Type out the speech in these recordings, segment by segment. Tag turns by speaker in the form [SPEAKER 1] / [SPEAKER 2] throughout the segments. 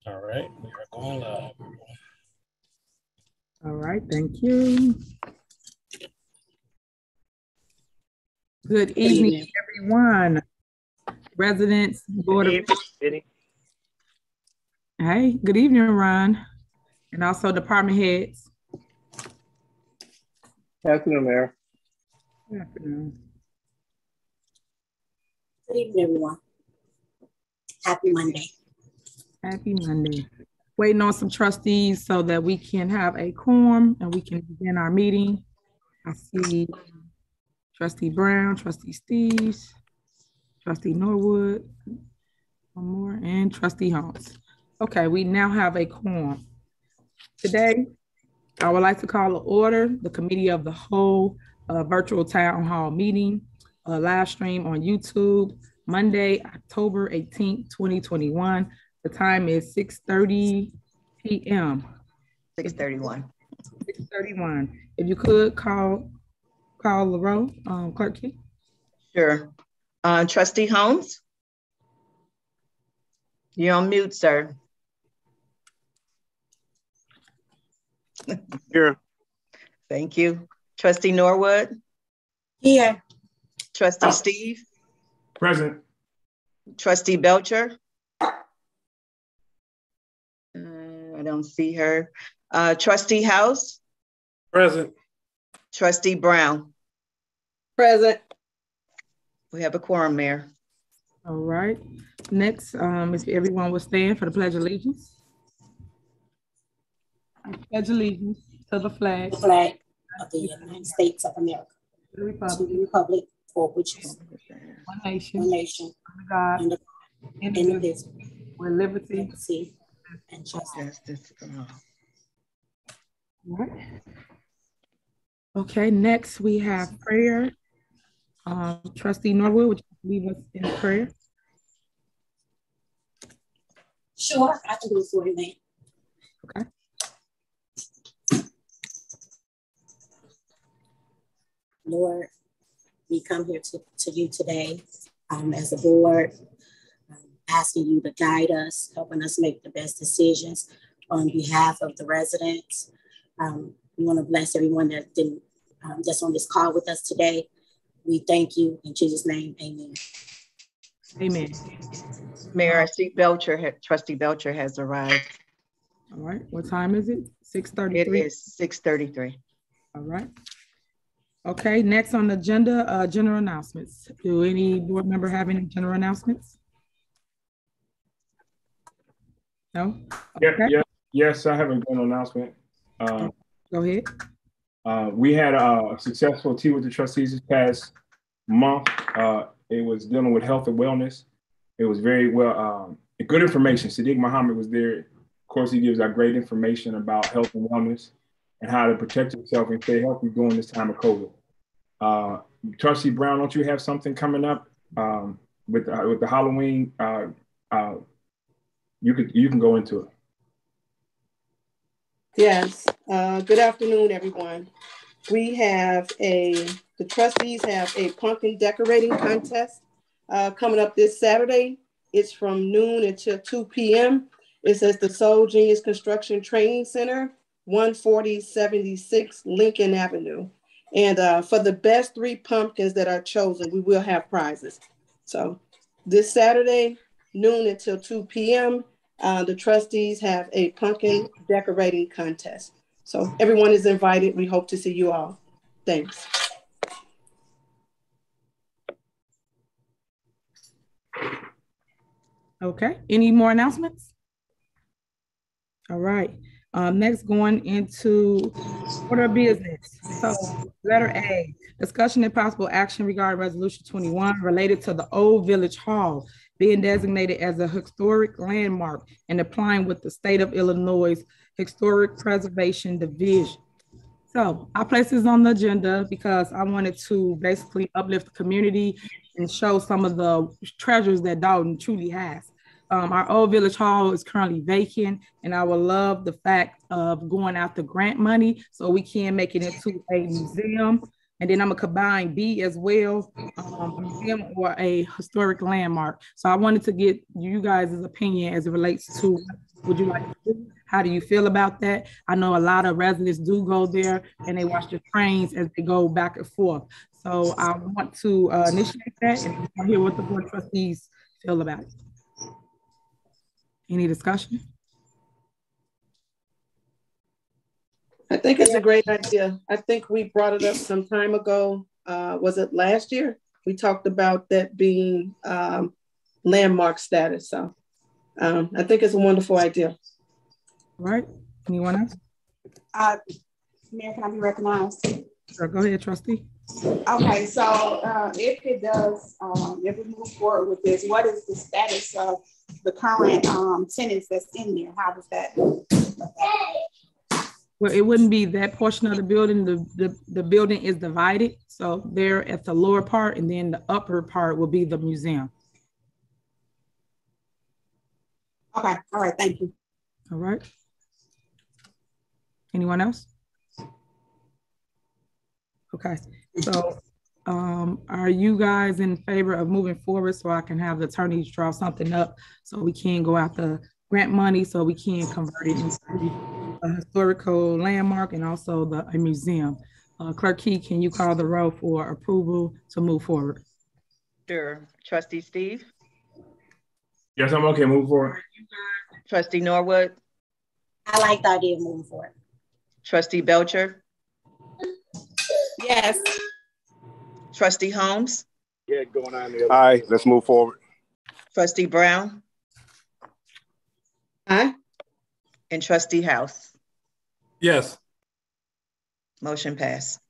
[SPEAKER 1] All right, we are going live.
[SPEAKER 2] All right, thank you. Good evening, everyone. Residents, Board of... Hey, good evening, Ron. And also department heads.
[SPEAKER 3] Good afternoon, Mayor.
[SPEAKER 2] Good afternoon.
[SPEAKER 4] Good evening, everyone. Happy Monday.
[SPEAKER 2] Happy Monday. Waiting on some trustees so that we can have a quorum and we can begin our meeting. I see Trustee Brown, Trustee Steves, Trustee Norwood, one more, and Trustee Holmes. Okay, we now have a quorum. Today, I would like to call to order the Committee of the Whole virtual town hall meeting, live stream on YouTube, Monday, October 18th, 2021. The time is 6:30 p.m.
[SPEAKER 5] 6:31.
[SPEAKER 2] 6:31. If you could call the roll, Clerk Key.
[SPEAKER 5] Sure. Trustee Holmes? You're on mute, sir.
[SPEAKER 3] Here.
[SPEAKER 5] Thank you. Trustee Norwood?
[SPEAKER 4] Here.
[SPEAKER 5] Trustee Steve?
[SPEAKER 3] Present.
[SPEAKER 5] Trustee Belcher? I don't see her. Trustee House?
[SPEAKER 3] Present.
[SPEAKER 5] Trustee Brown?
[SPEAKER 2] Present.
[SPEAKER 5] We have a quorum, Mayor.
[SPEAKER 2] All right. Next, if everyone will stand for the Pledge of Allegiance. I pledge allegiance to the flag.
[SPEAKER 4] The flag of the United States of America.
[SPEAKER 2] To the
[SPEAKER 4] To the republic for which is
[SPEAKER 2] one nation,
[SPEAKER 4] one nation,
[SPEAKER 2] under God,
[SPEAKER 4] under indivisible,
[SPEAKER 2] with liberty.
[SPEAKER 4] and justice.
[SPEAKER 5] Justice for all.
[SPEAKER 2] All right. Okay, next we have prayer. Trustee Norwood, would you leave us in prayer?
[SPEAKER 4] Sure, I can do it for you, man.
[SPEAKER 2] Okay.
[SPEAKER 4] Lord, we come here to you today as a board, asking you to guide us, helping us make the best decisions on behalf of the residents. We want to bless everyone that's on this call with us today. We thank you in Jesus' name, amen.
[SPEAKER 2] Amen.
[SPEAKER 5] Mayor, I see Trustee Belcher has arrived.
[SPEAKER 2] All right, what time is it? 6:33?
[SPEAKER 5] It is 6:33.
[SPEAKER 2] All right. Okay, next on the agenda, general announcements. Do any board member have any general announcements? No? Okay.
[SPEAKER 3] Yes, I have a general announcement.
[SPEAKER 2] Go ahead.
[SPEAKER 3] We had a successful tea with the trustees this past month. It was dealing with health and wellness. It was very well, good information. Sadiq Muhammad was there. Of course, he gives out great information about health and wellness and how to protect yourself and stay healthy during this time of COVID. Trustee Brown, don't you have something coming up with the Halloween? You can go into it.
[SPEAKER 6] Yes. Good afternoon, everyone. The trustees have a pumpkin decorating contest coming up this Saturday. It's from noon until 2 p.m. It's at the Soul Genius Construction Training Center, 14076 Lincoln Avenue. And for the best 3 pumpkins that are chosen, we will have prizes. So this Saturday, noon until 2 p.m., the trustees have a pumpkin decorating contest. So everyone is invited. We hope to see you all. Thanks.
[SPEAKER 2] Okay, any more announcements? All right, next going into order of business. So letter A, discussion and possible action regarding resolution 21 related to the old village hall being designated as a historic landmark and applying with the state of Illinois Historic Preservation Division. So I placed this on the agenda because I wanted to basically uplift the community and show some of the treasures that Dolton truly has. Our old village hall is currently vacant, and I would love the fact of going after grant money so we can make it into a museum And then I'm gonna combine B as well, a museum or a historic landmark. So I wanted to get you guys' opinion as it relates to what would you like to do? How do you feel about that? I know a lot of residents do go there and they watch the trains as they go back and forth. So I want to initiate that and I hear what the board of trustees feel about it. Any discussion?
[SPEAKER 6] I think it's a great idea. I think we brought it up some time ago. Was it last year? We talked about that being landmark status. So I think it's a wonderful idea.
[SPEAKER 2] All right. Anyone else?
[SPEAKER 7] Mayor, can I be recognized?
[SPEAKER 2] Sure. Go ahead, trustee.
[SPEAKER 7] Okay, so if it does, if we move forward with this, what is the status of the current tenants that's in there? How does that?
[SPEAKER 2] Well, it wouldn't be that portion of the building. The building is divided. So they're at the lower part and then the upper part will be the museum.
[SPEAKER 7] Okay, all right, thank you.
[SPEAKER 2] All right. Anyone else? Okay, so are you guys in favor of moving forward so I can have the attorneys draw something up so we can go out the grant money so we can convert it into a historical landmark and also a museum? Clerk Key, can you call the roll for approval to move forward?
[SPEAKER 5] Sure. Trustee Steve?
[SPEAKER 3] Yes, I'm okay. Move forward.
[SPEAKER 5] Trustee Norwood?
[SPEAKER 4] I like the idea of moving forward.
[SPEAKER 5] Trustee Belcher?
[SPEAKER 7] Yes.
[SPEAKER 5] Trustee Holmes?
[SPEAKER 8] Yeah, going on there. Aye, let's move forward.
[SPEAKER 5] Trustee Brown?
[SPEAKER 6] Aye.
[SPEAKER 5] And Trustee House?
[SPEAKER 1] Yes.
[SPEAKER 5] Motion passed.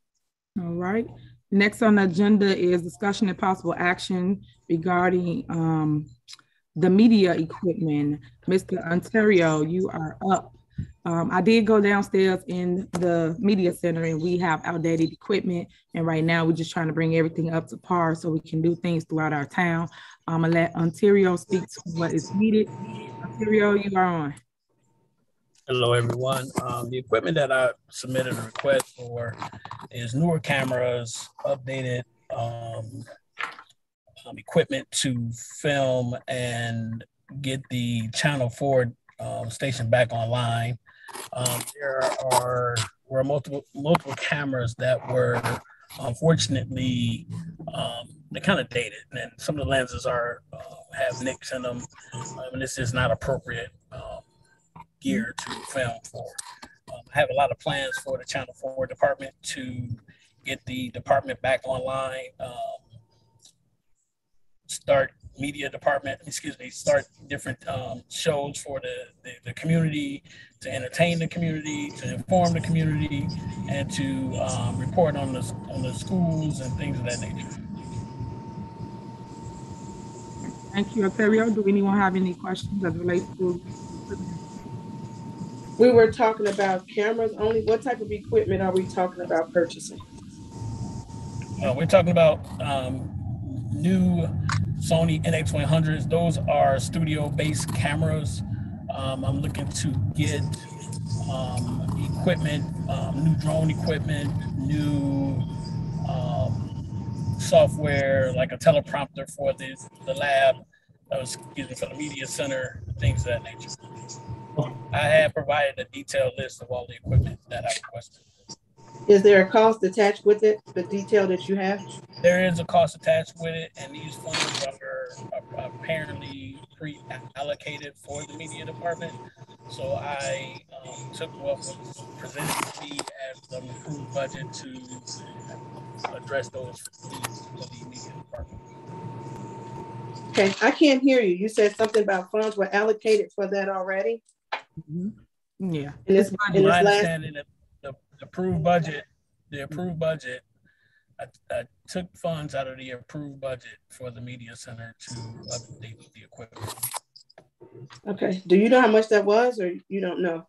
[SPEAKER 2] All right. Next on the agenda is discussion and possible action regarding the media equipment. Mr. Ontario, you are up. I did go downstairs in the media center and we have outdated equipment. And right now we're just trying to bring everything up to par so we can do things throughout our town. I'm gonna let Ontario speak to what is needed. Ontario, you are on.
[SPEAKER 1] Hello, everyone. The equipment that I submitted a request for is newer cameras, updated equipment to film and get the Channel 4 station back online. Were multiple cameras that were unfortunately they're kind of dated, and some of the lenses have nicks in them, and this is not appropriate gear to film for. I have a lot of plans for the Channel 4 department to get the department back online, start different shows for the community, to entertain the community, to inform the community, and to report on the schools and things of that nature.
[SPEAKER 2] Thank you, Ontario. Do anyone have any questions as it relates to?
[SPEAKER 6] We were talking about cameras only. What type of equipment are we talking about purchasing?
[SPEAKER 1] We're talking about new Sony NX100s. Those are studio-based cameras. I'm looking to get equipment, new drone equipment, new software, like a teleprompter for the lab, for the media center, things of that nature. I have provided a detailed list of all the equipment that I requested.
[SPEAKER 6] Is there a cost attached with it, the detail that you have?
[SPEAKER 1] There is a cost attached with it, and these funds are apparently pre-allocated for the media department. So I took what was presented to me as the approved budget to address those needs for the media department.
[SPEAKER 6] Okay, I can't hear you. You said something about funds were allocated for that already?
[SPEAKER 2] Mm-hmm. Yeah.
[SPEAKER 1] My understanding that the approved budget, I took funds out of the approved budget for the media center to update the equipment.
[SPEAKER 6] Okay. Do you know how much that was, or you don't know?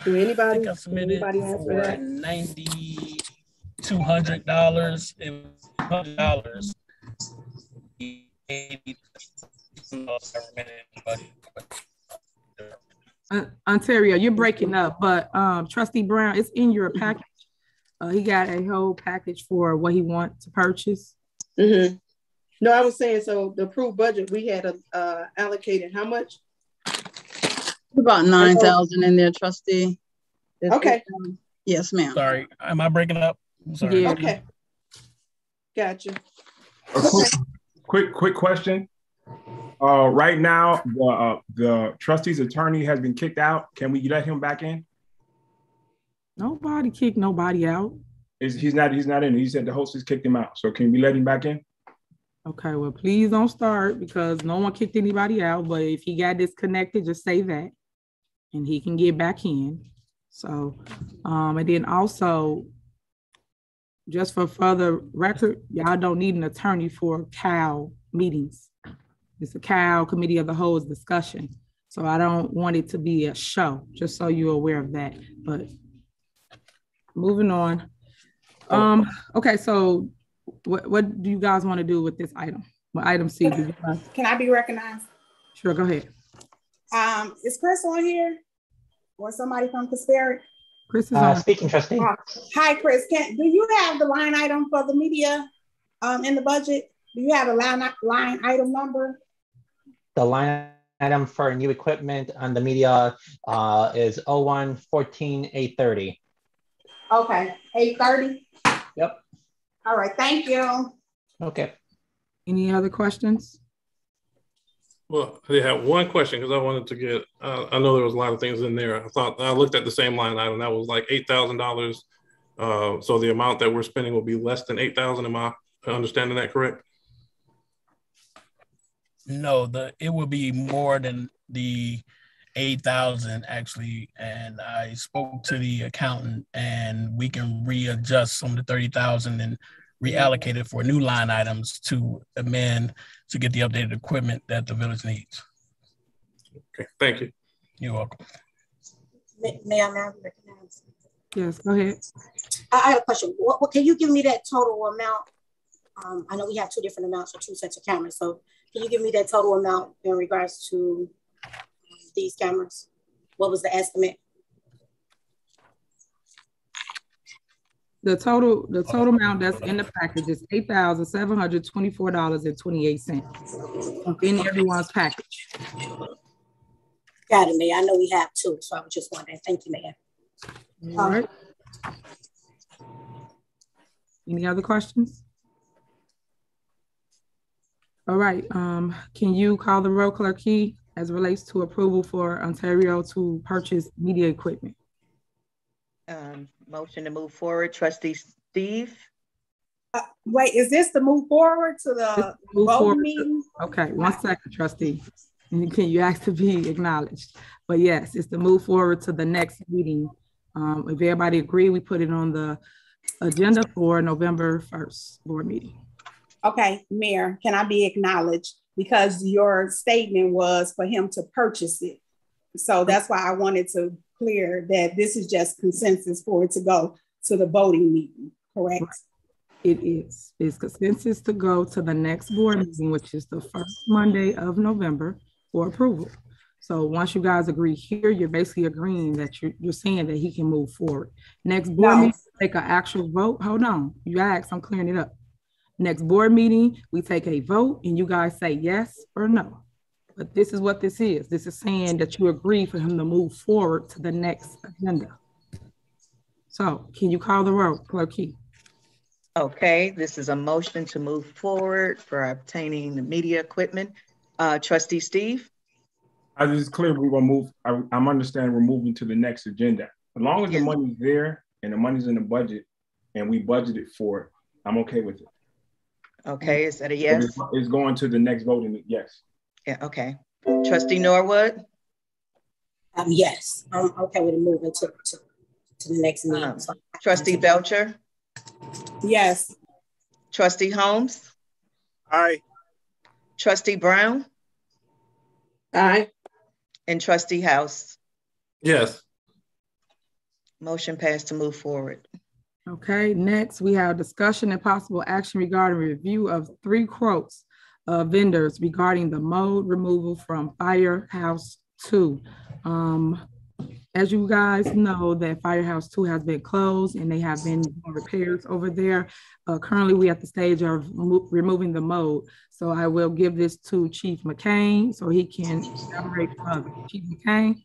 [SPEAKER 6] Do anybody?
[SPEAKER 1] I think I submitted for $9,200. It was $100.
[SPEAKER 2] Ontario, you're breaking up, but Trustee Brown, it's in your package. He got a whole package for what he wants to purchase.
[SPEAKER 6] Mm-hmm. No, I was saying, so the approved budget, we had allocated how much?
[SPEAKER 9] About 9,000 in there, trustee.
[SPEAKER 6] Okay.
[SPEAKER 9] Yes, ma'am.
[SPEAKER 1] Sorry, am I breaking up? I'm sorry.
[SPEAKER 2] Yeah.
[SPEAKER 6] Okay. Gotcha.
[SPEAKER 3] Quick question. Right now, the trustee's attorney has been kicked out. Can we let him back in?
[SPEAKER 2] Nobody kicked nobody out.
[SPEAKER 3] He's not in. He said the hostess kicked him out. So can we let him back in?
[SPEAKER 2] Okay, well, please don't start because no one kicked anybody out. But if he got disconnected, just say that and he can get back in. So, and then also, just for further record, y'all don't need an attorney for CAL meetings. It's a CAL committee of the whole discussion. So I don't want it to be a show, just so you're aware of that. But moving on. Okay, so what do you guys want to do with this item? Well, item C.
[SPEAKER 7] Can I be recognized?
[SPEAKER 2] Sure, go ahead.
[SPEAKER 7] Is Chris on here? Or somebody from Casperric?
[SPEAKER 2] Chris is on.
[SPEAKER 10] Speaking, trustee.
[SPEAKER 7] Hi, Chris. Do you have the line item for the media in the budget? Do you have a line item number?
[SPEAKER 10] The line item for new equipment on the media is 01-14-830.
[SPEAKER 7] Okay, 830?
[SPEAKER 10] Yep.
[SPEAKER 7] All right, thank you.
[SPEAKER 10] Okay.
[SPEAKER 2] Any other questions?
[SPEAKER 11] Well, I had one question because I wanted to get, I know there was a lot of things in there. I looked at the same line item. That was like $8,000. So the amount that we're spending will be less than $8,000. Am I understanding that correct?
[SPEAKER 1] No, it will be more than the 8,000 actually. And I spoke to the accountant and we can readjust some of the 30,000 and reallocate it for new line items to amend to get the updated equipment that the village needs.
[SPEAKER 11] Okay, thank you.
[SPEAKER 1] You're welcome.
[SPEAKER 4] May I now recognize?
[SPEAKER 2] Yes, go ahead.
[SPEAKER 4] I have a question. What can you give me that total amount? I know we have two different amounts for two sets of cameras. So can you give me that total amount in regards to these cameras? What was the estimate?
[SPEAKER 2] The total amount that's in the package is $8,724.28 in everyone's package.
[SPEAKER 4] Got it, Mayor. I know we have two, so I was just wondering. Thank you, Mayor.
[SPEAKER 2] All right. Any other questions? All right. Can you call the roll, Clerk Key, as it relates to approval for Ontario to purchase media equipment?
[SPEAKER 5] Motion to move forward, trustee Steve.
[SPEAKER 7] Wait, is this to move forward to the voting meeting?
[SPEAKER 2] Okay, 1 second, trustee. Can you ask to be acknowledged? But yes, it's to move forward to the next meeting. If everybody agree, we put it on the agenda for November 1st board meeting.
[SPEAKER 7] Okay, Mayor, can I be acknowledged? Because your statement was for him to purchase it. So that's why I wanted to clear that this is just consensus for it to go to the voting meeting, correct?
[SPEAKER 2] Right. It is. It's consensus to go to the next board meeting, which is the first Monday of November for approval. So once you guys agree here, you're basically agreeing that you're saying that he can move forward. Next board meeting, take an actual vote. Hold on. You asked, I'm clearing it up. Next board meeting, we take a vote and you guys say yes or no. But this is what this is. This is saying that you agree for him to move forward to the next agenda. So can you call the roll, Clerk Key?
[SPEAKER 5] Okay, this is a motion to move forward for obtaining the media equipment. Trustee Steve?
[SPEAKER 3] I just clear we're gonna move. I'm understanding we're moving to the next agenda. As long as the money's there and the money's in the budget and we budgeted for it, I'm okay with it.
[SPEAKER 5] Okay, is that a yes?
[SPEAKER 3] It's going to the next voting, yes.
[SPEAKER 5] Yeah, okay. Trustee Norwood?
[SPEAKER 4] Yes, I'm okay with moving to the next meeting.
[SPEAKER 5] Trustee Belcher?
[SPEAKER 7] Yes.
[SPEAKER 5] Trustee Holmes?
[SPEAKER 8] Aye.
[SPEAKER 5] Trustee Brown?
[SPEAKER 6] Aye.
[SPEAKER 5] And Trustee House?
[SPEAKER 11] Yes.
[SPEAKER 5] Motion passed to move forward.
[SPEAKER 2] Okay, next we have discussion and possible action regarding review of 3 quotes of vendors regarding the mold removal from Firehouse 2. As you guys know, that Firehouse 2 has been closed and they have been doing repairs over there. Currently, we're at the stage of removing the mold. So I will give this to Chief McCain so he can elaborate further. Chief McCain.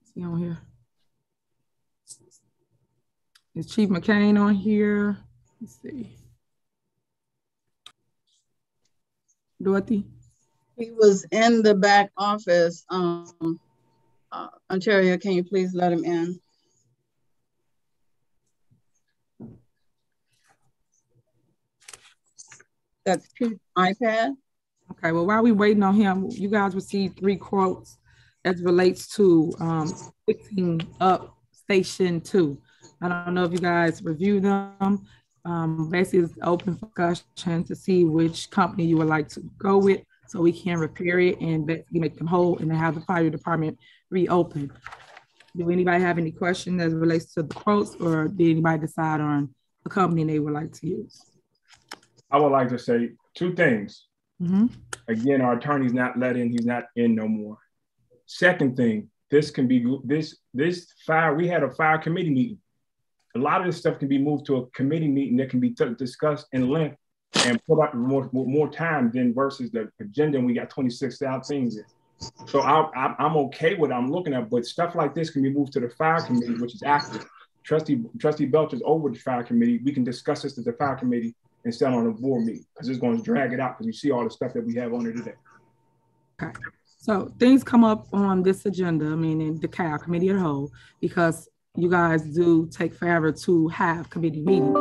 [SPEAKER 2] Is he on here? Is Chief McCain on here? Let's see. Dorothy?
[SPEAKER 9] He was in the back office. Ontario, can you please let him in? That's Pete's iPad.
[SPEAKER 2] Okay, well, while we waiting on him, you guys received 3 quotes as relates to fixing up Station 2. I don't know if you guys reviewed them. Basically, it's open for discussion to see which company you would like to go with so we can repair it and basically make them whole and then have the fire department reopen. Do anybody have any questions as it relates to the quotes, or did anybody decide on a company they would like to use?
[SPEAKER 3] I would like to say 2 things. Again, our attorney's not let in, he's not in no more. Second thing, this can be, this fire, we had a fire committee meeting. A lot of this stuff can be moved to a committee meeting that can be discussed in length and put up more time than versus the agenda, and we got 26,000 things in. So I'm okay with what I'm looking at, but stuff like this can be moved to the fire committee, which is active. Trustee Belcher's over the fire committee. We can discuss this at the fire committee instead on a board meeting, because it's going to drag it out because you see all the stuff that we have on it today.
[SPEAKER 2] Okay, so things come up on this agenda, meaning the CAL, Committee of the Whole, because you guys do take forever to have committee meetings.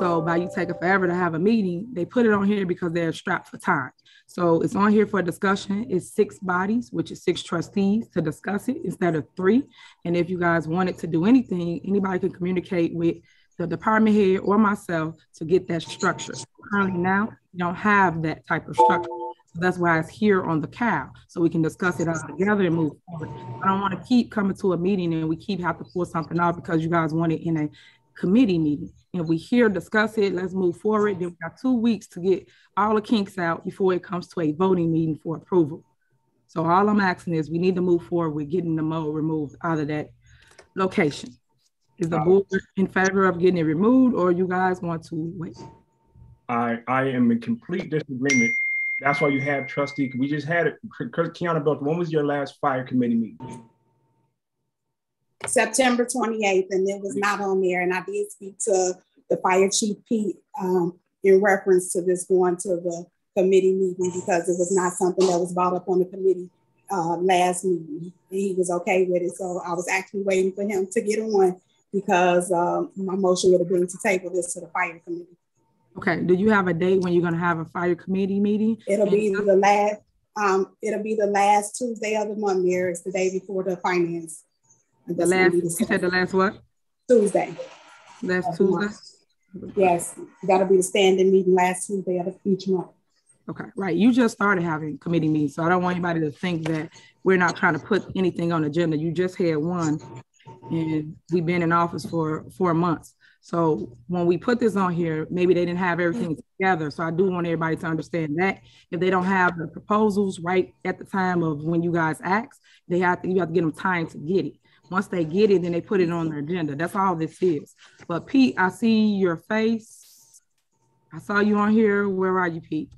[SPEAKER 2] So by you taking forever to have a meeting, they put it on here because they're strapped for time. So it's on here for discussion. It's 6 bodies, which is 6 trustees to discuss it instead of 3. And if you guys wanted to do anything, anybody can communicate with the department head or myself to get that structure. Currently now, you don't have that type of structure. So that's why it's here on the CAL, so we can discuss it all together and move forward. I don't want to keep coming to a meeting and we keep having to pull something out because you guys want it in a committee meeting. And if we here discuss it, let's move forward. Then we got 2 weeks to get all the kinks out before it comes to a voting meeting for approval. So all I'm asking is we need to move forward with getting the mold removed out of that location. Is the board in favor of getting it removed, or you guys want to wait?
[SPEAKER 3] I am in complete disagreement. That's why you have trustee. We just had it. Kiana Belcher, when was your last fire committee meeting?
[SPEAKER 7] September 28th, and it was not on there. And I did speak to the fire chief, Pete, in reference to this going to the committee meeting, because it was not something that was brought up on the committee last meeting. And he was okay with it. So I was actually waiting for him to get on, because my motion would have been to table this to the fire committee.
[SPEAKER 2] Okay, do you have a date when you're gonna have a fire committee meeting?
[SPEAKER 7] It'll be the last Tuesday of the month, Mayor. It's the day before the finance.
[SPEAKER 2] The last, you said the last what?
[SPEAKER 7] Tuesday.
[SPEAKER 2] Last Tuesday?
[SPEAKER 7] Yes, that'll be the standing meeting last Tuesday of each month.
[SPEAKER 2] Okay, right. You just started having committee meetings, so I don't want anybody to think that we're not trying to put anything on the agenda. You just had one, and we've been in office for 4 months. So when we put this on here, maybe they didn't have everything together. So I do want everybody to understand that if they don't have the proposals right at the time of when you guys ask, you have to get them time to get it. Once they get it, then they put it on their agenda. That's all this is. But Pete, I see your face. I saw you on here. Where are you, Pete?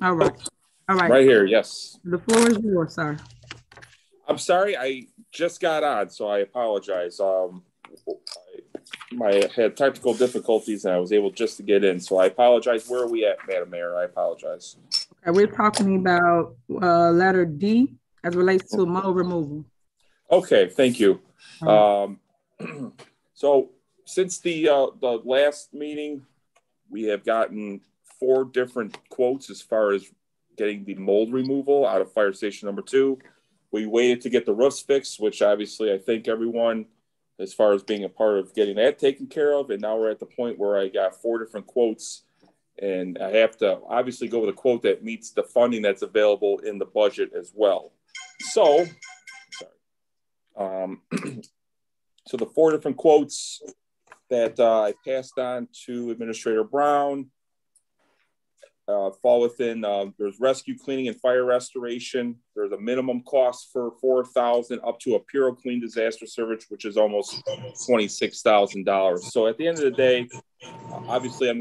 [SPEAKER 2] All right. All right.
[SPEAKER 12] Right here, yes.
[SPEAKER 2] The floor is yours, sir.
[SPEAKER 12] I'm sorry, I just got on, so I apologize. I had technical difficulties and I was able just to get in, so I apologize. Where are we at, Madam Mayor? I apologize.
[SPEAKER 2] Okay, we're talking about letter D as relates to mold removal.
[SPEAKER 12] Okay, thank you. So since the last meeting, we have gotten 4 different quotes as far as getting the mold removal out of fire station number 2. We waited to get the roofs fixed, which obviously I thank everyone as far as being a part of getting that taken care of. And now we're at the point where I got 4 different quotes, and I have to obviously go with a quote that meets the funding that's available in the budget as well. So, so the 4 different quotes that I passed on to Administrator Brown. fall within, there's rescue cleaning and fire restoration. There's a minimum cost for $4,000 up to a Puro Clean disaster service, which is almost $26,000. So at the end of the day, obviously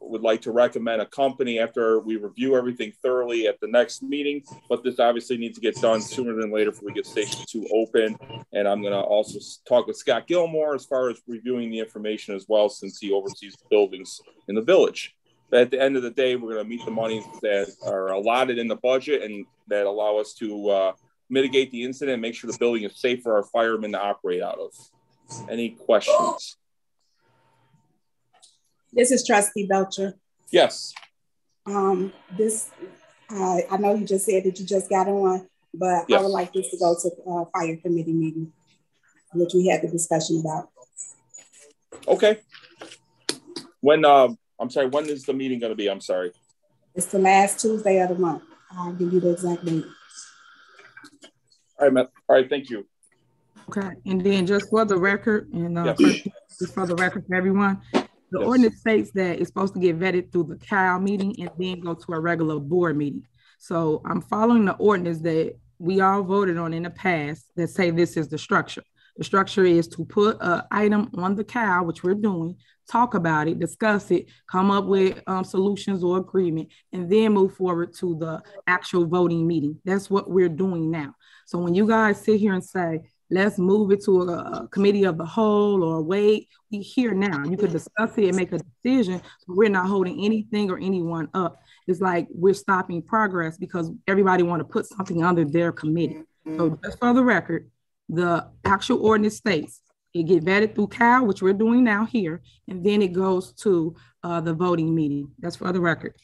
[SPEAKER 12] would like to recommend a company after we review everything thoroughly at the next meeting, but this obviously needs to get done sooner than later before we get Station 2 open. And I'm going to also talk with Scott Gilmore as far as reviewing the information as well, since he oversees the buildings in the village. But at the end of the day, we're going to meet the monies that are allotted in the budget and that allow us to mitigate the incident and make sure the building is safe for our firemen to operate out of. Any questions?
[SPEAKER 7] This is Trustee Belcher.
[SPEAKER 12] Yes.
[SPEAKER 7] I know you just said that you just got on, but
[SPEAKER 12] yes.
[SPEAKER 7] I would like this to go to fire committee meeting, which we had the discussion about.
[SPEAKER 12] Okay. When I'm sorry, when is the meeting going to be? I'm sorry.
[SPEAKER 7] It's the last Tuesday of the month. I'll give you the exact date.
[SPEAKER 12] All right, Matt. All right, thank you.
[SPEAKER 2] Okay, and then just for the record, and
[SPEAKER 12] yes.
[SPEAKER 2] just for the record for everyone, the
[SPEAKER 12] yes.
[SPEAKER 2] ordinance states that it's supposed to get vetted through the CAL meeting and then go to a regular board meeting. So I'm following the ordinance that we all voted on in the past that say this is the structure. The structure is to put an item on the CAL, which we're doing, talk about it, discuss it, come up with solutions or agreement, and then move forward to the actual voting meeting. That's what we're doing now. So when you guys sit here and say, let's move it to a committee of the whole or wait, we're here now. You could discuss it and make a decision. So we're not holding anything or anyone up. It's like we're stopping progress because everybody want to put something under their committee. So just for the record, the actual ordinance states it get vetted through CAL, which we're doing now here, and then it goes to the voting meeting. That's for the record.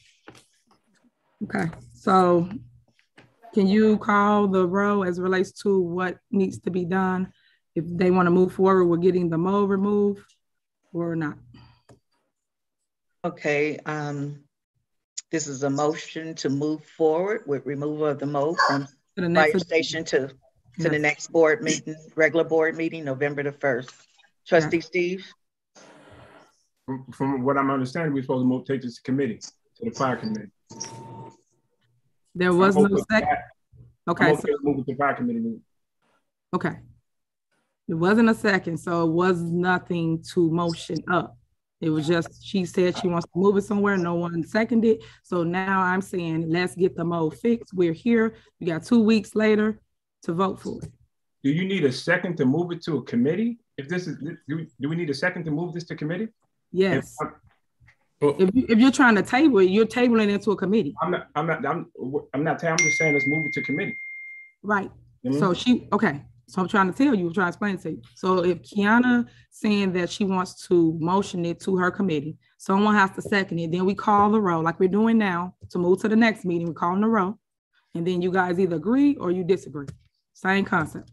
[SPEAKER 2] Okay, so can you call the roll as it relates to what needs to be done if they want to move forward with getting the mold removed or not?
[SPEAKER 5] Okay, this is a motion to move forward with removal of the mold from the fire station to the next board meeting, regular board meeting, November the 1st. Trustee Steve?
[SPEAKER 3] From what I'm understanding, we're supposed to take this to committee, to the fire committee.
[SPEAKER 2] There was no second. Okay,
[SPEAKER 3] so move it to fire committee meeting.
[SPEAKER 2] Okay. It wasn't a second, so it was nothing to motion up. It was just, she said she wants to move it somewhere. No one seconded. So now I'm saying, let's get the mold fixed. We're here. We got 2 weeks later to vote for it.
[SPEAKER 3] Do you need a second to move it to a committee? If this is, do we need a second to move this to committee?
[SPEAKER 2] Yes. If you're trying to table it, you're tabling it into a committee.
[SPEAKER 3] I'm just saying let's move it to committee.
[SPEAKER 2] Right. Mm-hmm. So so I'm trying to tell you, I'm trying to explain it to you. So if Kiana saying that she wants to motion it to her committee, someone has to second it. Then we call the roll like we're doing now to move to the next meeting. We call in the roll. And then you guys either agree or you disagree. Same concept.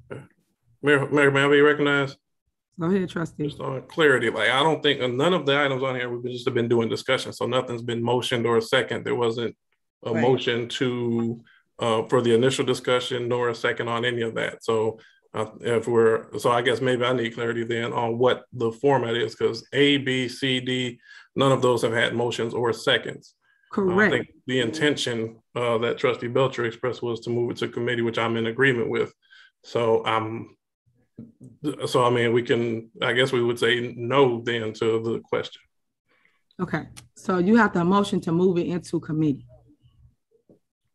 [SPEAKER 11] Mayor, may I be recognized?
[SPEAKER 2] Go ahead, Trustee.
[SPEAKER 11] Just on clarity, like I don't think none of the items on here we've just been doing discussion, so nothing's been motioned or a second. There wasn't a motion to for the initial discussion nor a second on any of that. So I guess maybe I need clarity then on what the format is, because A, B, C, D, none of those have had motions or seconds.
[SPEAKER 2] Correct.
[SPEAKER 11] I think the intention that Trustee Belcher expressed was to move it to committee, which I'm in agreement with. So I mean, I guess we would say no then to the question.
[SPEAKER 2] Okay, so you have the motion to move it into committee.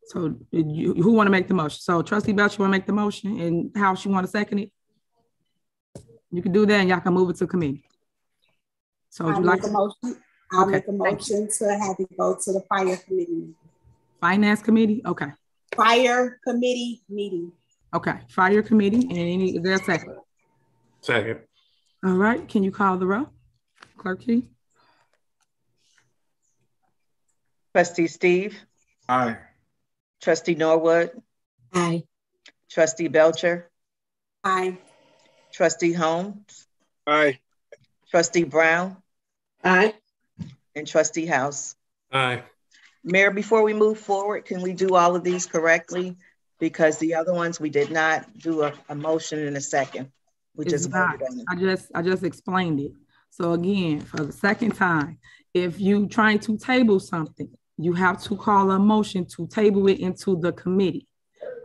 [SPEAKER 2] So who want to make the motion? So Trustee Belcher want to make the motion, and how she want to second it? You can do that, and y'all can move it to committee. So
[SPEAKER 7] I'll make a motion. I'll make a motion to have it go to the fire committee.
[SPEAKER 2] Finance committee? Okay.
[SPEAKER 7] Fire committee meeting.
[SPEAKER 2] Okay, fire committee, and is there a second?
[SPEAKER 11] Second.
[SPEAKER 2] All right, can you call the roll? Clerk Key?
[SPEAKER 5] Trustee Steve?
[SPEAKER 3] Aye.
[SPEAKER 5] Trustee Norwood?
[SPEAKER 4] Aye.
[SPEAKER 5] Trustee Belcher?
[SPEAKER 7] Aye.
[SPEAKER 5] Trustee Holmes?
[SPEAKER 8] Aye.
[SPEAKER 5] Trustee Brown?
[SPEAKER 6] Aye.
[SPEAKER 5] And Trustee House?
[SPEAKER 11] Aye.
[SPEAKER 5] Mayor, before we move forward, can we do all of these correctly? Because the other ones, we did not do a motion in a second. We just voted on it.
[SPEAKER 2] I just explained it. So again, for the second time, if you trying to table something you have to call a motion to table it into the committee.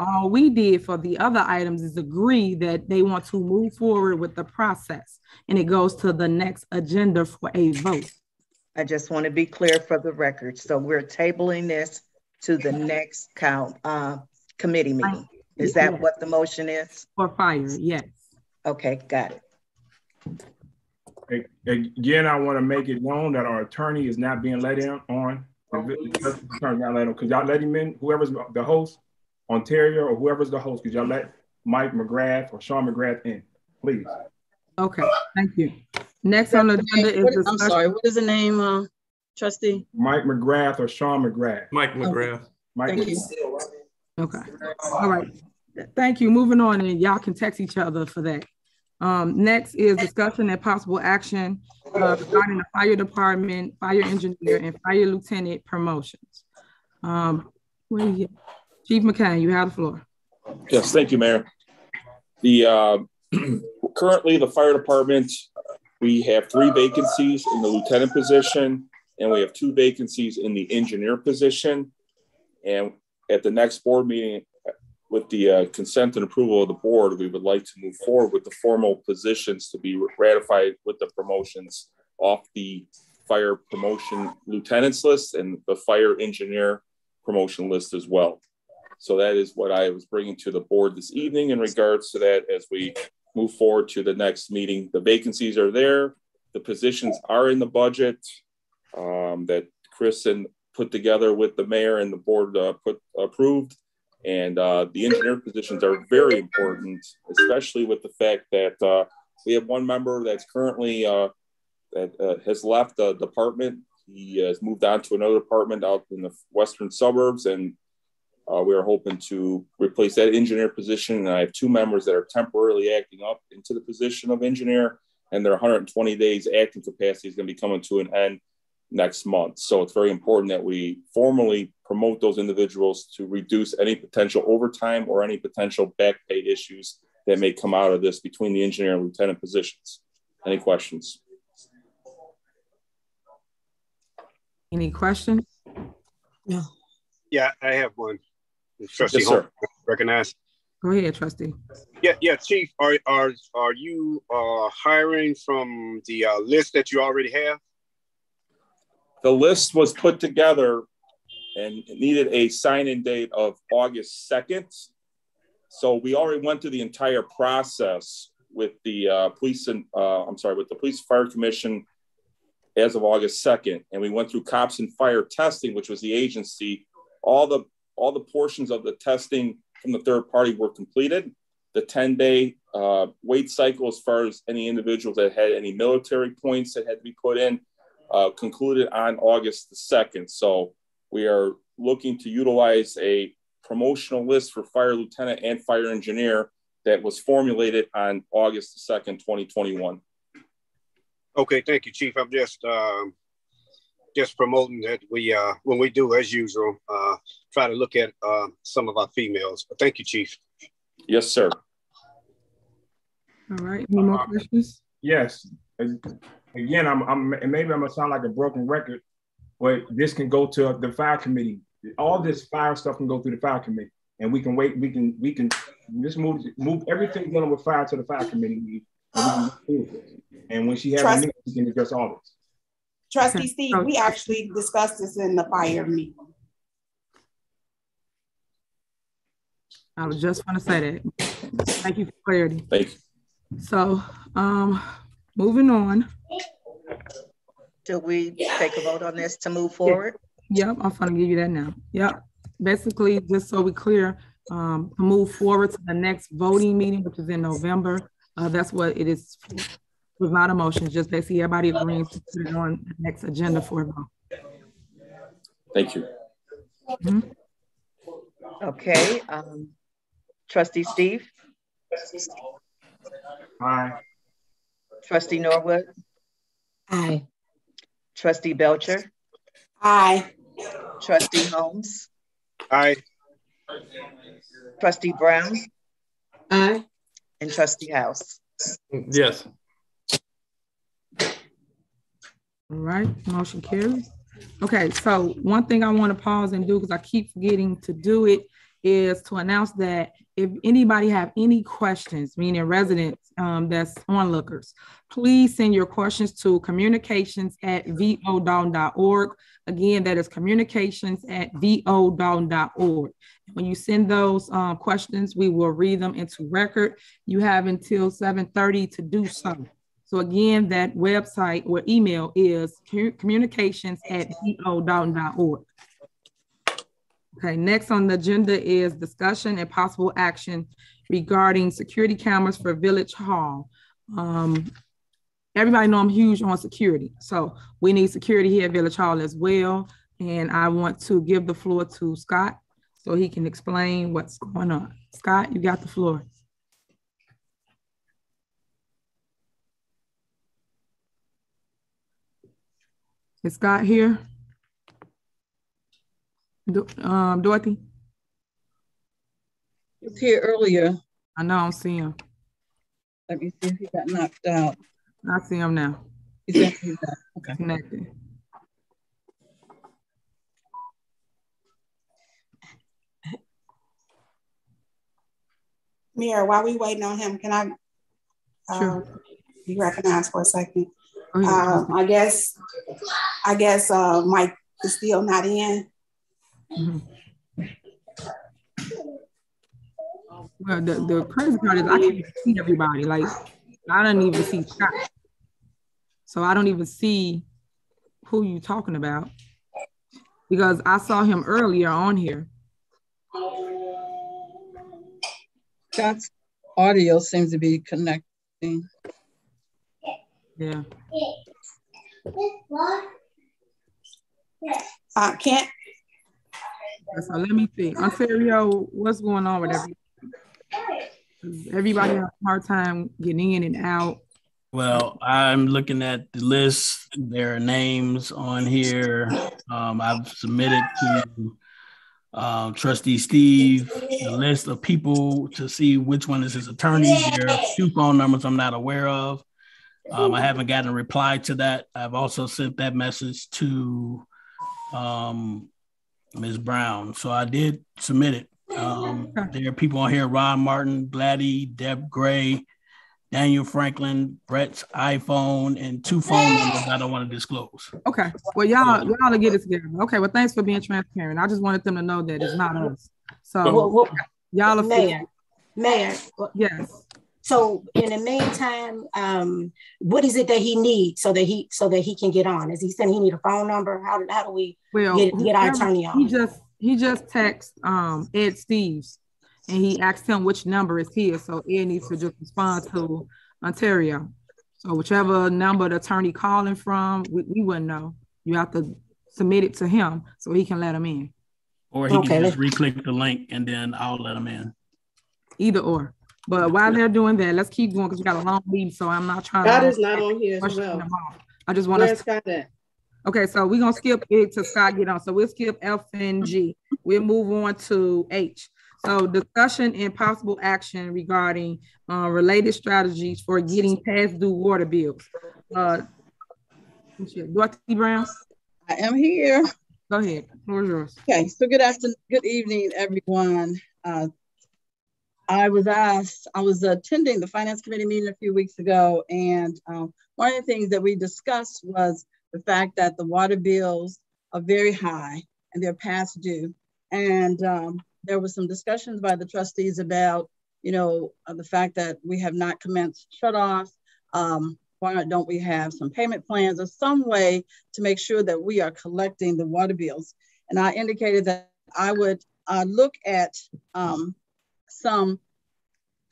[SPEAKER 2] All we did for the other items is agree that they want to move forward with the process, and it goes to the next agenda for a vote.
[SPEAKER 5] I just want to be clear for the record. So we're tabling this to the next committee meeting. Is that what the motion is?
[SPEAKER 2] For fire, yes.
[SPEAKER 5] Okay, got it.
[SPEAKER 3] Again, I want to make it known that our attorney is not being let in on. Could y'all let him in? Whoever's the host, Ontario, or whoever's the host, could y'all let Mike McGrath or Sean McGrath in, please?
[SPEAKER 2] Okay, thank you. Next on the agenda is
[SPEAKER 9] I'm sorry, what is the name, trustee?
[SPEAKER 3] Mike McGrath or Sean McGrath?
[SPEAKER 11] Mike McGrath.
[SPEAKER 3] Mike.
[SPEAKER 9] Thank you.
[SPEAKER 2] Okay. All right. Thank you. Moving on, and y'all can text each other for that. Next is discussion and possible action regarding the fire department, fire engineer, and fire lieutenant promotions. Chief McCann, you have the floor.
[SPEAKER 12] Yes, thank you, Mayor. The currently the fire department, we have 3 vacancies in the lieutenant position, and we have 2 vacancies in the engineer position. And at the next board meeting, with the consent and approval of the board, we would like to move forward with the formal positions to be ratified with the promotions off the fire promotion lieutenants list and the fire engineer promotion list as well. So that is what I was bringing to the board this evening in regards to that as we move forward to the next meeting. The vacancies are there. The positions are in the budget that Chris put together with the mayor and the board approved. And the engineer positions are very important, especially with the fact that we have one member that's currently that has left the department. He has moved on to another department out in the western suburbs, and we are hoping to replace that engineer position. And I have 2 members that are temporarily acting up into the position of engineer, and their 120 days acting capacity is going to be coming to an end next month. So it's very important that we formally promote those individuals to reduce any potential overtime or any potential back pay issues that may come out of this between the engineer and lieutenant positions. Any questions?
[SPEAKER 2] Any questions?
[SPEAKER 4] No.
[SPEAKER 8] Yeah, I have one. Trustee,
[SPEAKER 12] yes, sir.
[SPEAKER 8] Recognize.
[SPEAKER 2] Go ahead, trustee.
[SPEAKER 8] Yeah, Chief. Are you hiring from the list that you already have?
[SPEAKER 12] The list was put together and it needed a sign-in date of August 2nd. So we already went through the entire process with the police and with the Police Fire Commission as of August 2nd. And we went through cops and fire testing, which was the agency. All the portions of the testing from the third party were completed. The 10-day wait cycle, as far as any individuals that had any military points that had to be put in, concluded on August the 2nd. So we are looking to utilize a promotional list for fire lieutenant and fire engineer that was formulated on August the 2nd, 2021.
[SPEAKER 8] Okay, thank you, Chief. I'm just promoting that we, when we do, as usual, try to look at some of our females. But thank you, Chief.
[SPEAKER 12] Yes, sir.
[SPEAKER 2] All right. Any more questions?
[SPEAKER 3] Yes. Again, and maybe I'm gonna sound like a broken record, but this can go to the fire committee. All this fire stuff can go through the fire committee, and we can wait. We can just move everything dealing with fire to the fire committee. And when she has a meeting, we can address all this.
[SPEAKER 7] Trustee Steve, we actually discussed this in the fire meeting.
[SPEAKER 2] I was just going to say that. Thank you for clarity.
[SPEAKER 12] Thank you.
[SPEAKER 2] So, moving on.
[SPEAKER 5] Do we take a vote on this to move forward?
[SPEAKER 2] Yep, I'm going to give you that now. Yep. Basically, just so we're clear, move forward to the next voting meeting, which is in November. That's what it is. It was not a motion, just basically everybody agreeing to put it on the next agenda for a vote.
[SPEAKER 12] Thank you.
[SPEAKER 2] Mm-hmm.
[SPEAKER 5] Okay. Trustee Steve?
[SPEAKER 3] Aye.
[SPEAKER 5] Trustee Norwood?
[SPEAKER 4] Aye.
[SPEAKER 5] Trustee Belcher?
[SPEAKER 7] Aye.
[SPEAKER 5] Trustee Holmes?
[SPEAKER 8] Aye.
[SPEAKER 5] Trustee Brown?
[SPEAKER 4] Aye.
[SPEAKER 5] And Trustee House?
[SPEAKER 11] Yes.
[SPEAKER 2] All right, motion carries. Okay, so one thing I want to pause and do, because I keep forgetting to do it, is to announce that if anybody have any questions, meaning residents that's onlookers, please send your questions to communications@vodalton.org. Again, that is communications@vodalton.org. When you send those questions, we will read them into record. You have until 7:30 to do so. So again, that website or email is communications@vodalton.org. Okay, next on the agenda is discussion and possible action regarding security cameras for Village Hall. Everybody know I'm huge on security, so we need security here at Village Hall as well. And I want to give the floor to Scott so he can explain what's going on. Scott, you got the floor. Is Scott here? Dorothy?
[SPEAKER 9] He was here earlier.
[SPEAKER 2] I know, I don't see him.
[SPEAKER 9] Let me see if he got knocked out.
[SPEAKER 2] I see him now.
[SPEAKER 9] He's okay.
[SPEAKER 2] Connected.
[SPEAKER 7] Mayor, while we waiting on him, can I be recognized for a second? I guess Mike is still not in.
[SPEAKER 2] Mm-hmm. Well, the crazy part is I can't see everybody. Like, I don't even see Scott. So I don't even see who you talking about, because I saw him earlier on here.
[SPEAKER 9] Scott's audio seems to be connecting.
[SPEAKER 2] Yeah.
[SPEAKER 7] Can't.
[SPEAKER 2] So let me see. Ontario, what's going on with everybody? Everybody has a hard time getting in and out.
[SPEAKER 1] Well, I'm looking at the list. There are names on here. I've submitted to Trustee Steve the list of people to see which one is his attorney. There are 2 phone numbers I'm not aware of. I haven't gotten a reply to that. I've also sent that message to Ms. Brown. So I did submit it. There are people on here: Ron Martin, Gladdy, Deb Gray, Daniel Franklin, Brett's iPhone, and 2 phone numbers I don't want to disclose.
[SPEAKER 2] Okay. Well, y'all to get it together. Okay. Well, thanks for being transparent. I just wanted them to know that it's not us. So y'all are
[SPEAKER 4] Mayor.
[SPEAKER 2] Yes.
[SPEAKER 4] So in the meantime, what is it that he needs so that he can get on? Is he saying he need a phone number? How do we get our attorney on?
[SPEAKER 2] He just texted Ed Steves, and he asked him which number is his. So Ed needs to just respond to Ontario. So whichever number the attorney calling from, we wouldn't know. You have to submit it to him so he can let him in.
[SPEAKER 1] Or he can just re-click the link and then I'll let him in.
[SPEAKER 2] Either or. But while they're doing that, let's keep going because we got a long meeting. So I'm not trying
[SPEAKER 6] Scott
[SPEAKER 2] to.
[SPEAKER 6] is not on here as well.
[SPEAKER 2] I just want
[SPEAKER 6] Where's Scott at?
[SPEAKER 2] Okay, so we're going to skip it to Scott get on. So we'll skip F and G. We'll move on to H. So discussion and possible action regarding related strategies for getting past due water bills. Dorothy Brown?
[SPEAKER 9] I am here.
[SPEAKER 2] Go ahead. Floor is yours.
[SPEAKER 9] Okay, so good evening, everyone. I was attending the Finance Committee meeting a few weeks ago, and one of the things that we discussed was the fact that the water bills are very high and they're past due. And there was some discussions by the trustees about, the fact that we have not commenced shutoffs. Why don't we have some payment plans or some way to make sure that we are collecting the water bills? And I indicated that I would look at some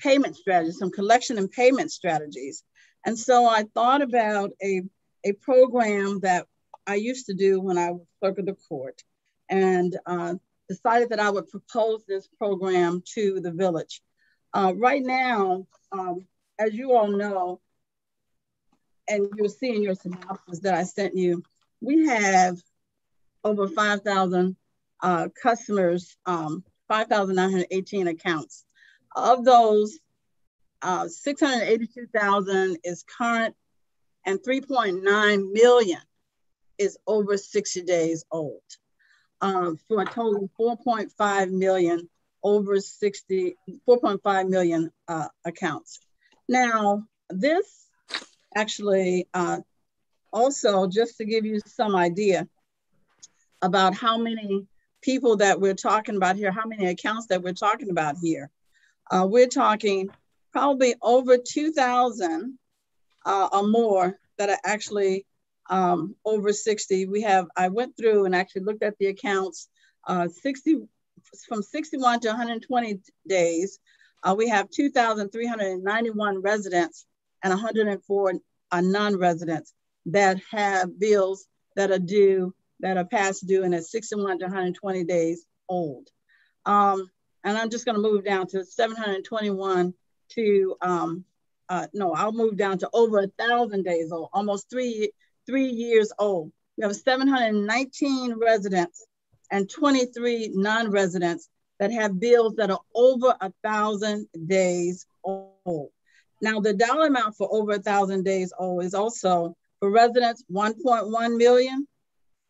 [SPEAKER 9] payment strategies, some collection and payment strategies. And so I thought about a program that I used to do when I was clerk of the court, and decided that I would propose this program to the village. Right now, as you all know, and you'll see in your synopsis that I sent you, we have over 5,000 customers, 5,918 accounts. Of those, 682,000 is current, and 3.9 million is over 60 days old, for a total of 4.5 million over 4.5 million accounts. Now, this actually also, just to give you some idea about how many people that we're talking about here, how many accounts that we're talking about here, we're talking probably over 2,000 or more that are actually over 60. I went through and actually looked at the accounts, from 61 to 120 days. We have 2,391 residents and 104 non-residents that have bills that are due, that are past due and at 61 to 120 days old. And I'm just gonna move down to 721 to, no, I'll move down to over 1,000 days old, almost three years old. We have 719 residents and 23 non-residents that have bills that are over 1,000 days old. Now, the dollar amount for over 1,000 days old is also, for residents, 1.1 million,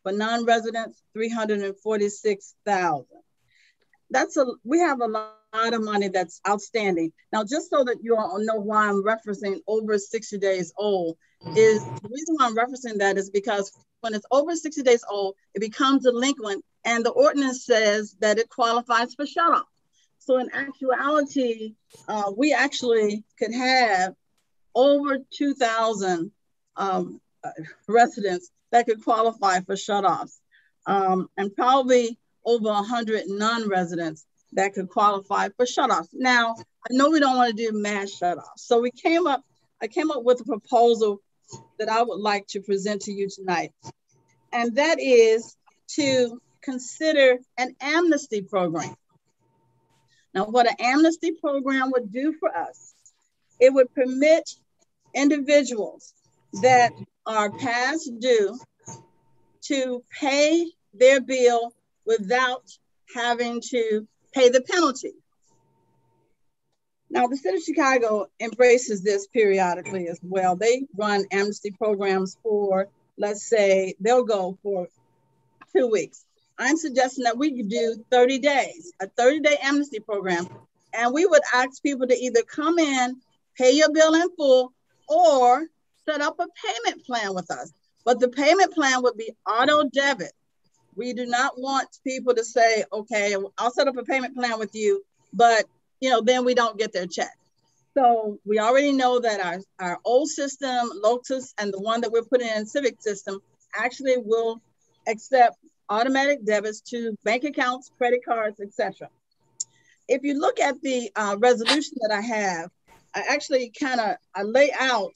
[SPEAKER 9] for non-residents, 346,000. We have a lot of money that's outstanding. Now, just so that you all know why I'm referencing over 60 days old, is the reason why I'm referencing that is because when it's over 60 days old, it becomes delinquent, and the ordinance says that it qualifies for shut-off. So in actuality, we actually could have over 2,000 residents that could qualify for shut-offs, and probably over 100 non-residents that could qualify for shut-offs. Now, I know we don't want to do mass shut-offs, so I came up with a proposal that I would like to present to you tonight, and that is to consider an amnesty program. Now, what an amnesty program would do for us, it would permit individuals that are past due to pay their bill without having to pay the penalty. Now, the city of Chicago embraces this periodically as well. They run amnesty programs for, let's say, they'll go for 2 weeks. I'm suggesting that we could do 30 days, a 30-day amnesty program. And we would ask people to either come in, pay your bill in full, or set up a payment plan with us. But the payment plan would be auto debit. We do not want people to say, okay, I'll set up a payment plan with you, but then we don't get their check. So we already know that our old system, Lotus, and the one that we're putting in Civic system actually will accept automatic debits to bank accounts, credit cards, etc. If you look at the resolution that I have, I actually I lay out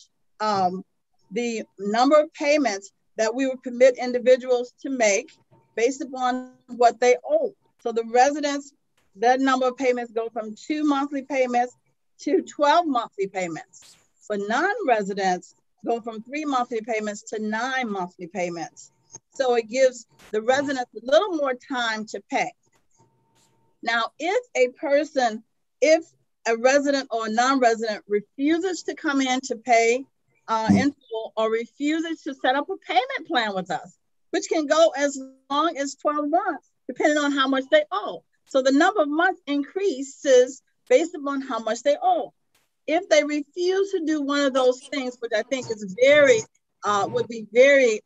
[SPEAKER 9] the number of payments that we would permit individuals to make based upon what they owe. So the residents, that number of payments go from 2 monthly payments to 12 monthly payments. For non-residents, go from 3 monthly payments to 9 monthly payments. So it gives the residents a little more time to pay. Now, if a resident or a non-resident refuses to come in to pay in full, or refuses to set up a payment plan with us, which can go as long as 12 months, depending on how much they owe. So the number of months increases based upon how much they owe. If they refuse to do one of those things, which I think is would be very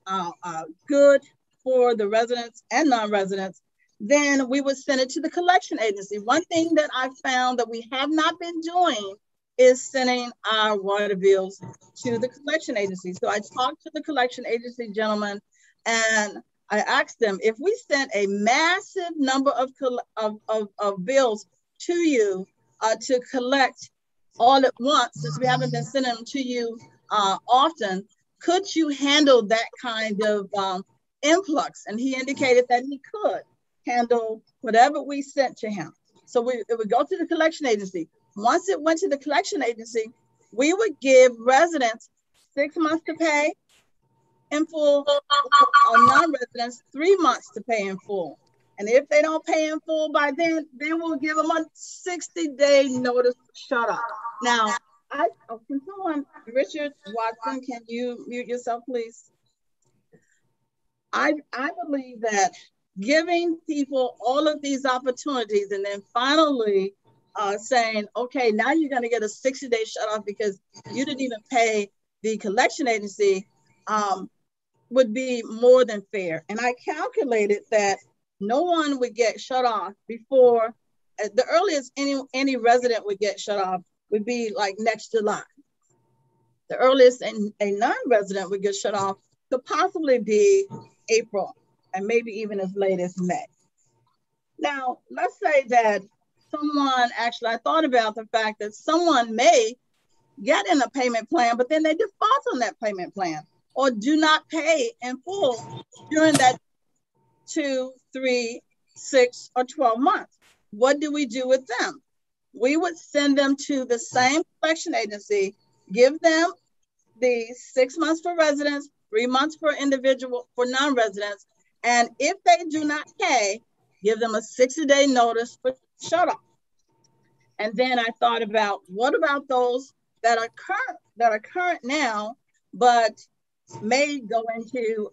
[SPEAKER 9] good for the residents and non-residents, then we would send it to the collection agency. One thing that I found that we have not been doing is sending our water bills to the collection agency. So I talked to the collection agency gentleman, and I asked them, if we sent a massive number of bills to you to collect all at once, since we haven't been sending them to you often, could you handle that kind of influx? And he indicated that he could handle whatever we sent to him. So it would go to the collection agency. Once it went to the collection agency, we would give residents 6 months to pay in full, or non-residents 3 months to pay in full. And if they don't pay in full by then we'll give them a 60-day notice to shut up. Now, can someone, Richard Watson, can you mute yourself, please? I believe that giving people all of these opportunities and then finally saying, okay, now you're going to get a 60-day shut off because you didn't even pay the collection agency would be more than fair. And I calculated that no one would get shut off before, the earliest any resident would get shut off would be like next July. The earliest a non-resident would get shut off could possibly be April, and maybe even as late as May. Now, let's say that someone, actually, I thought about the fact that someone may get in a payment plan, but then they default on that payment plan or do not pay in full during that 2, 3, 6, or 12 months. What do we do with them? We would send them to the same collection agency, give them the 6 months for residents, 3 months for individual, for non-residents. And if they do not pay, give them a 60-day notice for shut off. And then I thought about, what about those that are current now, but may go into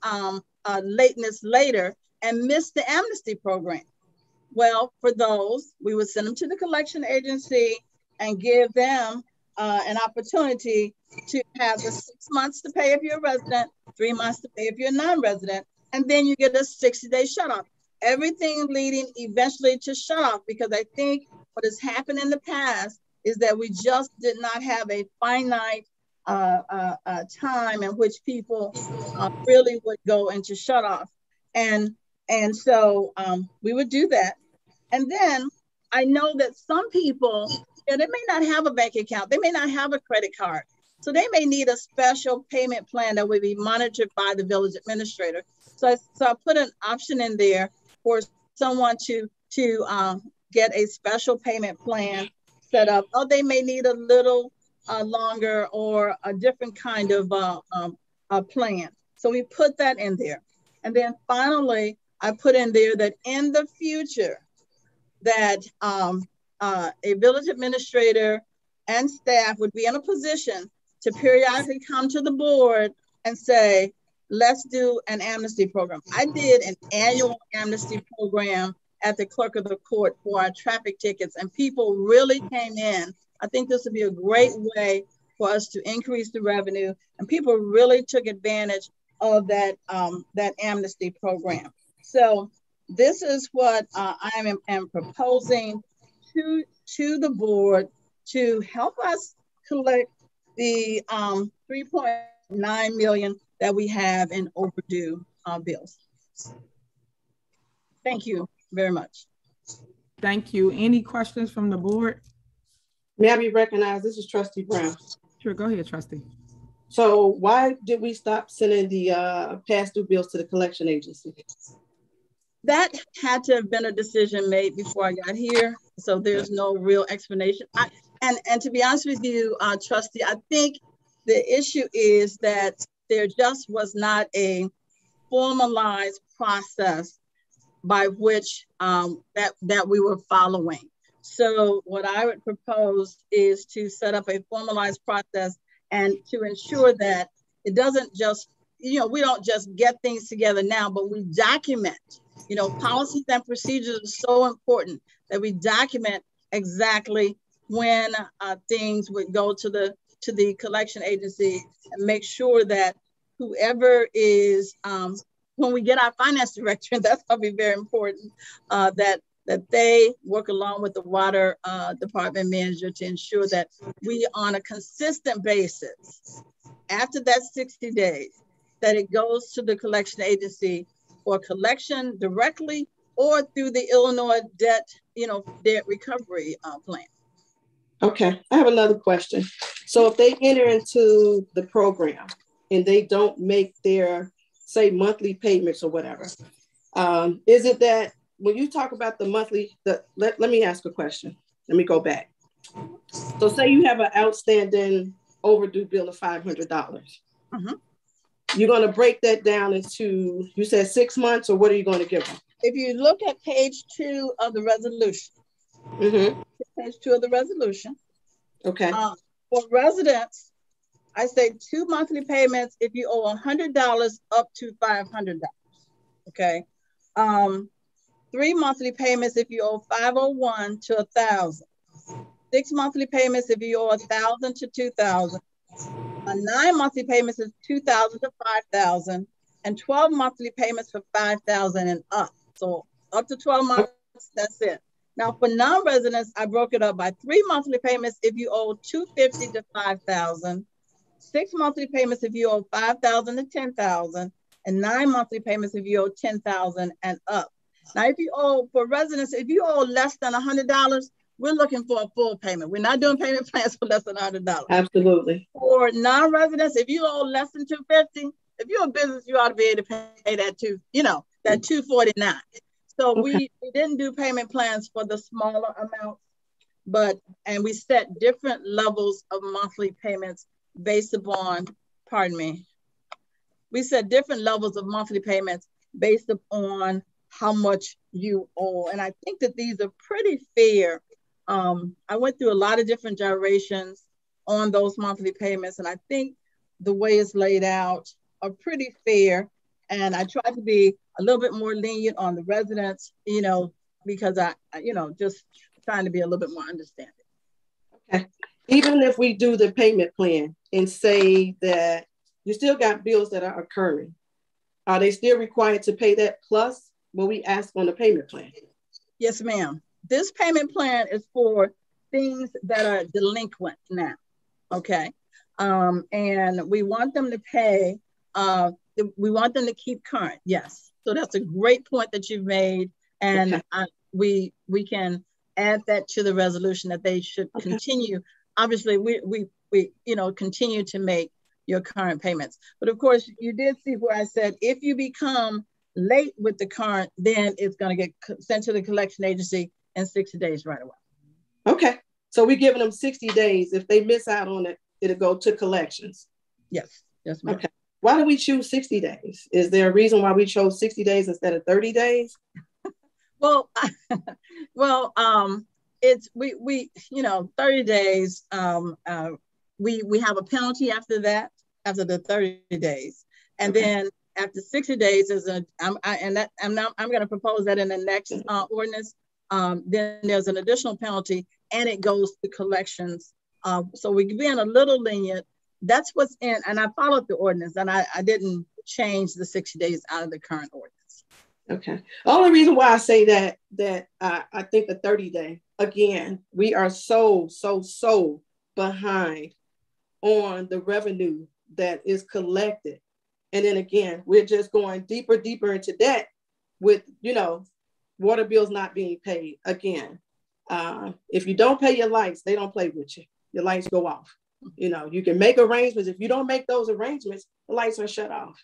[SPEAKER 9] lateness later and miss the amnesty program? Well, for those, we would send them to the collection agency and give them an opportunity to have the 6 months to pay if you're a resident, 3 months to pay if you're a non-resident, and then you get a 60-day shut off. Everything leading eventually to shut off, because I think what has happened in the past is that we just did not have a finite time in which people really would go into shut off. And so we would do that. And then I know that some people, they may not have a bank account, they may not have a credit card. So they may need a special payment plan that would be monitored by the village administrator. So I put an option in there for someone to get a special payment plan set up. Or they may need a little longer or a different kind of plan. So we put that in there. And then finally, I put in there that in the future, that a village administrator and staff would be in a position to periodically come to the board and say, let's do an amnesty program. I did an annual amnesty program at the clerk of the court for our traffic tickets, and people really came in. I think this would be a great way for us to increase the revenue, and people really took advantage of that, that amnesty program. So this is what I am proposing to the board to help us collect the 3.9 million that we have in overdue bills. Thank you very much.
[SPEAKER 2] Thank you. Any questions from the board?
[SPEAKER 6] May I be recognized? This is Trustee Brown.
[SPEAKER 2] Sure, go ahead, Trustee.
[SPEAKER 6] So why did we stop sending the past due bills to the collection agency?
[SPEAKER 9] That had to have been a decision made before I got here. So there's no real explanation. And to be honest with you, Trustee, I think the issue is that there just was not a formalized process by which that we were following. So what I would propose is to set up a formalized process and to ensure that it doesn't just, we don't just get things together now, but we document, policies and procedures are so important that we document exactly when things would go to the collection agency, and make sure that whoever is, when we get our finance director, and that's going to be very important, that they work along with the water department manager to ensure that we, on a consistent basis, after that 60 days, that it goes to the collection agency for collection directly or through the Illinois debt recovery plan.
[SPEAKER 6] Okay, I have another question. So if they enter into the program and they don't make their, say, monthly payments or whatever, is it that when you talk about the monthly, let me ask a question. Let me go back. So say you have an outstanding overdue bill of $500.
[SPEAKER 9] Mm-hmm.
[SPEAKER 6] You're going to break that down into, you said 6 months, or what are you going to give them?
[SPEAKER 9] If you look at page 2 of the resolution, page 2 of the resolution.
[SPEAKER 6] Okay.
[SPEAKER 9] For residents, I say 2 monthly payments if you owe $100 up to $500. okay? 3 monthly payments if you owe 501 to 1,000. 6 monthly payments if you owe 1,000 to 2,000. 9 monthly payments is 2,000 to 5,000, and 12 monthly payments for 5,000 and up. So up to 12 months, that's it. Now for non-residents, I broke it up by 3 monthly payments if you owe 250 to 5,000, 6 monthly payments if you owe 5,000 to 10,000, and 9 monthly payments if you owe 10,000 and up. Now, if you owe, for residents, if you owe less than $100, we're looking for a full payment. We're not doing payment plans for less than $100.
[SPEAKER 6] Absolutely.
[SPEAKER 9] For non-residents, if you owe less than $250, if you're a business, you ought to be able to pay that that $249. So we didn't do payment plans for the smaller amounts, and we set different levels of monthly payments based upon, we set different levels of monthly payments based upon how much you owe. And I think that these are pretty fair. I went through a lot of different gyrations on those monthly payments, and I think the way it's laid out are pretty fair. And I try to be a little bit more lenient on the residents, because I just trying to be a little bit more understanding.
[SPEAKER 6] Okay. Even if we do the payment plan and say that you still got bills that are occurring, are they still required to pay that plus what we ask on the payment plan?
[SPEAKER 9] Yes, ma'am. This payment plan is for things that are delinquent now, okay? And we want them to pay, we want them to keep current, yes. So that's a great point that you've made. And we can add that to the resolution that they should continue. Obviously, we continue to make your current payments. But of course, you did see where I said, if you become late with the current, then it's going to get sent to the collection agency in 60 days right away.
[SPEAKER 6] Okay. So we're giving them 60 days. If they miss out on it, it'll go to collections.
[SPEAKER 9] Yes. Yes, ma'am.
[SPEAKER 6] Okay. Why do we choose 60 days? Is there a reason why we chose 60 days instead of 30 days?
[SPEAKER 9] Well, it's we 30 days. We have a penalty after that, after the 30 days, and then after 60 days I'm going to propose that in the next ordinance. Then there's an additional penalty, and it goes to collections. So we're being a little lenient. That's what's in, and I followed the ordinance, and I didn't change the 60 days out of the current ordinance.
[SPEAKER 6] Okay. The only reason why I say that I think the 30-day, again, we are so behind on the revenue that is collected. And then again, we're just going deeper into debt with, water bills not being paid. Again, if you don't pay your lights, they don't play with you. Your lights go off. You can make arrangements. If you don't make those arrangements, the lights are shut off.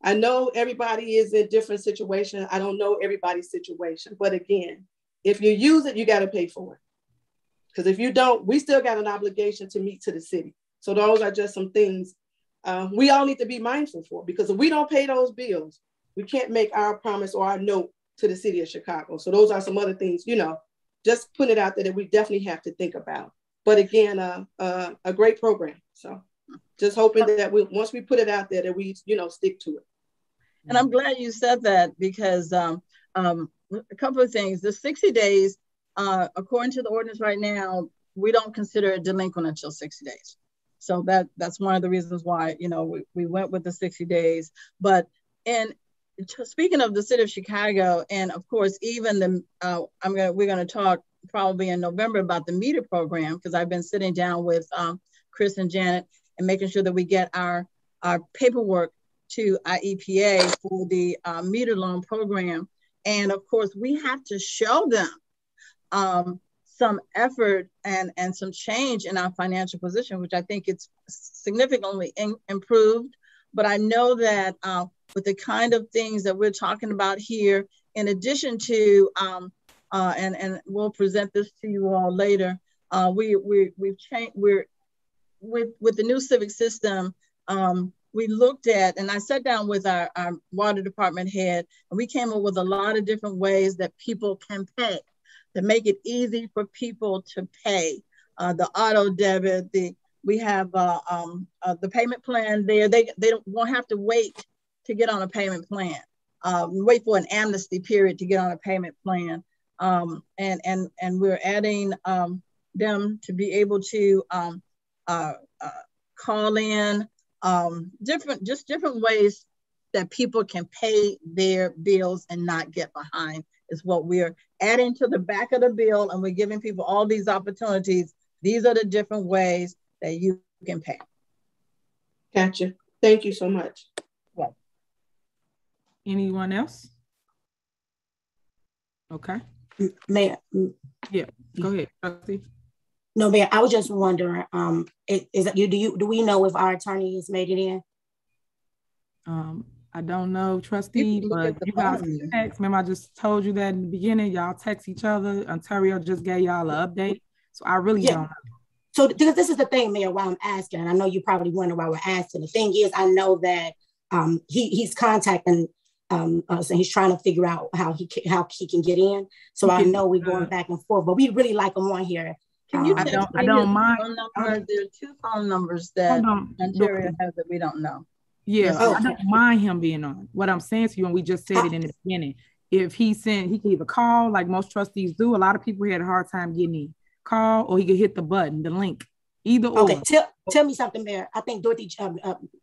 [SPEAKER 6] I know everybody is in different situations. I don't know everybody's situation. But again, if you use it, you got to pay for it. Because if you don't, we still got an obligation to meet to the city. So those are just some things we all need to be mindful for. Because if we don't pay those bills, we can't make our promise or our note to the city of Chicago. So those are some other things, just put it out there that we definitely have to think about. But again, a great program. So just hoping that once we put it out there, that we, stick to it.
[SPEAKER 9] And I'm glad you said that, because a couple of things. The 60 days, according to the ordinance right now, we don't consider it delinquent until 60 days. So that's one of the reasons why, we went with the 60 days. But speaking of the city of Chicago, and of course, even we're going to talk probably in November about the meter program, because I've been sitting down with Chris and Janet and making sure that we get our paperwork to IEPA for the meter loan program. And of course, we have to show them some effort and some change in our financial position, which I think it's significantly improved. But I know that with the kind of things that we're talking about here, in addition to, and we'll present this to you all later, we've changed, with the new civic system, we looked at, and I sat down with our water department head, and we came up with a lot of different ways that people can pay, to make it easy for people to pay. The auto debit, we have the payment plan there. They won't have to wait to get on a payment plan. wait for an amnesty period to get on a payment plan. And we're adding them to be able to call in, different ways that people can pay their bills and not get behind is what we're adding to the back of the bill, and we're giving people all these opportunities. These are the different ways that you can pay.
[SPEAKER 6] Gotcha. Thank you so much.
[SPEAKER 2] Well, anyone else? Okay.
[SPEAKER 4] Mayor.
[SPEAKER 2] Yeah, go ahead, trustee.
[SPEAKER 4] No, Mayor, I was just wondering, is that do we know if our attorney has made it in?
[SPEAKER 2] I don't know, trustee, but you guys can text. Remember, I just told you that in the beginning, y'all text each other. Ontario just gave y'all an update. So I really don't know.
[SPEAKER 4] So this is the thing, Mayor, why I'm asking, and I know you probably wonder why we're asking. The thing is, I know that he's contacting us and he's trying to figure out how he can get in. So I know we're going back and forth, but we really like him on here.
[SPEAKER 9] Can you
[SPEAKER 2] I don't mind.
[SPEAKER 9] There are 2 phone numbers that Ontario has that we don't know.
[SPEAKER 2] Yeah, I don't mind him being on. What I'm saying to you, and we just said it in the beginning, if he can either call, like most trustees do. A lot of people had a hard time getting in. Call, or he could hit the button, the link. Either or.
[SPEAKER 4] Okay, tell me something, Mayor. I think Dorothy,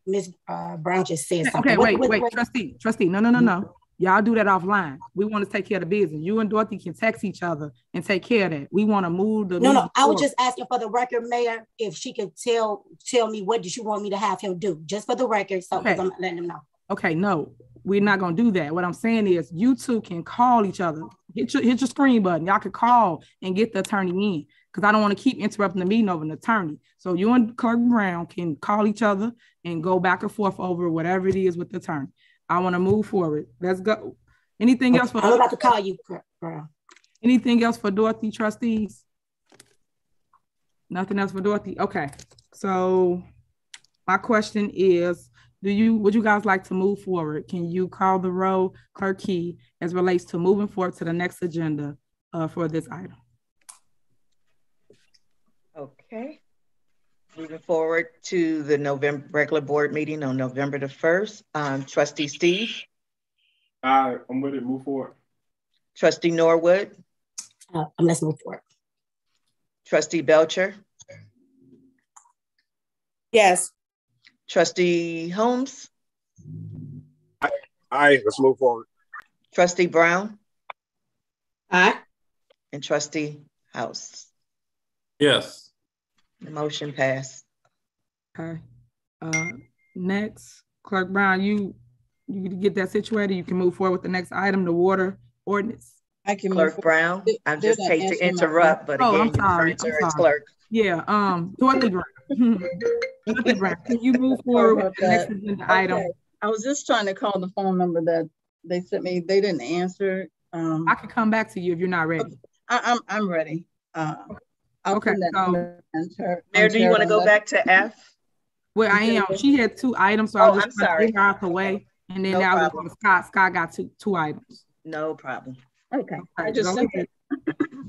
[SPEAKER 4] Ms. Brown just said something.
[SPEAKER 2] Okay, wait, trustee. No. Y'all do that offline. We want to take care of the business. You and Dorothy can text each other and take care of that. We want to move the.
[SPEAKER 4] No. I was just asking for the record, Mayor, if she could tell me what did you want me to have him do, just for the record, so because I'm letting him know.
[SPEAKER 2] Okay, no, we're not gonna do that. What I'm saying is, you two can call each other. Hit your screen button. Y'all can call and get the attorney in, because I don't want to keep interrupting the meeting over an attorney. So you and Clerk Brown can call each other and go back and forth over whatever it is with the attorney. I want to move forward. Let's go. Anything else for?
[SPEAKER 4] I'm about to call you, Brown.
[SPEAKER 2] Anything else for Dorothy, trustees? Nothing else for Dorothy. Okay. So my question is, would you guys like to move forward? Can you call the roll, Clerk Key, as relates to moving forward to the next agenda for this item?
[SPEAKER 5] Okay. Moving forward to the November regular board meeting on November the 1st. Trustee Steve.
[SPEAKER 3] I'm ready to move forward.
[SPEAKER 5] Trustee Norwood.
[SPEAKER 4] Let's move forward.
[SPEAKER 5] Trustee Belcher.
[SPEAKER 6] Yes.
[SPEAKER 5] Trustee Holmes.
[SPEAKER 8] Aye, let's move forward.
[SPEAKER 5] Trustee Brown.
[SPEAKER 6] Aye.
[SPEAKER 5] And Trustee House.
[SPEAKER 11] Yes.
[SPEAKER 5] The motion passed.
[SPEAKER 2] Okay. Next, Clerk Brown, you get that situated. You can move forward with the next item, the water ordinance.
[SPEAKER 9] I can
[SPEAKER 5] Clerk Brown. I just hate to interrupt, but again,
[SPEAKER 2] I'm sorry.
[SPEAKER 5] Clerk.
[SPEAKER 2] Yeah. Dorothy Brown. Dorothy Brown, can you move forward with the next agenda item?
[SPEAKER 9] I was just trying to call the phone number that they sent me. They didn't answer.
[SPEAKER 2] I can come back to you if you're not ready.
[SPEAKER 9] I'm ready.
[SPEAKER 2] Okay.
[SPEAKER 5] Mayor, do you want to go back to F?
[SPEAKER 2] Well, I am. She had 2 items, so I'm sorry. Get her out the way, and then now we're Scott. Scott got two items.
[SPEAKER 5] No problem.
[SPEAKER 9] Okay.
[SPEAKER 2] I just go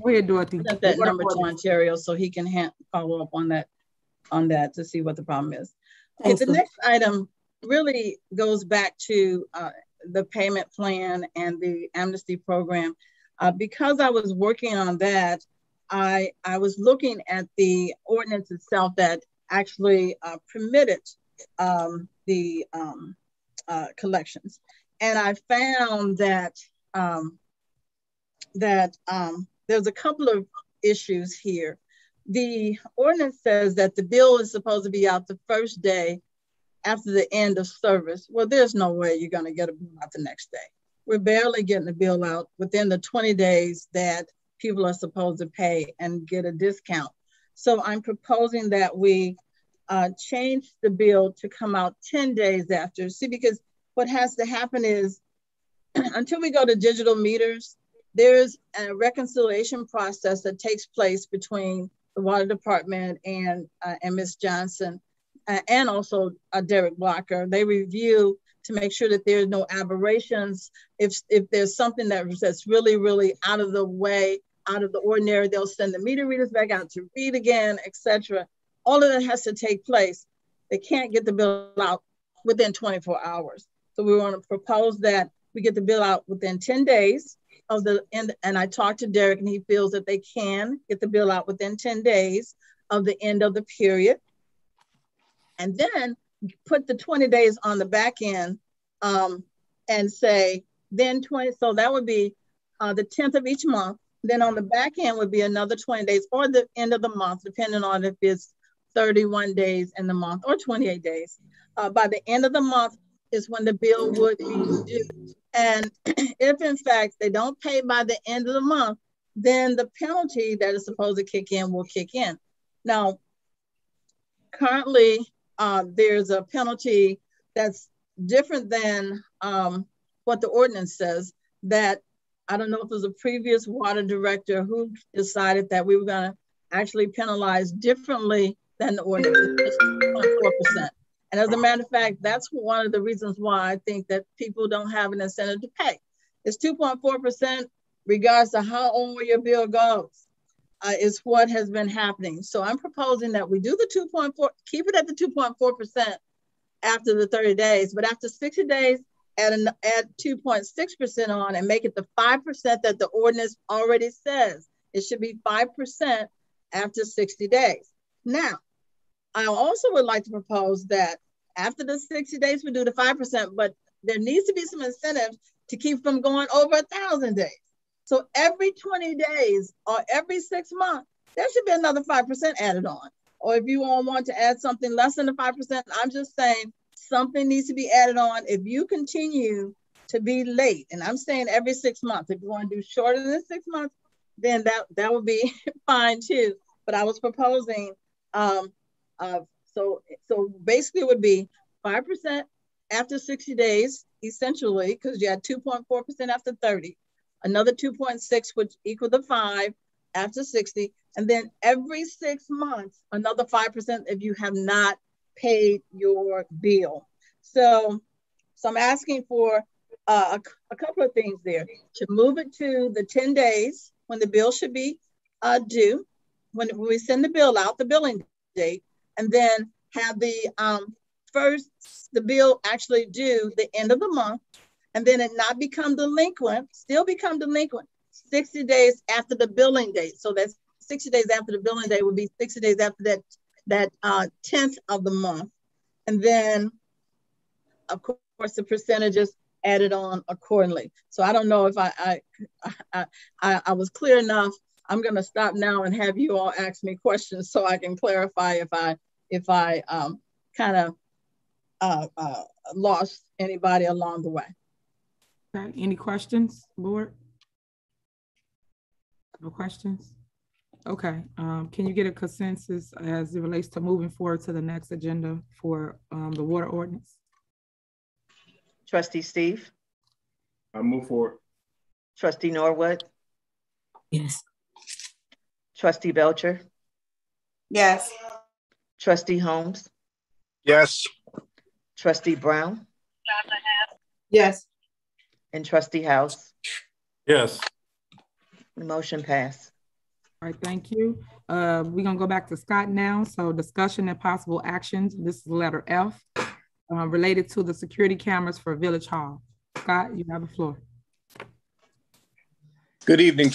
[SPEAKER 2] ahead, Dorothy.
[SPEAKER 9] Sent that number to Ontario so he can follow up on that to see what the problem is. Okay, the next item really goes back to the payment plan and the amnesty program. Because I was working on that, I was looking at the ordinance itself that actually permitted the collections. And I found that there's a couple of issues here. The ordinance says that the bill is supposed to be out the first day after the end of service. Well, there's no way you're going to get a bill out the next day. We're barely getting the bill out within the 20 days that people are supposed to pay and get a discount. So I'm proposing that we change the bill to come out 10 days after. See, because what has to happen is until we go to digital meters, there's a reconciliation process that takes place between the water department and Ms. Johnson and also Derek Blocker. They review to make sure that there's no aberrations. If there's something that's really, really out of the way, out of the ordinary, they'll send the meter readers back out to read again, etc. All of that has to take place. They can't get the bill out within 24 hours. So we want to propose that we get the bill out within 10 days of the end. And I talked to Derek and he feels that they can get the bill out within 10 days of the end of the period. And then put the 20 days on the back end and say, then 20, so that would be the 10th of each month. Then on the back end would be another 20 days or the end of the month, depending on if it's 31 days in the month or 28 days. By the end of the month is when the bill would be due. And if in fact they don't pay by the end of the month, then the penalty that is supposed to kick in will kick in. Now, currently, there's a penalty that's different than what the ordinance says, that I don't know if it was a previous water director who decided that we were going to actually penalize differently than the ordinance. It's 2.4%. And as a matter of fact, that's one of the reasons why I think that people don't have an incentive to pay. It's 2.4% regardless of how old your bill goes, is what has been happening. So I'm proposing that we do the 2.4, keep it at the 2.4% after the 30 days, but after 60 days, add 2.6% on and make it the 5% that the ordinance already says. It should be 5% after 60 days. Now, I also would like to propose that after the 60 days, we do the 5%, but there needs to be some incentive to keep from going over 1,000 days. So every 20 days or every 6 months, there should be another 5% added on. Or if you all want to add something less than the 5%, I'm just saying something needs to be added on. If you continue to be late, and I'm saying every 6 months, if you want to do shorter than 6 months, then that would be fine too. But I was proposing, so basically it would be 5% after 60 days, essentially, because you had 2.4% after 30, another 2.6, which equal the 5 after 60, and then every 6 months, another 5% if you have not paid your bill. So I'm asking for a couple of things there. To move it to the 10 days when the bill should be due, when we send the bill out, the billing date, and then have the bill actually due the end of the month, and then it not become delinquent, still become delinquent 60 days after the billing date. So that's 60 days after the billing date would be 60 days after that 10th of the month. And then, of course, the percentages added on accordingly. So I don't know if I was clear enough. I'm going to stop now and have you all ask me questions so I can clarify if I kind of lost anybody along the way.
[SPEAKER 2] Okay. Any questions, board? No questions? Okay. Can you get a consensus as it relates to moving forward to the next agenda for the water ordinance?
[SPEAKER 5] Trustee Steve?
[SPEAKER 3] I move forward.
[SPEAKER 5] Trustee Norwood?
[SPEAKER 4] Yes.
[SPEAKER 5] Trustee Belcher?
[SPEAKER 7] Yes.
[SPEAKER 5] Trustee Holmes?
[SPEAKER 8] Yes.
[SPEAKER 5] Trustee Brown?
[SPEAKER 6] Yes.
[SPEAKER 5] And Trustee House?
[SPEAKER 11] Yes.
[SPEAKER 5] The motion passed.
[SPEAKER 2] All right, thank you. We're gonna go back to Scott now. So discussion and possible actions. This is letter F, related to the security cameras for Village Hall. Scott, you have the floor.
[SPEAKER 13] Good evening,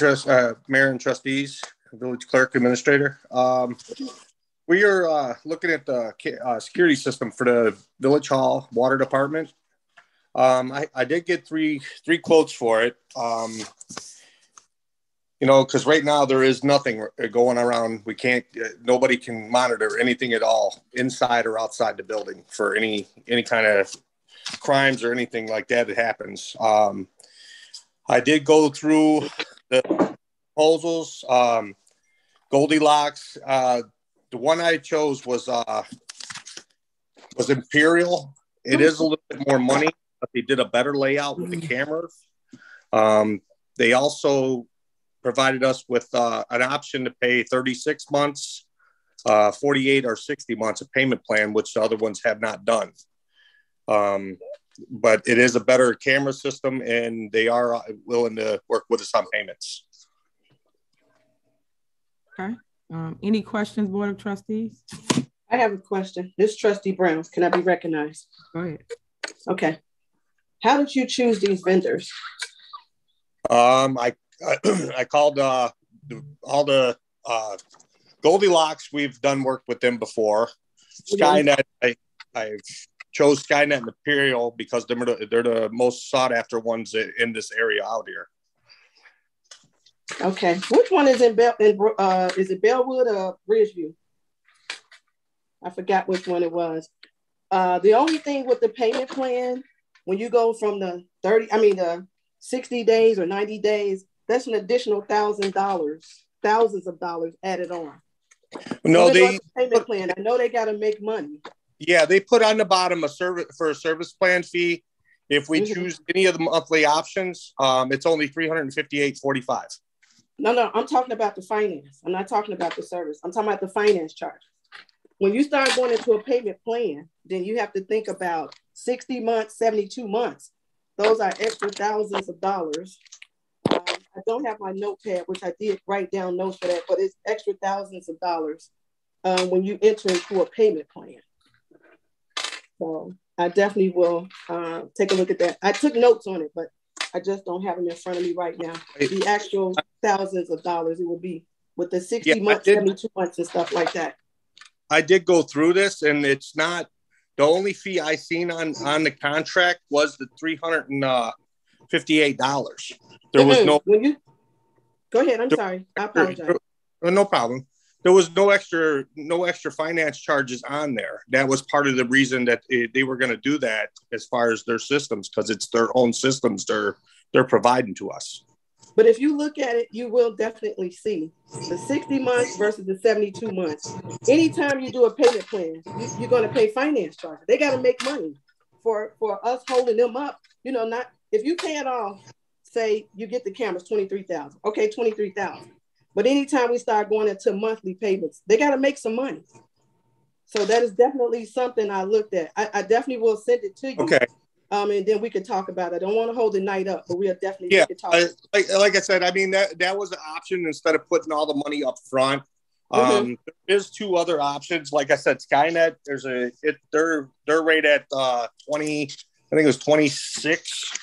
[SPEAKER 13] Mayor and trustees, Village Clerk, Administrator. We are looking at the security system for the Village Hall Water Department. I did get three quotes for it. You know, because right now there is nothing going around. We can't, nobody can monitor anything at all inside or outside the building for any kind of crimes or anything like that happens. I did go through the proposals. Goldilocks, the one I chose was Imperial. It is a little bit more money, but they did a better layout with the cameras. They also provided us with an option to pay 36 months, 48 or 60 months of payment plan, which the other ones have not done. But it is a better camera system, and they are willing to work with us on payments.
[SPEAKER 2] Okay. Any questions, Board of Trustees?
[SPEAKER 6] I have a question. This is Trustee Brown. Can I be recognized?
[SPEAKER 2] Go ahead.
[SPEAKER 6] Okay. How did you choose these vendors?
[SPEAKER 13] I called all the Goldilocks. We've done work with them before. Skynet, I chose Skynet and Imperial because they're the most sought after ones in this area out here.
[SPEAKER 6] Okay, which one is is it Bellwood or Bridgeview? I forgot which one it was. The only thing with the payment plan, when you go from the 60 days or 90 days, that's an additional thousands of dollars added on.
[SPEAKER 13] No,
[SPEAKER 6] payment plan. I know they got to make money.
[SPEAKER 13] Yeah, they put on the bottom a service plan fee. If we choose any of the monthly options, it's only $358.45.
[SPEAKER 6] No, I'm talking about the finance. I'm not talking about the service. I'm talking about the finance charge. When you start going into a payment plan, then you have to think about 60 months, 72 months. Those are extra thousands of dollars. I don't have my notepad, which I did write down notes for that, but it's extra thousands of dollars when you enter into a payment plan. So I definitely will take a look at that. I took notes on it, but I just don't have them in front of me right now. The actual thousands of dollars it will be with the 60 months, 72 months and stuff like that.
[SPEAKER 13] I did go through this, and it's not the only fee I seen on the contract was the $358. There was no.
[SPEAKER 6] Go ahead. I'm sorry. I apologize.
[SPEAKER 13] No problem. There was no extra finance charges on there. That was part of the reason that they were going to do that as far as their systems, because it's their own systems they're providing to us.
[SPEAKER 6] But if you look at it, you will definitely see the 60 months versus the 72 months. Anytime you do a payment plan, you're going to pay finance charges. They got to make money for us holding them up. You know, not if you pay it off, say you get the cameras, $23,000. Okay, $23,000. But anytime we start going into monthly payments, they got to make some money. So that is definitely something I looked at. I definitely will send it to you.
[SPEAKER 13] Okay.
[SPEAKER 6] And then we could talk about it. I don't want to hold the night up, but we'll definitely talk.
[SPEAKER 13] Like I said, I mean, that was an option instead of putting all the money up front. There's two other options. Like I said, Skynet, they're right at 20, I think it was 26,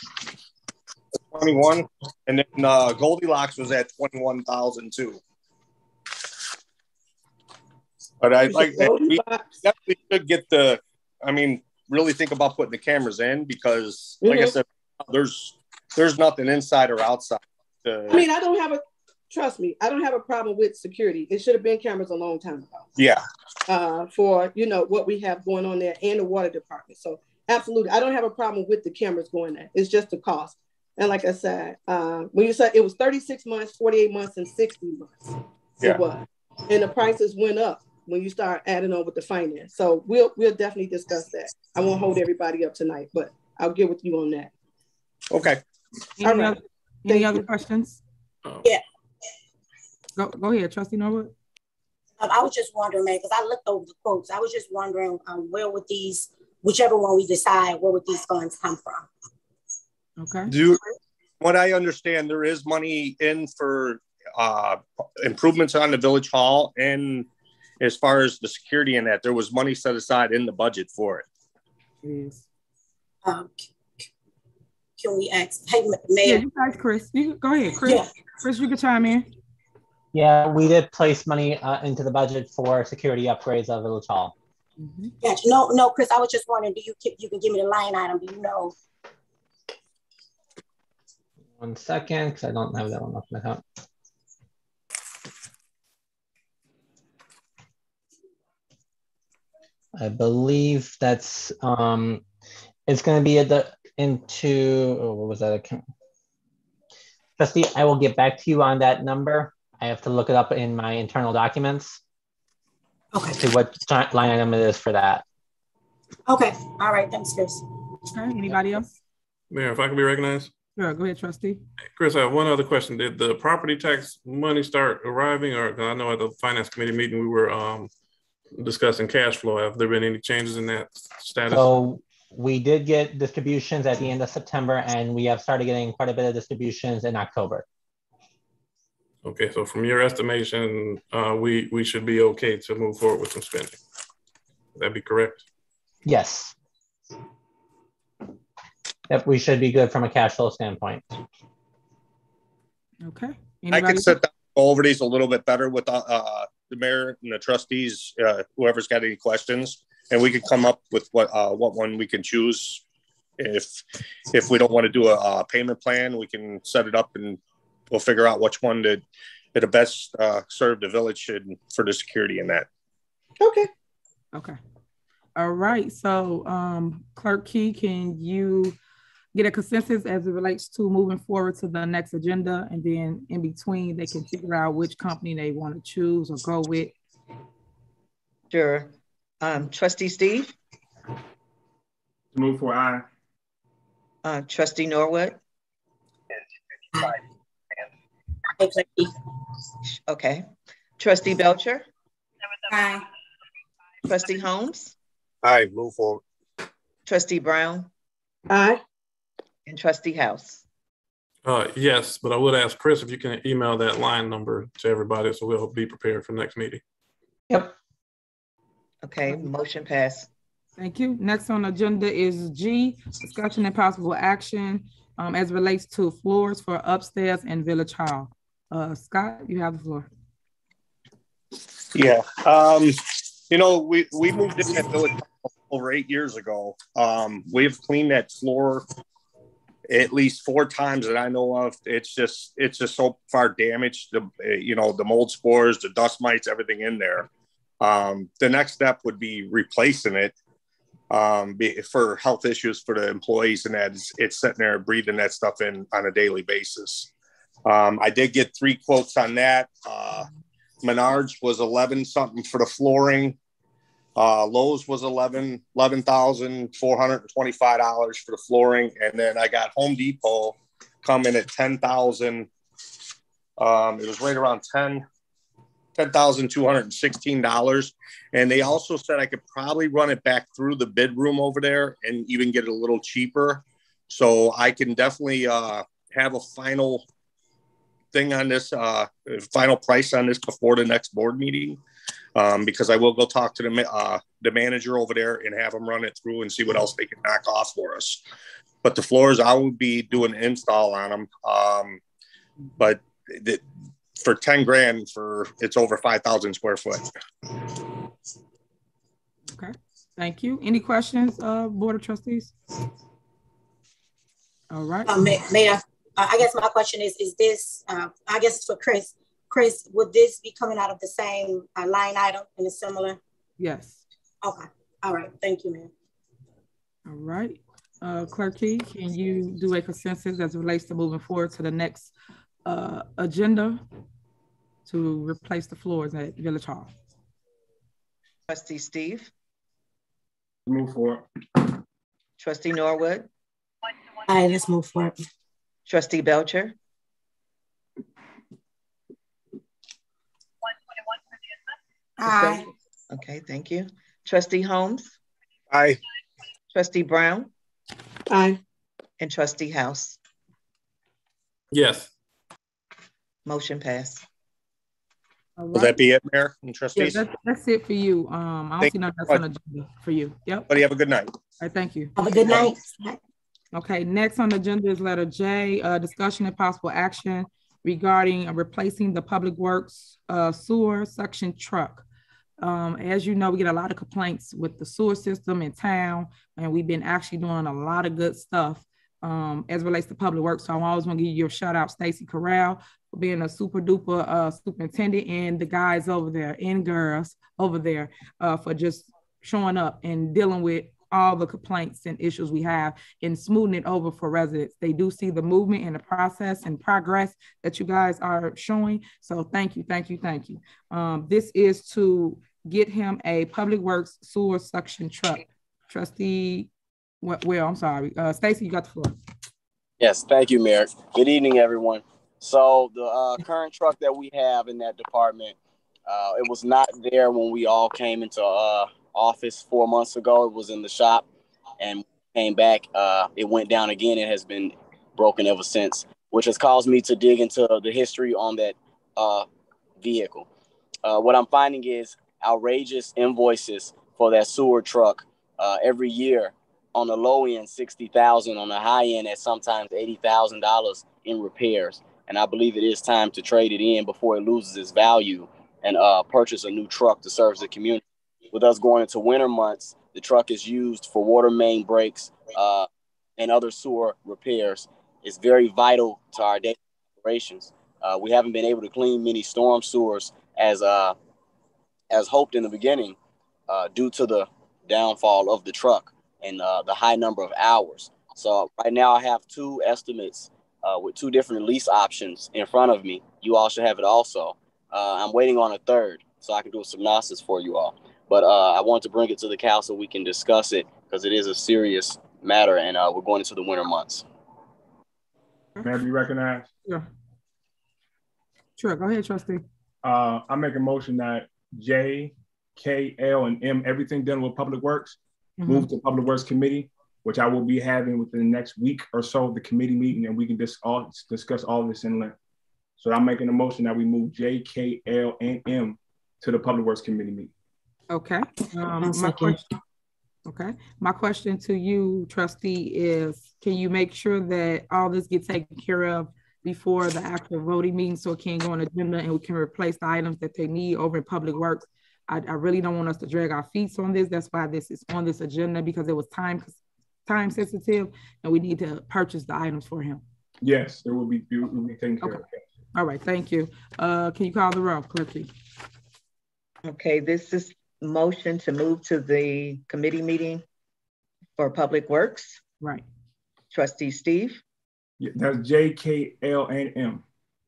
[SPEAKER 13] 21. And then Goldilocks was at 21,000 too. But I like that. We definitely should get really think about putting the cameras in because, like I said, there's nothing inside or outside.
[SPEAKER 6] Trust me, I don't have a problem with security. It should have been cameras a long time ago.
[SPEAKER 13] Yeah.
[SPEAKER 6] For what we have going on there and the water department. So absolutely, I don't have a problem with the cameras going there. It's just the cost. And like I said, when you said it was 36 months, 48 months, and 60 months, it was, and the prices went up when you start adding on with the finance. So we'll definitely discuss that. I won't hold everybody up tonight, but I'll get with you on that.
[SPEAKER 13] Okay.
[SPEAKER 2] Any other questions?
[SPEAKER 4] Yeah.
[SPEAKER 2] Go ahead, Trustee Norwood.
[SPEAKER 4] I was just wondering, man, because I looked over the quotes. I was just wondering where would these, whichever one we decide, where would these funds come from?
[SPEAKER 2] Okay.
[SPEAKER 13] What I understand, there is money in for improvements on the village hall, and as far as the security in that, there was money set aside in the budget for it.
[SPEAKER 2] Yes.
[SPEAKER 4] Can we ask, hey, Mayor?
[SPEAKER 2] Yeah, you guys, Chris. Go ahead, Chris. Yeah. Chris, you can chime in.
[SPEAKER 10] Yeah, we did place money into the budget for security upgrades of Village Hall.
[SPEAKER 4] Gotcha. No, Chris, I was just wondering, you can give me the line item, do you know?
[SPEAKER 10] 1 second, because I don't have that one off my top. I believe that's it's going to be at what was that account? Trustee, I will get back to you on that number. I have to look it up in my internal documents.
[SPEAKER 4] Okay.
[SPEAKER 10] To see what line item it is for that.
[SPEAKER 4] Okay. All right. Thanks, Chris.
[SPEAKER 2] Okay. Anybody else?
[SPEAKER 11] Mayor, if I can be recognized.
[SPEAKER 2] Sure. Go ahead, Trustee.
[SPEAKER 11] Chris, I have one other question. Did the property tax money start arriving? Or I know at the finance committee meeting we were discussing cash flow. Have there been any changes in that status?
[SPEAKER 10] So we did get distributions at the end of September, and we have started getting quite a bit of distributions in October.
[SPEAKER 11] Okay, so from your estimation, we should be okay to move forward with some spending. Would that be correct?
[SPEAKER 10] Yes. Yep, we should be good from a cash flow standpoint.
[SPEAKER 2] Okay.
[SPEAKER 13] I could sit down and go over these a little bit better with the mayor and the trustees, whoever's got any questions, and we could come up with what one we can choose. If we don't want to do a payment plan, we can set it up and we'll figure out which one that the best serve the village for the security in that.
[SPEAKER 6] Okay.
[SPEAKER 2] Okay. All right. So, Clerk Key, can you get a consensus as it relates to moving forward to the next agenda, and then in between they can figure out which company they want to choose or go with?
[SPEAKER 5] Sure. Trustee Steve?
[SPEAKER 3] Move for aye.
[SPEAKER 5] Trustee Norwood? Okay. Trustee Belcher?
[SPEAKER 7] Aye.
[SPEAKER 5] Trustee Holmes?
[SPEAKER 8] Aye, move forward.
[SPEAKER 5] Trustee Brown?
[SPEAKER 6] Aye.
[SPEAKER 5] And Trustee House?
[SPEAKER 11] Yes, but I would ask Chris if you can email that line number to everybody so we'll be prepared for next meeting.
[SPEAKER 10] Yep.
[SPEAKER 5] Okay, motion passed.
[SPEAKER 2] Thank you. Next on the agenda is G, discussion and possible action as relates to floors for upstairs and Village Hall. Scott, you have the floor.
[SPEAKER 13] Yeah. We moved in that village over 8 years ago. We've cleaned that floor at least 4 times that I know of. It's just so far damaged. The mold spores, the dust mites, everything in there. The next step would be replacing it for health issues for the employees, and that it's sitting there breathing that stuff in on a daily basis. I did get 3 quotes on that. Menards was 11 something for the flooring. Lowe's was $11,425 for the flooring, and then I got Home Depot coming at $10,000. It was right around $10,216, and they also said I could probably run it back through the bid room over there and even get it a little cheaper. So I can definitely have a final thing on this, final price on this before the next board meeting. Because I will go talk to the manager over there and have them run it through and see what else they can knock off for us. But the floors, I will be doing an install on them. But for 10 grand, it's over 5,000 square foot.
[SPEAKER 2] Okay, thank you. Any questions, Board of Trustees? All right.
[SPEAKER 4] Mayor, I guess my question is this, I guess it's for Chris. Chris, would this be coming out of the same line item and it's similar?
[SPEAKER 2] Yes.
[SPEAKER 4] Okay. All right. Thank you, ma'am.
[SPEAKER 2] All right. Clerk Key, can you do a consensus as it relates to moving forward to the next agenda to replace the floors at Village Hall?
[SPEAKER 5] Trustee Steve?
[SPEAKER 3] Move forward.
[SPEAKER 5] Trustee Norwood?
[SPEAKER 4] Aye, let's move forward.
[SPEAKER 5] Trustee Belcher?
[SPEAKER 7] Aye.
[SPEAKER 5] Okay, thank you. Trustee Holmes?
[SPEAKER 8] Aye.
[SPEAKER 5] Trustee Brown?
[SPEAKER 6] Aye.
[SPEAKER 5] And Trustee House?
[SPEAKER 11] Yes.
[SPEAKER 5] Motion passed.
[SPEAKER 2] All right.
[SPEAKER 13] Will that be it, Mayor and trustees?
[SPEAKER 2] Yeah, that's it for you. I don't see nothing else on the agenda for you. Yep.
[SPEAKER 13] Buddy, have a good night.
[SPEAKER 2] All right, thank you.
[SPEAKER 4] Have a good night.
[SPEAKER 2] Okay, next on the agenda is letter J, discussion and possible action regarding replacing the Public Works sewer suction truck. As you know, we get a lot of complaints with the sewer system in town, and we've been actually doing a lot of good stuff as relates to Public Works. So I always want to give you a shout out, Stacy Corral, for being a super duper superintendent, and the guys over there and girls over there for just showing up and dealing with all the complaints and issues we have and smoothing it over for residents. They do see the movement and the process and progress that you guys are showing. So thank you, thank you, thank you. This is to get him a Public Works sewer suction truck. Trustee, I'm sorry. Stacy, you got the floor.
[SPEAKER 14] Yes, thank you, Mayor. Good evening, everyone. So the current truck that we have in that department, it was not there when we all came into office 4 months ago. It was in the shop and came back. It went down again. It has been broken ever since, which has caused me to dig into the history on that vehicle. What I'm finding is outrageous invoices for that sewer truck every year on the low end, $60,000, on the high end at sometimes $80,000 in repairs. And I believe it is time to trade it in before it loses its value and purchase a new truck to serve the community. With us going into winter months, the truck is used for water main breaks and other sewer repairs. It's very vital to our daily operations. We haven't been able to clean many storm sewers as hoped in the beginning due to the downfall of the truck and the high number of hours. So right now I have two estimates with two different lease options in front of me. You all should have it also. I'm waiting on a third so I can do a synopsis for you all. But I want to bring it to the council so we can discuss it because it is a serious matter and we're going into the winter months.
[SPEAKER 3] May I be recognized?
[SPEAKER 2] Yeah. Sure, go ahead, trustee.
[SPEAKER 3] I make a motion that J, K, L, and M, everything done with Public Works, move to Public Works Committee, which I will be having within the next week or so, the committee meeting, and we can just all discuss all this in length. So I'm making a motion that we move J, K, L, and M to the Public Works Committee meeting.
[SPEAKER 2] Okay. My question to you, trustee, is can you make sure that all this gets taken care of before the actual voting meeting so it can go on the agenda and we can replace the items that they need over in Public Works? I really don't want us to drag our feet on this. That's why this is on this agenda, because it was time sensitive and we need to purchase the items for him.
[SPEAKER 3] Yes, it will be taken care of.
[SPEAKER 2] All right, thank you. Can you call the roll, clerky?
[SPEAKER 5] Okay, this is motion to move to the committee meeting for Public Works.
[SPEAKER 2] Right.
[SPEAKER 5] Trustee Steve?
[SPEAKER 3] Yeah, that's J, K, L, and M.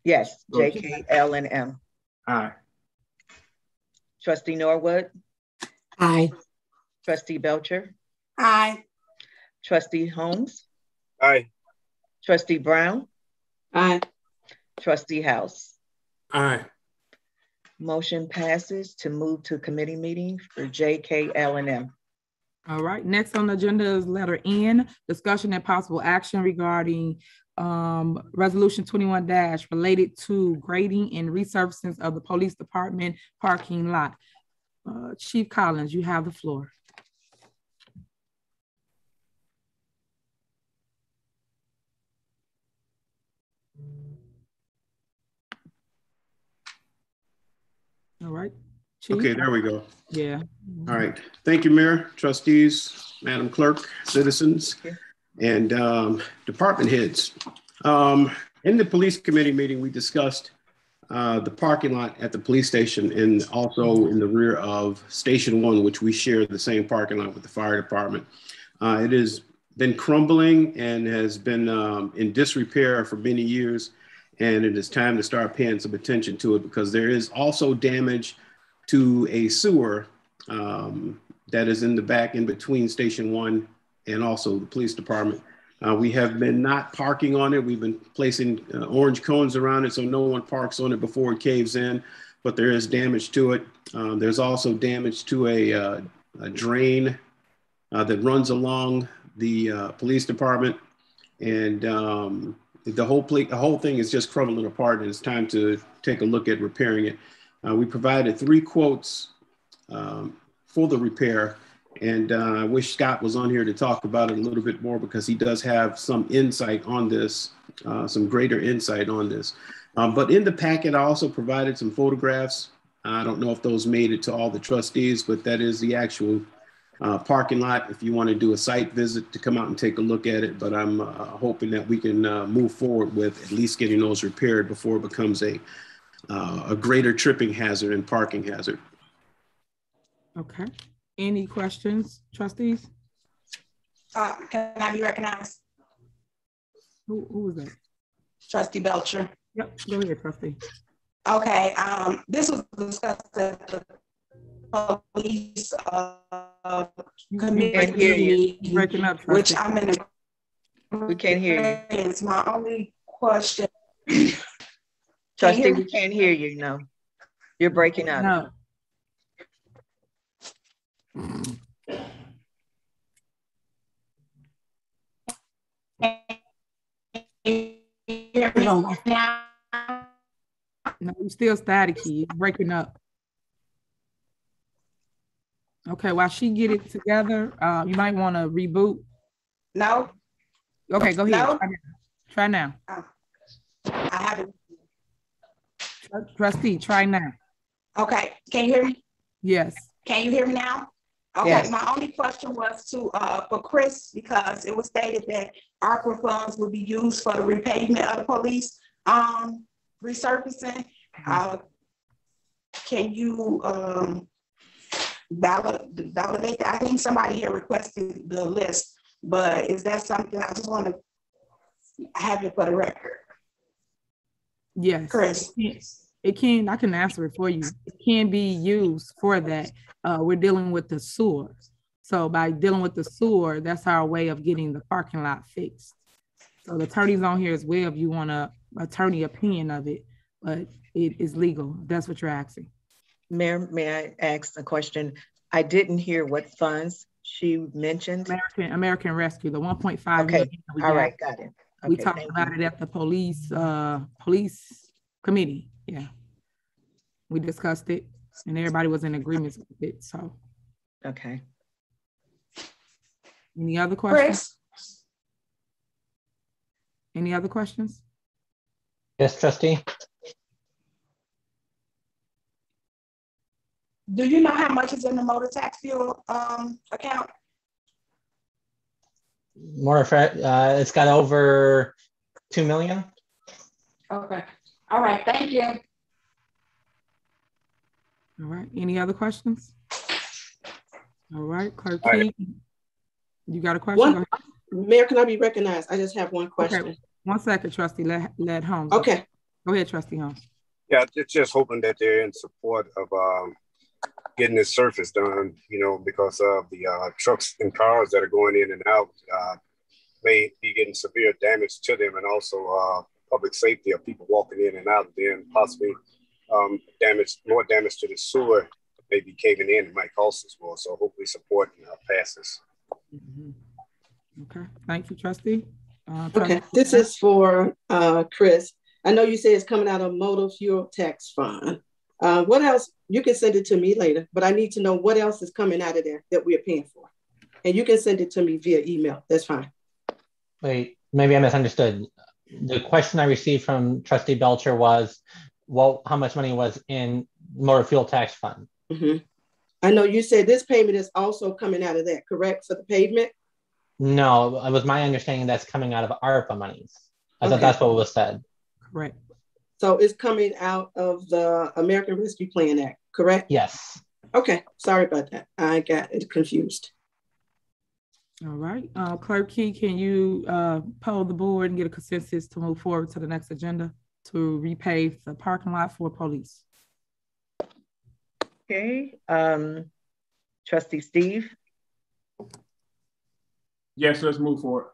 [SPEAKER 5] Yes, J, K, L, and M.
[SPEAKER 3] Aye.
[SPEAKER 5] Trustee Norwood?
[SPEAKER 4] Aye.
[SPEAKER 5] Trustee Belcher?
[SPEAKER 7] Aye.
[SPEAKER 5] Trustee Holmes?
[SPEAKER 8] Aye.
[SPEAKER 5] Trustee Brown?
[SPEAKER 6] Aye.
[SPEAKER 5] Trustee House?
[SPEAKER 11] Aye.
[SPEAKER 5] Motion passes to move to committee meeting for J, K, L, and M.
[SPEAKER 2] All right, next on the agenda is letter N, discussion and possible action regarding resolution 21- related to grading and resurfacing of the police department parking lot. Chief Collins, you have the floor. All right. Chief.
[SPEAKER 15] Okay, there we go.
[SPEAKER 2] Yeah.
[SPEAKER 15] All right. Thank you, Mayor, trustees, Madam Clerk, citizens, and department heads. In the police committee meeting, we discussed the parking lot at the police station and also in the rear of Station 1, which we share the same parking lot with the fire department. It has been crumbling and has been in disrepair for many years. And it is time to start paying some attention to it because there is also damage to a sewer that is in the back in between Station 1 and also the police department. We have been not parking on it. We've been placing orange cones around it so no one parks on it before it caves in, but there is damage to it. There's also damage to a drain that runs along the police department. And the whole thing is just crumbling apart and it's time to take a look at repairing it. We provided 3 quotes for the repair, and I wish Scott was on here to talk about it a little bit more because he does have some insight on this, some greater insight on this. But in the packet, I also provided some photographs. I don't know if those made it to all the trustees, but that is the actual parking lot if you want to do a site visit to come out and take a look at it. But I'm hoping that we can move forward with at least getting those repaired before it becomes a greater tripping hazard and parking hazard.
[SPEAKER 2] Okay. Any questions, trustees?
[SPEAKER 7] Can I be recognized?
[SPEAKER 2] Who was that?
[SPEAKER 7] Trustee Belcher.
[SPEAKER 2] Yep, go ahead, trustee.
[SPEAKER 7] Okay, this was discussed at the police committee,
[SPEAKER 2] breaking up,
[SPEAKER 7] which I'm in
[SPEAKER 5] we can't hear you.
[SPEAKER 7] It's my only question.
[SPEAKER 5] Trustee, we can't hear you, no. You're breaking up.
[SPEAKER 2] No. No, you're still staticky. You're breaking up. Okay, while she get it together, you might want to reboot
[SPEAKER 7] No.
[SPEAKER 2] Okay, go ahead.
[SPEAKER 7] No.
[SPEAKER 2] Try now.
[SPEAKER 7] I haven't.
[SPEAKER 2] Trustee, try now.
[SPEAKER 7] Okay, can you hear me?
[SPEAKER 2] Yes.
[SPEAKER 7] Can you hear me now? Okay,
[SPEAKER 5] Yes.
[SPEAKER 7] My only question was to for Chris, because it was stated that ARPA funds would be used for the repavement of the police resurfacing. Can you validate that? I think somebody here requested the list, but is that something I just want to have it for the record?
[SPEAKER 2] Yes.
[SPEAKER 7] Chris.
[SPEAKER 2] It can, I can answer it for you. It can be used for that. We're dealing with the sewer. So by dealing with the sewer, that's our way of getting the parking lot fixed. So the attorney's on here as well if you want an attorney opinion of it, but it is legal. That's what you're asking.
[SPEAKER 5] Mayor, may I ask a question? I didn't hear what funds she mentioned.
[SPEAKER 2] American Rescue, the 1.5
[SPEAKER 5] okay.
[SPEAKER 2] million.
[SPEAKER 5] All right, got it. Okay,
[SPEAKER 2] we talked about it at the police committee. Yeah. We discussed it and everybody was in agreement with it. So.
[SPEAKER 5] Okay.
[SPEAKER 2] Any other questions?
[SPEAKER 7] Chris?
[SPEAKER 2] Any other questions?
[SPEAKER 10] Yes, trustee.
[SPEAKER 7] Do you know how much is in the motor tax fuel account?
[SPEAKER 10] It's got over 2 million.
[SPEAKER 7] Okay. All right. Thank you.
[SPEAKER 2] All right. Any other questions? All right. Clerk Key, you got a question?
[SPEAKER 6] Mayor, can I be recognized? I just have one question.
[SPEAKER 2] Okay. 1 second, Trustee. Let Holmes.
[SPEAKER 6] Okay.
[SPEAKER 2] Go ahead, Trustee Holmes.
[SPEAKER 8] Yeah, just hoping that they're in support of getting this surface done, you know, because of the trucks and cars that are going in and out may be getting severe damage to them, and also public safety of people walking in and out, then possibly more damage to the sewer may be caving in and might cost as well. So hopefully support passes.
[SPEAKER 2] Okay, thank you, Trustee.
[SPEAKER 6] Okay, this is for Chris. I know you say it's coming out of motor fuel tax fund. What else? You can send it to me later, but I need to know what else is coming out of there that we're paying for. And you can send it to me via email. That's fine.
[SPEAKER 10] Wait, maybe I misunderstood. The question I received from Trustee Belcher was, well, how much money was in motor fuel tax fund?
[SPEAKER 6] Mm-hmm. I know you said this payment is also coming out of that, correct, for the pavement?
[SPEAKER 10] No, it was my understanding that's coming out of ARPA monies. I thought that's what was said.
[SPEAKER 2] Correct.
[SPEAKER 6] So it's coming out of the American Rescue Plan Act, correct?
[SPEAKER 10] Yes.
[SPEAKER 6] Okay, sorry about that. I got it confused.
[SPEAKER 2] All right, Clerk Key, can you poll the board and get a consensus to move forward to the next agenda to repave the parking lot for police?
[SPEAKER 5] Okay, Trustee Steve?
[SPEAKER 3] Yes, let's move forward.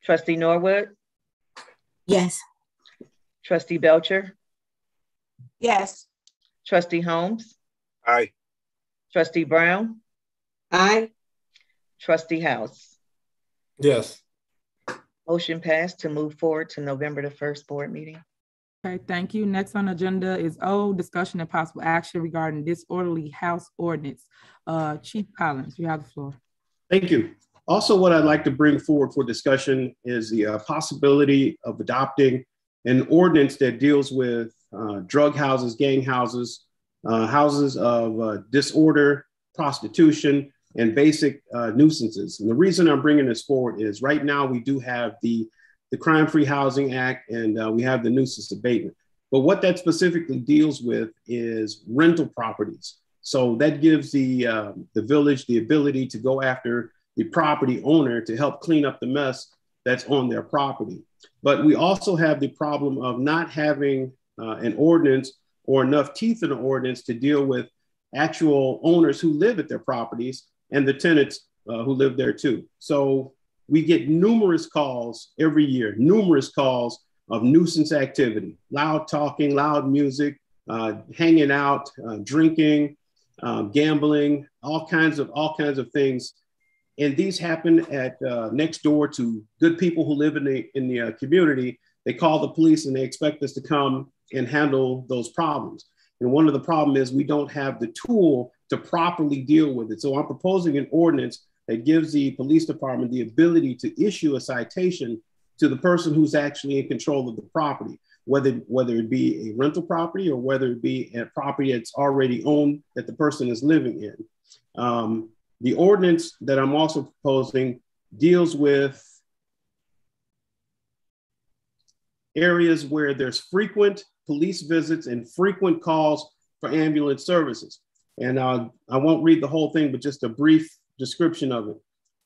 [SPEAKER 5] Trustee Norwood?
[SPEAKER 4] Yes.
[SPEAKER 5] Trustee Belcher?
[SPEAKER 7] Yes.
[SPEAKER 5] Trustee Holmes?
[SPEAKER 8] Aye.
[SPEAKER 5] Trustee Brown?
[SPEAKER 6] Aye.
[SPEAKER 5] Trustee House?
[SPEAKER 11] Yes.
[SPEAKER 5] Motion passed to move forward to November the 1st board meeting.
[SPEAKER 2] Okay, thank you. Next on the agenda is O, discussion and possible action regarding disorderly house ordinance. Chief Collins, you have the floor.
[SPEAKER 15] Thank you. Also, what I'd like to bring forward for discussion is the possibility of adopting an ordinance that deals with drug houses, gang houses, houses of disorder, prostitution, and basic nuisances. And the reason I'm bringing this forward is right now we do have the Crime-Free Housing Act and we have the nuisance abatement. But what that specifically deals with is rental properties. So that gives the village the ability to go after the property owner to help clean up the mess that's on their property. But we also have the problem of not having an ordinance or enough teeth in the ordinance to deal with actual owners who live at their properties and the tenants who live there too. So we get numerous calls every year, numerous calls of nuisance activity, loud talking, loud music, hanging out, drinking, gambling, all kinds of things. And these happen at next door to good people who live in the community. They call the police and they expect us to come and handle those problems. And one of the problems is we don't have the tool to properly deal with it. So I'm proposing an ordinance that gives the police department the ability to issue a citation to the person who's actually in control of the property, whether it be a rental property or whether it be a property that's already owned that the person is living in. The ordinance that I'm also proposing deals with areas where there's frequent police visits and frequent calls for ambulance services. And I won't read the whole thing, but just a brief description of it.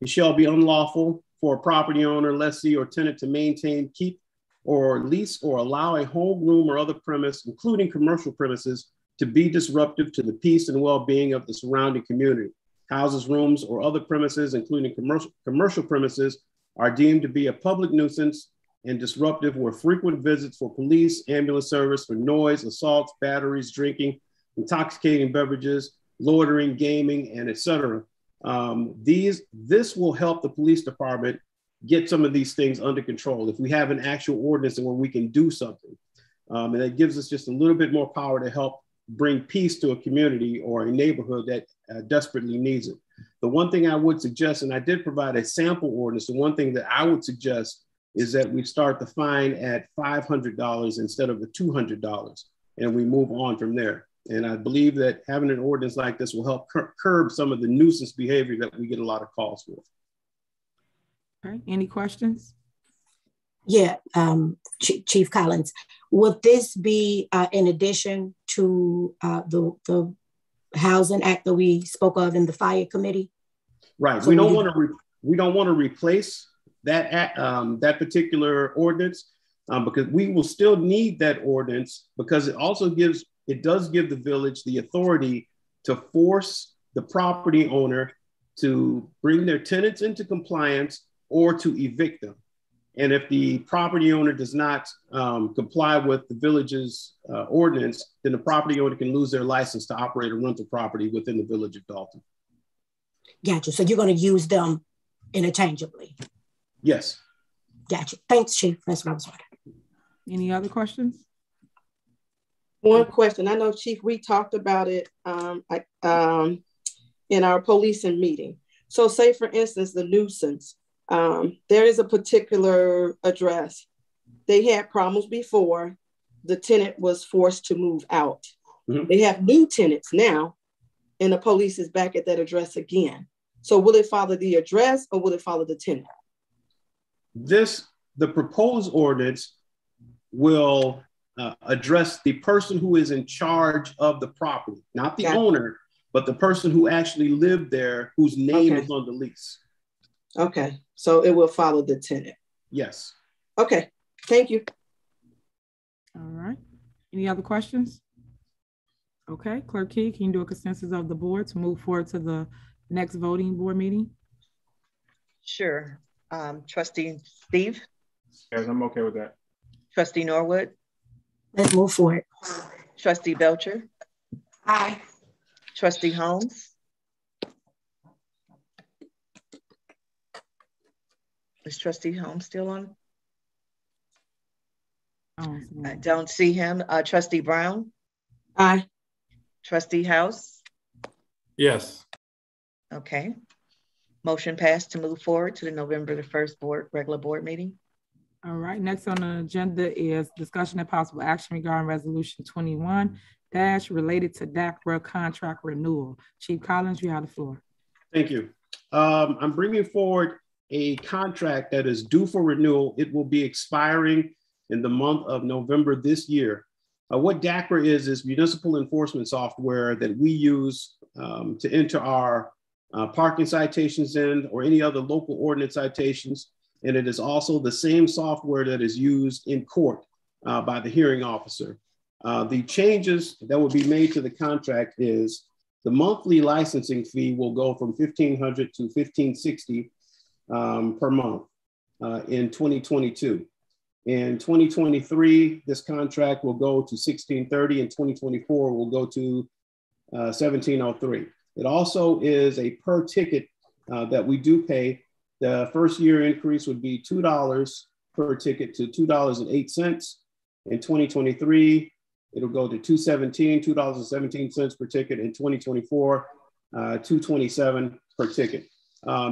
[SPEAKER 15] It shall be unlawful for a property owner, lessee, or tenant to maintain, keep, or lease or allow a home, room, or other premise, including commercial premises, to be disruptive to the peace and well-being of the surrounding community. Houses, rooms, or other premises, including commercial premises, are deemed to be a public nuisance and disruptive where frequent visits for police, ambulance service, for noise, assaults, batteries, drinking, intoxicating beverages, loitering, gaming, and etc. This will help the police department get some of these things under control if we have an actual ordinance where we can do something. And that gives us just a little bit more power to help bring peace to a community or a neighborhood that desperately needs it. The one thing I would suggest, and I did provide a sample ordinance, the one thing that I would suggest is that we start the fine at $500 instead of the $200, and we move on from there. And I believe that having an ordinance like this will help curb some of the nuisance behavior that we get a lot of calls for.
[SPEAKER 2] Okay, any questions?
[SPEAKER 4] Yeah, Chief Collins, would this be in addition to the Housing Act that we spoke of in the Fire Committee?
[SPEAKER 15] Right, so we don't want to replace that particular ordinance because we will still need that ordinance because it does give the village the authority to force the property owner to bring their tenants into compliance or to evict them. And if the property owner does not comply with the village's ordinance, then the property owner can lose their license to operate a rental property within the village of Dolton.
[SPEAKER 4] Gotcha. So you're going to use them interchangeably?
[SPEAKER 15] Yes.
[SPEAKER 4] Gotcha. Thanks, Chief. That's what I was wondering.
[SPEAKER 2] Any other questions?
[SPEAKER 6] One question. I know, Chief, we talked about it in our policing meeting. So say, for instance, the nuisance. There is a particular address. They had problems before. The tenant was forced to move out. Mm-hmm. They have new tenants now, and the police is back at that address again. So will it follow the address or will it follow the tenant?
[SPEAKER 15] The proposed ordinance will address the person who is in charge of the property, not the owner, but the person who actually lived there, whose name is on the lease.
[SPEAKER 6] Okay, so it will follow the tenant.
[SPEAKER 15] Yes.
[SPEAKER 6] Okay, thank you.
[SPEAKER 2] All right. Any other questions? Okay, Clerk Key, can you do a consensus of the board to move forward to the next voting board meeting?
[SPEAKER 5] Sure. Trustee Steve?
[SPEAKER 3] Yes, I'm okay with that.
[SPEAKER 5] Trustee Norwood?
[SPEAKER 4] Let's move forward.
[SPEAKER 5] Trustee Belcher?
[SPEAKER 4] Aye.
[SPEAKER 5] Trustee Holmes? Is Trustee Holmes still on? I don't see him. Trustee Brown?
[SPEAKER 6] Aye.
[SPEAKER 5] Trustee House?
[SPEAKER 11] Yes.
[SPEAKER 5] Okay. Motion passed to move forward to the November the 1st regular board meeting.
[SPEAKER 2] All right, next on the agenda is discussion and possible action regarding resolution 21- related to DACRA contract renewal. Chief Collins, you have the floor.
[SPEAKER 15] Thank you. I'm bringing forward a contract that is due for renewal. It will be expiring in the month of November this year. What DACRA is municipal enforcement software that we use to enter our parking citations in or any other local ordinance citations. And it is also the same software that is used in court by the hearing officer. The changes that will be made to the contract is the monthly licensing fee will go from $1,500 to $1,560 per month in 2022. In 2023, this contract will go to $1,630. In 2024, will go to $1,703. It also is a per ticket that we do pay. The first year increase would be $2 per ticket to $2.08. In 2023, it'll go to $2.17 per ticket. In 2024, $2.27 per ticket.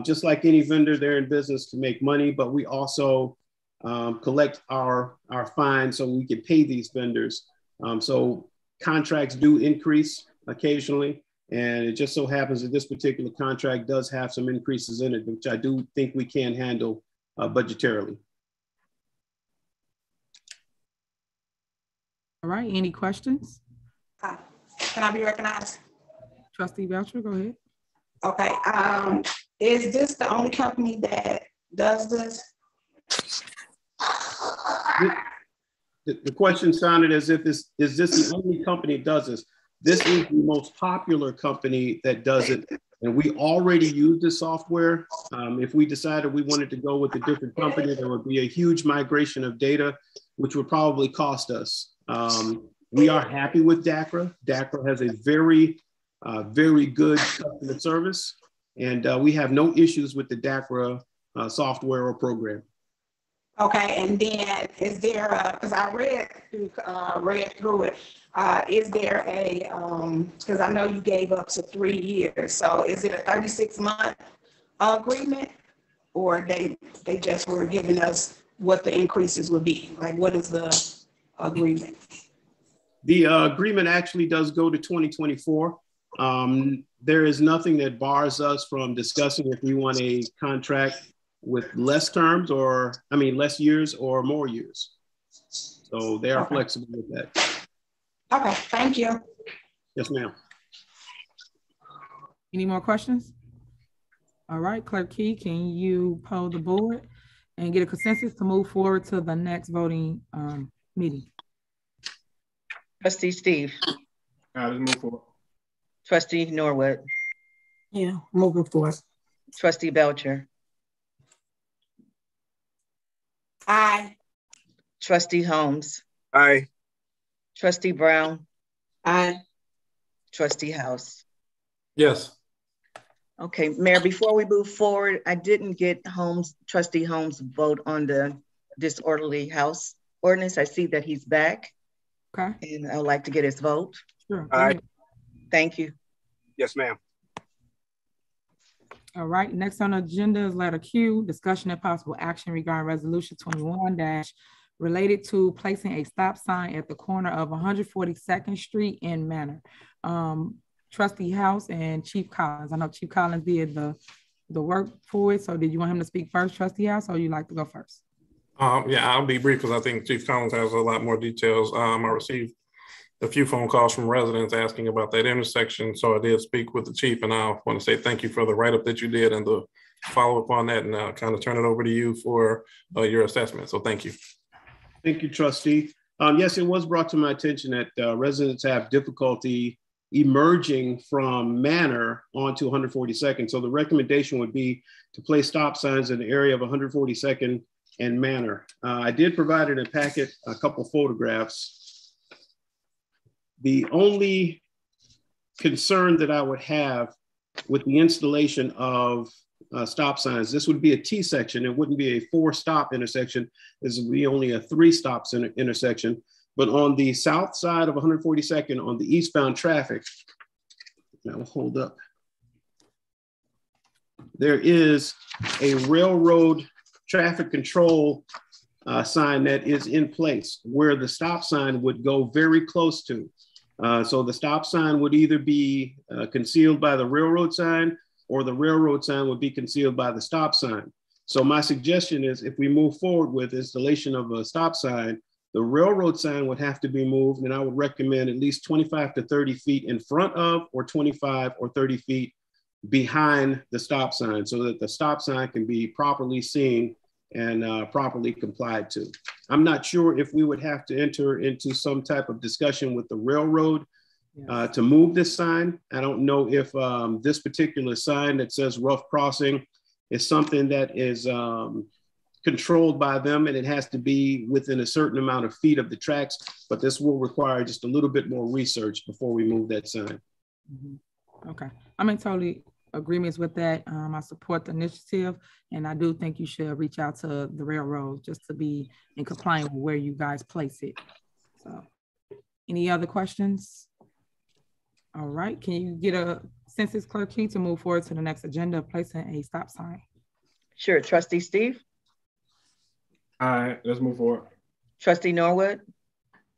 [SPEAKER 15] Just like any vendor, they're in business to make money, but we also collect our fines so we can pay these vendors. So contracts do increase occasionally, and it just so happens that this particular contract does have some increases in it, which I do think we can handle budgetarily.
[SPEAKER 2] All right, any questions?
[SPEAKER 7] Can I be recognized?
[SPEAKER 2] Trustee Belcher, go ahead.
[SPEAKER 7] Okay, is this the only company that does this?
[SPEAKER 15] The question sounded as if is this the only company that does this? This is the most popular company that does it, and we already use this software. If we decided we wanted to go with a different company, there would be a huge migration of data, which would probably cost us. We are happy with DACRA. DACRA has a very, very good customer service, and we have no issues with the DACRA software or program.
[SPEAKER 7] Okay, and then is there, because I read through it, is there a, because I know you gave up to 3 years, so is it a 36-month agreement, or they just were giving us what the increases would be? Like, what is the agreement?
[SPEAKER 15] The agreement actually does go to 2024. There is nothing that bars us from discussing if we want a contract with less terms or, less years or more years. So they are flexible with that.
[SPEAKER 7] Okay, thank you.
[SPEAKER 15] Yes, ma'am.
[SPEAKER 2] Any more questions? All right, Clerk Key, can you poll the board and get a consensus to move forward to the next voting meeting?
[SPEAKER 5] Trustee Steve.
[SPEAKER 3] Let's move forward.
[SPEAKER 5] Trustee Norwood.
[SPEAKER 4] Yeah, moving forward.
[SPEAKER 5] Trustee Belcher.
[SPEAKER 7] Aye.
[SPEAKER 5] Trustee Holmes.
[SPEAKER 8] Aye.
[SPEAKER 5] Trustee Brown.
[SPEAKER 6] Aye.
[SPEAKER 5] Trustee House.
[SPEAKER 11] Yes.
[SPEAKER 5] Okay, Mayor, before we move forward, I didn't get Trustee Holmes' vote on the disorderly house ordinance. I see that he's back.
[SPEAKER 2] Okay.
[SPEAKER 5] And I would like to get his vote.
[SPEAKER 2] Sure.
[SPEAKER 8] Aye.
[SPEAKER 5] Thank you.
[SPEAKER 8] Yes, ma'am.
[SPEAKER 2] All right, next on the agenda is letter Q, discussion and possible action regarding resolution 21- related to placing a stop sign at the corner of 142nd Street in Manor. Trustee House and Chief Collins. I know Chief Collins did the work for it. So did you want him to speak first, Trustee House, or you like to go first?
[SPEAKER 11] Yeah, I'll be brief because I think Chief Collins has a lot more details. I received a few phone calls from residents asking about that intersection. So I did speak with the chief, and I want to say thank you for the write-up that you did and the follow-up on that, and kind of turn it over to you for your assessment. So thank you.
[SPEAKER 15] Thank you, Trustee. Yes, it was brought to my attention that residents have difficulty emerging from Manor onto 142nd. So the recommendation would be to place stop signs in the area of 142nd and Manor. I did provide in a packet a couple photographs. The only concern that I would have with the installation of stop signs, this would be a T section. It wouldn't be a 4-stop intersection. This would be only a 3-stop intersection. But on the south side of 142nd, on the eastbound traffic, now hold up. There is a railroad traffic control sign that is in place where the stop sign would go very close to. So the stop sign would either be concealed by the railroad sign, or the railroad sign would be concealed by the stop sign. So my suggestion is, if we move forward with installation of a stop sign, the railroad sign would have to be moved, and I would recommend at least 25 to 30 feet in front of, or 25 or 30 feet behind the stop sign, so that the stop sign can be properly seen and properly complied to. I'm not sure if we would have to enter into some type of discussion with the railroad to move this sign. I don't know if this particular sign that says rough crossing is something that is controlled by them, and it has to be within a certain amount of feet of the tracks, but this will require just a little bit more research before we move that sign.
[SPEAKER 2] Mm-hmm. Okay, I'm in totally agreements with that. I support the initiative, and I do think you should reach out to the railroad just to be in compliance with where you guys place it. So, any other questions? All right, can you get a Census Clerk Key to move forward to the next agenda, placing a stop sign.
[SPEAKER 5] Sure. Trustee Steve?
[SPEAKER 3] All right, let's move forward.
[SPEAKER 5] Trustee Norwood?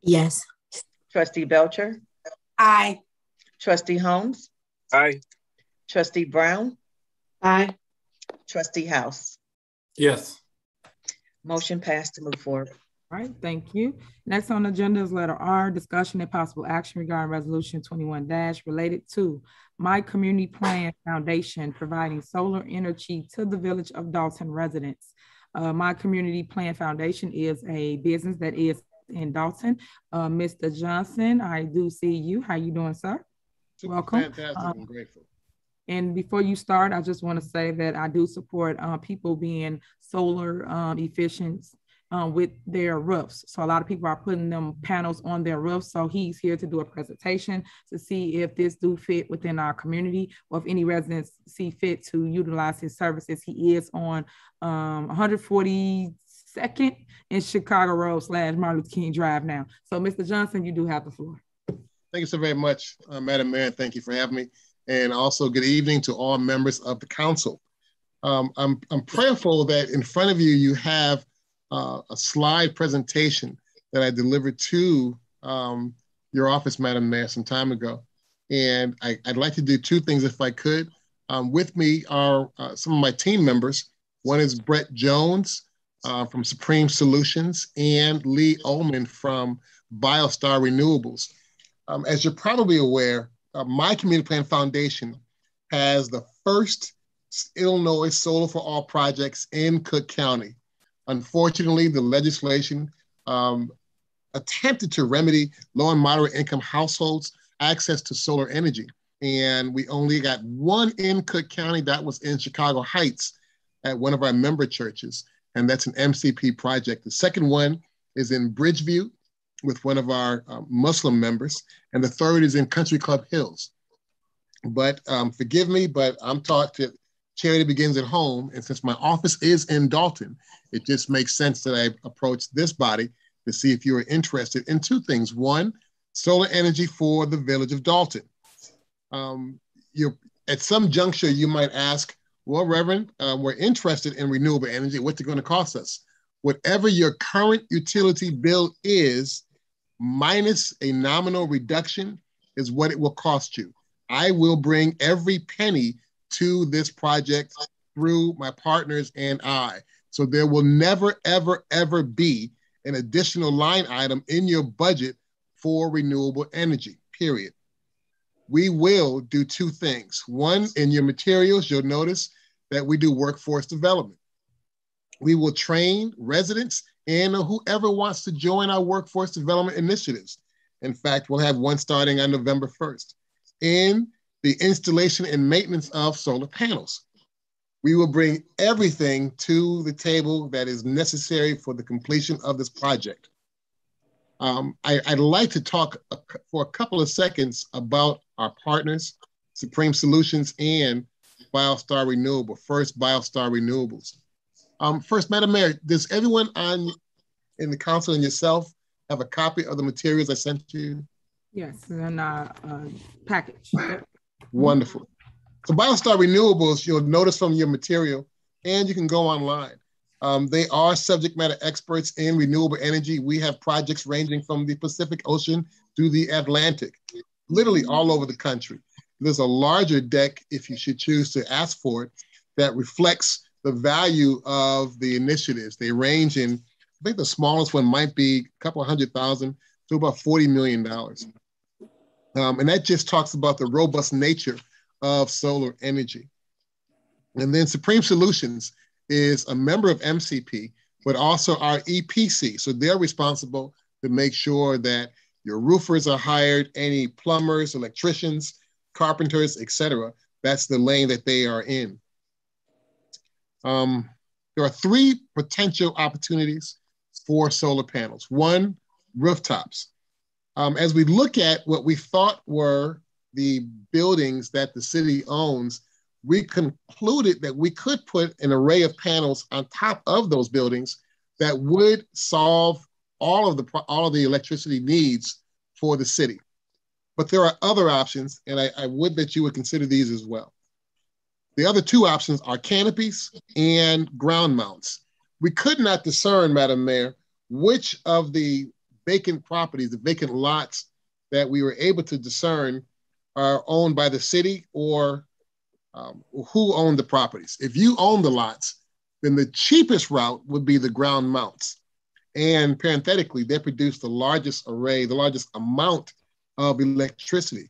[SPEAKER 4] Yes.
[SPEAKER 5] Trustee Belcher?
[SPEAKER 7] Aye.
[SPEAKER 5] Trustee Holmes?
[SPEAKER 8] Aye.
[SPEAKER 5] Trustee Brown?
[SPEAKER 6] Aye.
[SPEAKER 5] Trustee House?
[SPEAKER 11] Yes.
[SPEAKER 5] Motion passed to move forward.
[SPEAKER 2] All right, thank you. Next on the agenda is letter R, discussion and possible action regarding resolution 21- related to My Community Plan Foundation providing solar energy to the village of Dolton residents. My Community Plan Foundation is a business that is in Dolton. Mr. Johnson, I do see you. How you doing, sir? Welcome.
[SPEAKER 16] Fantastic. I'm grateful.
[SPEAKER 2] And before you start, I just want to say that I do support people being solar efficient with their roofs. So a lot of people are putting them panels on their roofs. So he's here to do a presentation to see if this do fit within our community or if any residents see fit to utilize his services. He is on 142nd in Chicago Road / Martin Luther King Drive now. So Mr. Johnson, you do have the floor.
[SPEAKER 16] Thank you so very much, Madam Mayor. Thank you for having me. And also good evening to all members of the council. I'm prayerful that in front of you, you have a slide presentation that I delivered to your office, Madam Mayor, some time ago. And I'd like to do two things if I could. With me are some of my team members. One is Brett Jones from Supreme Solutions and Lee Ullman from BioStar Renewables. As you're probably aware, My Community Plan Foundation has the first Illinois Solar for All projects in Cook County. Unfortunately, the legislation attempted to remedy low and moderate income households access to solar energy. And we only got one in Cook County, that was in Chicago Heights at one of our member churches. And that's an MCP project. The second one is in Bridgeview with one of our Muslim members. And the third is in Country Club Hills. But forgive me, but I'm taught that charity begins at home. And since my office is in Dolton, it just makes sense that I approach this body to see if you are interested in two things. One, solar energy for the village of Dolton. At some juncture, you might ask, well, Reverend, we're interested in renewable energy. What's it going to cost us? Whatever your current utility bill is, minus a nominal reduction is what it will cost you. I will bring every penny to this project through my partners and I. So there will never, ever, ever be an additional line item in your budget for renewable energy, period. We will do two things. One, in your materials, you'll notice that we do workforce development. We will train residents and whoever wants to join our workforce development initiatives. In fact, we'll have one starting on November 1st in the installation and maintenance of solar panels. We will bring everything to the table that is necessary for the completion of this project. I'd like to talk for a couple of seconds about our partners, Supreme Solutions and BioStar Renewable, first BioStar Renewables. First, Madam Mayor, does everyone in the council and yourself have a copy of the materials I sent to you?
[SPEAKER 2] Yes, in our package.
[SPEAKER 16] Wonderful. So BioStar Renewables, you'll notice from your material, and you can go online. They are subject matter experts in renewable energy. We have projects ranging from the Pacific Ocean to the Atlantic, literally all over the country. There's a larger deck, if you should choose to ask for it, that reflects the value of the initiatives. They range in, I think the smallest one might be a couple of $100,000 to about $40 million. And that just talks about the robust nature of solar energy. And then Supreme Solutions is a member of MCP, but also our EPC. So they're responsible to make sure that your roofers are hired, any plumbers, electricians, carpenters, etc. That's the lane that they are in. There are three potential opportunities for solar panels. One, rooftops. As we look at what we thought were the buildings that the city owns, we concluded that we could put an array of panels on top of those buildings that would solve all of the electricity needs for the city. but there are other options, and I would that you would consider these as well. The other two options are canopies and ground mounts. We could not discern, Madam Mayor, which of the vacant properties, the vacant lots that we were able to discern are owned by the city or who owned the properties. If you own the lots, then the cheapest route would be the ground mounts. And parenthetically, they produce the largest array, the largest amount of electricity.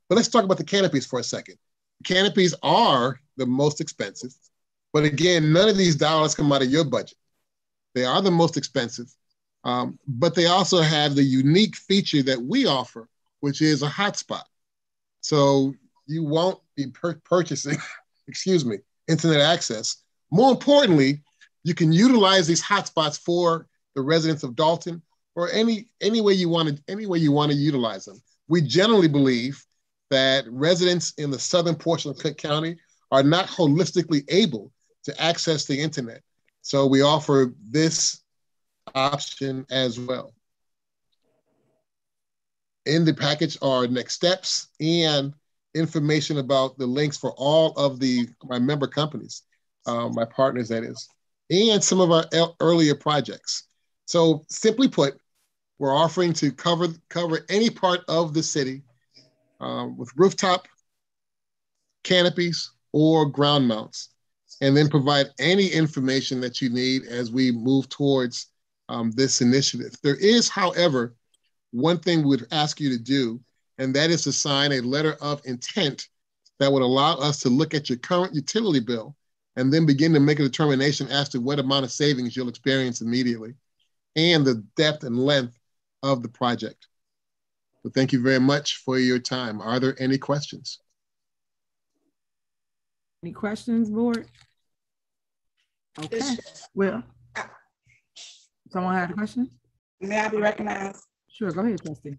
[SPEAKER 16] But let's talk about the canopies for a second. Canopies are the most expensive, but again, none of these dollars come out of your budget. They are the most expensive, but they also have the unique feature that we offer, which is a hotspot. So you won't be purchasing, excuse me, internet access. More importantly, you can utilize these hotspots for the residents of Dolton or any way you want to utilize them. We generally believe that residents in the southern portion of Cook County are not holistically able to access the internet. So we offer this option as well. In the package are next steps and information about the links for all of my member companies, my partners that is, and some of our earlier projects. So simply put, we're offering to cover any part of the city with rooftop canopies or ground mounts, and then provide any information that you need as we move towards this initiative. There is, however, one thing we would ask you to do, and that is to sign a letter of intent that would allow us to look at your current utility bill and then begin to make a determination as to what amount of savings you'll experience immediately and the depth and length of the project. So thank you very much for your time. Are there any questions?
[SPEAKER 2] Any questions, board? Okay, well, someone had a question?
[SPEAKER 7] May I be recognized?
[SPEAKER 2] Sure, go ahead, trustee.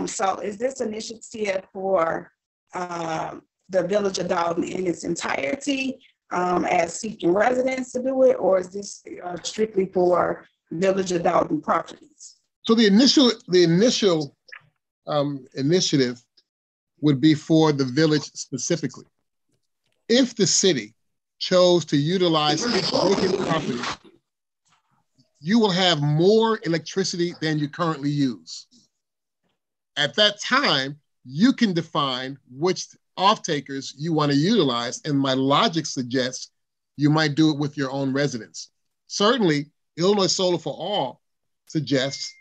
[SPEAKER 7] So is this initiative for the Village of Dolton in its entirety as seeking residents to do it, or is this strictly for Village of Dolton properties?
[SPEAKER 16] So the initial initiative would be for the village specifically. If the city chose to utilize its vacant property, you will have more electricity than you currently use. At that time, you can define which off-takers you want to utilize, and my logic suggests you might do it with your own residents. Certainly, Illinois Solar for All suggests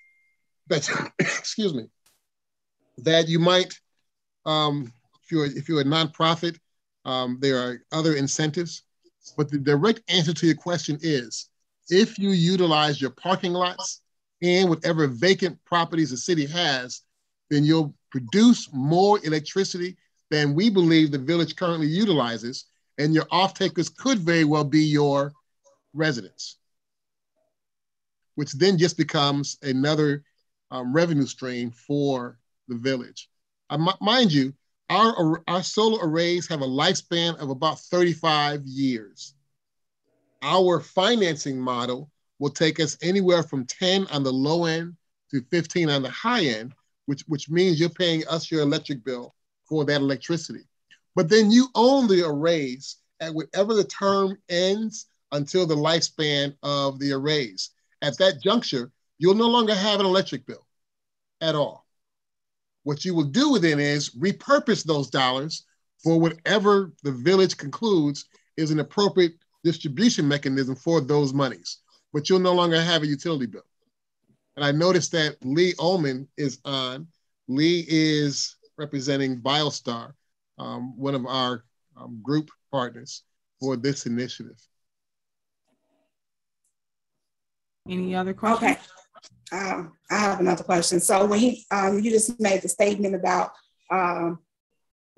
[SPEAKER 16] that, excuse me, that you might, if you're a nonprofit, there are other incentives, but the direct answer to your question is, if you utilize your parking lots and whatever vacant properties the city has, then you'll produce more electricity than we believe the village currently utilizes, and your off-takers could very well be your residents, which then just becomes another revenue stream for the village. Mind you, our solar arrays have a lifespan of about 35 years. Our financing model will take us anywhere from 10 on the low end to 15 on the high end, which means you're paying us your electric bill for that electricity. But then you own the arrays at whatever the term ends until the lifespan of the arrays. At that juncture, you'll no longer have an electric bill at all. What you will do then is repurpose those dollars for whatever the village concludes is an appropriate distribution mechanism for those monies, but you'll no longer have a utility bill. And I noticed that Lee Ullman is on. Lee is representing BioStar, one of our group partners for this initiative.
[SPEAKER 2] Any other questions?
[SPEAKER 7] Okay. I have another question. So when you just made the statement about,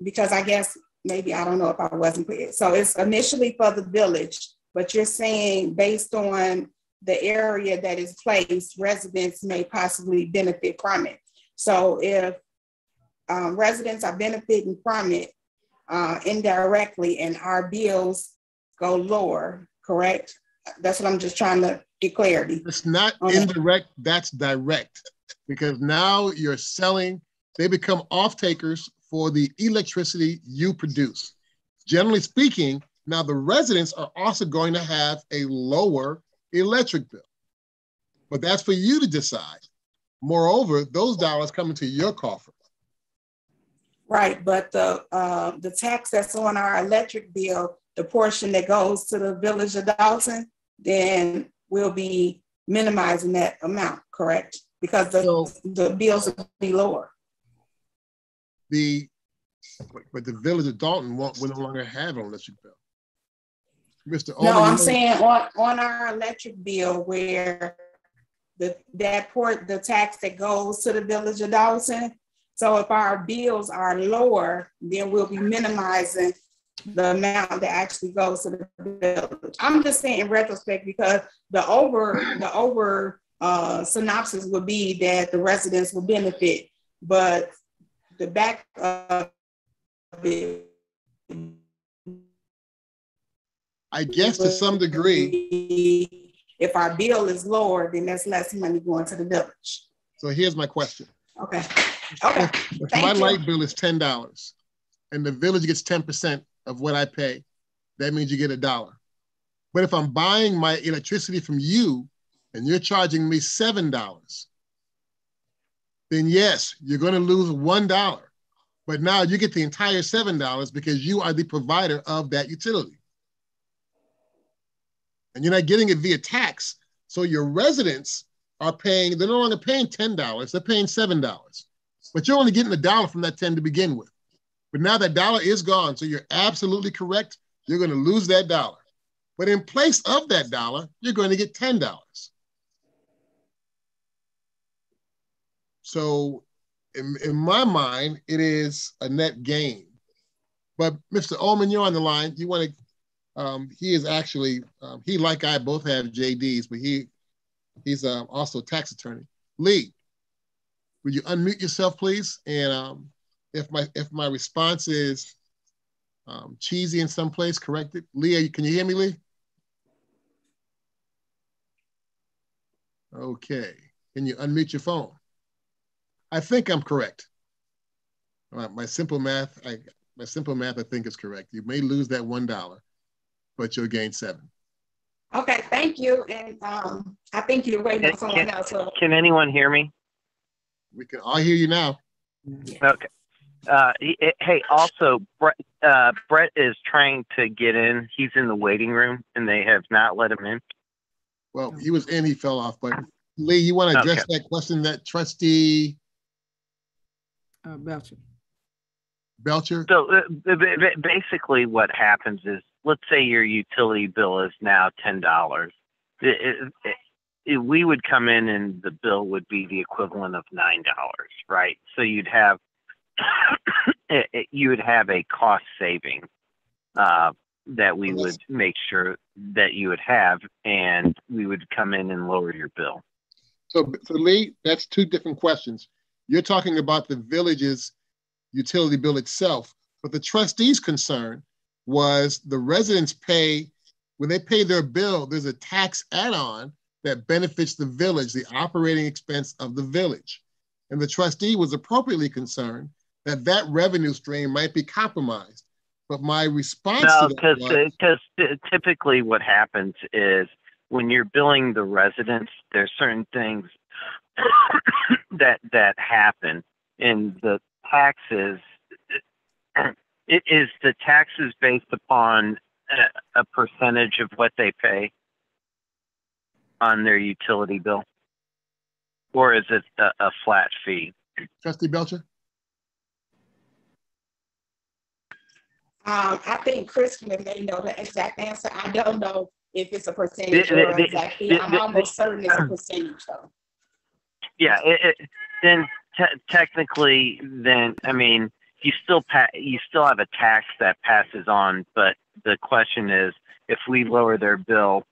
[SPEAKER 7] because I guess maybe, I don't know if I wasn't clear. So it's initially for the village, but you're saying based on the area that is placed, residents may possibly benefit from it. So if residents are benefiting from it indirectly and our bills go lower, correct? That's what I'm just trying to get clarity.
[SPEAKER 16] It's not indirect, that's direct. Because now you're selling they become off-takers for the electricity you produce. Generally speaking, now the residents are also going to have a lower electric bill, but that's for you to decide. Moreover, those dollars come into your coffer.
[SPEAKER 7] Right, but the tax that's on our electric bill, the portion that goes to the village of Dolton, then we'll be minimizing that amount, correct? Because the bills will be lower.
[SPEAKER 16] But the village of Dolton will no longer have an electric bill. Mr.
[SPEAKER 7] No,
[SPEAKER 16] Ullman,
[SPEAKER 7] I'm saying on our electric bill where the tax that goes to the village of Dolton. So if our bills are lower, then we'll be minimizing the amount that actually goes to the village. I'm just saying in retrospect because the over synopsis would be that the residents will benefit, but the back of it,
[SPEAKER 16] I guess to some degree,
[SPEAKER 7] if our bill is lower, then that's less money going to the village.
[SPEAKER 16] So here's my question.
[SPEAKER 7] Okay. Okay.
[SPEAKER 16] If my light bill is $10 and the village gets 10% of what I pay, that means you get $1. But if I'm buying my electricity from you and you're charging me $7, then yes, you're going to lose $1. But now you get the entire $7 because you are the provider of that utility. And you're not getting it via tax. So your residents are paying, they're no longer paying $10, they're paying $7. But you're only getting $1 from that 10 to begin with. But now that $1 is gone, so you're absolutely correct. You're going to lose that $1. But in place of that $1, you're going to get $10. So in my mind, it is a net gain. But Mr. Ullman, you're on the line. You want to, he is actually, he like I both have JDs, but he's also a tax attorney. Lee, would you unmute yourself, please? And if my response is cheesy in some place, correct it. Lee, can you hear me, Lee? Okay. Can you unmute your phone? I think I'm correct. My simple math, I think is correct. You may lose that $1, but you'll gain $7.
[SPEAKER 7] Okay, thank you. And I think you're waiting for someone else.
[SPEAKER 17] Can anyone hear me?
[SPEAKER 16] We can all hear you now.
[SPEAKER 17] Okay. Hey, also, Brett is trying to get in. He's in the waiting room, and they have not let him in.
[SPEAKER 16] Well, he was in, he fell off. But Lee, you want to address that question that trustee Belcher?
[SPEAKER 17] So basically what happens is, let's say your utility bill is now $10. We would come in and the bill would be the equivalent of $9, right? So you'd have a cost saving that we would make sure that you would have, and we would come in and lower your bill.
[SPEAKER 16] So Lee, that's two different questions. You're talking about the village's utility bill itself, but the trustee's concern was the residents pay, when they pay their bill, there's a tax add-on that benefits the village, the operating expense of the village. And the trustee was appropriately concerned that that revenue stream might be compromised. But my response to that was,
[SPEAKER 17] because typically what happens is when you're billing the residents, there's certain things that happen, and the taxes, it is the taxes based upon a percentage of what they pay on their utility bill, or is it a flat fee?
[SPEAKER 16] Trustee Belcher?
[SPEAKER 7] I think Chris may know the exact answer. I don't know if it's a percentage or exact fee. I'm almost certain it's a percentage, though.
[SPEAKER 17] Yeah, then technically, then I mean, you still have a tax that passes on, but the question is, if we lower their bill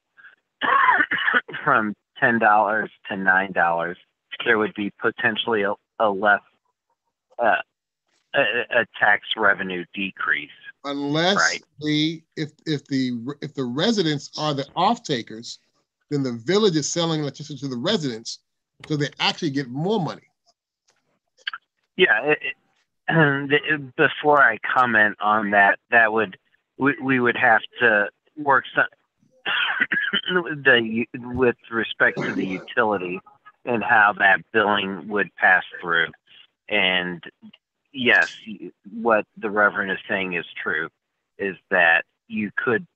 [SPEAKER 17] from $10 to $9, there would be potentially a less a tax revenue decrease.
[SPEAKER 16] Unless if the residents are the off takers, then the village is selling electricity to the residents, so they actually get more money.
[SPEAKER 17] Yeah, before I comment on that, we would have to work with respect to the utility and how that billing would pass through. And yes, what the Reverend is saying is true, is that you could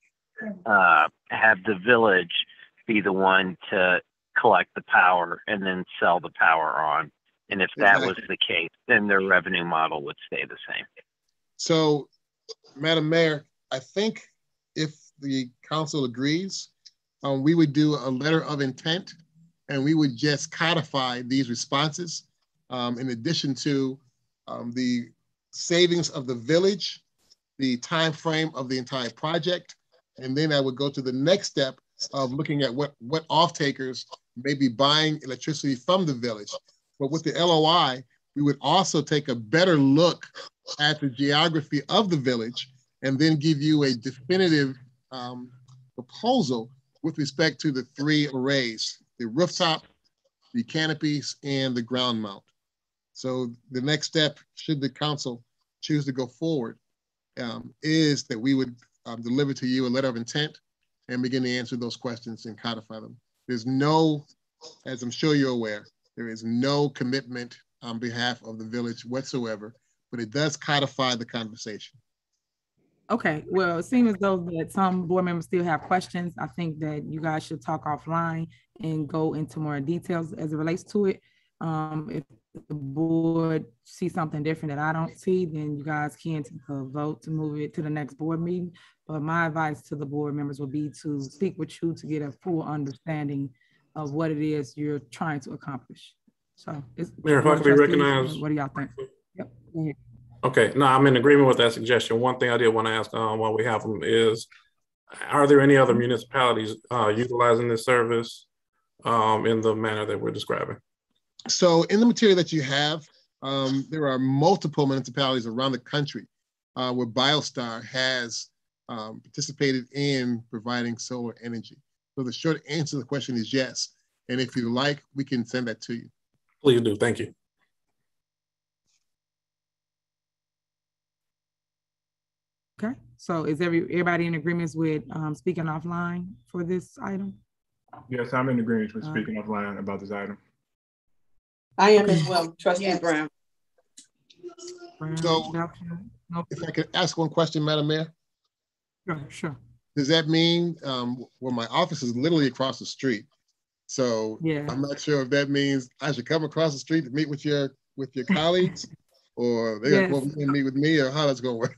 [SPEAKER 17] have the village be the one to collect the power and then sell the power on. And if that was the case, then their revenue model would stay the same.
[SPEAKER 16] So, Madam Mayor, I think if the council agrees, we would do a letter of intent and we would just codify these responses in addition to the savings of the village, the time frame of the entire project, and then I would go to the next step of looking at what off-takers may be buying electricity from the village. But with the LOI, we would also take a better look at the geography of the village and then give you a definitive proposal with respect to the 3 arrays, the rooftop, the canopies, and the ground mount. So the next step, should the council choose to go forward, is that we would deliver to you a letter of intent and begin to answer those questions and codify them. There's no, as I'm sure you're aware, there is no commitment on behalf of the village whatsoever, but it does codify the conversation.
[SPEAKER 2] Okay, well, it seems as though that some board members still have questions. I think that you guys should talk offline and go into more details as it relates to it. If the board sees something different that I don't see, then you guys can take a vote to move it to the next board meeting. But my advice to the board members would be to speak with you to get a full understanding of what it is you're trying to accomplish. So,
[SPEAKER 11] Mayor, if I could be recognized.
[SPEAKER 2] What do y'all think? Yep. Go ahead.
[SPEAKER 11] Okay, no, I'm in agreement with that suggestion. One thing I did want to ask while we have them is, are there any other municipalities utilizing this service in the manner that we're describing?
[SPEAKER 16] So in the material that you have, there are multiple municipalities around the country where BioStar has participated in providing solar energy. So the short answer to the question is yes. And if you like, we can send that to you.
[SPEAKER 11] Please do, thank you.
[SPEAKER 2] Okay, so is everybody in agreement with speaking offline for this item?
[SPEAKER 3] Yes, I'm in agreement with speaking offline about this item.
[SPEAKER 6] I am as well, Trustee Brown.
[SPEAKER 16] So if I could ask one question, Madam Mayor?
[SPEAKER 2] Sure.
[SPEAKER 16] Does that mean, well, my office is literally across the street. So yeah, I'm not sure if that means I should come across the street to meet with your colleagues, or they're going to meet with me, or how that's going to work.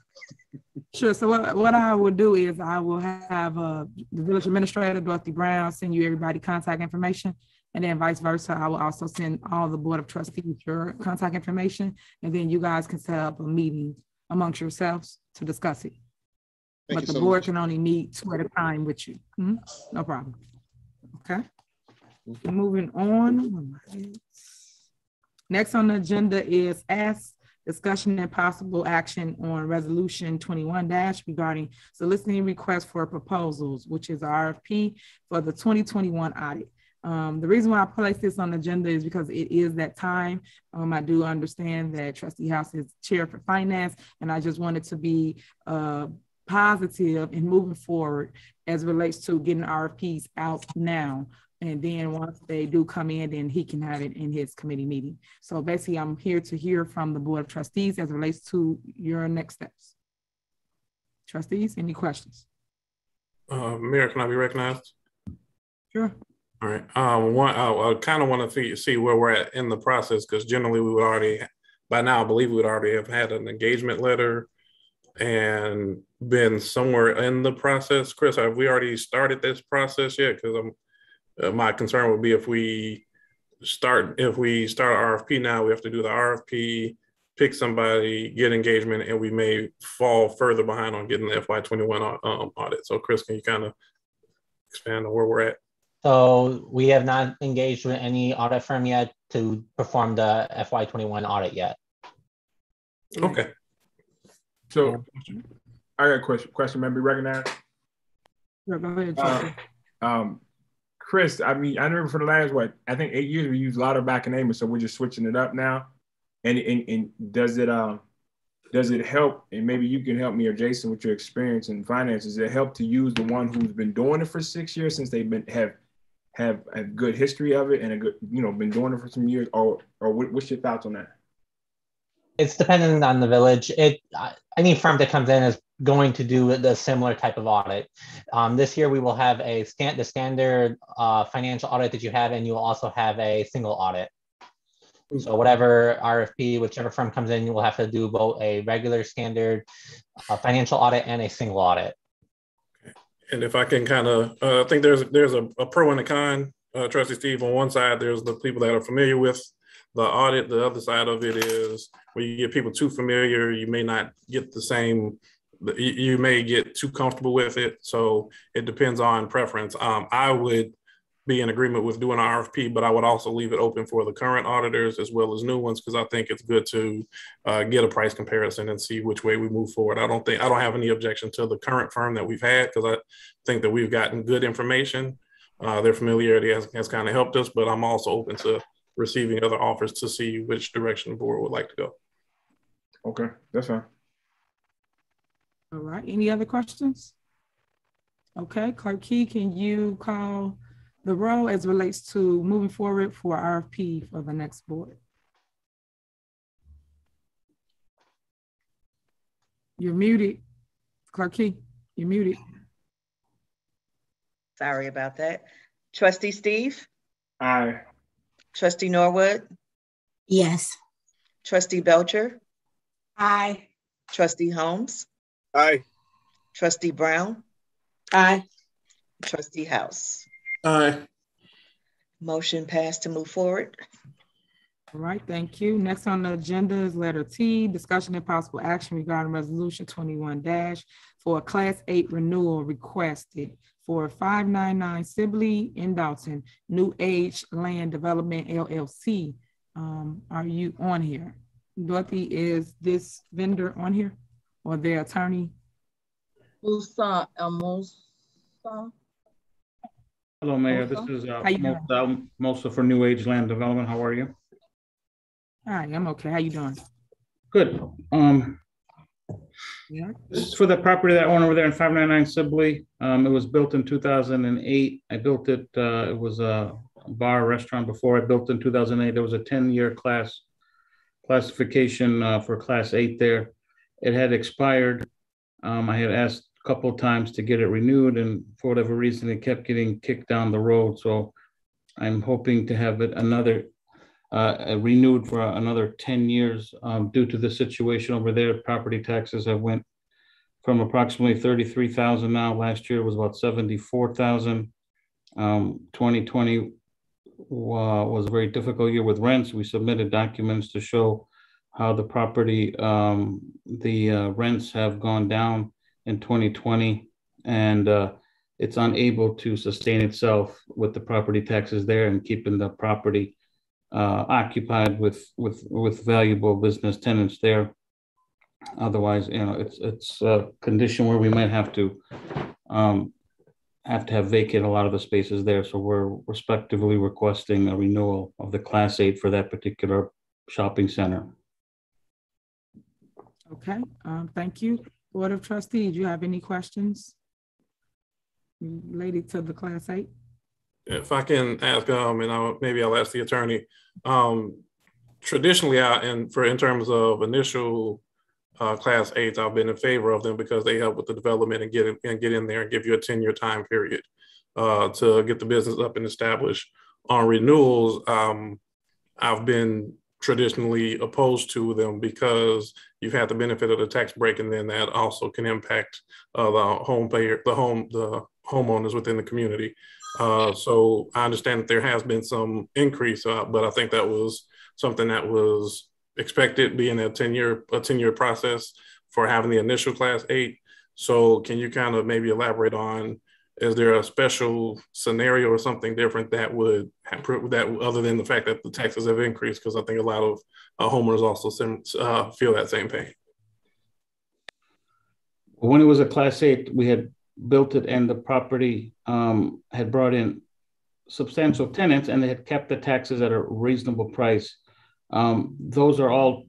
[SPEAKER 2] Sure. So what I will do is I will have the village administrator, Dorothy Brown, send you everybody contact information, and then vice versa. I will also send all the board of trustees your contact information, and then you guys can set up a meeting amongst yourselves to discuss it. But the board can only meet 2 at a time with you. No problem. Okay. Moving on. Next on the agenda is discussion and possible action on resolution 21- regarding soliciting requests for proposals, which is RFP for the 2021 audit. The reason why I placed this on the agenda is because it is that time. I do understand that Trustee House is chair for finance, and I just wanted to be positive in moving forward as it relates to getting RFPs out now. And then once they do come in, then he can have it in his committee meeting. So basically, I'm here to hear from the board of trustees as it relates to your next steps. Trustees, any questions?
[SPEAKER 11] Mayor, can I be recognized?
[SPEAKER 2] Sure.
[SPEAKER 11] All right. I kind of want to see where we're at in the process, because generally we would already, by now, I believe we would already have had an engagement letter and been somewhere in the process. Chris, have we already started this process yet? Because my concern would be if we start RFP now, we have to do the RFP, pick somebody, get engagement, and we may fall further behind on getting the FY21 audit. So Chris, can you kind of expand on where we're at?
[SPEAKER 10] So we have not engaged with any audit firm yet to perform the FY21 audit yet.
[SPEAKER 11] Okay.
[SPEAKER 3] So I got a question, may be recognized?
[SPEAKER 2] Yeah, go ahead.
[SPEAKER 3] Chris, I mean, I remember for the last, I think 8 years we used a lot of back and name, so we're just switching it up now. And does it help, and maybe you can help me or Jason with your experience in finances, does it help to use the one who's been doing it for 6 years since they've been have a good history of it and a good, been doing it for some years, or what's your thoughts on that?
[SPEAKER 10] It's dependent on the village. Any firm that comes in is going to do the similar type of audit. This year we will have the standard financial audit that you have, and you will also have a single audit. So whatever RFP, whichever firm comes in, you will have to do both a regular standard financial audit and a single audit.
[SPEAKER 11] And if I can kind of, I think there's a pro and a con, Trustee Steve. On one side, there's the people that are familiar with the audit. The other side of it is when you get people too familiar, you may not get the same, you may get too comfortable with it. So it depends on preference. I would be in agreement with doing an RFP, but I would also leave it open for the current auditors as well as new ones, because I think it's good to get a price comparison and see which way we move forward. I don't have any objection to the current firm that we've had, because I think that we've gotten good information. Their familiarity has kind of helped us, but I'm also open to receiving other offers to see which direction the board would like to go.
[SPEAKER 3] Okay, that's fine.
[SPEAKER 2] All right, any other questions? Okay, Clerk Key, can you call the roll as relates to moving forward for RFP for the next board? You're muted. Clerk Key, you're muted.
[SPEAKER 5] Sorry about that. Trustee Steve?
[SPEAKER 3] Aye.
[SPEAKER 5] Trustee Norwood?
[SPEAKER 4] Yes.
[SPEAKER 5] Trustee Belcher?
[SPEAKER 7] Aye.
[SPEAKER 5] Trustee Holmes?
[SPEAKER 8] Aye.
[SPEAKER 5] Trustee Brown?
[SPEAKER 6] Aye.
[SPEAKER 5] Trustee House?
[SPEAKER 11] Aye.
[SPEAKER 2] Motion passed to move forward. All right, thank you. Next on the agenda is letter T, discussion and possible action regarding resolution 21- for a class 8 renewal requested for 599 Sibley in Dolton, New Age Land Development LLC. Are you on here? Dorothy, is this vendor on here or their attorney?
[SPEAKER 9] Musa.
[SPEAKER 18] Hello, Mayor. This is Mosa for New Age Land Development. How are you?
[SPEAKER 2] Hi, I'm okay. How you doing?
[SPEAKER 18] Good.
[SPEAKER 2] Yeah.
[SPEAKER 18] This is for the property that I own over there in 599 Sibley. It was built in 2008. I built it. It was a bar restaurant before. I built in 2008. There was a 10-year classification for class 8 there. It had expired. I had asked a couple of times to get it renewed, and for whatever reason, it kept getting kicked down the road. So I'm hoping to have it renewed for another 10 years due to the situation over there. Property taxes have went from approximately 33,000 now. Last year was about 74,000. 2020 was a very difficult year with rents. We submitted documents to show how the property, rents have gone down in 2020, and it's unable to sustain itself with the property taxes there and keeping the property occupied with valuable business tenants there. Otherwise, it's a condition where we might have to vacate a lot of the spaces there. So we're respectively requesting a renewal of the Class 8 for that particular shopping center.
[SPEAKER 2] Okay, thank you. Board of Trustees, do you have any questions related to the Class 8?
[SPEAKER 11] If I can ask, and maybe I'll ask the attorney. Traditionally, in terms of initial Class 8s, I've been in favor of them because they help with the development and get in there and give you a 10-year time period to get the business up and established. On renewals, I've been traditionally opposed to them because you've had the benefit of the tax break, and then that also can impact the homeowners within the community. So I understand that there has been some increase, but I think that was something that was expected, being a 10-year process for having the initial Class 8. So can you kind of maybe elaborate on, is there a special scenario or something different that would other than the fact that the taxes have increased? Because I think a lot of homeowners also feel that same pain.
[SPEAKER 18] When it was a Class 8, we had built it, and the property had brought in substantial tenants, and they had kept the taxes at a reasonable price. Those are all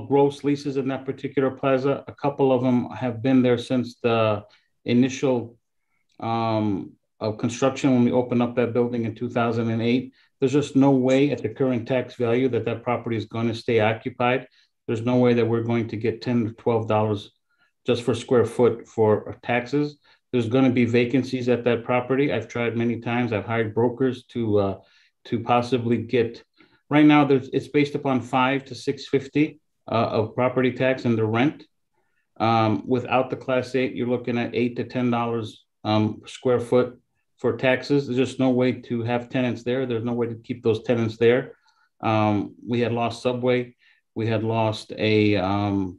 [SPEAKER 18] gross leases in that particular plaza. A couple of them have been there since the initial of construction when we opened up that building in 2008. There's just no way at the current tax value that that property is going to stay occupied. There's no way that we're going to get $10 to $12 just for square foot for taxes. There's going to be vacancies at that property. I've tried many times. I've hired brokers to possibly get. Right now, it's based upon $500 to $650 of property tax and the rent. Without the Class 8, you're looking at $8 to $10 square foot for taxes. There's just no way to have tenants there. There's no way to keep those tenants there. We had lost Subway. We had lost another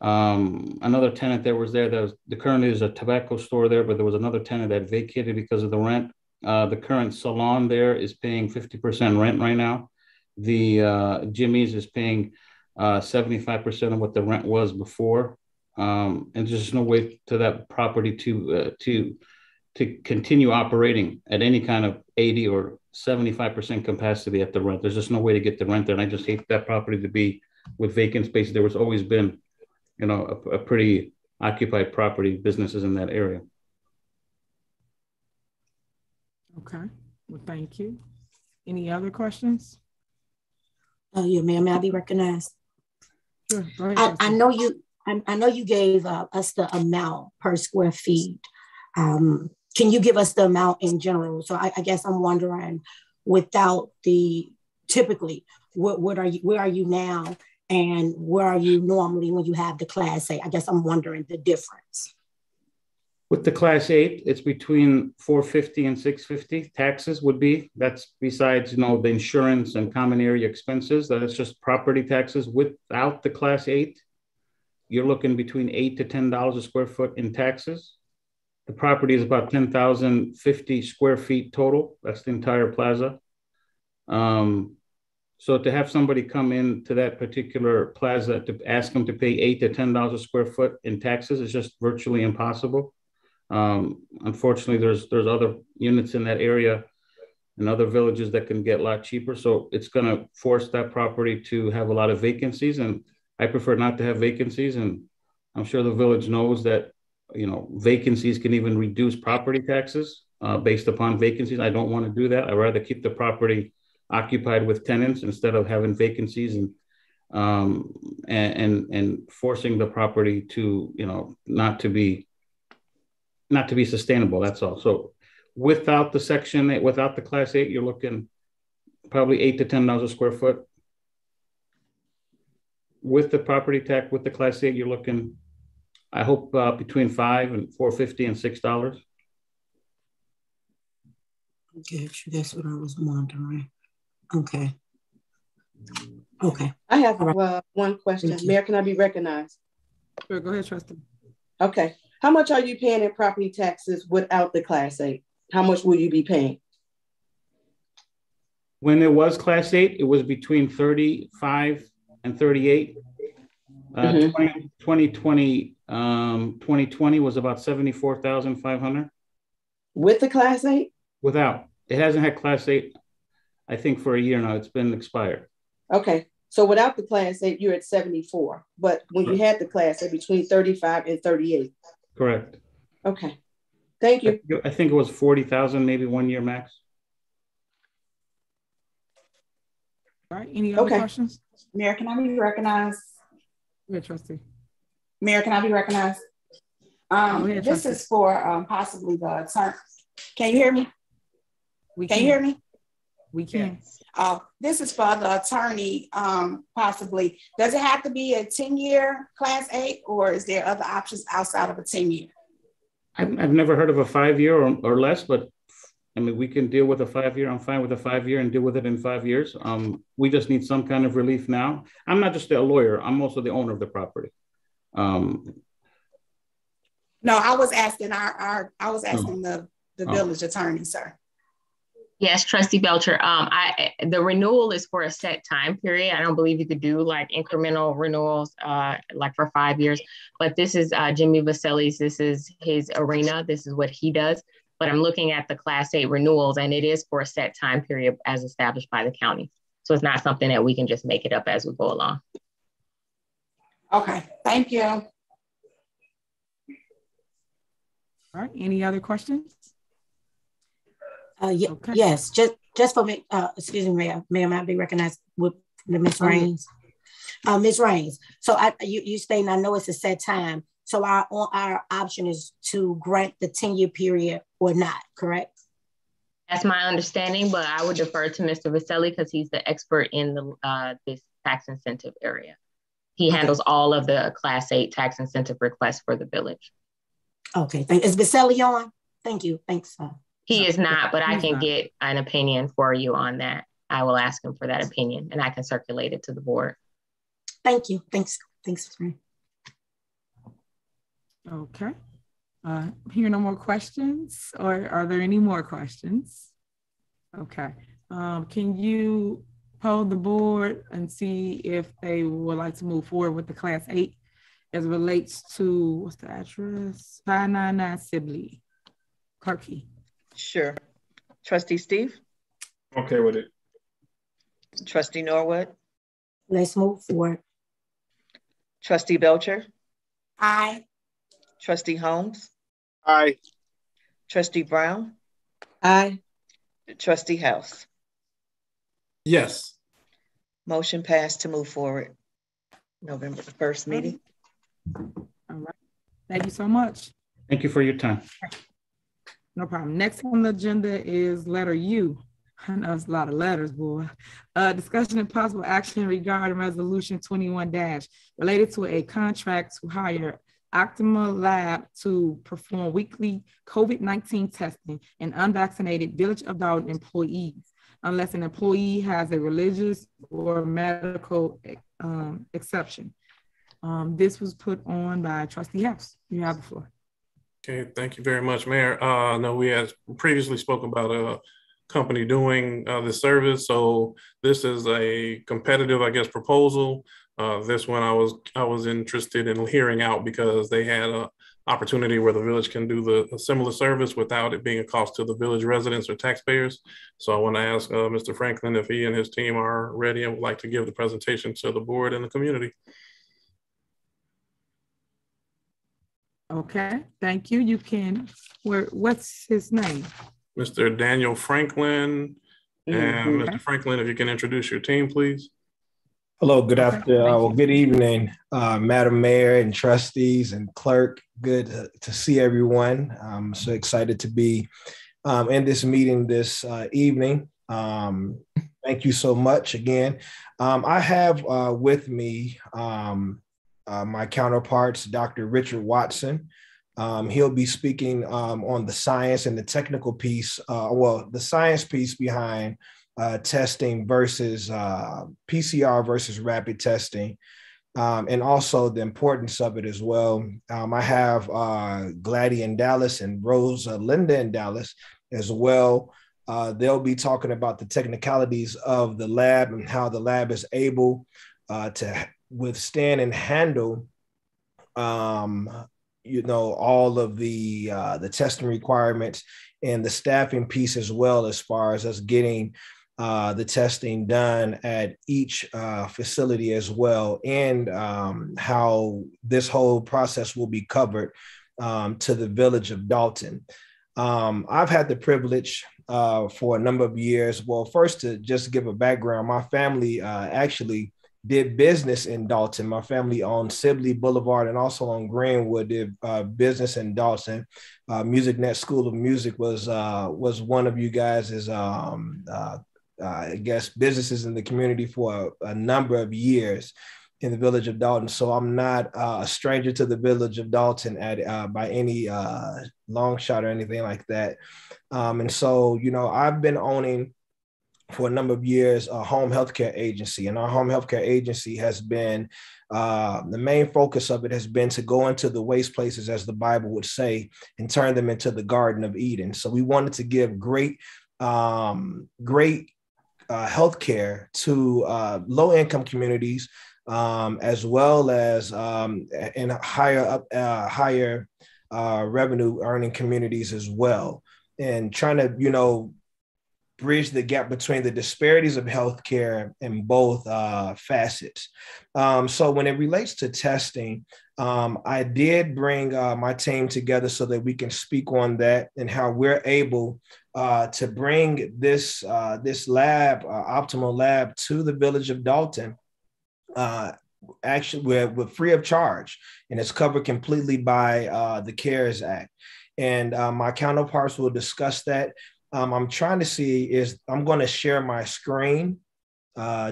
[SPEAKER 18] tenant that was there. Currently there's a tobacco store there, but there was another tenant that vacated because of the rent. The current salon there is paying 50% rent right now. The Jimmy's is paying 75% of what the rent was before. And there's just no way to that property to continue operating at any kind of 80 or 75% capacity at the rent. There's just no way to get the rent there. And I just hate that property to be with vacant space. There was always been, a pretty occupied property, businesses in that area.
[SPEAKER 2] Okay, well, thank you. Any other questions?
[SPEAKER 4] Oh, yeah, ma'am, may I be recognized?
[SPEAKER 2] Sure, go ahead.
[SPEAKER 4] I know you gave us the amount per square feet. Can you give us the amount in general? So I guess I'm wondering, without typically, where are you now? And where are you normally when you have the Class 8? I guess I'm wondering the difference.
[SPEAKER 18] With the Class 8, it's between $450 and $650 taxes would be. That's besides, the insurance and common area expenses. That's just property taxes. Without the Class 8, you're looking between $8 to $10 a square foot in taxes. The property is about 10,050 square feet total. That's the entire plaza. So to have somebody come into that particular plaza to ask them to pay $8 to $10 a square foot in taxes is just virtually impossible. Unfortunately, there's other units in that area and other villages that can get a lot cheaper. So it's going to force that property to have a lot of vacancies. And I prefer not to have vacancies. And I'm sure the village knows that, vacancies can even reduce property taxes based upon vacancies. I don't want to do that. I'd rather keep the property occupied with tenants instead of having vacancies and forcing the property to, not to be sustainable. That's all. So without the Section 8, without the Class 8, you're looking probably $8 to $10 a square foot. With the property tax, with the Class 8, you're looking, I hope, between $5 and $4.50 and $6.
[SPEAKER 4] Okay, that's what I was wondering. Okay.
[SPEAKER 6] I have one question. Mayor, can I be recognized?
[SPEAKER 2] Sure, go ahead, Trustee.
[SPEAKER 6] Okay. How much are you paying in property taxes without the Class 8? How much will you be paying?
[SPEAKER 18] When it was Class 8, it was between 35 and 38. 2020 was about 74,500.
[SPEAKER 6] With the Class 8?
[SPEAKER 18] Without. It hasn't had Class 8, I think, for a year now. It's been expired.
[SPEAKER 6] Okay. So without the Class 8, you're at 74. But when you had the Class 8, between 35 and 38.
[SPEAKER 18] Correct.
[SPEAKER 6] Okay. Thank you.
[SPEAKER 18] I think it was 40,000, maybe 1 year max.
[SPEAKER 2] All right. Any other questions?
[SPEAKER 7] Mayor, can I be recognized?
[SPEAKER 2] Yeah, Trustee.
[SPEAKER 7] Mayor, can I be recognized? This is for possibly the attorney. Can you hear me? Can you hear me?
[SPEAKER 2] We can.
[SPEAKER 7] This is for the attorney, possibly. Does it have to be a 10-year Class 8, or is there other options outside of a 10-year?
[SPEAKER 18] I've never heard of a 5-year or less, but I mean, we can deal with a 5-year. I'm fine with a 5-year and deal with it in 5 years. We just need some kind of relief now. I'm not just a lawyer. I'm also the owner of the property.
[SPEAKER 7] No, I was asking the village attorney, sir.
[SPEAKER 19] Yes, Trustee Belcher. The renewal is for a set time period. I don't believe you could do like incremental renewals like for 5 years, but this is Jimmy Vaselli's. This is his arena. This is what he does. But I'm looking at the Class 8 renewals, and it is for a set time period as established by the county. So So it's not something that we can just make it up as we go along.
[SPEAKER 7] Okay, thank you. All
[SPEAKER 2] right, any other questions?
[SPEAKER 4] Okay. Yes, just for me, excuse me, Mayor. Mayor, might be recognized with Ms. Raines. Ms. Raines, so you stating, I know it's a set time, so our option is to grant the 10-year period or not, correct?
[SPEAKER 19] That's my understanding, but I would defer to Mr. Vaselli because he's the expert in the this tax incentive area. He handles all of the Class 8 tax incentive requests for the village.
[SPEAKER 4] Okay, is Vaselli on? Thank you, thanks.
[SPEAKER 19] He is not, but I can get an opinion for you on that. I will ask him for that opinion and I can circulate it to the board.
[SPEAKER 4] Thank you, thanks.
[SPEAKER 2] Okay. Here, no more questions, or are there any more questions? Okay. Can you poll the board and see if they would like to move forward with the Class 8 as it relates to, what's the address? 599 Sibley, Clarkey.
[SPEAKER 5] Sure. Trustee Steve?
[SPEAKER 3] Okay with it.
[SPEAKER 5] Trustee Norwood?
[SPEAKER 4] Let's move forward.
[SPEAKER 5] Trustee Belcher?
[SPEAKER 4] Aye.
[SPEAKER 5] Trustee Holmes?
[SPEAKER 8] Aye.
[SPEAKER 5] Trustee Brown?
[SPEAKER 6] Aye.
[SPEAKER 5] Trustee House?
[SPEAKER 11] Yes.
[SPEAKER 5] Motion passed to move forward. November the 1st meeting.
[SPEAKER 2] All right. Thank you so much.
[SPEAKER 18] Thank you for your time.
[SPEAKER 2] No problem. Next on the agenda is letter U. I know it's a lot of letters, boy. Discussion and possible action regarding resolution 21- related to a contract to hire Optima Lab to perform weekly COVID-19 testing and unvaccinated Village of Dolton employees, unless an employee has a religious or medical exception. This was put on by Trustee House. You have the floor.
[SPEAKER 11] Okay, thank you very much, Mayor. I know we had previously spoken about a company doing this service. So this is a competitive, I guess, proposal. This one I was interested in hearing out because they had an opportunity where the village can do a similar service without it being a cost to the village residents or taxpayers. So I want to ask Mr. Franklin if he and his team are ready and would like to give the presentation to the board and the community.
[SPEAKER 2] Okay, thank you. You can, what's his name?
[SPEAKER 11] Mr. Daniel Franklin. And Mr. Franklin, if you can introduce your team, please.
[SPEAKER 20] Hello, good afternoon. Good evening, Madam Mayor and trustees and clerk. Good to see everyone. I'm so excited to be in this meeting this evening. Thank you so much again. I have with me my counterparts, Dr. Richard Watson. He'll be speaking on the science and the technical piece, the science piece behind testing versus PCR versus rapid testing, and also the importance of it as well. I have Gladys in Dallas and Rose Linda in Dallas as well. They'll be talking about the technicalities of the lab and how the lab is able to withstand and handle all of the testing requirements and the staffing piece as well, as far as us getting the testing done at each facility as well, and how this whole process will be covered to the village of Dolton. I've had the privilege for a number of years. Well, first, to just give a background, my family actually did business in Dolton. My family owned Sibley Boulevard and also on Greenwood, did business in Dolton. MusicNet School of Music was one of you guys' I guess businesses in the community for a number of years in the village of Dolton. So I'm not a stranger to the village of Dolton by any long shot or anything like that. And so, I've been owning for a number of years a home healthcare agency, and our home healthcare agency has been the main focus of it has been to go into the waste places, as the Bible would say, and turn them into the Garden of Eden. So we wanted to give great healthcare to low-income communities, as well as in higher revenue earning communities as well, and trying to bridge the gap between the disparities of healthcare in both facets. So when it relates to testing, I did bring my team together so that we can speak on that and how we're able to bring this lab, optimal lab, to the village of Dolton. Actually, we're free of charge, and it's covered completely by the CARES Act. And my counterparts will discuss that. I'm trying to see I'm going to share my screen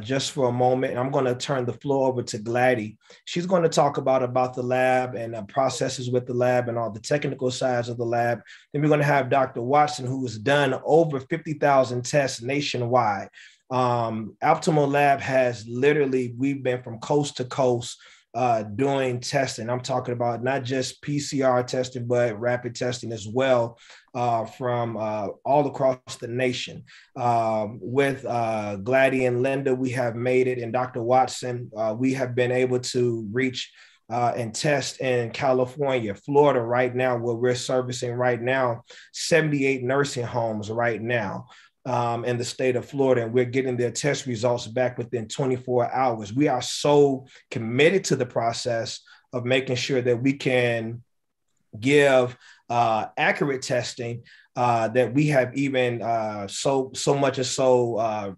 [SPEAKER 20] just for a moment. I'm going to turn the floor over to Gladys. She's going to talk about the lab and processes with the lab and all the technical sides of the lab. Then we're going to have Dr. Watson, who has done over 50,000 tests nationwide. Optimal Lab has literally, we've been from coast to coast doing testing. I'm talking about not just PCR testing, but rapid testing as well from all across the nation. With Gladys and Linda, we have made it, and Dr. Watson, we have been able to reach and test in California, Florida right now, where we're servicing right now 78 nursing homes right now. In the state of Florida, and we're getting their test results back within 24 hours. We are so committed to the process of making sure that we can give accurate testing that we have even so much as so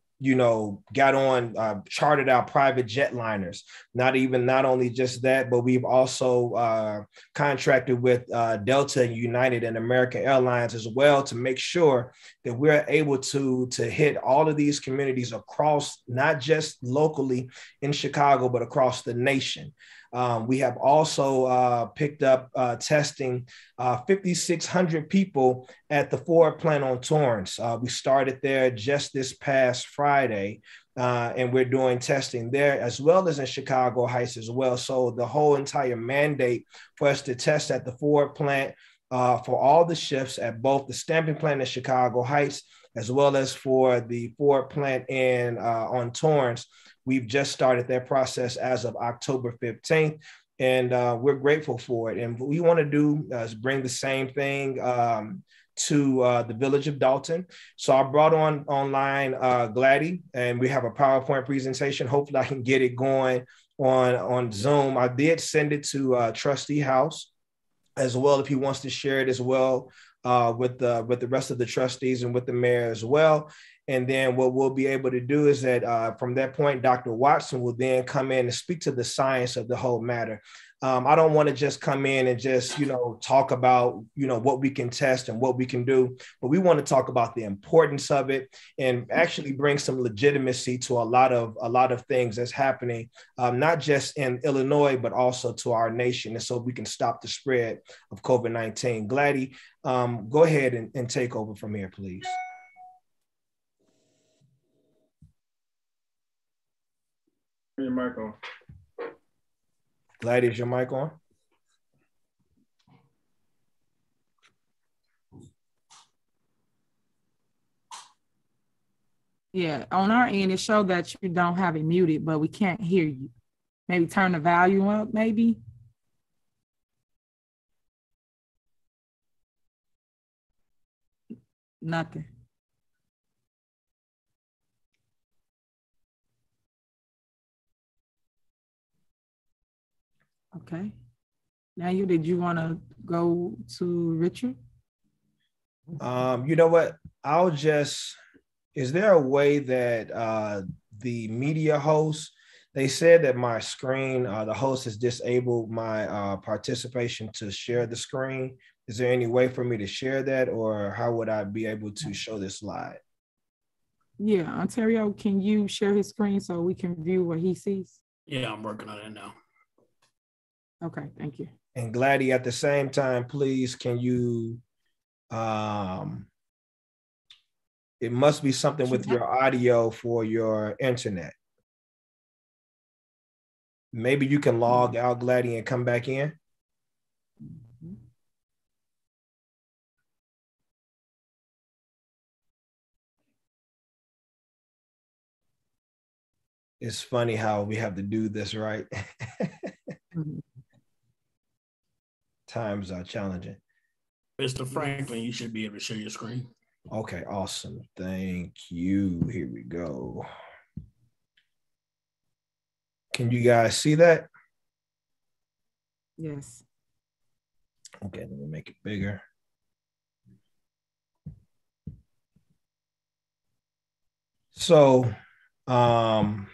[SPEAKER 20] got on, chartered our private jetliners. Not only just that, but we've also contracted with Delta and United and American Airlines as well to make sure that we're able to hit all of these communities across, not just locally in Chicago, but across the nation. We have also picked up testing 5,600 people at the Ford plant on Torrance. We started there just this past Friday, and we're doing testing there as well as in Chicago Heights as well. So the whole entire mandate for us to test at the Ford plant for all the shifts at both the stamping plant in Chicago Heights as well as for the Ford plant on Torrance. We've just started that process as of October 15th, and we're grateful for it. And what we want to do is bring the same thing to the village of Dolton. So I brought online Gladys, and we have a PowerPoint presentation. Hopefully I can get it going on Zoom. I did send it to Trustee House as well, if he wants to share it as well with the rest of the trustees and with the mayor as well. And then what we'll be able to do is that from that point, Dr. Watson will then come in and speak to the science of the whole matter. I don't want to just come in and just, talk about, what we can test and what we can do, but we want to talk about the importance of it and actually bring some legitimacy to a lot of things that's happening, not just in Illinois, but also to our nation. And so we can stop the spread of COVID-19. Gladys, go ahead and take over from here, please.
[SPEAKER 3] Your mic on.
[SPEAKER 20] Gladys, your mic on?
[SPEAKER 2] Yeah, on our end, it showed that you don't have it muted, but we can't hear you. Maybe turn the volume up, maybe. Nothing. Okay. Now did you want to go to Richard?
[SPEAKER 20] You know what? Is there a way that the media host, they said that my screen, the host has disabled my participation to share the screen. Is there any way for me to share that, or how would I be able to show this slide?
[SPEAKER 2] Yeah, Ontario, can you share his screen so we can view what he sees?
[SPEAKER 1] Yeah, I'm working on it now.
[SPEAKER 2] Okay, thank you.
[SPEAKER 20] And Gladys, at the same time, please, can you, it must be something with your audio for your internet. Maybe you can log out, Gladys, and come back in. It's funny how we have to do this, right? Times are challenging.
[SPEAKER 1] Mr. Franklin, you should be able to share your screen.
[SPEAKER 20] Okay, awesome. Thank you. Here we go. Can you guys see that?
[SPEAKER 2] Yes.
[SPEAKER 20] Okay, let me make it bigger. So, so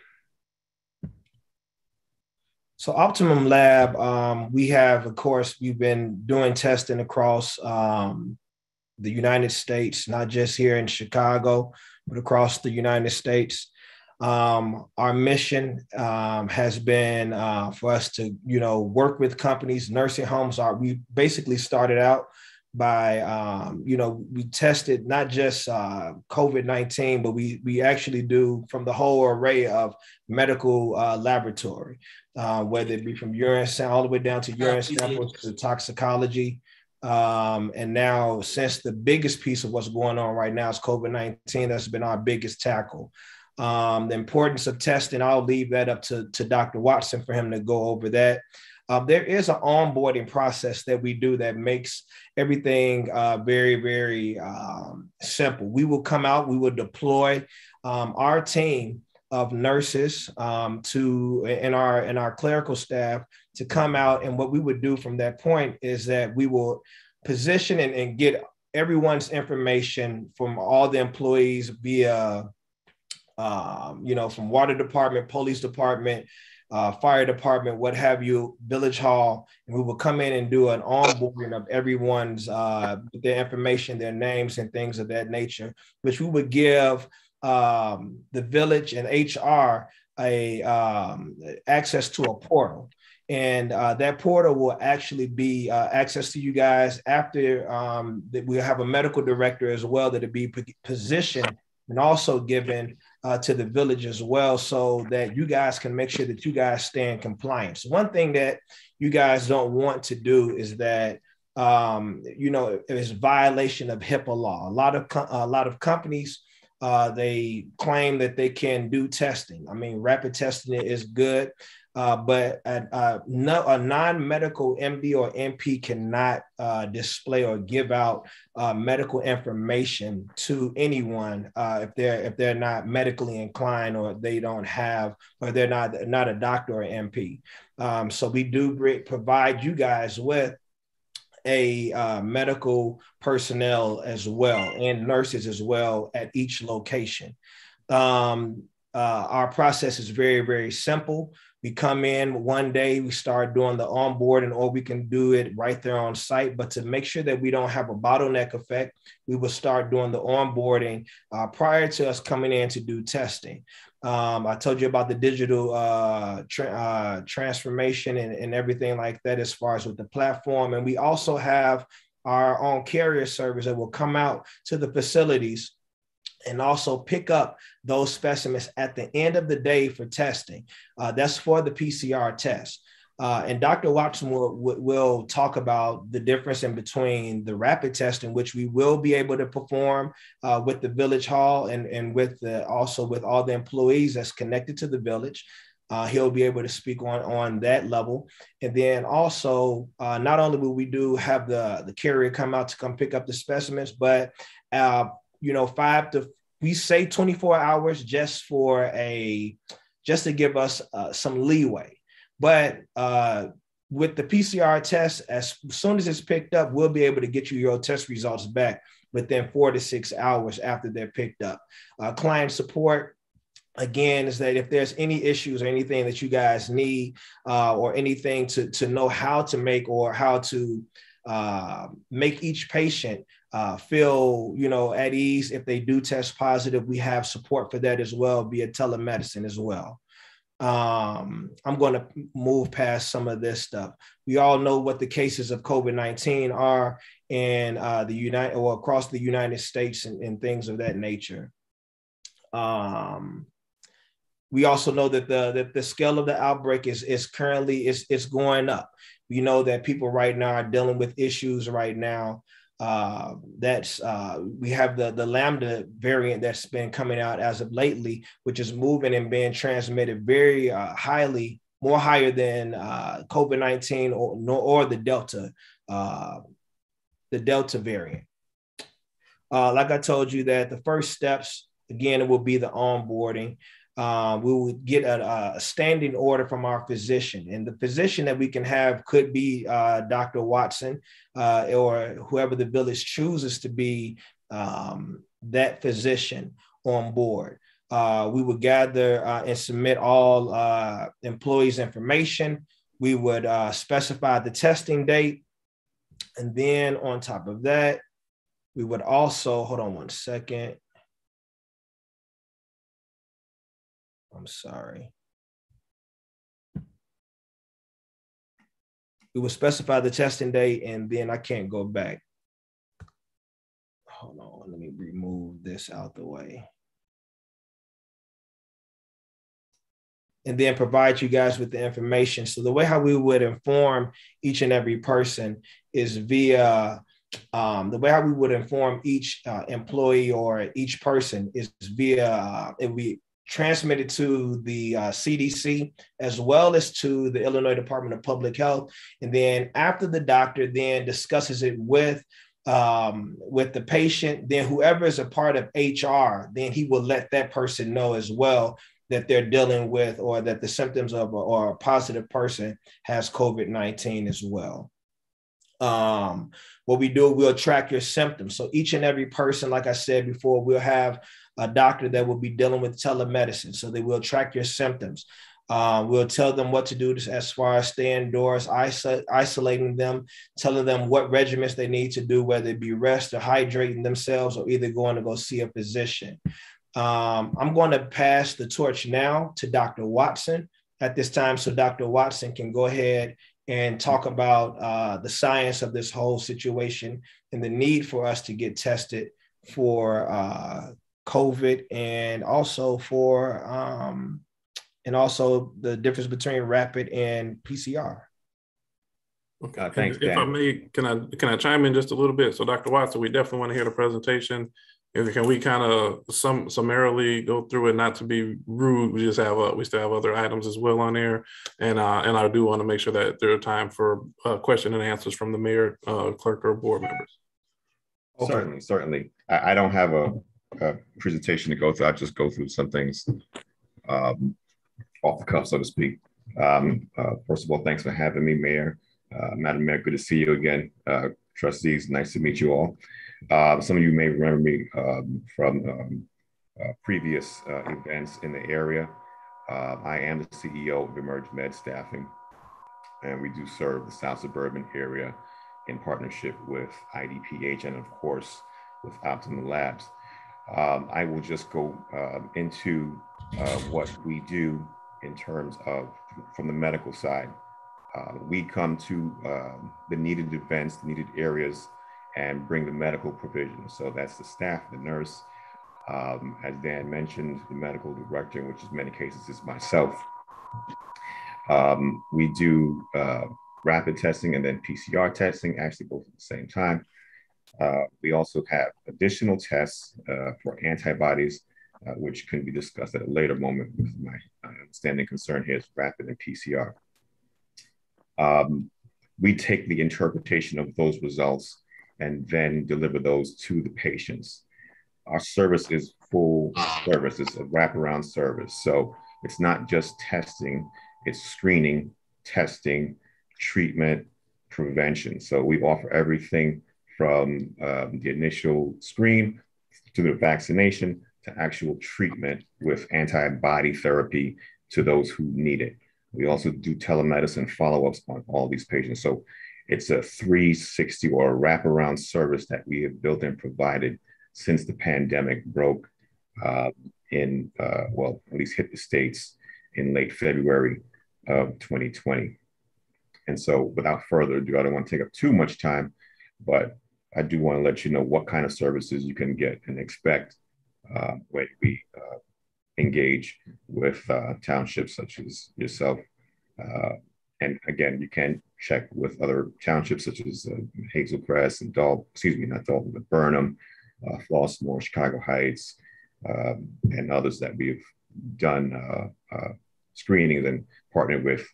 [SPEAKER 20] Optimum Lab, we have, of course, we've been doing testing across the United States, not just here in Chicago, but across the United States. Our mission has been for us to, work with companies. Nursing homes we basically started out by, we tested not just COVID-19, but we actually do from the whole array of medical laboratory, whether it be from urine all the way down to urine samples to toxicology. And now, since the biggest piece of what's going on right now is COVID-19, that's been our biggest tackle. The importance of testing, I'll leave that up to Dr. Watson for him to go over that. There is an onboarding process that we do that makes everything very, very simple. We will come out, we will deploy our team of nurses and our clerical staff to come out. And what we would do from that point is that we will position and get everyone's information from all the employees via, from water department, police department, fire department, what have you, village hall, and we will come in and do an onboarding of everyone's their information, their names and things of that nature, which we would give the village and HR access to a portal. And that portal will actually be access to you guys after that. We'll have a medical director as well that'll be positioned and also given to the village as well, so that you guys can make sure that you guys stay in compliance. One thing that you guys don't want to do is that, it's violation of HIPAA law. A lot of companies, they claim that they can do testing. I mean, rapid testing is good, but a non-medical MD or MP cannot display or give out medical information to anyone if they're not medically inclined, or they don't have, or they're not a doctor or MP. So we do provide you guys with a medical personnel as well, and nurses as well at each location. Our process is very, very simple. We come in one day, we start doing the onboarding, or we can do it right there on site. But to make sure that we don't have a bottleneck effect, we will start doing the onboarding prior to us coming in to do testing. I told you about the digital transformation and everything like that as far as with the platform. And we also have our own carrier service that will come out to the facilities and also pick up those specimens at the end of the day for testing. That's for the PCR test. And Dr. Watson will talk about the difference in between the rapid testing, which we will be able to perform with the village hall and with also with all the employees that's connected to the village. He'll be able to speak on that level. And then also, not only will we have the carrier come out to come pick up the specimens, but we say 24 hours just to give us some leeway. But with the PCR test, as soon as it's picked up, we'll be able to get you your test results back within 4 to 6 hours after they're picked up. Client support, again, is that if there's any issues or anything that you guys need or anything to know how to make or how to make each patient feel, at ease if they do test positive, we have support for that as well via telemedicine as well. I'm going to move past some of this stuff. We all know what the cases of COVID-19 are in across the United States and things of that nature. We also know that the scale of the outbreak is currently going up. We know that people right now are dealing with issues right now. We have the Lambda variant that's been coming out as of lately, which is moving and being transmitted very more higher than COVID-19 or the Delta variant. Like I told you that the first steps, again, it will be the onboarding. We will get a standing order from our physician, and the physician that we can have could be Dr. Watson or whoever the village chooses to be that physician on board. We would gather and submit all employees' information. We would specify the testing date. And then on top of that, we would also, hold on one second. I'm sorry. We will specify the testing date, and then I can't go back. Hold on, let me remove this out the way. And then provide you guys with the information. So the way how we would inform each and every person is via, the way how we would inform each employee or each person is via, it would be transmitted to the CDC as well as to the Illinois Department of Public Health. And then after the doctor then discusses it with the patient, then whoever is a part of HR, then he will let that person know as well that they're dealing with, or that the symptoms of or a positive person has COVID-19 as well. What we do, we'll track your symptoms. So each and every person, like I said before, we'll have a doctor that will be dealing with telemedicine. So they will track your symptoms. We'll tell them what to do as far as staying indoors, isolating them, telling them what regimens they need to do, whether it be rest or hydrating themselves or either going to go see a physician. I'm going to pass the torch now to Dr. Watson at this time, so Dr. Watson can go ahead and talk about the science of this whole situation and the need for us to get tested for COVID, and also the difference between rapid and PCR.
[SPEAKER 11] Okay,
[SPEAKER 21] thanks,
[SPEAKER 11] if
[SPEAKER 21] Dan.
[SPEAKER 11] I may, can I chime in just a little bit? So Dr. Watson, we definitely want to hear the presentation. Can we kind of summarily go through it, not to be rude? We just have we still have other items as well on there, and I do want to make sure that there are time for question and answers from the mayor, clerk, or board members.
[SPEAKER 21] Okay. Certainly. I don't have a presentation to go through. I'll just go through some things off the cuff, so to speak. First of all, thanks for having me, Mayor. Madam Mayor, good to see you again. Trustees, nice to meet you all. Some of you may remember me from previous events in the area. I am the CEO of Emerge Med Staffing, and we do serve the South Suburban area in partnership with IDPH and, of course, with Optimum Labs. I will just go into what we do in terms of from the medical side. We come to the needed events, the needed areas, and bring the medical provision. So that's the staff, the nurse, as Dan mentioned, the medical director, which in many cases is myself. We do rapid testing and then PCR testing, actually both at the same time. We also have additional tests for antibodies, which can be discussed at a later moment. My standing concern here is rapid and PCR. We take the interpretation of those results and then deliver those to the patients. Our service is full service. It's a wraparound service. So it's not just testing, it's screening, testing, treatment, prevention. So we offer everything from the initial screen to the vaccination to actual treatment with antibody therapy to those who need it. We also do telemedicine follow-ups on all these patients. So it's a 360 or a wraparound service that we have built and provided since the pandemic broke well, at least hit the States in late February of 2020. And so without further ado, I don't want to take up too much time, but I do want to let you know what kind of services you can get and expect when we engage with townships such as yourself. And again, you can check with other townships such as Hazel Crest and not Dolton, but Burnham, Flossmoor, Chicago Heights, and others that we've done screenings and partnered with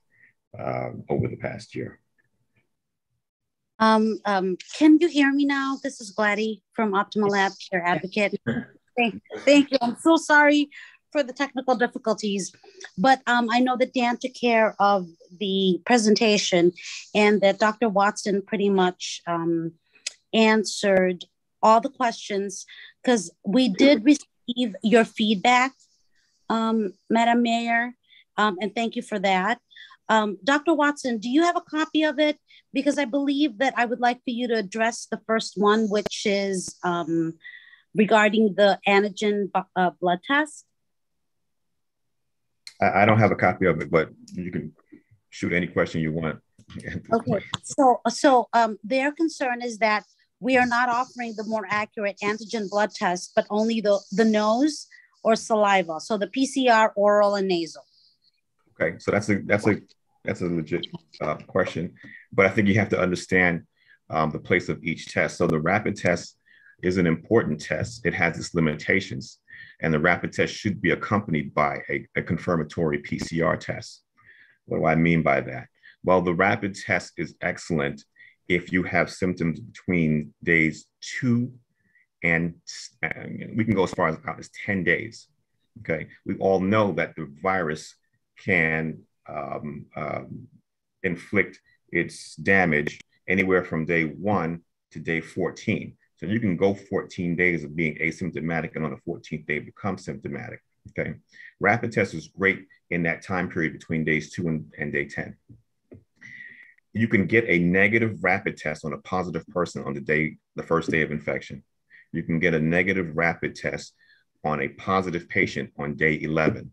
[SPEAKER 21] over the past year.
[SPEAKER 12] Can you hear me now? This is Gladys from Optimal Lab Care Advocate. Thank you. I'm so sorry for the technical difficulties, but I know that Dan took care of the presentation and that Dr. Watson pretty much answered all the questions, because we did receive your feedback, Madam Mayor, and thank you for that. Dr. Watson, do you have a copy of it? Because I believe that I would like for you to address the first one, which is regarding the antigen blood test.
[SPEAKER 21] I don't have a copy of it, but you can shoot any question you want.
[SPEAKER 12] Okay, so their concern is that we are not offering the more accurate antigen blood test, but only the nose or saliva. So the PCR, oral, and nasal.
[SPEAKER 21] Okay, so that's a legit question, but I think you have to understand the place of each test. So the rapid test is an important test. It has its limitations, and the rapid test should be accompanied by a confirmatory PCR test. What do I mean by that? Well, the rapid test is excellent if you have symptoms between days 2 and we can go as far out as 10 days. Okay, we all know that the virus can inflict its damage anywhere from day 1 to day 14. So you can go 14 days of being asymptomatic and on the 14th day become symptomatic. Okay, rapid test is great in that time period between days 2 and day 10. You can get a negative rapid test on a positive person on the first day of infection. You can get a negative rapid test on a positive patient on day 11.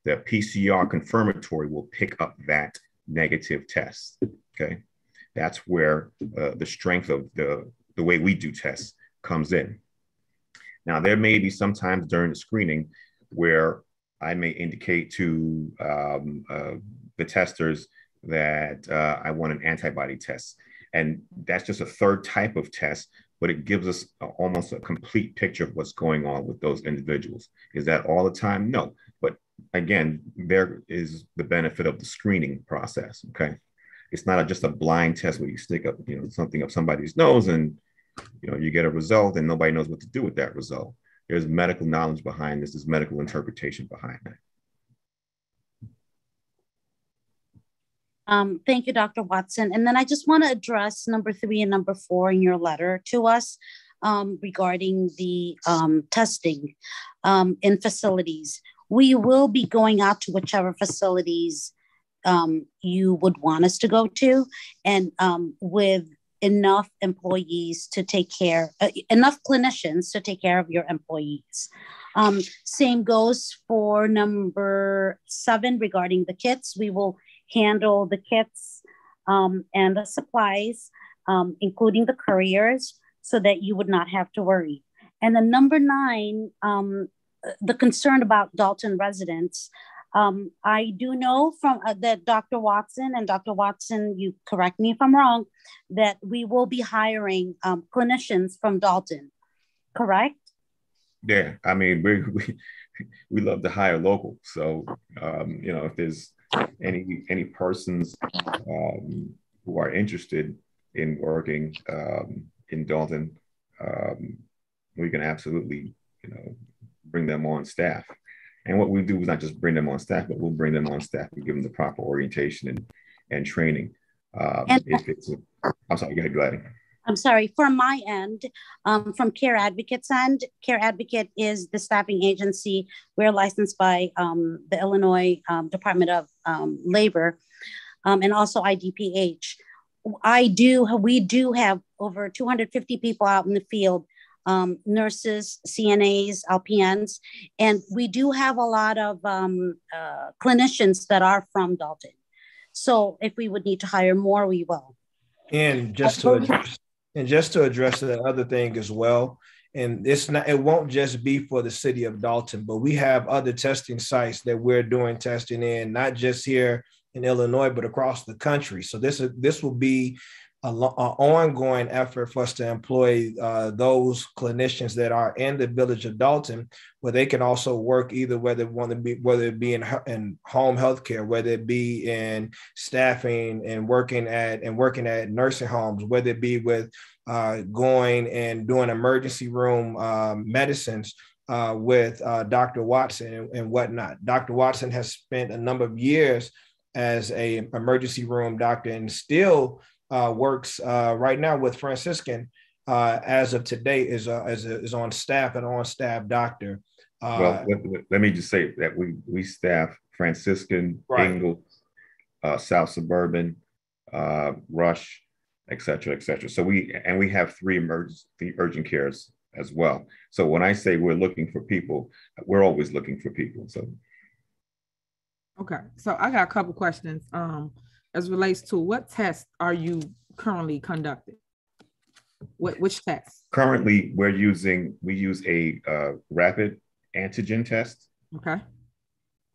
[SPEAKER 21] The PCR confirmatory will pick up that negative test. Okay, that's where the strength of the way we do tests comes in. Now, there may be sometimes during the screening where I may indicate to the testers that I want an antibody test. And that's just a third type of test, but it gives us almost a complete picture of what's going on with those individuals. Is that all the time? No. But again, there is the benefit of the screening process, okay? It's not just a blind test where you stick up, something up somebody's nose and, you get a result and nobody knows what to do with that result. There's medical knowledge behind this. There's medical interpretation behind that.
[SPEAKER 12] Thank you, Dr. Watson. And then I just want to address number 3 and number 4 in your letter to us regarding the testing in facilities. We will be going out to whichever facilities you would want us to go to, and with enough employees to take care, enough clinicians to take care of your employees. Same goes for number 7 regarding the kits. We will handle the kits and the supplies, including the couriers, so that you would not have to worry. And then number 9, the concern about Dolton residents. I do know from that Dr. Watson, you correct me if I'm wrong, that we will be hiring clinicians from Dolton, correct?
[SPEAKER 21] Yeah, I mean, we love to hire local. So, if there's any persons who are interested in working in Dolton, we can absolutely, bring them on staff. And what we do is not just bring them on staff, but we'll bring them on staff and give them the proper orientation and training. If it's I'm sorry, go ahead, Gladys.
[SPEAKER 12] I'm sorry, from my end, from Care Advocate's end, Care Advocate is the staffing agency. We're licensed by the Illinois Department of Labor and also IDPH. We do have over 250 people out in the field, nurses, CNAs, LPNs, and we do have a lot of clinicians that are from Dolton. So if we would need to hire more, we will.
[SPEAKER 20] And just to address the other thing as well, and it won't just be for the city of Dolton, but we have other testing sites that we're doing testing in, not just here in Illinois, but across the country. So this will be an ongoing effort for us to employ those clinicians that are in the village of Dolton, where they can also work either whether it be in home healthcare, whether it be in staffing and working at nursing homes, whether it be with going and doing emergency room medicines with Dr. Watson and whatnot. Dr. Watson has spent a number of years as a emergency room doctor and still works right now with Franciscan. As of today, is on staff, an on-staff doctor.
[SPEAKER 21] Well, let me just say that we staff Franciscan, right. Ingalls, South Suburban, Rush, et cetera, et cetera. So we have 3 urgent cares as well. So when I say we're looking for people, we're always looking for people. So.
[SPEAKER 2] Okay, so I got a couple questions as relates to what tests are you currently conducting? Which tests?
[SPEAKER 21] Currently, we use a rapid antigen test.
[SPEAKER 2] Okay.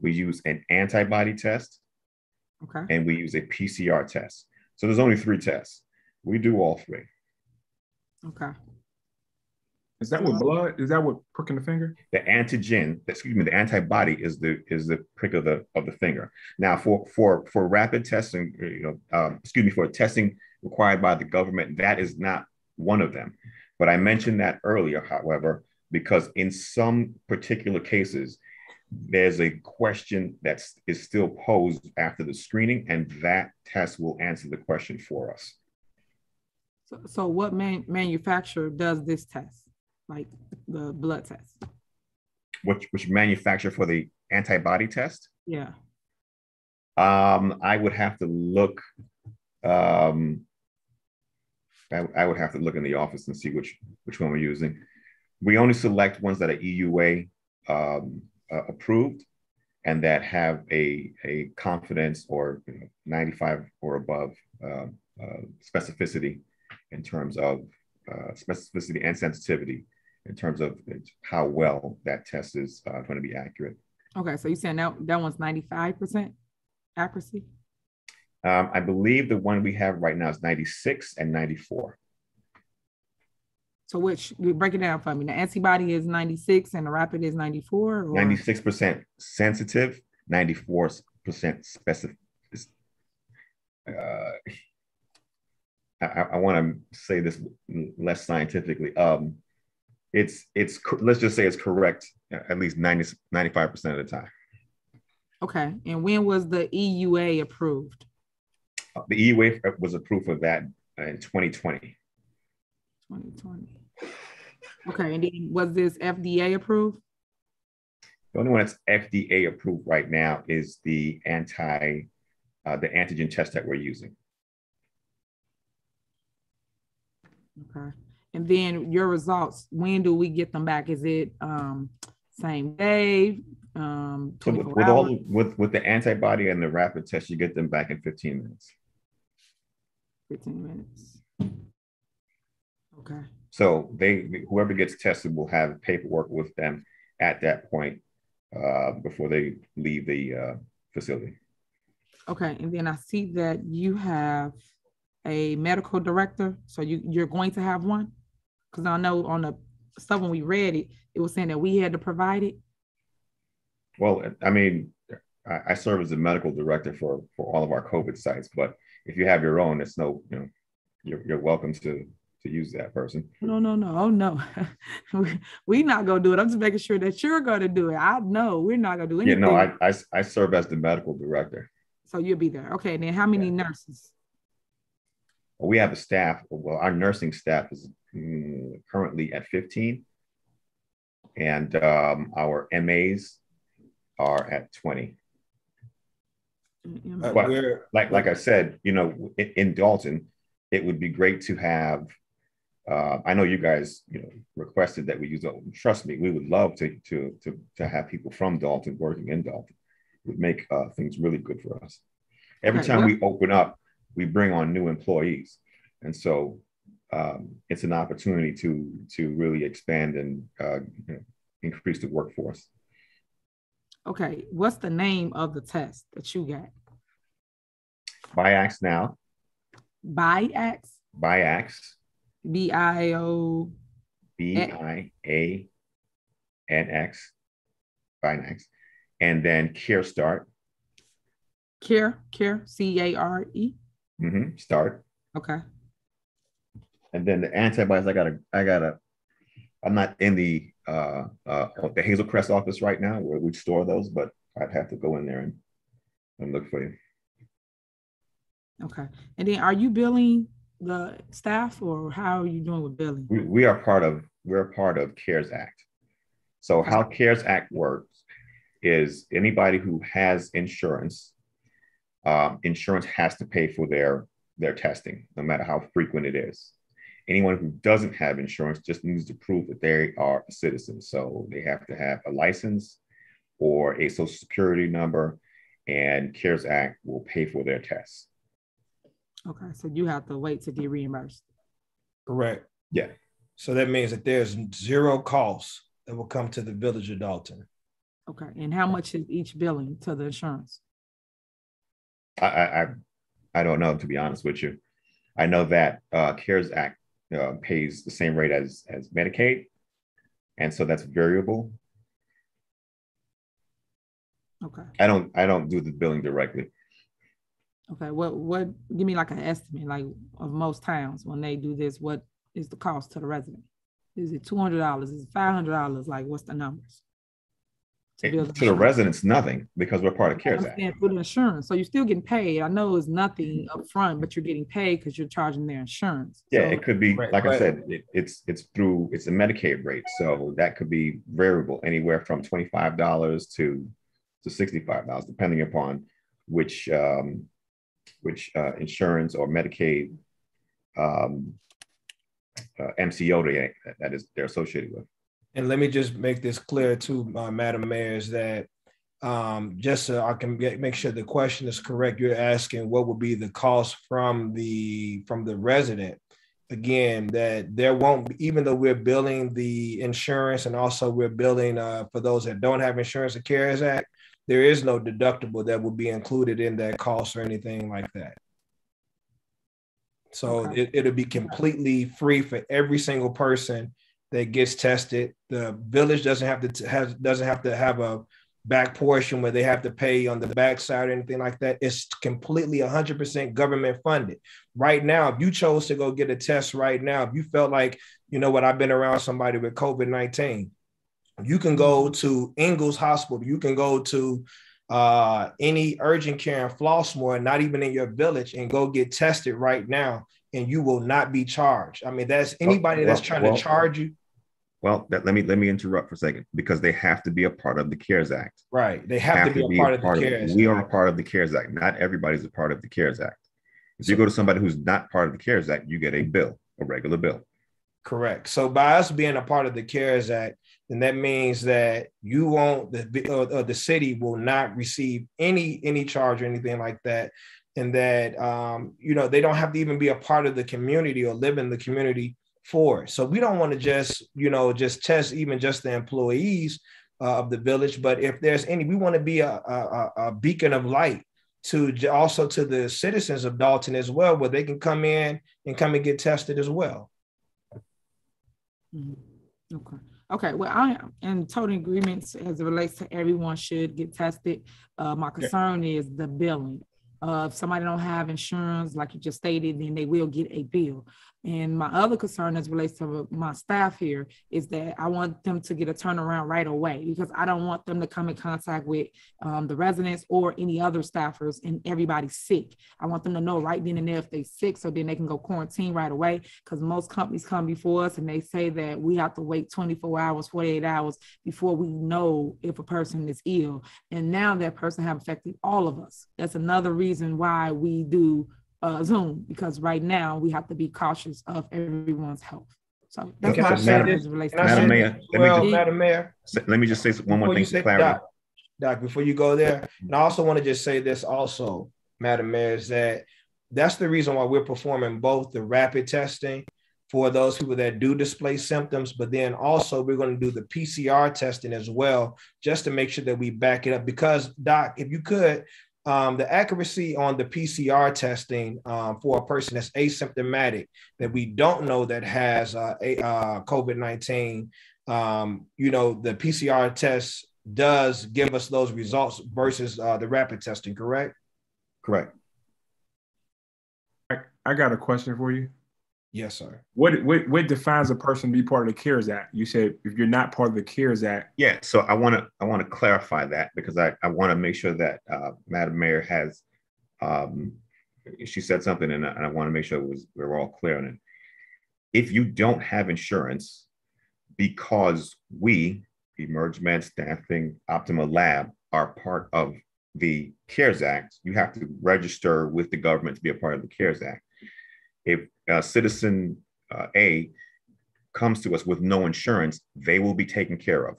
[SPEAKER 21] We use an antibody test.
[SPEAKER 2] Okay.
[SPEAKER 21] And we use a PCR test. So there's only 3 tests. We do all 3.
[SPEAKER 2] Okay.
[SPEAKER 3] Is that with blood? Is that with pricking the finger?
[SPEAKER 21] The antigen, the antibody is the prick of the finger. Now, for rapid testing, for testing required by the government, that is not one of them. But I mentioned that earlier, however, because in some particular cases, there's a question that is still posed after the screening, and that test will answer the question for us.
[SPEAKER 2] So what manufacturer does this test? Like the blood test?
[SPEAKER 21] Which manufacturer for the antibody test?
[SPEAKER 2] Yeah.
[SPEAKER 21] I would have to look. I would have to look in the office and see which one we're using. We only select ones that are EUA approved and that have a confidence or 95 or above specificity in terms of specificity and sensitivity in terms of how well that test is going to be accurate.
[SPEAKER 2] Okay, so you're saying that one's 95% accuracy?
[SPEAKER 21] I believe the one we have right now is 96 and 94.
[SPEAKER 2] So break it down for me. The antibody is 96 and the rapid is 94? Or?
[SPEAKER 21] 96% sensitive, 94% specific. I want to say this less scientifically. It's let's just say it's correct at least 95% of the time.
[SPEAKER 2] Okay, and when was the EUA approved?
[SPEAKER 21] The EUA was approved for that in 2020.
[SPEAKER 2] 2020. Okay, and then was this FDA approved?
[SPEAKER 21] The only one that's FDA approved right now is the antigen test that we're using.
[SPEAKER 2] Okay. And then your results, when do we get them back? Is it same day, 24 hours?
[SPEAKER 21] With the antibody and the rapid test, you get them back in 15 minutes.
[SPEAKER 2] 15 minutes. Okay.
[SPEAKER 21] So whoever gets tested will have paperwork with them at that point before they leave the facility.
[SPEAKER 2] Okay, and then I see that you have a medical director. So you're going to have one? Because I know on the stuff when we read it, it was saying that we had to provide it.
[SPEAKER 21] Well, I mean, I serve as a medical director for all of our COVID sites, but if you have your own, it's you're welcome to use that person.
[SPEAKER 2] No. Oh, no. We're not going to do it. I'm just making sure that you're going to do it. I know we're not going to do anything.
[SPEAKER 21] Yeah, no, I serve as the medical director.
[SPEAKER 2] So you'll be there. Okay, then how many nurses?
[SPEAKER 21] We have a staff. Well, our nursing staff is currently at 15, and our MAs are at 20. But like I said, in Dolton, it would be great to have. I know you guys, requested that we use Dolton. Trust me, we would love to have people from Dolton working in Dolton. It would make things really good for us. Every time we open up, we bring on new employees, and so it's an opportunity to really expand and increase the workforce.
[SPEAKER 2] Okay, what's the name of the test that you got?
[SPEAKER 21] BiAx now.
[SPEAKER 2] BiAx?
[SPEAKER 21] BIAX.
[SPEAKER 2] BIO.
[SPEAKER 21] BIANX. BIANX. And then Care Start.
[SPEAKER 2] Care, CARE.
[SPEAKER 21] Start.
[SPEAKER 2] Okay.
[SPEAKER 21] And then the antibodies, I'm not in the Hazel Crest office right now where we store those, but I'd have to go in there and look for you.
[SPEAKER 2] Okay. And then are you billing the staff, or how are you doing with billing?
[SPEAKER 21] We're a part of CARES Act. So how CARES Act works is anybody who has insurance, insurance has to pay for their testing, no matter how frequent it is. Anyone who doesn't have insurance just needs to prove that they are a citizen. So they have to have a license or a social security number, and CARES Act will pay for their tests.
[SPEAKER 2] Okay, so you have to wait to get reimbursed.
[SPEAKER 20] Correct.
[SPEAKER 21] Yeah.
[SPEAKER 20] So that means that there's zero cost that will come to the village of Dolton.
[SPEAKER 2] Okay, and how much is each billing to the insurance?
[SPEAKER 21] I don't know, to be honest with you. I know that CARES Act pays the same rate as Medicaid, and so that's variable.
[SPEAKER 2] Okay.
[SPEAKER 21] I don't do the billing directly.
[SPEAKER 2] Okay, what give me like an estimate, like of most towns when they do this, what is the cost to the resident? Is it $200? Is it $500? Like, what's the numbers?
[SPEAKER 21] To the residents, nothing, because we're part of CARES Act.
[SPEAKER 2] For the insurance, so you're still getting paid. I know it's nothing up front, but you're getting paid because you're charging their insurance.
[SPEAKER 21] Yeah,
[SPEAKER 2] so,
[SPEAKER 21] it could be, like I said, it's a Medicaid rate, so that could be variable, anywhere from $25 to $65, depending upon which insurance or Medicaid MCO they're associated with.
[SPEAKER 20] And let me just make this clear too, Madam Mayor, is that just so I can make sure the question is correct, you're asking what would be the cost from the resident. Again, that there won't, even though we're billing the insurance and also we're billing for those that don't have insurance, the CARES Act, there is no deductible that will be included in that cost or anything like that. So it'll be completely free for every single person that gets tested. The village doesn't have to have a back portion where they have to pay on the backside or anything like that. It's completely 100% government funded. Right now, if you chose to go get a test right now, if you felt like, you know what, I've been around somebody with COVID-19, you can go to Ingalls Hospital, you can go to any urgent care in Flossmoor, not even in your village, and go get tested right now, and you will not be charged. I mean, that's anybody that's trying to charge you.
[SPEAKER 21] Well, let me interrupt for a second, because they have to be a part of the CARES Act.
[SPEAKER 20] Right, they have to be a part of the CARES Act.
[SPEAKER 21] We are a part of the CARES Act. Not everybody's a part of the CARES Act. If you go to somebody who's not part of the CARES Act, you get a bill, a regular bill.
[SPEAKER 20] Correct. So by us being a part of the CARES Act, then that means that you won't, the city will not receive any charge or anything like that. And that, they don't have to even be a part of the community or live in the community for it. So we don't want to just test even just the employees of the village, but if there's any, we want to be a beacon of light to also to the citizens of Dolton as well, where they can come in and get tested as well.
[SPEAKER 2] Okay. Well, I am in total agreement as it relates to everyone should get tested. My concern is the billing. If somebody don't have insurance, like you just stated, then they will get a bill. And my other concern as relates to my staff here is that I want them to get a turnaround right away, because I don't want them to come in contact with the residents or any other staffers and everybody sick. I want them to know right then and there if they're sick, so then they can go quarantine right away, because most companies come before us and they say that we have to wait 24 hours, 48 hours before we know if a person is ill. And now that person have affected all of us. That's another reason why we do Zoom, because right now we have to be cautious of everyone's health. So that's my concern as it relates to
[SPEAKER 21] Madam Mayor.
[SPEAKER 20] Madam Mayor,
[SPEAKER 21] let me just say one more thing for clarity.
[SPEAKER 20] Doc, before you go there, and I also want to just say this also, Madam Mayor, is that that's the reason why we're performing both the rapid testing for those people that do display symptoms, but then also we're going to do the PCR testing as well, just to make sure that we back it up. Because Doc, if you could, the accuracy on the PCR testing for a person that's asymptomatic that we don't know that has COVID-19, you know, the PCR test does give us those results versus the rapid testing, correct?
[SPEAKER 21] Correct.
[SPEAKER 3] I got a question for you.
[SPEAKER 20] Yes, sir.
[SPEAKER 3] What defines a person to be part of the CARES Act? You said if you're not part of the CARES Act.
[SPEAKER 21] Yeah, so I want to clarify that because I want to make sure that Madam Mayor has, she said something and I want to make sure we're all clear on it. If you don't have insurance, because we, Emergement Staffing Optima Lab, are part of the CARES Act, you have to register with the government to be a part of the CARES Act. If citizen A comes to us with no insurance, they will be taken care of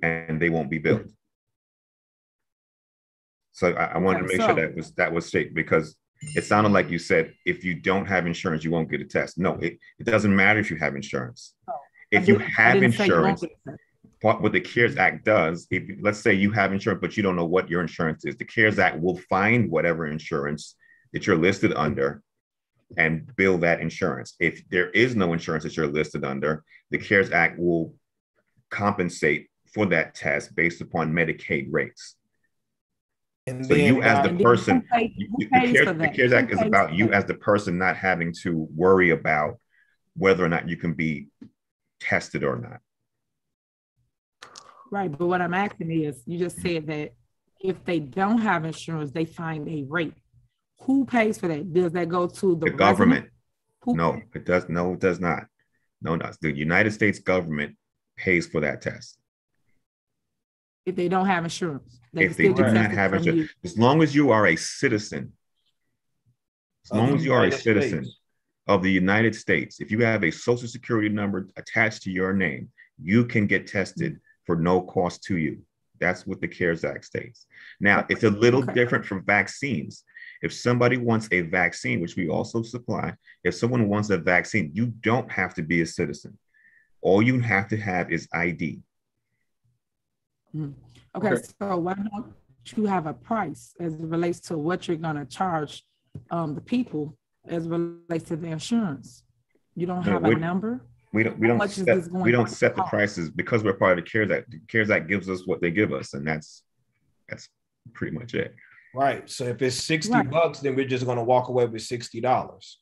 [SPEAKER 21] and they won't be billed. So I wanted to make sure that was stated, because it sounded like you said, if you don't have insurance, you won't get a test. No, it doesn't matter if you have insurance. If you have insurance, what the CARES Act does, if let's say you have insurance, but you don't know what your insurance is, the CARES Act will find whatever insurance that you're listed under and bill that insurance. If there is no insurance that you're listed under, the CARES Act will compensate for that test based upon Medicaid rates. And so you as the person, the CARES Act is about you as the person not having to worry about whether or not you can be tested or not.
[SPEAKER 2] Right, but what I'm asking is, you just said that if they don't have insurance, they find a rate. Who pays for that? Does that go to the
[SPEAKER 21] government? No, it does. No, it does not. No, the United States government pays for that test.
[SPEAKER 2] If they don't have insurance,
[SPEAKER 21] if they do not have insurance, as long as you are a citizen, of the United States, if you have a social security number attached to your name, you can get tested for no cost to you. That's what the CARES Act states. Now, it's a little different from vaccines. If somebody wants a vaccine, which we also supply, if someone wants a vaccine, you don't have to be a citizen. All you have to have is ID.
[SPEAKER 2] Okay, so why don't you have a price as it relates to what you're going to charge the people as it relates to the insurance? You don't have a number? We don't
[SPEAKER 21] set the prices because we're part of the CARES Act. The CARES Act gives us what they give us, and that's pretty much it.
[SPEAKER 20] Right. So if it's 60 bucks, then we're just going to walk away with $60.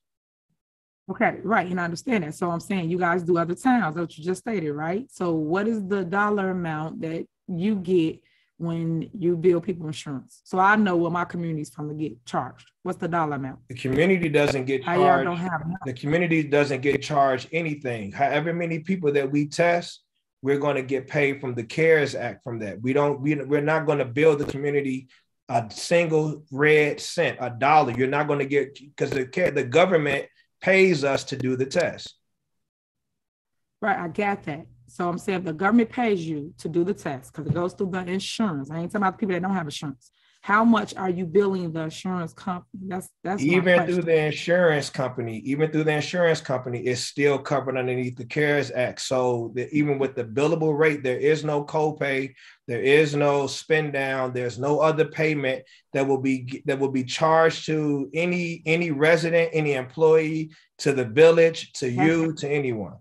[SPEAKER 2] Okay, right. And I understand that. So I'm saying you guys do other towns, what you just stated, right? So what is the dollar amount that you get when you bill people insurance? So I know what my community is going to get charged. What's the dollar amount?
[SPEAKER 20] The community doesn't get charged. The community doesn't get charged anything. However many people that we test, we're going to get paid from the CARES Act from that. We're not going to bill the community a single red cent, a dollar. You're not going to get, because the government pays us to do the test.
[SPEAKER 2] Right, I got that. So I'm saying the government pays you to do the test because it goes through the insurance. I ain't talking about people that don't have insurance. How much are you billing the insurance company? That's
[SPEAKER 20] even through the insurance company. Even through the insurance company, it's still covered underneath the CARES Act. So even with the billable rate, there is no copay, there is no spend down, there's no other payment that will be charged to any resident, any employee, to the village, to you, to anyone.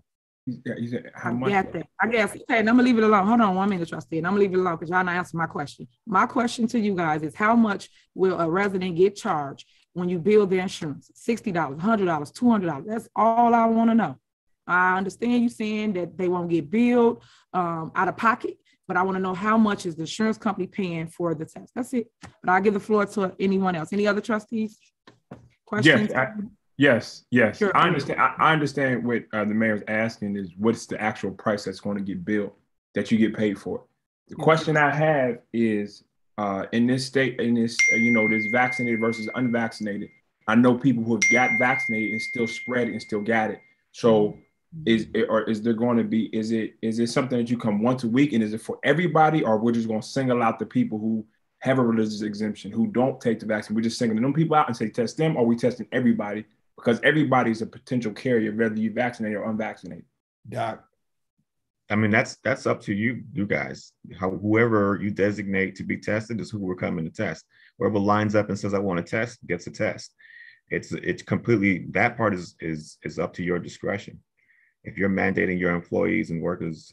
[SPEAKER 2] How much? I guess. Okay, and I'm gonna leave it alone. Hold on 1 minute, trustee, and I'm gonna leave it alone because y'all not answering my question. My question to you guys is, how much will a resident get charged when you bill their insurance? $60, $100, $200. That's all I want to know. I understand you saying that they won't get billed out of pocket, but I want to know how much is the insurance company paying for the test. That's it. But I'll give the floor to anyone else. Any other trustees? Questions?
[SPEAKER 3] Yes.
[SPEAKER 2] Sure.
[SPEAKER 3] I understand. I understand what the mayor's asking is, what's the actual price that's going to get billed that you get paid for? The question I have is, in this state, this vaccinated versus unvaccinated. I know people who have got vaccinated and still spread it and still got it. So is it something that you come once a week, and is it for everybody, or we're just going to single out the people who have a religious exemption, who don't take the vaccine? We're just singling them people out and say test them, or we testing everybody? Because everybody's a potential carrier, whether you're vaccinated or unvaccinated.
[SPEAKER 20] Doc.
[SPEAKER 21] I mean, that's up to you guys. Whoever you designate to be tested is who we're coming to test. Whoever lines up and says, I want to test, gets a test. It's completely, that part is up to your discretion. If you're mandating your employees and workers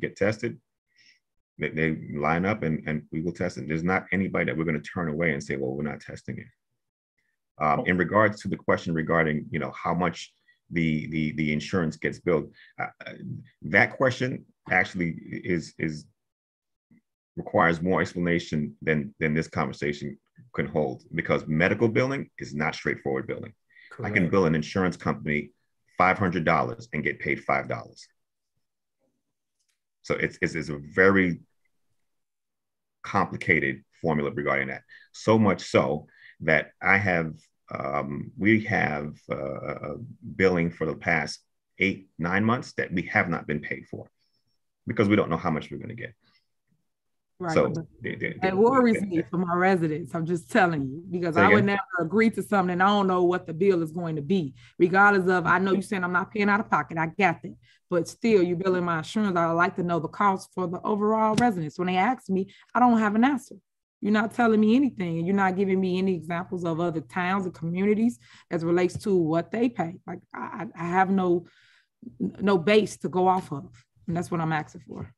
[SPEAKER 21] get tested, they line up and we will test it. There's not anybody that we're going to turn away and say, well, we're not testing it. In regards to the question regarding, how much the insurance gets billed, that question actually requires more explanation than this conversation can hold, because medical billing is not straightforward billing. Correct. I can bill an insurance company $500 and get paid $5. So it's a very complicated formula regarding that. So much so that we have billing for the past 8-9 months that we have not been paid for because we don't know how much we're going to get.
[SPEAKER 2] Right.
[SPEAKER 21] So
[SPEAKER 2] it worries me for my residents. I'm just telling you, because I would never agree to something and I don't know what the bill is going to be, regardless of, I know you're saying I'm not paying out of pocket. I got that. But still, you're billing my insurance. I would like to know the cost for the overall residents. When they ask me, I don't have an answer. You're not telling me anything, and you're not giving me any examples of other towns and communities as relates to what they pay. Like I have no base to go off of, and that's what I'm asking for.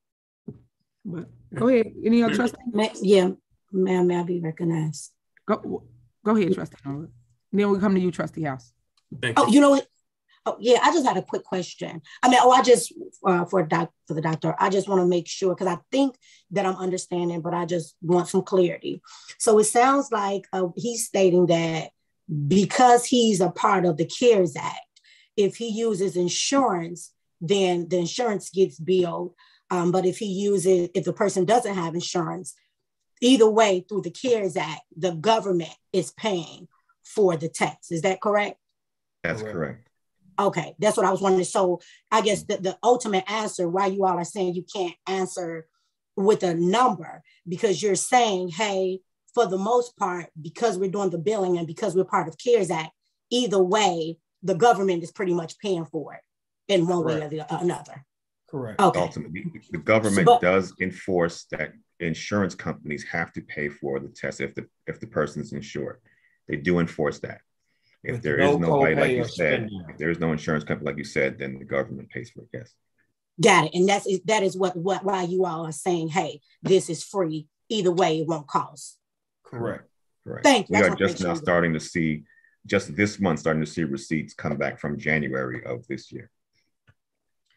[SPEAKER 2] But go ahead. Any other trustee?
[SPEAKER 4] Yeah, ma'am, may I be recognized?
[SPEAKER 2] Go ahead, trustee. Then we come to you, trustee House.
[SPEAKER 4] You know what? Oh, yeah, I just had a quick question. I just, for the doctor, I just want to make sure, because I think that I'm understanding, but I just want some clarity. So it sounds like he's stating that because he's a part of the CARES Act, if he uses insurance, then the insurance gets billed. But if the person doesn't have insurance, either way, through the CARES Act, the government is paying for the tax. Is that correct?
[SPEAKER 21] That's correct.
[SPEAKER 4] Okay, that's what I was wondering. So I guess the ultimate answer why you all are saying you can't answer with a number, because you're saying, hey, for the most part, because we're doing the billing and because we're part of CARES Act, either way, the government is pretty much paying for it in one way or another.
[SPEAKER 21] Correct.
[SPEAKER 4] Okay.
[SPEAKER 21] Ultimately, the government does enforce that insurance companies have to pay for the test if the person's insured. They do enforce that. If there is nobody, like you said, if there is no insurance company, like you said, then the government pays for it. Yes.
[SPEAKER 4] Got it. And that is why you all are saying, hey, this is free. Either way, it won't cost.
[SPEAKER 21] Correct.
[SPEAKER 4] Thank you.
[SPEAKER 21] We are just now starting to see, just this month, starting to see receipts come back from January of this year.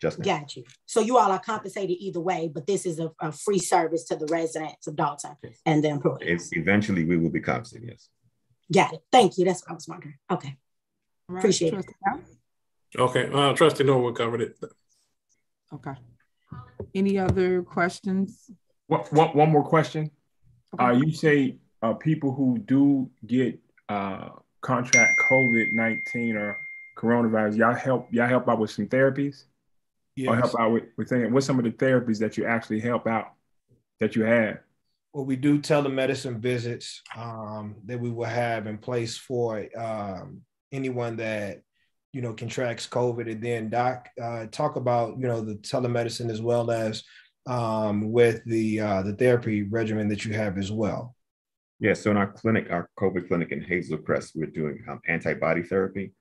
[SPEAKER 21] Just now.
[SPEAKER 4] Got you. So you all are compensated either way, but this is a free service to the residents of Dolton and the employees.
[SPEAKER 21] Eventually, we will be compensated. Yes.
[SPEAKER 4] Got it. Thank you. That's what I was wondering. Okay. Right. Appreciate it.
[SPEAKER 11] Okay. Trustee Norwood covered it.
[SPEAKER 2] Okay. Any other questions?
[SPEAKER 3] One more question. Okay. You say people who do get contract COVID-19 or coronavirus, y'all help out with some therapies? Yes. Or help out with things? What's some of the therapies that you actually help out that you have?
[SPEAKER 20] Well, we do telemedicine visits that we will have in place for anyone that, contracts COVID. And then Doc, talk about, the telemedicine as well as with the therapy regimen that you have as well.
[SPEAKER 21] Yeah, so in our clinic, our COVID clinic in Hazel Crest, we're doing antibody therapy.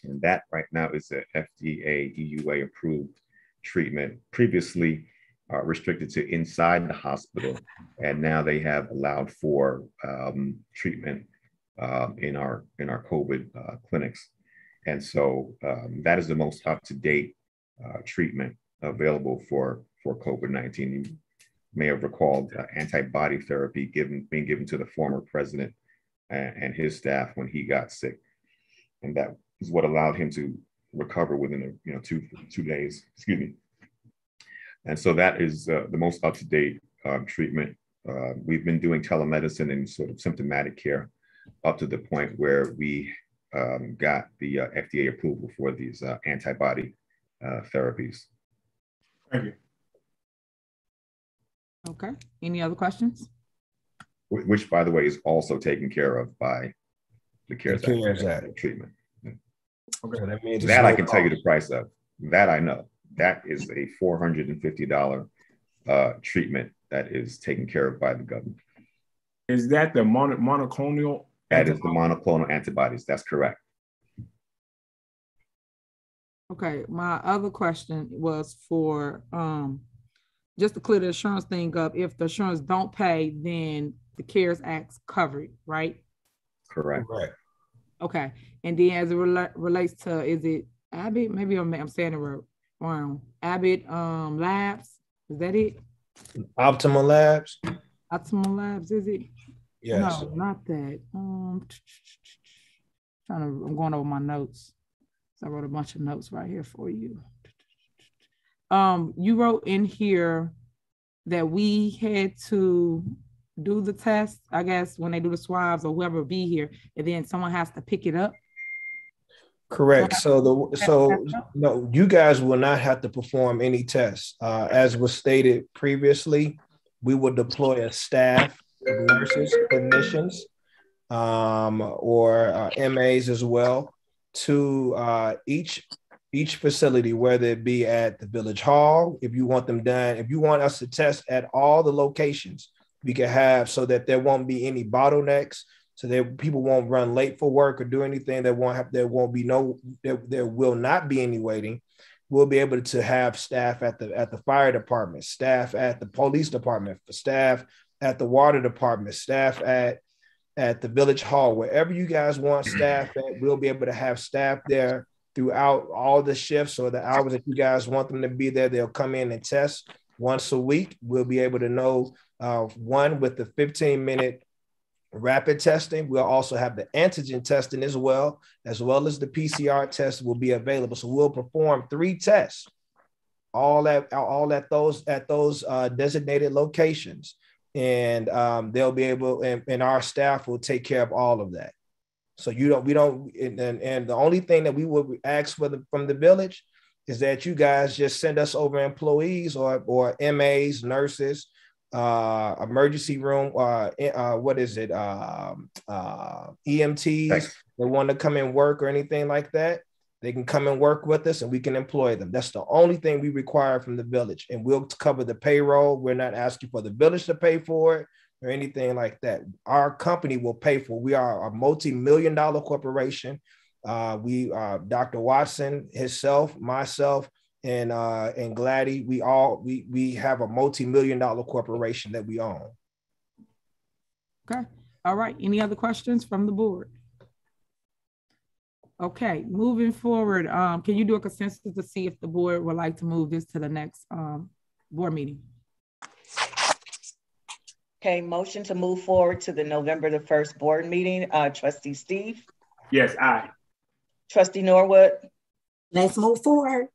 [SPEAKER 21] And that right now is a FDA EUA approved treatment. Previously, restricted to inside the hospital, and now they have allowed for treatment in our COVID clinics, and so that is the most up-to-date treatment available for COVID-19. You may have recalled antibody therapy being given to the former president and his staff when he got sick, and that is what allowed him to recover within two days. Excuse me. And so that is the most up-to-date treatment. We've been doing telemedicine and sort of symptomatic care up to the point where we got the FDA approval for these antibody therapies.
[SPEAKER 3] Thank you.
[SPEAKER 2] Okay. Any other questions?
[SPEAKER 21] Which, by the way, is also taken care of by the CARES Act treatment.
[SPEAKER 20] Okay, that means
[SPEAKER 21] that I can tell you the price of. That I know. that is a $450 treatment that is taken care of by the government.
[SPEAKER 3] Is that the monoclonal?
[SPEAKER 21] That is the monoclonal antibodies. That's correct.
[SPEAKER 2] Okay, my other question was for just to clear the insurance thing up. If the insurance don't pay, then the CARES Act's covered, right?
[SPEAKER 21] Correct.
[SPEAKER 2] Okay, and then as it relates to, is it Abbott? Maybe I'm saying it wrong. Abbott Labs, is that it?
[SPEAKER 20] Optimal Labs.
[SPEAKER 2] Optimal Labs, is it?
[SPEAKER 20] Yes.
[SPEAKER 2] No, not that. I'm going over my notes. So I wrote a bunch of notes right here for you. You wrote in here that we had to do the test, I guess, when they do the swabs or whoever be here, and then someone has to pick it up.
[SPEAKER 20] Correct. So no, you guys will not have to perform any tests. As was stated previously, we will deploy a staff of nurses, clinicians, or MAs as well to each facility, whether it be at the Village Hall, if you want them done, if you want us to test at all the locations, we can have, so that there won't be any bottlenecks, so that people won't run late for work or do anything. There will not be any waiting. We'll be able to have staff at the fire department, staff at the police department, staff at the water department, staff at the Village Hall, wherever you guys want staff at, we'll be able to have staff there throughout all the shifts or the hours that you guys want them to be there. They'll come in and test once a week. We'll be able to know, one, with the 15-minute rapid testing. We'll also have the antigen testing as well as the PCR test will be available. So we'll perform 3 tests, all at those designated locations. And they'll be able, and our staff will take care of all of that. So and the only thing that we would ask from the village is that you guys just send us over employees or MAs, nurses, emergency room, EMTs that want to come and work or anything like that. They can come and work with us and we can employ them. That's the only thing we require from the village. And we'll cover the payroll. We're not asking for the village to pay for it or anything like that. Our company will pay for it. We are a multi-million-dollar corporation. Dr. Watson, himself, myself, and Gladdy, we have a multi-million-dollar corporation that we own.
[SPEAKER 2] Okay. All right. Any other questions from the board? Okay, moving forward, can you do a consensus to see if the board would like to move this to the next board meeting?
[SPEAKER 5] Okay, motion to move forward to the November the 1st board meeting. Trustee Steve?
[SPEAKER 3] Yes, aye.
[SPEAKER 5] Trustee Norwood?
[SPEAKER 4] Let's move forward.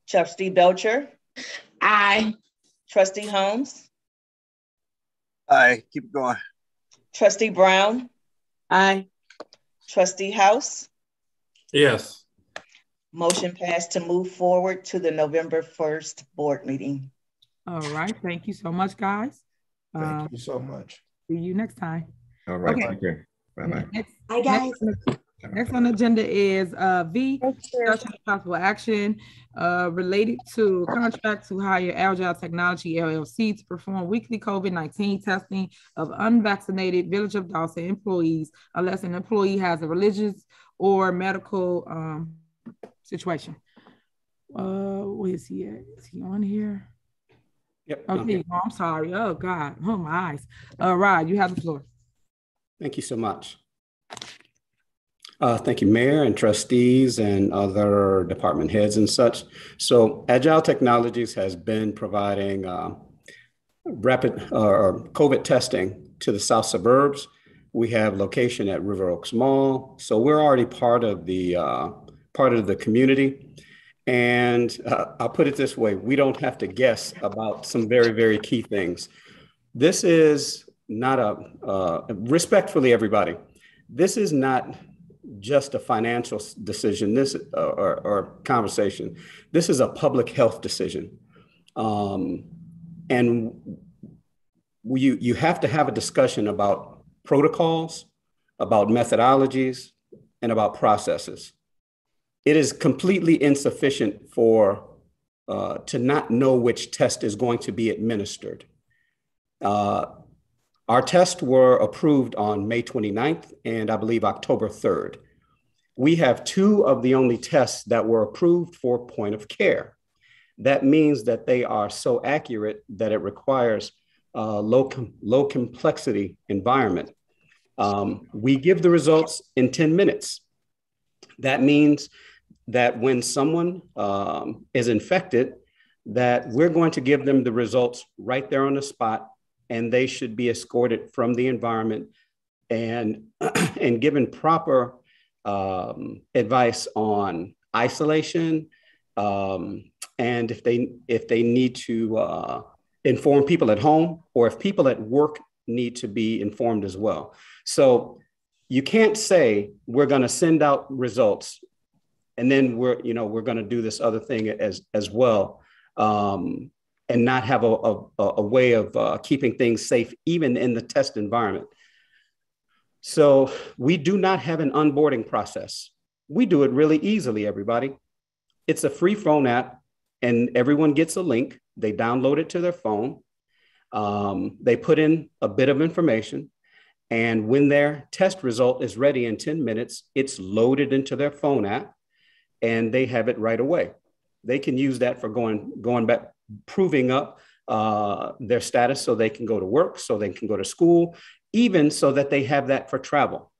[SPEAKER 5] Trustee Belcher?
[SPEAKER 13] Aye.
[SPEAKER 5] Trustee Holmes?
[SPEAKER 8] Aye, keep it going.
[SPEAKER 5] Trustee Brown?
[SPEAKER 6] Aye.
[SPEAKER 5] Trustee House?
[SPEAKER 11] Yes.
[SPEAKER 5] Motion passed to move forward to the November 1st board meeting.
[SPEAKER 2] All right. Thank you so much, guys.
[SPEAKER 20] Thank you so much.
[SPEAKER 2] See you next time.
[SPEAKER 21] All right.
[SPEAKER 2] Okay.
[SPEAKER 21] Take care. Bye-bye.
[SPEAKER 4] Hi, guys.
[SPEAKER 2] Next on the agenda is V, discussion of possible action related to contract to hire Agile Technology LLC to perform weekly COVID-19 testing of unvaccinated Village of Dolton employees unless an employee has a religious or medical situation. Where is he at? Is he on here?
[SPEAKER 22] Yep.
[SPEAKER 2] Okay, oh, I'm sorry. Oh God, oh my eyes. Rod, you have the floor.
[SPEAKER 22] Thank you so much. Thank you, Mayor and trustees and other department heads and such. So Agile Technologies has been providing rapid COVID testing to the south suburbs. We have location at River Oaks Mall. So we're already part of the community. And I'll put it this way, we don't have to guess about some very, very key things. This is not respectfully, everybody, this is not just a financial decision, or conversation. This is a public health decision. And you have to have a discussion about protocols, about methodologies, and about processes. It is completely insufficient for to not know which test is going to be administered. Our tests were approved on May 29th and I believe October 3rd. We have 2 of the only tests that were approved for point of care. That means that they are so accurate that it requires a low complexity environment. We give the results in 10 minutes. That means that when someone is infected, that we're going to give them the results right there on the spot, and they should be escorted from the environment and, and given proper advice on isolation, and if they need to inform people at home, or if people at work need to be informed as well. So you can't say we're going to send out results and then we're going to do this other thing as well, and not have a way of keeping things safe, even in the test environment. So we do not have an onboarding process. We do it really easily, everybody. It's a free phone app, and everyone gets a link. They download it to their phone. They put in a bit of information, and when their test result is ready in 10 minutes, it's loaded into their phone app, and they have it right away. They can use that for going back, proving up their status so they can go to work, so they can go to school, even so that they have that for travel.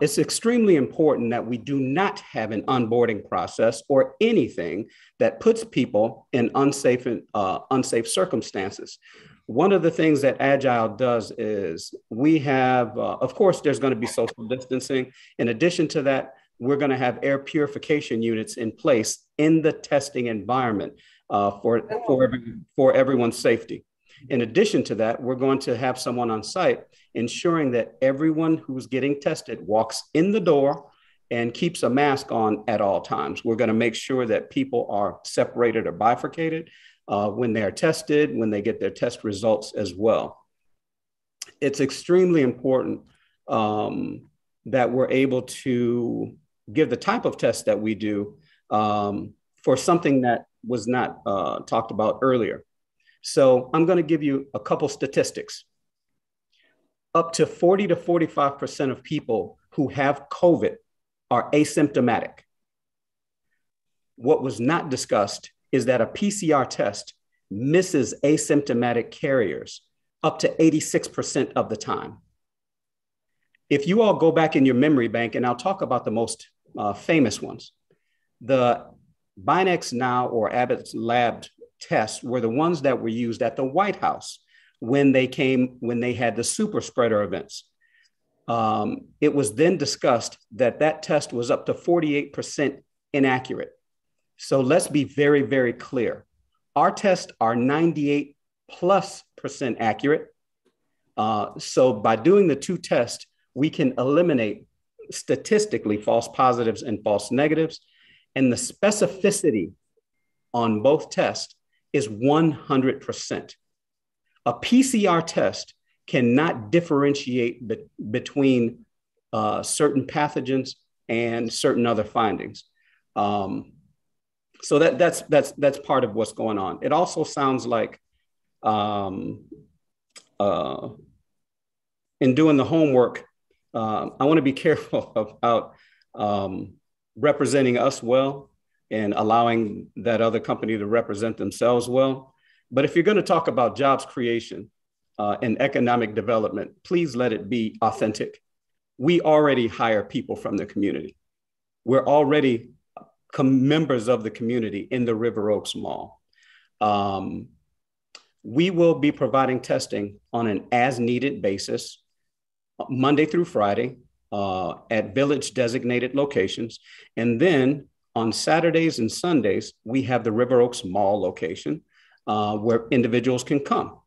[SPEAKER 22] It's extremely important that we do not have an onboarding process or anything that puts people in unsafe circumstances. One of the things that Agile does is we have, of course, there's going to be social distancing. In addition to that, we're going to have air purification units in place in the testing environment for everyone's safety. In addition to that, we're going to have someone on site ensuring that everyone who's getting tested walks in the door and keeps a mask on at all times. We're going to make sure that people are separated or bifurcated when they're tested, when they get their test results as well. It's extremely important that we're able to give the type of test that we do for something that was not talked about earlier. So I'm going to give you a couple statistics. Up to 40 to 45% of people who have COVID are asymptomatic. What was not discussed is that a PCR test misses asymptomatic carriers up to 86% of the time. If you all go back in your memory bank, and I'll talk about the most famous ones, the Binex Now or Abbott's Lab tests were the ones that were used at the White House when they had the super spreader events. It was then discussed that that test was up to 48% inaccurate. So let's be very, very clear. Our tests are 98+% accurate. So by doing the 2 tests, we can eliminate statistically false positives and false negatives. And the specificity on both tests is 100%. A PCR test cannot differentiate between certain pathogens and certain other findings. So that's part of what's going on. It also sounds like in doing the homework, I want to be careful about representing us well and allowing that other company to represent themselves well. But if you're going to talk about jobs creation and economic development, please let it be authentic. We already hire people from the community. We're already members of the community in the River Oaks Mall. We will be providing testing on an as-needed basis, Monday through Friday, at village designated locations. And then on Saturdays and Sundays, we have the River Oaks Mall location where individuals can come.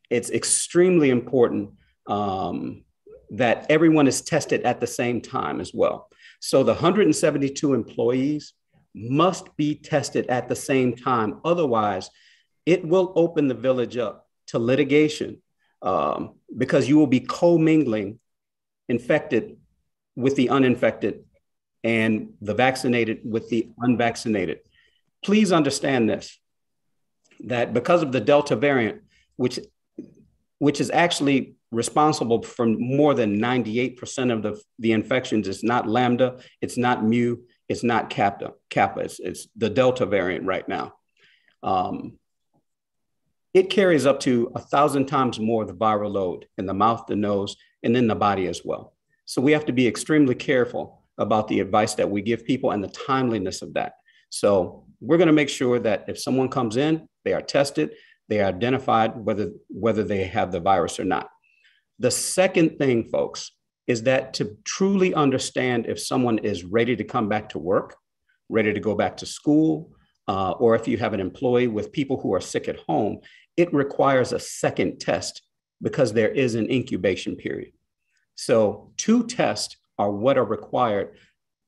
[SPEAKER 22] It's extremely important that everyone is tested at the same time as well. So the 172 employees must be tested at the same time. Otherwise, it will open the village up to litigation because you will be commingling infected with the uninfected and the vaccinated with the unvaccinated. please understand this, that because of the Delta variant, which is actually responsible for more than 98% of the infections, it's not Lambda, it's not Mu, it's not Kappa, it's the Delta variant right now. It carries up to 1,000 times more the viral load in the mouth, the nose, and in the body as well. So we have to be extremely careful about the advice that we give people and the timeliness of that. So we're going to make sure that if someone comes in, they are tested, they are identified whether they have the virus or not. The second thing, folks, is that to truly understand if someone is ready to come back to work, ready to go back to school, or if you have an employee with people who are sick at home, it requires a second test because there is an incubation period. So 2 tests are what are required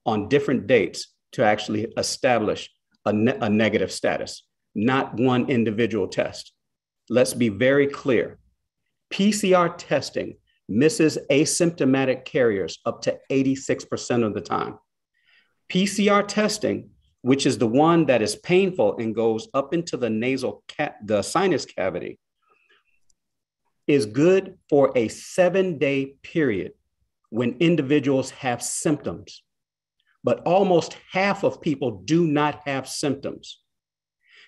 [SPEAKER 22] on different dates to actually establish a negative status, not one individual test. Let's be very clear. PCR testing misses asymptomatic carriers up to 86% of the time. PCR testing, which is the one that is painful and goes up into the sinus cavity, is good for a 7-day period when individuals have symptoms. But almost half of people do not have symptoms.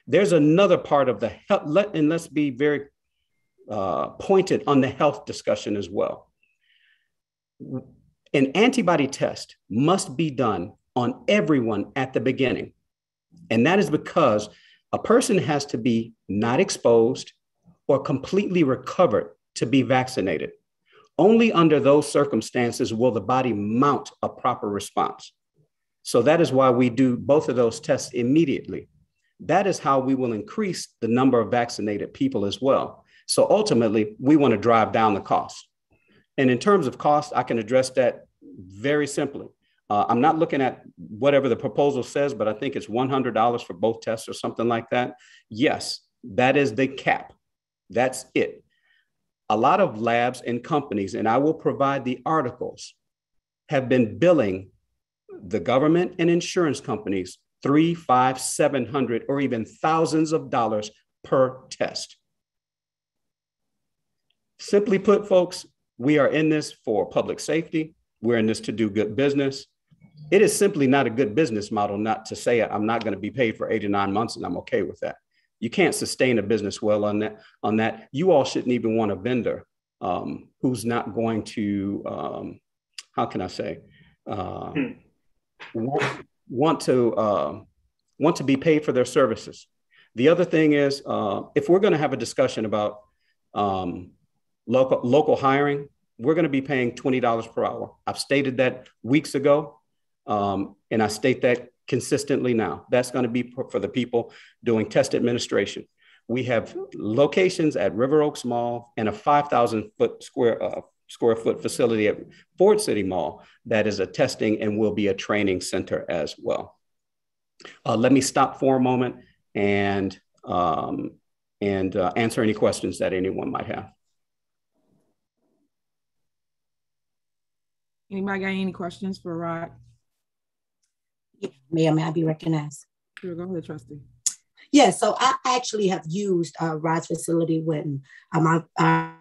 [SPEAKER 22] There's another part of the health, and let's be very pointed on the health discussion as well. An antibody test must be done on everyone at the beginning. And that is because a person has to be not exposed or completely recovered to be vaccinated. Only under those circumstances will the body mount a proper response. So that is why we do both of those tests immediately. That is how we will increase the number of vaccinated people as well. So ultimately, we want to drive down the cost. And in terms of cost, I can address that very simply. I'm not looking at whatever the proposal says, but I think it's $100 for both tests or something like that. Yes, that is the cap. That's it. A lot of labs and companies, and I will provide the articles, have been billing the government and insurance companies $300, $500, $700, or even thousands of dollars per test. Simply put, folks, we are in this for public safety. We're in this to do good business. It is simply not a good business model not to say I'm not going to be paid for 8 to 9 months and I'm okay with that. You can't sustain a business well on that. You all shouldn't even want a vendor who's not going to, how can I say, want to be paid for their services. The other thing is, if we're going to have a discussion about local hiring, we're going to be paying $20 per hour. I've stated that weeks ago, and I state that consistently now. That's going to be for the people doing test administration. We have locations at River Oaks Mall and a 5,000 square foot facility at Ford City Mall that is a testing and will be a training center as well. Let me stop for a moment and answer any questions that anyone might have.
[SPEAKER 2] Anybody got any questions for Rod?
[SPEAKER 4] Mayor, may I be recognized?
[SPEAKER 2] Sure, go ahead, trustee.
[SPEAKER 4] Yeah, so I actually have used Rod's facility when I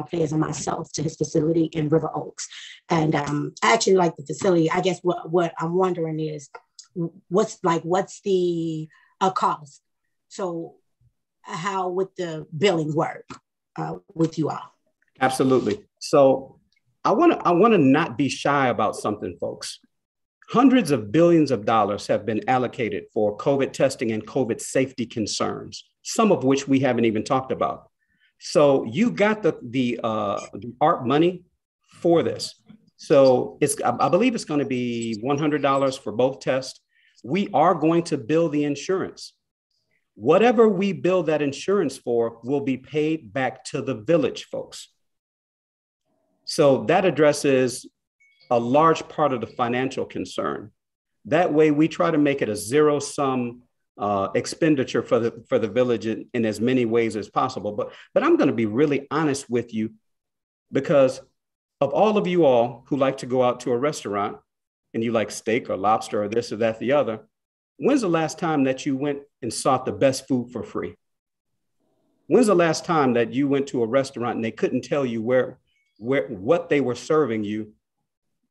[SPEAKER 4] players and myself to his facility in River Oaks. And I actually like the facility. I guess what I'm wondering is what's the cost? So how would the billing work with you all?
[SPEAKER 22] Absolutely. So I want to not be shy about something, folks. Hundreds of billions of dollars have been allocated for COVID testing and COVID safety concerns, some of which we haven't even talked about. So you got the ARP money for this. So I believe it's going to be $100 for both tests. We are going to bill the insurance. Whatever we bill that insurance for will be paid back to the village, folks. So that addresses a large part of the financial concern. That way we try to make it a zero-sum expenditure for the village in as many ways as possible. But I'm going to be really honest with you, because of all of you all who like to go out to a restaurant, and you like steak or lobster or this or that, the other, when's the last time that you went and sought the best food for free? When's the last time that you went to a restaurant and they couldn't tell you what they were serving you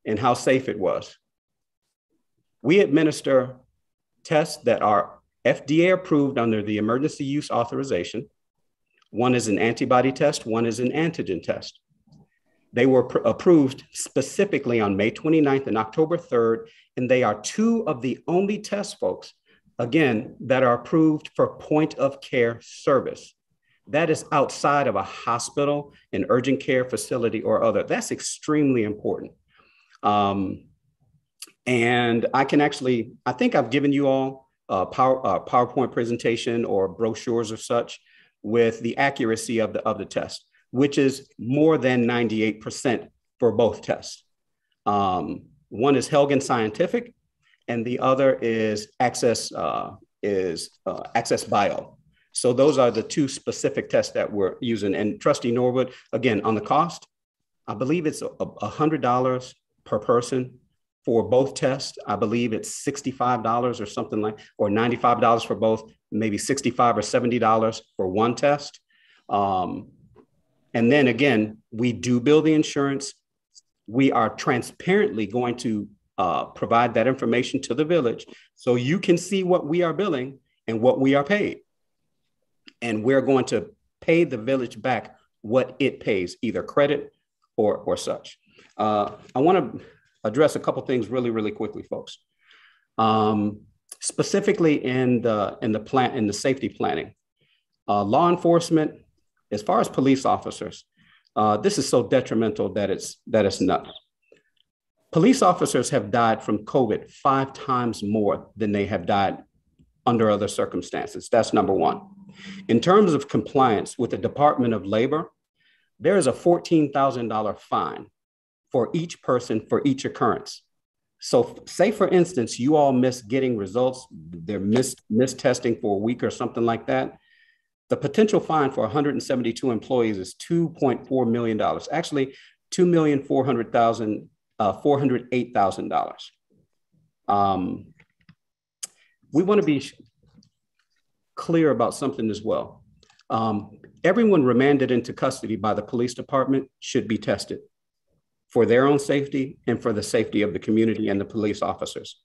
[SPEAKER 22] and how safe it was? We administer tests that are FDA approved under the emergency use authorization. One is an antibody test, one is an antigen test. They were approved specifically on May 29th and October 3rd, and they are two of the only tests, folks, again, that are approved for point of care service. That is outside of a hospital, an urgent care facility, or other. That's extremely important. And I think I've given you all a PowerPoint presentation or brochures or such with the accuracy of the test, which is more than 98% for both tests. One is Helgen Scientific, and the other is Access Bio. So those are the two specific tests that we're using. And Trustee Norwood, again, on the cost, I believe it's $100 per person for both tests. I believe it's $65 or something or $95 for both, maybe $65 or $70 for one test. And then again, we do bill the insurance. We are transparently going to provide that information to the village so you can see what we are billing and what we are paid. And we're going to pay the village back what it pays, either credit or such. I want to address a couple things really, really quickly, folks. Specifically in the safety planning, law enforcement, as far as police officers, this is so detrimental that it's nuts. Police officers have died from COVID 5 times more than they have died under other circumstances. That's number one. In terms of compliance with the Department of Labor, there is a $14,000 fine for each person for each occurrence. So say, for instance, you all miss getting results, they're missed testing for a week or something like that. The potential fine for 172 employees is $2.4 million. Actually, $2,408,000. We want to be clear about something as well. Everyone remanded into custody by the police department should be tested for their own safety and for the safety of the community and the police officers.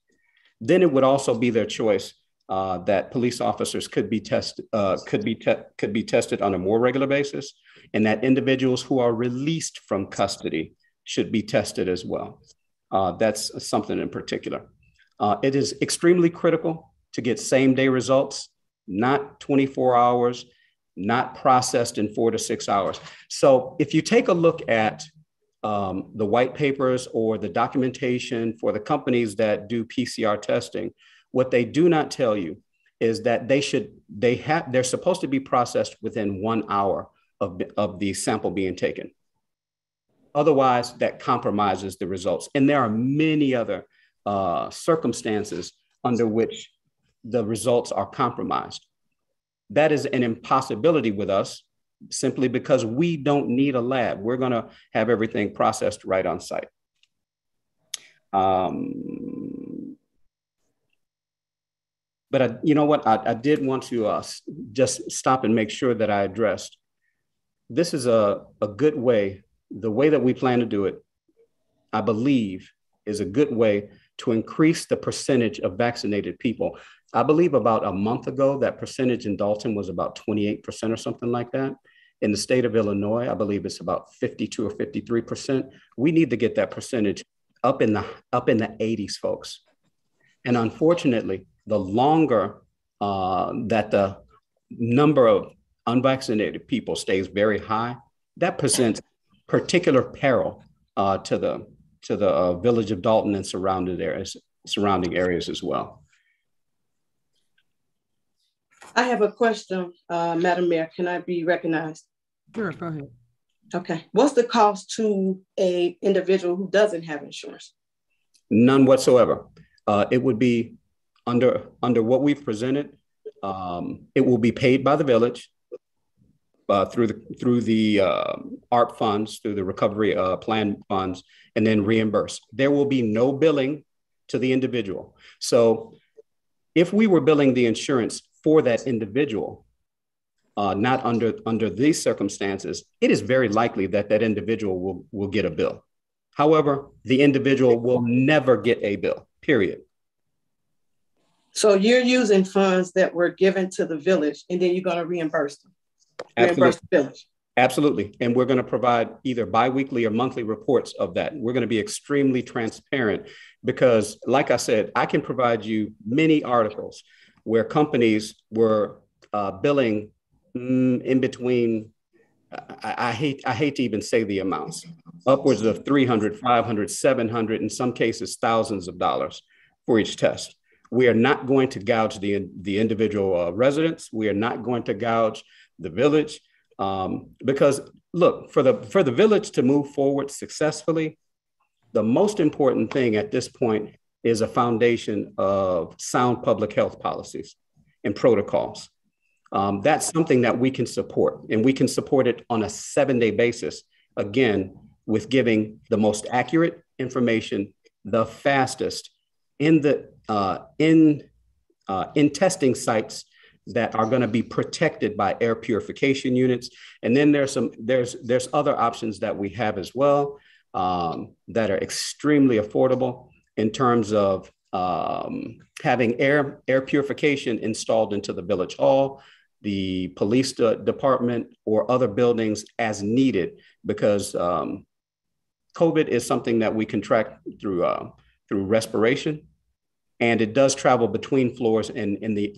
[SPEAKER 22] Then it would also be their choice that police officers could be tested on a more regular basis, and that individuals who are released from custody should be tested as well. That's something in particular. It is extremely critical to get same-day results, not 24 hours, not processed in 4 to 6 hours. So if you take a look at the white papers or the documentation for the companies that do PCR testing, what they do not tell you is that they're supposed to be processed within 1 hour of the sample being taken. Otherwise, that compromises the results. And there are many other circumstances under which the results are compromised. That is an impossibility with us simply because we don't need a lab. We're going to have everything processed right on site. But you know what? I did want to just stop and make sure that I addressed. This is a good way. The way that we plan to do it, I believe, is a good way to increase the percentage of vaccinated people. I believe about a month ago, that percentage in Dolton was about 28% or something like that. In the state of Illinois, I believe it's about 52 or 53%. We need to get that percentage up in the 80s, folks. And unfortunately, the longer that the number of unvaccinated people stays very high, that presents particular peril to the village of Dolton and surrounding areas as well.
[SPEAKER 6] I have a question, Madam Mayor. Can I be recognized?
[SPEAKER 2] Sure, go ahead.
[SPEAKER 6] Okay. What's the cost to an individual who doesn't have insurance?
[SPEAKER 22] None whatsoever. It would be under what we've presented. It will be paid by the village through the ARP funds, through the recovery plan funds, and then reimbursed. There will be no billing to the individual. So if we were billing the insurance for that individual, not under these circumstances, it is very likely that that individual will get a bill. However, the individual will never get a bill, period.
[SPEAKER 6] So you're using funds that were given to the village and then you're going to reimburse them? Reimburse the village?
[SPEAKER 22] Absolutely. And we're going to provide either biweekly or monthly reports of that. We're going to be extremely transparent because, like I said, I can provide you many articles where companies were billing in between, I hate to even say the amounts, upwards of 300, 500, 700, in some cases, thousands of dollars for each test. We are not going to gouge the individual residents. We are not going to gouge the village because look, for the village to move forward successfully, the most important thing at this point is a foundation of sound public health policies and protocols. That's something that we can support, and we can support it on a 7-day basis, again, with giving the most accurate information, the fastest in testing sites that are going to be protected by air purification units. And then there's other options that we have as well that are extremely affordable in terms of having air purification installed into the village hall, the police department, or other buildings as needed, because COVID is something that we contract through respiration, and it does travel between floors in the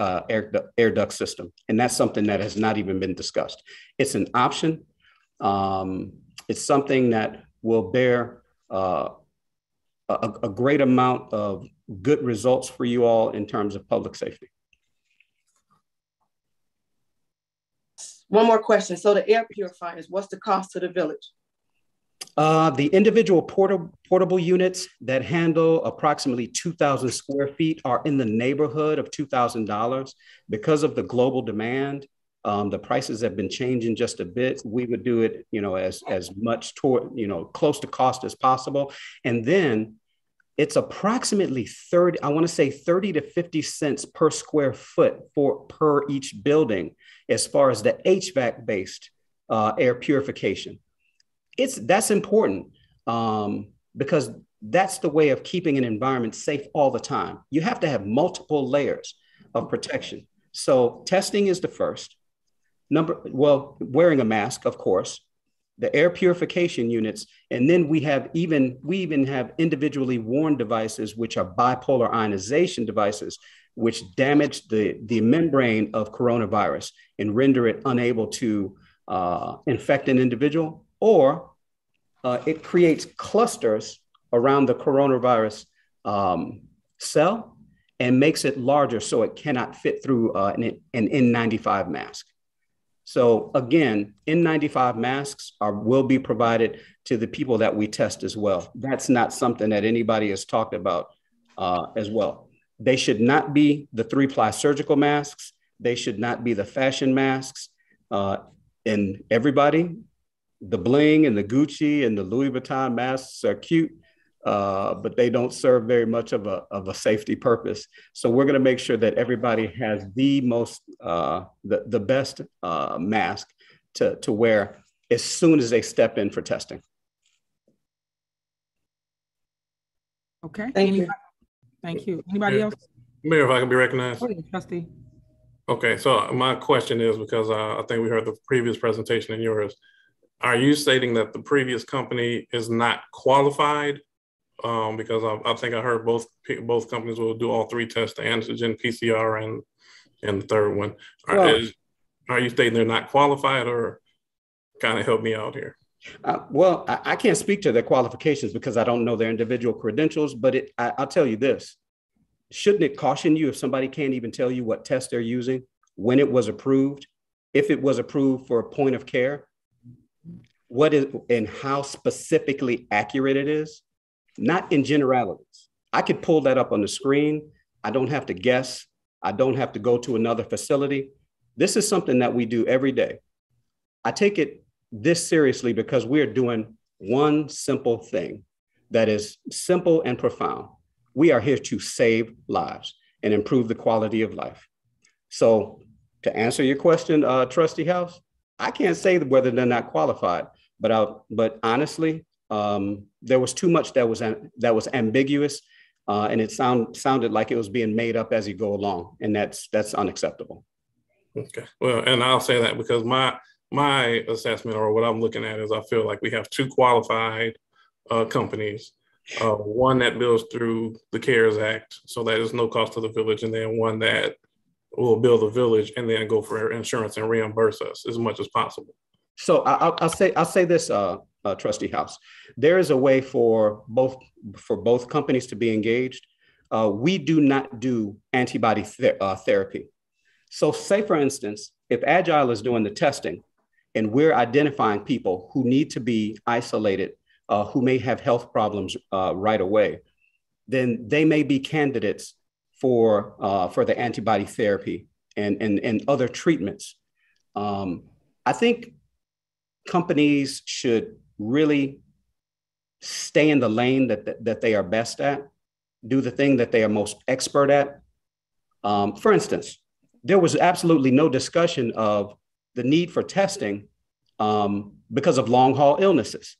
[SPEAKER 22] air duct system. And that's something that has not even been discussed. It's an option. It's something that will bear a great amount of good results for you all in terms of public safety.
[SPEAKER 6] One more question. So the air purifiers, what's the cost to the village?
[SPEAKER 22] The individual portable units that handle approximately 2,000 square feet are in the neighborhood of $2,000. Because of the global demand, the prices have been changing just a bit. We would do it, as much toward, close to cost as possible. And then it's approximately 30 to 50 cents per square foot per each building, as far as the HVAC-based air purification. That's important because that's the way of keeping an environment safe all the time. You have to have multiple layers of protection. So testing is the first. Wearing a mask, of course, the air purification units, and then we even have individually worn devices, which are bipolar ionization devices, which damage the membrane of coronavirus and render it unable to infect an individual, or it creates clusters around the coronavirus cell and makes it larger so it cannot fit through an N95 mask. So again, N95 masks will be provided to the people that we test as well. That's not something that anybody has talked about as well. They should not be the 3-ply surgical masks. They should not be the fashion masks. And everybody, the bling and the Gucci and the Louis Vuitton masks are cute, but they don't serve very much of a safety purpose. So we're going to make sure that everybody has the most, the best mask to wear as soon as they step in for testing.
[SPEAKER 2] Okay.
[SPEAKER 6] Thank you.
[SPEAKER 2] Thank you. Anybody else?
[SPEAKER 11] Mayor, if I can be recognized.
[SPEAKER 2] Oh, yeah, trustee.
[SPEAKER 11] Okay, so my question is, because I think we heard the previous presentation and yours, are you stating that the previous company is not qualified? Because I think I heard both companies will do all 3 tests, the antigen, PCR, and the third one. Are you stating they're not qualified, or kind of help me out here?
[SPEAKER 22] Well, I can't speak to their qualifications because I don't know their individual credentials, but I'll tell you this. Shouldn't it caution you if somebody can't even tell you what test they're using, when it was approved, if it was approved for a point of care, what is and how specifically accurate it is? Not in generalities. I could pull that up on the screen. I don't have to guess. I don't have to go to another facility. This is something that we do every day. I take it this seriously because we're doing one simple thing that is simple and profound. We are here to save lives and improve the quality of life. So to answer your question, Trustee House, I can't say whether they're not qualified, but honestly, there was too much that was ambiguous, and it sounded like it was being made up as you go along, and that's unacceptable.
[SPEAKER 11] Okay, well, and I'll say that because my assessment or what I'm looking at is I feel like we have two qualified companies, one that bills through the CARES Act, so that is no cost to the village, and then one that will bill the village and then go for insurance and reimburse us as much as possible.
[SPEAKER 22] So I'll say this, Trustee House. There is a way for both companies to be engaged. We do not do antibody therapy. So say, for instance, if Agile is doing the testing and we're identifying people who need to be isolated, who may have health problems right away, then they may be candidates for the antibody therapy and other treatments. I think companies should really stay in the lane that they are best at, do the thing that they are most expert at. For instance, there was absolutely no discussion of the need for testing because of long haul illnesses.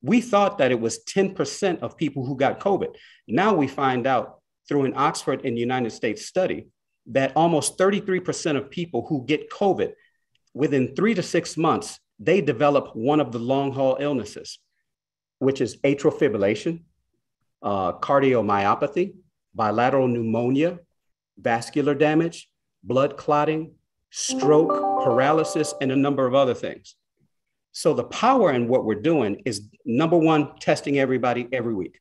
[SPEAKER 22] We thought that it was 10% of people who got COVID. Now we find out through an Oxford and United States study that almost 33% of people who get COVID, within 3 to 6 months, they develop one of the long haul illnesses, which is atrial fibrillation, cardiomyopathy, bilateral pneumonia, vascular damage, blood clotting, stroke, paralysis, and a number of other things. So the power in what we're doing is, number one, testing everybody every week.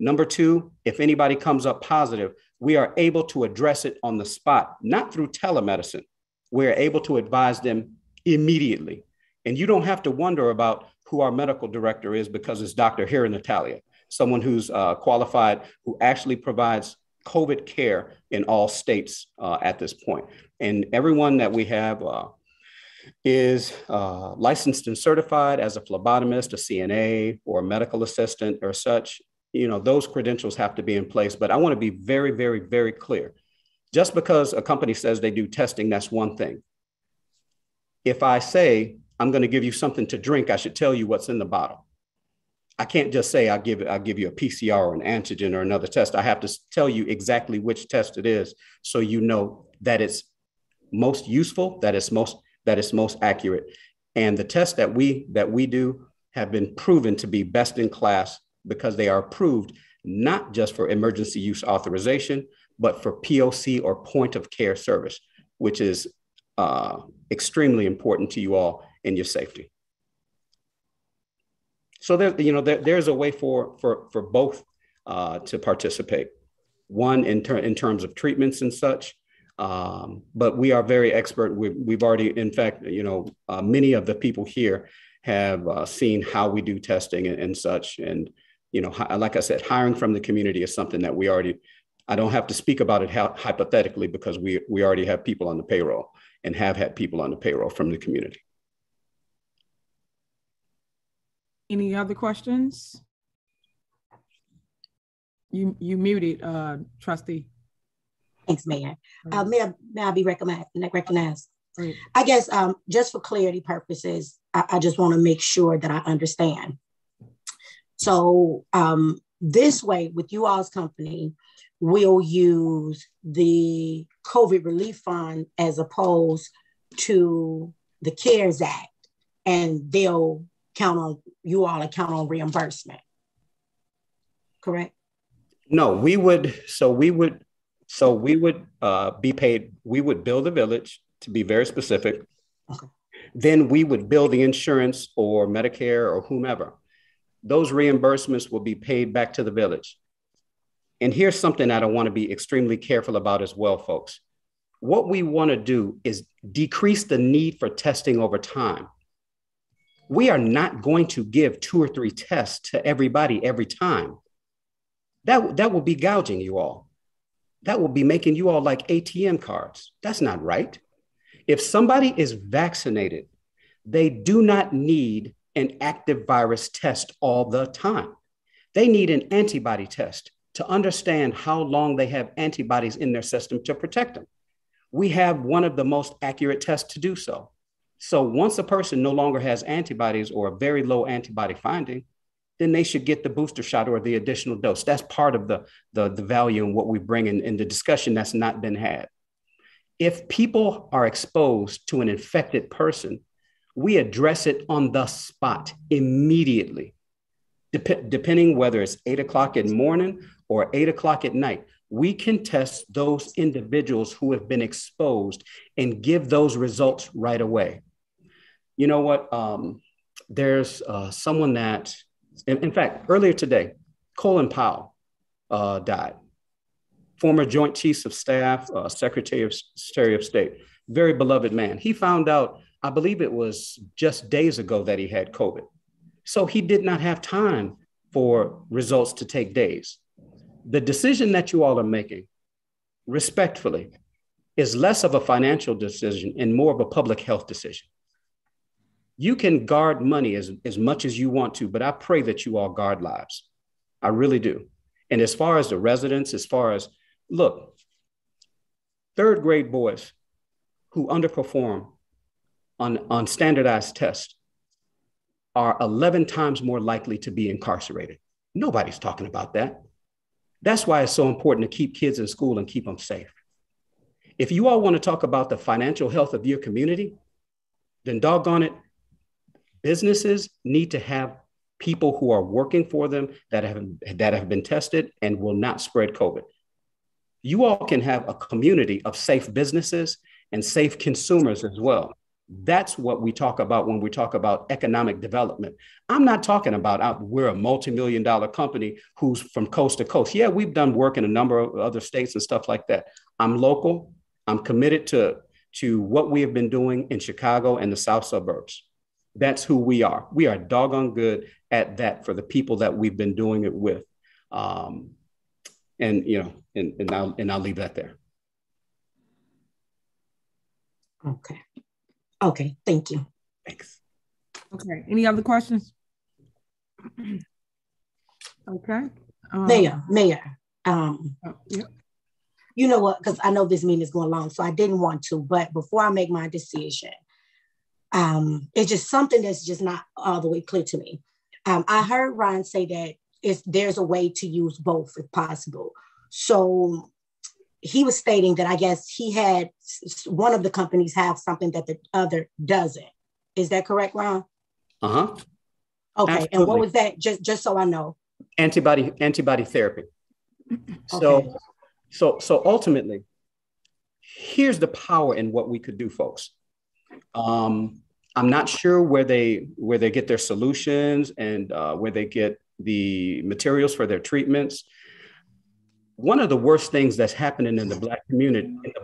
[SPEAKER 22] Number two, if anybody comes up positive, we are able to address it on the spot, not through telemedicine. We're able to advise them immediately. And you don't have to wonder about who our medical director is because it's Dr. Hira Natalia, someone who's qualified, who actually provides COVID care in all states at this point. And everyone that we have is licensed and certified as a phlebotomist, a CNA, or a medical assistant or such. You know, those credentials have to be in place. But I want to be very, very, very clear. Just because a company says they do testing, that's one thing. If I say, I'm going to give you something to drink, I should tell you what's in the bottle. I can't just say I'll give you a PCR or an antigen or another test. I have to tell you exactly which test it is, so you know that it's most useful, that it's most accurate. And the tests that we do have been proven to be best in class because they are approved not just for emergency use authorization, but for POC or point of care service, which is extremely important to you all and your safety. So there's a way for both to participate. One in terms of treatments and such, but we are very expert. We've already, in fact, many of the people here have seen how we do testing and such. And like I said, hiring from the community is something that we already. I don't have to speak about it hypothetically because we already have people on the payroll and have had people on the payroll from the community.
[SPEAKER 2] Any other questions? You muted, Trustee.
[SPEAKER 4] Thanks, Mayor. May I be recognized? Right. I guess just for clarity purposes, I just want to make sure that I understand. So this way, with you all's company, we'll use the COVID relief fund as opposed to the CARES Act, and they'll count on reimbursement. Correct?
[SPEAKER 22] No, we would be paid. We would bill the village, to be very specific. Okay. Then we would bill the insurance or Medicare or whomever. Those reimbursements will be paid back to the village. And here's something that I want to be extremely careful about as well, folks. What we want to do is decrease the need for testing over time. We are not going to give 2 or 3 tests to everybody every time. That will be gouging you all. That will be making you all like ATM cards. That's not right. If somebody is vaccinated, they do not need an active virus test all the time. They need an antibody test to understand how long they have antibodies in their system to protect them. We have one of the most accurate tests to do so. So once a person no longer has antibodies or a very low antibody finding, then they should get the booster shot or the additional dose. That's part of the value in what we bring in the discussion that's not been had. If people are exposed to an infected person, we address it on the spot immediately, depending whether it's 8 o'clock in the morning or 8 o'clock at night. We can test those individuals who have been exposed and give those results right away. You know what? There's someone that, in fact, earlier today, Colin Powell died. Former Joint Chiefs of Staff, Secretary of State, very beloved man. He found out, I believe it was just days ago, that he had COVID. So he did not have time for results to take days. The decision that you all are making, respectfully, is less of a financial decision and more of a public health decision. You can guard money as much as you want to, but I pray that you all guard lives. I really do. And as far as the residents, look, third grade boys who underperform on standardized tests are 11 times more likely to be incarcerated. Nobody's talking about that. That's why it's so important to keep kids in school and keep them safe. If you all want to talk about the financial health of your community, then doggone it, businesses need to have people who are working for them that have been tested and will not spread COVID. You all can have a community of safe businesses and safe consumers as well. That's what we talk about when we talk about economic development. I'm not talking about we're a multi-million-dollar company who's from coast to coast. Yeah, we've done work in a number of other states and stuff like that. I'm local. I'm committed to what we have been doing in Chicago and the South suburbs. That's who we are. We are doggone good at that for the people that we've been doing it with. And I'll leave that there.
[SPEAKER 4] Okay, thank you.
[SPEAKER 22] Thanks.
[SPEAKER 2] Okay, any other questions? Okay.
[SPEAKER 4] Mayor.
[SPEAKER 2] Yeah.
[SPEAKER 4] You know what, because I know this meeting is going long, so I didn't want to, but before I make my decision, it's just something that's just not all the way clear to me. I heard Ron say that there's a way to use both if possible. So he was stating that I guess he had one of the companies have something that the other doesn't. Is that correct, Ron?
[SPEAKER 22] Uh-huh.
[SPEAKER 4] Okay,
[SPEAKER 22] Absolutely.
[SPEAKER 4] and what was that? Just so I know.
[SPEAKER 22] Antibody therapy.
[SPEAKER 4] Okay.
[SPEAKER 22] So ultimately, here's the power in what we could do, folks. I'm not sure where they get their solutions and where they get the materials for their treatments. One of the worst things that's happening in the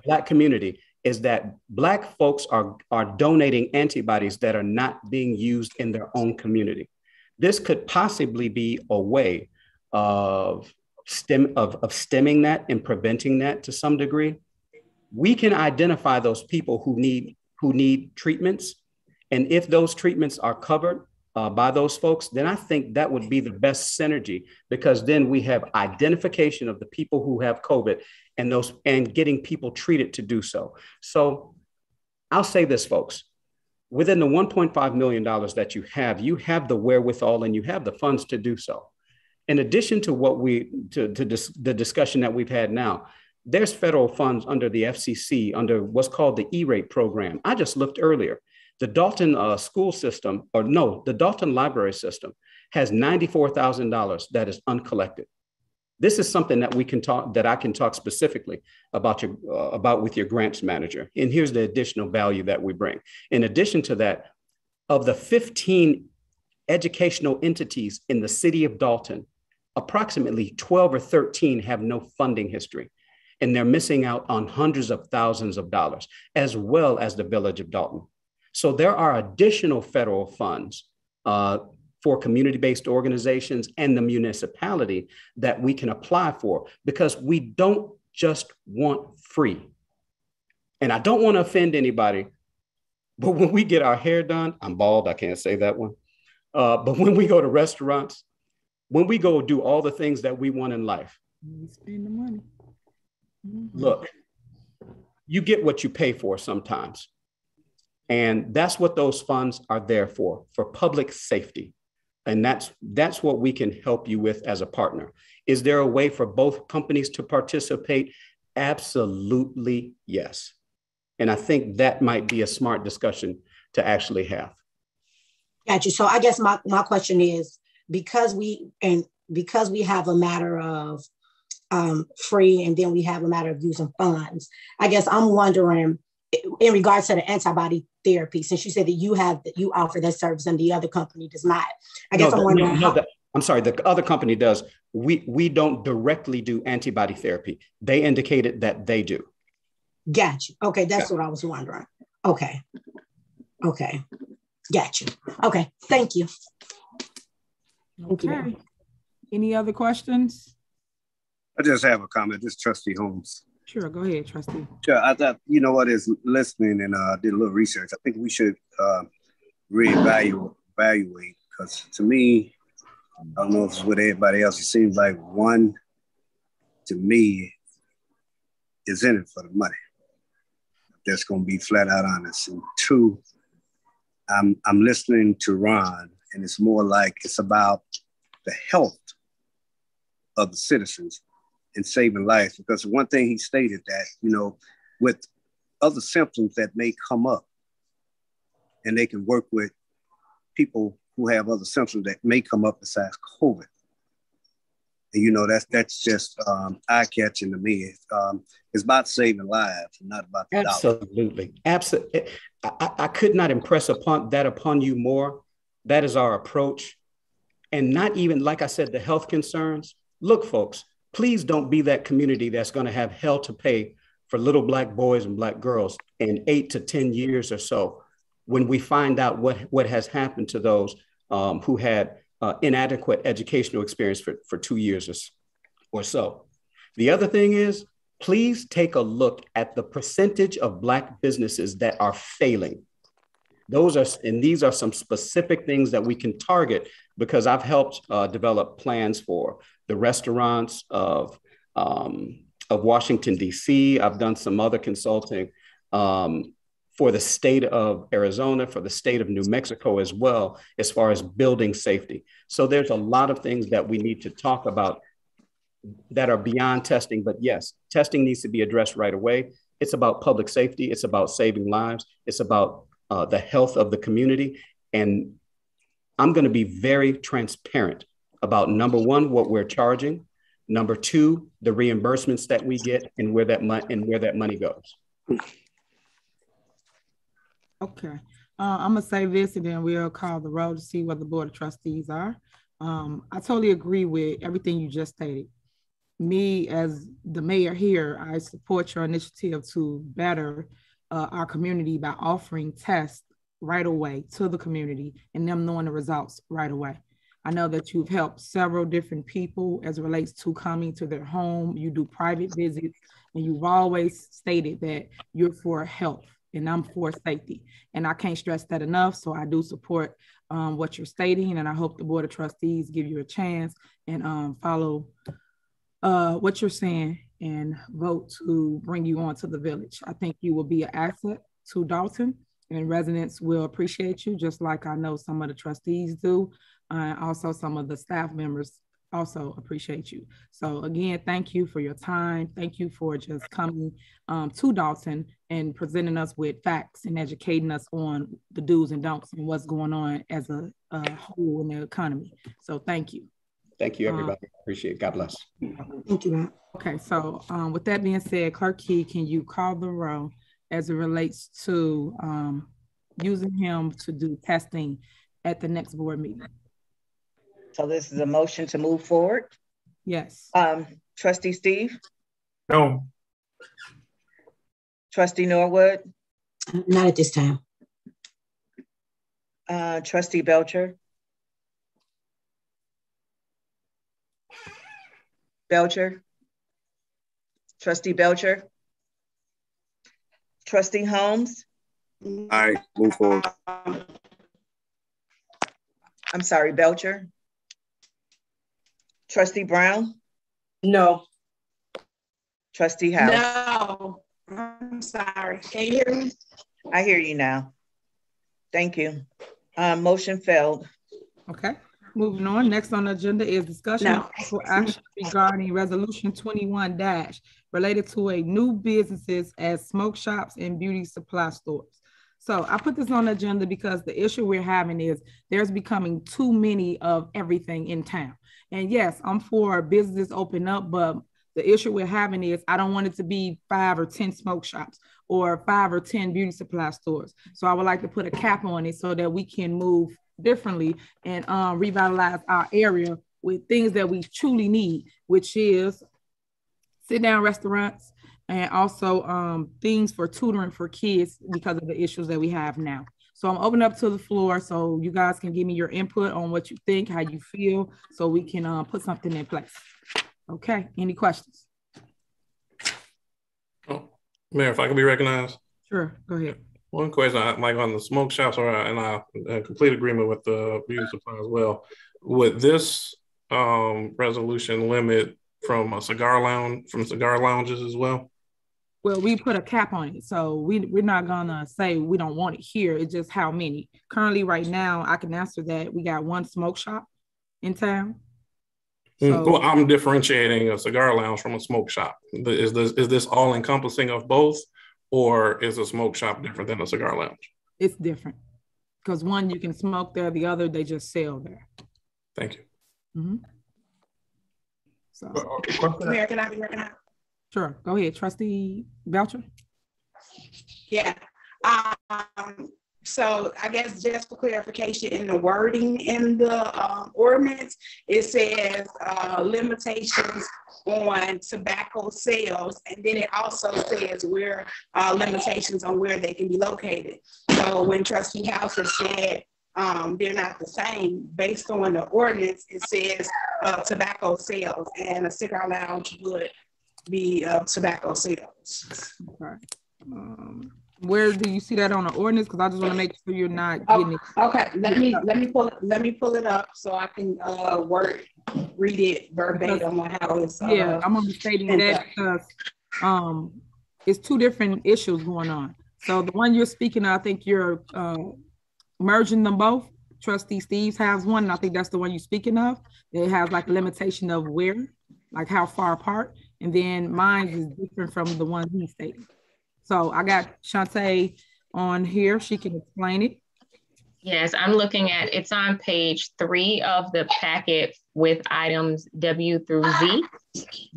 [SPEAKER 22] Black community is that Black folks are donating antibodies that are not being used in their own community. This could possibly be a way of stemming that and preventing that to some degree. We can identify those people who need treatments, and if those treatments are covered by those folks, then I think that would be the best synergy, because then we have identification of the people who have COVID and getting people treated to do so. So I'll say this, folks, within the $1.5 million that you have the wherewithal and you have the funds to do so. In addition to the discussion that we've had now, there's federal funds under the FCC, under what's called the E-rate program. I just looked earlier. The Dolton the Dolton library system has $94,000 that is uncollected. This is something that I can talk specifically about with your grants manager. And here's the additional value that we bring. In addition to that, of the 15 educational entities in the city of Dolton, approximately 12 or 13 have no funding history, and they're missing out on hundreds of thousands of dollars, as well as the village of Dolton. So there are additional federal funds for community-based organizations and the municipality that we can apply for, because we don't just want free. And I don't want to offend anybody, but when we get our hair done, I'm bald, I can't say that one. But when we go to restaurants, when we go do all the things that we want in life,
[SPEAKER 2] You spend the money.
[SPEAKER 22] Look, you get what you pay for sometimes. And that's what those funds are there for public safety. And that's what we can help you with as a partner. Is there a way for both companies to participate? Absolutely, yes. And I think that might be a smart discussion to actually have.
[SPEAKER 4] Got you. So I guess my question is, because we have a matter of free, and then we have a matter of using funds, I guess I'm wondering, in regards to the antibody therapy, since you said that you offer that service and the other company does not. I'm wondering.
[SPEAKER 22] I'm sorry, the other company does. We don't directly do antibody therapy. They indicated that they do.
[SPEAKER 4] Got you. Okay, that's what I was wondering. Okay. Got you. Okay, thank you.
[SPEAKER 2] Okay. Any other questions?
[SPEAKER 8] I just have a comment. This is Trustee Holmes.
[SPEAKER 2] Sure, go ahead, Trustee.
[SPEAKER 8] Sure, I thought, you know what, is listening and did a little research. I think we should reevaluate, because to me, I don't know if it's with everybody else, it seems like one, to me, is in it for the money. That's going to be flat out honest. And two, I'm listening to Ron, and it's more like it's about the health of the citizens and saving lives. Because one thing he stated that, you know, with other symptoms that may come up, and they can work with people who have other symptoms that may come up besides COVID. And, you know, that's just eye-catching to me. It's about saving lives, and not about the
[SPEAKER 22] Absolutely. Absolutely. I could not impress upon you more. That is our approach. And not even, like I said, the health concerns. Look, folks, please don't be that community that's going to have hell to pay for little Black boys and Black girls in 8 to 10 years or so, when we find out what has happened to those who had inadequate educational experience for 2 years or so. The other thing is, please take a look at the percentage of Black businesses that are failing. These are some specific things that we can target, because I've helped develop plans for the restaurants of Washington, D.C. I've done some other consulting for the state of Arizona, for the state of New Mexico as well, as far as building safety. So there's a lot of things that we need to talk about that are beyond testing. But yes, testing needs to be addressed right away. It's about public safety. It's about saving lives. It's about the health of the community. And I'm going to be very transparent about, number one, what we're charging. Number two, the reimbursements that we get and where that money goes.
[SPEAKER 2] Okay. I'm going to say this, and then we'll call the roll to see what the Board of Trustees are. I totally agree with everything you just stated. Me, as the mayor here, I support your initiative to better our community by offering tests right away to the community and them knowing the results right away. I know that you've helped several different people as it relates to coming to their home. You do private visits, and you've always stated that you're for health and I'm for safety. And I can't stress that enough. So I do support what you're stating, and I hope the Board of Trustees give you a chance and follow what you're saying and vote to bring you on to the village. I think you will be an asset to Dolton, and residents will appreciate you, just like I know some of the trustees do. Also, some of the staff members also appreciate you. So again, thank you for your time. Thank you for just coming to Dolton and presenting us with facts and educating us on the do's and don'ts and what's going on as a whole in the economy. So thank you.
[SPEAKER 22] Thank you, everybody. Appreciate it. God bless.
[SPEAKER 4] Thank you.
[SPEAKER 2] Okay, so with that being said, Clerk Key, can you call the roll as it relates to using him to do testing at the next board meeting?
[SPEAKER 5] So this is a motion to move forward?
[SPEAKER 2] Yes.
[SPEAKER 5] Trustee Steve?
[SPEAKER 3] No.
[SPEAKER 5] Trustee Norwood?
[SPEAKER 4] Not at this time.
[SPEAKER 5] Trustee Belcher? Trustee Belcher? Trustee Holmes?
[SPEAKER 8] All right, move forward.
[SPEAKER 5] I'm sorry, Belcher? Trustee Brown?
[SPEAKER 6] No.
[SPEAKER 5] Trustee House?
[SPEAKER 7] No, I'm sorry. Can you hear me?
[SPEAKER 5] I hear you now. Thank you. Motion failed.
[SPEAKER 2] Okay. Moving on. Next on the agenda is discussion for action regarding resolution 21 related to a new businesses as smoke shops and beauty supply stores. So I put this on the agenda because the issue we're having is there's becoming too many of everything in town. And yes, I'm for businesses open up, but the issue we're having is I don't want it to be 5 or 10 smoke shops or 5 or 10 beauty supply stores. So I would like to put a cap on it so that we can move differently and revitalize our area with things that we truly need, which is sit down restaurants and also things for tutoring for kids because of the issues that we have now. So I'm opening up to the floor so you guys can give me your input on what you think, how you feel, so we can put something in place. Okay, any questions?
[SPEAKER 11] Oh, Mayor, if I could be recognized.
[SPEAKER 2] Sure, go ahead.
[SPEAKER 11] One question, like on the smoke shops, and I in complete agreement with the beauty supply as well. Would this resolution limit from cigar lounges as well?
[SPEAKER 2] Well, we put a cap on it, so we're not gonna say we don't want it here. It's just how many. Currently, right now, I can answer that. We got one smoke shop in town. So,
[SPEAKER 11] well, I'm differentiating a cigar lounge from a smoke shop. Is this all encompassing of both, or is a smoke shop different than a cigar lounge?
[SPEAKER 2] It's different because one you can smoke there, the other they just sell there.
[SPEAKER 11] Thank you.
[SPEAKER 2] Mm-hmm. So,
[SPEAKER 7] Mayor, can I be recognized?
[SPEAKER 2] Sure, go ahead, Trustee Belcher.
[SPEAKER 7] Yeah. So I guess just for clarification, in the wording in the ordinance, it says limitations on tobacco sales, and then it also says where limitations on where they can be located. So when Trustee House has said they're not the same, based on the ordinance, it says tobacco sales, and a cigar lounge would be tobacco sales.
[SPEAKER 2] Okay. Where do you see that on the ordinance? Because I just want to make sure you're not getting it.
[SPEAKER 7] Okay, let me pull it up so I can read it verbatim on how it's.
[SPEAKER 2] Yeah, I'm only stating that because it's two different issues going on. So the one you're speaking of, I think you're merging them both. Trustee Steves has one, and I think that's the one you're speaking of. It has like a limitation of where, like how far apart, and then mine is different from the one he stated. So I got Shantae on here. She can explain it.
[SPEAKER 19] Yes, I'm looking at, it's on page 3 of the packet with items W through Z.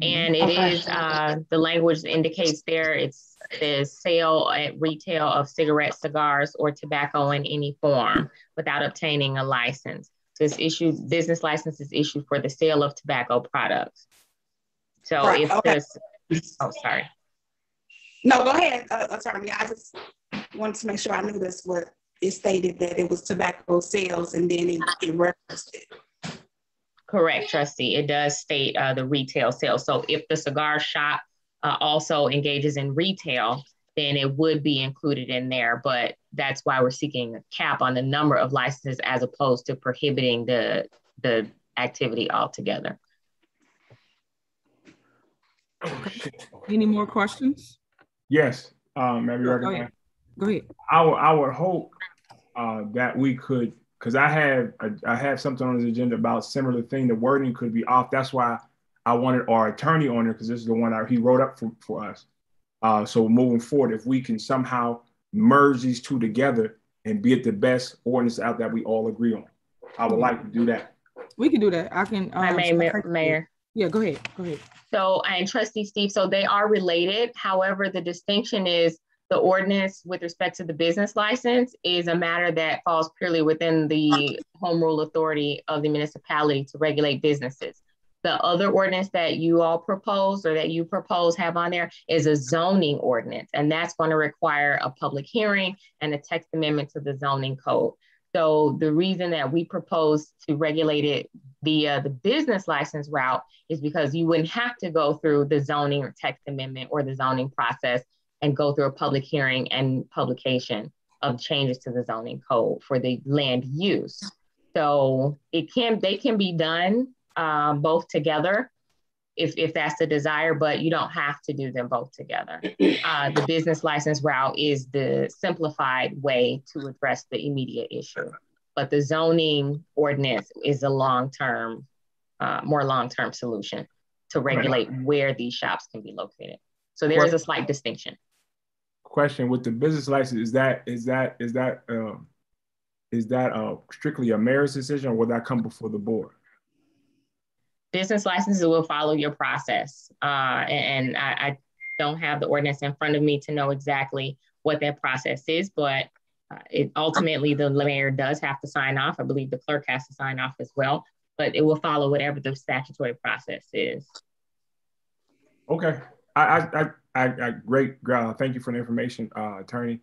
[SPEAKER 19] And it is, the language indicates there, it's the sale at retail of cigarettes, cigars, or tobacco in any form without obtaining a license. So it's issued, business license is issued for the sale of tobacco products. So oh, sorry.
[SPEAKER 7] No, go ahead, attorney. I just wanted to make sure I knew this. What it stated that it was tobacco sales, and then it referenced it.
[SPEAKER 19] Correct, trustee. It does state the retail sales. So if the cigar shop also engages in retail, then it would be included in there. But that's why we're seeking a cap on the number of licenses as opposed to prohibiting the activity altogether.
[SPEAKER 2] Any more questions?
[SPEAKER 3] Yes, maybe
[SPEAKER 2] go ahead. Go ahead.
[SPEAKER 3] I would hope that we could, because I have something on the agenda about similar thing. The wording could be off. That's why I wanted our attorney on there, because this is the one he wrote up for us. So moving forward, if we can somehow merge these two together and be at the best ordinance out that we all agree on, I would like to do that.
[SPEAKER 2] We can do that. I can.
[SPEAKER 19] Mayor.
[SPEAKER 2] Yeah, go ahead. Go ahead.
[SPEAKER 19] So, and Trustee Steve, so they are related. However, the distinction is the ordinance with respect to the business license is a matter that falls purely within the home rule authority of the municipality to regulate businesses. The other ordinance that you all propose or that you propose have on there is a zoning ordinance, and that's going to require a public hearing and a text amendment to the zoning code. So the reason that we propose to regulate it via the business license route is because you wouldn't have to go through the zoning or text amendment or the zoning process and go through a public hearing and publication of changes to the zoning code for the land use. So they can be done both together. if that's the desire, but you don't have to do them both together. The business license route is the simplified way to address the immediate issue. But the zoning ordinance is a long-term, more long-term solution to regulate where these shops can be located. So there is a slight distinction.
[SPEAKER 3] Question with the business license, is that strictly a mayor's decision, or will that come before the board?
[SPEAKER 19] Business licenses will follow your process. And I don't have the ordinance in front of me to know exactly what that process is, but ultimately the mayor does have to sign off. I believe the clerk has to sign off as well, but it will follow whatever the statutory process is.
[SPEAKER 3] Okay, I great. Thank you for the information, attorney.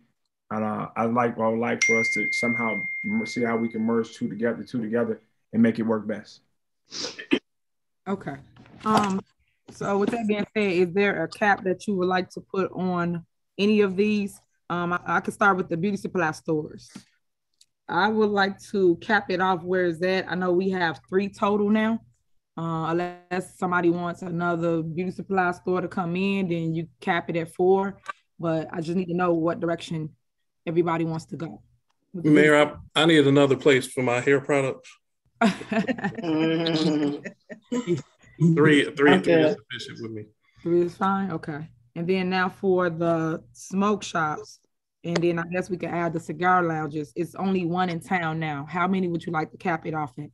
[SPEAKER 3] And I would like for us to somehow see how we can merge two together and make it work best.
[SPEAKER 2] Okay. So with that being said, is there a cap that you would like to put on any of these? I could start with the beauty supply stores. I would like to cap it off where it's at. I know we have 3 total now. Unless somebody wants another beauty supply store to come in, then you cap it at 4. But I just need to know what direction everybody wants to go.
[SPEAKER 11] Mayor, I need another place for my hair products. 3 is sufficient with me.
[SPEAKER 2] 3 is fine. Okay. And then now for the smoke shops, and then I guess we can add the cigar lounges. It's only 1 in town now. How many would you like to cap it off at?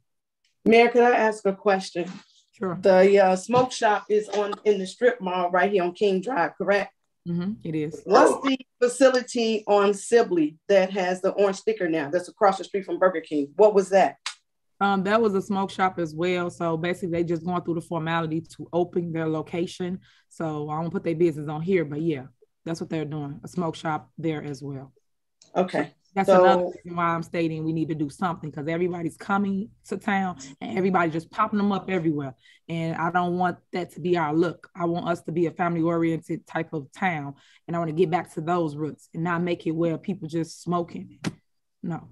[SPEAKER 6] Mayor, could I ask a question?
[SPEAKER 2] Sure.
[SPEAKER 6] The smoke shop is in the strip mall right here on King Drive, correct?
[SPEAKER 2] Mm-hmm, it is.
[SPEAKER 6] What's the facility on Sibley that has the orange sticker now? That's across the street from Burger King. What was that?
[SPEAKER 2] That was a smoke shop as well. So basically they just going through the formality to open their location. So I won't put their business on here, but yeah, that's what they're doing. A smoke shop there as well.
[SPEAKER 6] Okay.
[SPEAKER 2] That's another reason why I'm stating we need to do something, because everybody's coming to town and everybody's just popping them up everywhere. And I don't want that to be our look. I want us to be a family-oriented type of town. And I want to get back to those roots and not make it where people just smoking. No.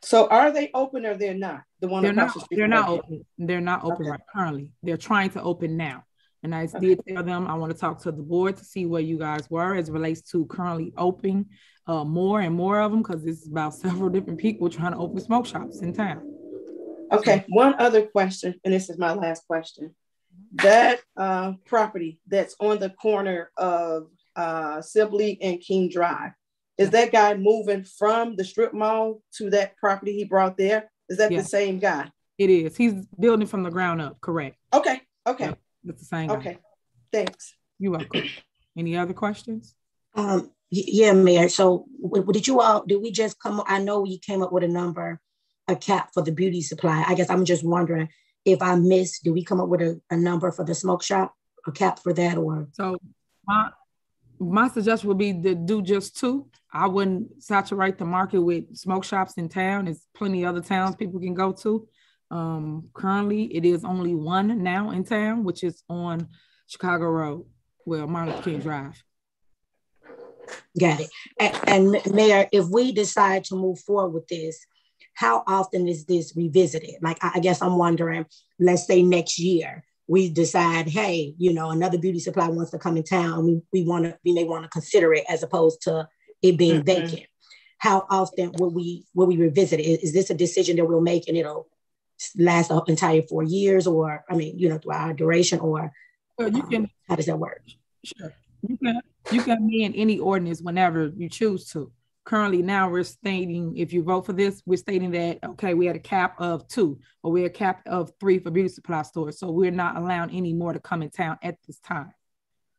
[SPEAKER 6] So are they open or they're not? The one across the street?
[SPEAKER 2] They're not open. They're not open right currently. They're trying to open now. And I did tell them I want to talk to the board to see where you guys were as it relates to currently opening more and more of them, because this is about several different people trying to open smoke shops in town.
[SPEAKER 6] Okay, one other question, and this is my last question. That property that's on the corner of Sibley and King Drive, is that guy moving from the strip mall to that property he brought there? Is that the same guy?
[SPEAKER 2] It is. He's building from the ground up, correct.
[SPEAKER 6] Okay, okay.
[SPEAKER 2] Yep, that's the same guy.
[SPEAKER 6] Okay, thanks.
[SPEAKER 2] You're welcome. Any other questions?
[SPEAKER 4] Yeah, Mayor. So did we just come, I know you came up with a cap for the beauty supply. I guess I'm just wondering if I missed, did we come up with a number for the smoke shop, a cap for that, or?
[SPEAKER 2] So my suggestion would be to do just 2. I wouldn't saturate the market with smoke shops in town. There's plenty of other towns people can go to. Currently, it is only 1 now in town, which is on Chicago Road, Martin Luther King Drive.
[SPEAKER 4] Got it. And Mayor, if we decide to move forward with this, how often is this revisited? Like, I guess I'm wondering, let's say next year, we decide, hey, another beauty supply wants to come in town. We may want to consider it as opposed to it being vacant. How often will we revisit it? Is this a decision that we'll make and it'll last the entire 4 years, or throughout our duration, or how does that work?
[SPEAKER 2] Sure. You can amend any ordinance whenever you choose to. Currently now we're stating, if you vote for this, we're stating that, okay, we had a cap of 2, or we're a cap of 3 for beauty supply stores. So we're not allowing any more to come in town at this time.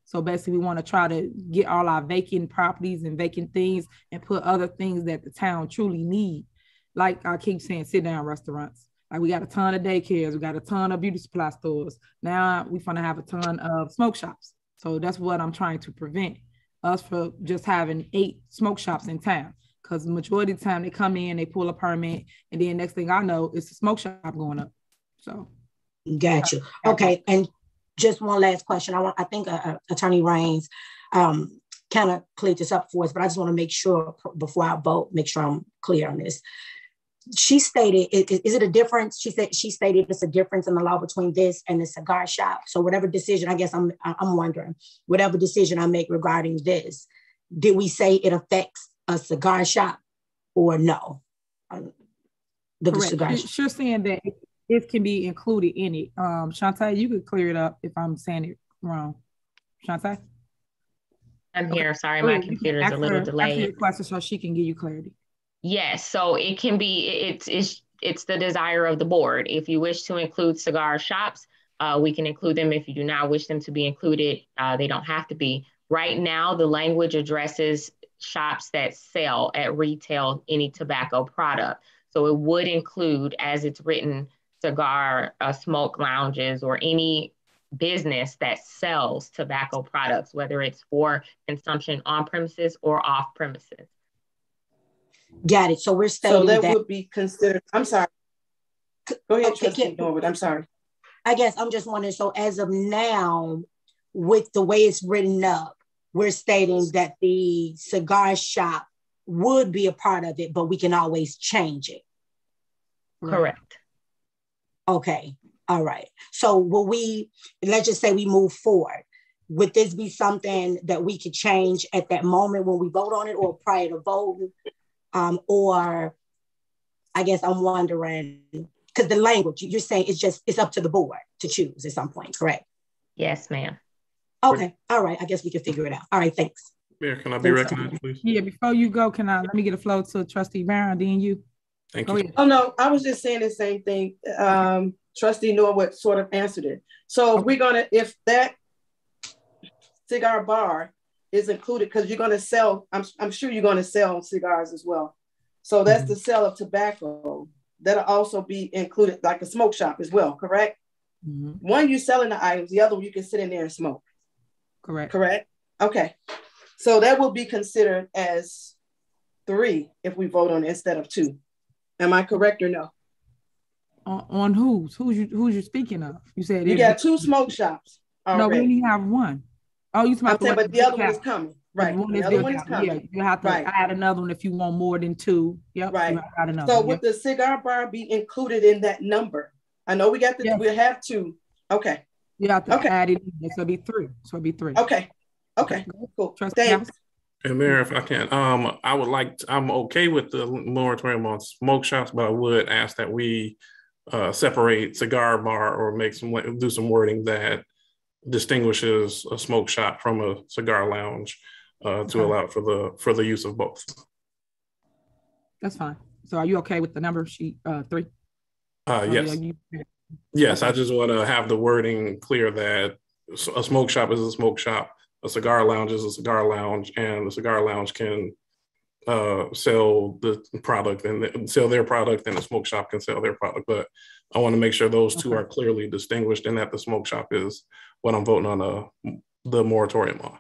[SPEAKER 2] So basically we want to try to get all our vacant properties and vacant things and put other things that the town truly need. Like I keep saying, sit down restaurants. Like we got a ton of daycares. We got a ton of beauty supply stores. Now we're going to have a ton of smoke shops. So that's what I'm trying to prevent us from just having 8 smoke shops in town. Because the majority of the time they come in, they pull a permit, and then next thing I know, it's a smoke shop going up. So,
[SPEAKER 4] got you. Okay, and just one last question. I think Attorney Raines kind of cleared this up for us, but I just want to make sure before I vote, make sure I'm clear on this. she stated, is it a difference? She stated it's a difference in the law between this and the cigar shop. So whatever decision, I guess I'm wondering, whatever decision I make regarding this, did we say it affects a cigar shop or no?
[SPEAKER 2] Correct. She's saying that it can be included in it. Shantae, you could clear it up if I'm saying it wrong. Shantae?
[SPEAKER 19] I'm here. Sorry, my computer is a little delayed.
[SPEAKER 2] Answer your question so she can give you clarity.
[SPEAKER 19] Yes, so it can be, it's the desire of the board. If you wish to include cigar shops, we can include them. If you do not wish them to be included, they don't have to be. Right now, the language addresses shops that sell at retail any tobacco product. So it would include, as it's written, cigar, smoke lounges, or any business that sells tobacco products, whether it's for consumption on premises or off premises.
[SPEAKER 4] Got it. So we're stating
[SPEAKER 6] so that would be considered. I'm sorry. Go ahead, Trustee Norwood. I'm sorry.
[SPEAKER 4] I guess I'm just wondering. So as of now, with the way it's written up, we're stating that the cigar shop would be a part of it, but we can always change it.
[SPEAKER 19] Correct.
[SPEAKER 4] Okay. All right. So will we, let's just say we move forward. Would this be something that we could change at that moment when we vote on it or prior to voting? Or I guess I'm wondering, because the language you're saying it's up to the board to choose at some point, correct?
[SPEAKER 19] Yes, ma'am.
[SPEAKER 4] Okay. All right. I guess we can figure it out. All right. Thanks.
[SPEAKER 11] Mayor, can I be recognized, please?
[SPEAKER 2] Yeah, before you go, let me get a flow to Trustee Barron, then you.
[SPEAKER 11] Thank you.
[SPEAKER 6] Oh, no, I was just saying the same thing. Trustee Norwood sort of answered it. So we're going to, if that cigar bar is included, because you're going to sell, I'm sure you're going to sell cigars as well. So that's the sale of tobacco. That'll also be included, like a smoke shop as well, correct? One, you're selling the items, the other one, you can sit in there and smoke.
[SPEAKER 2] Correct.
[SPEAKER 6] Correct? Okay. So that will be considered as 3 if we vote on it instead of 2. Am I correct or no?
[SPEAKER 2] On who's you speaking of? You said
[SPEAKER 6] you got 2 smoke shops already.
[SPEAKER 2] No, we only have 1. Oh, you talking about
[SPEAKER 6] but the other one is coming. Right.
[SPEAKER 2] The other one is coming. Yeah, you have to add another one if you want more than 2. Yep.
[SPEAKER 6] Right.
[SPEAKER 2] Add another
[SPEAKER 6] so
[SPEAKER 2] one.
[SPEAKER 6] Would the cigar bar be included in that number? I know we got we have 2. Okay.
[SPEAKER 2] You have to add it. So it'll be 3. So it'll be 3.
[SPEAKER 6] Okay. Cool. Thanks.
[SPEAKER 11] And Mayor, if I can, I'm okay with the moratorium on smoke shops, but I would ask that we separate cigar bar or do some wording that distinguishes a smoke shop from a cigar lounge to allow for the use of both.
[SPEAKER 2] That's fine. So are you okay with the number sheet 3?
[SPEAKER 11] Yes. Yes, I just want to have the wording clear that a smoke shop is a smoke shop, a cigar lounge is a cigar lounge, and the cigar lounge can sell the product and sell their product, and the smoke shop can sell their product. But I want to make sure those two are clearly distinguished, and that the smoke shop is what I'm voting on the moratorium on.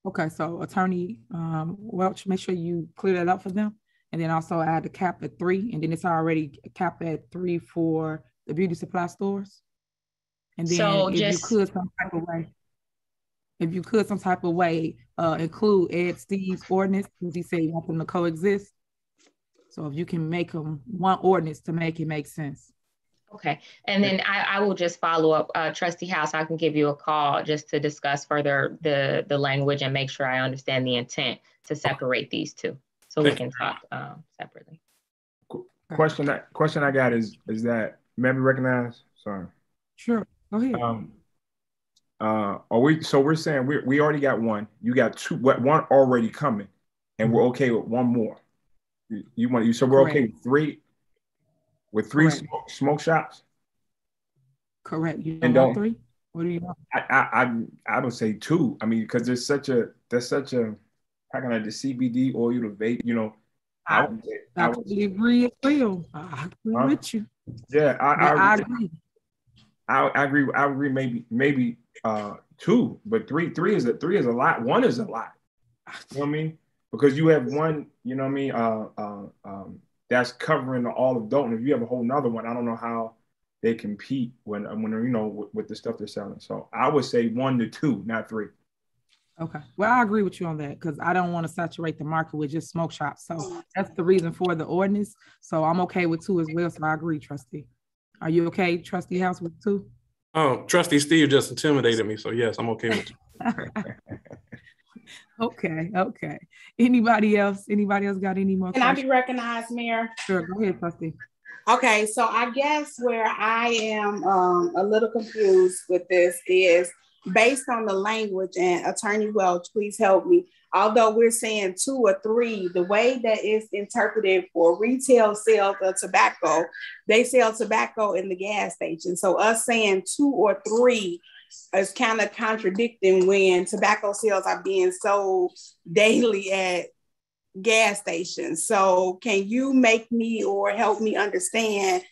[SPEAKER 2] Okay, so Attorney Welch, make sure you clear that up for them. And then also add the cap at 3, and then it's already capped at 3 for the beauty supply stores. And then if you could some type of way, include Ed Steve's ordinance, because he said he wants them to coexist. So if you can make them one ordinance to make it make sense.
[SPEAKER 19] Okay, and then I will just follow up, Trustee House. I can give you a call just to discuss further the language and make sure I understand the intent to separate these 2. So we can talk separately.
[SPEAKER 3] Question I got is that, may I be recognized? Sorry.
[SPEAKER 2] Sure, go ahead.
[SPEAKER 3] We're saying we already got 1. You got 2, one already coming, and we're okay with 1 more. So we're okay with 3, with 3 smoke shops.
[SPEAKER 2] Correct. You don't want 3? What do you want?
[SPEAKER 3] I would say 2. I mean, because there's such a how can I the CBD oil to vape? I
[SPEAKER 2] totally agree as well. I agree with you.
[SPEAKER 3] Yeah, I agree. I agree. I agree. Maybe 2, but three is a lot. 1 is a lot. You know what I mean? Because you have 1. You know what I mean? That's covering all of Dolton. If you have a whole nother one, I don't know how they compete when with the stuff they're selling. So I would say 1 to 2, not 3.
[SPEAKER 2] Okay. Well, I agree with you on that because I don't want to saturate the market with just smoke shops. So that's the reason for the ordinance. So I'm okay with 2 as well. So I agree, Trustee. Are you okay, Trustee House, with 2?
[SPEAKER 11] Oh, Trustee Steve just intimidated me. So yes, I'm okay with 2.
[SPEAKER 2] Okay. Okay. Anybody else? Anybody else got any more
[SPEAKER 7] Can
[SPEAKER 2] questions?
[SPEAKER 7] I be recognized, Mayor?
[SPEAKER 2] Sure. Go ahead, Trustee.
[SPEAKER 7] Okay, so I guess where I am a little confused with this is based on the language, and Attorney Welch, please help me. Although we're saying 2 or 3, the way that it's interpreted for retail sales of tobacco, they sell tobacco in the gas station. So us saying 2 or 3 is kind of contradicting when tobacco sales are being sold daily at gas stations. So can you make me or help me understand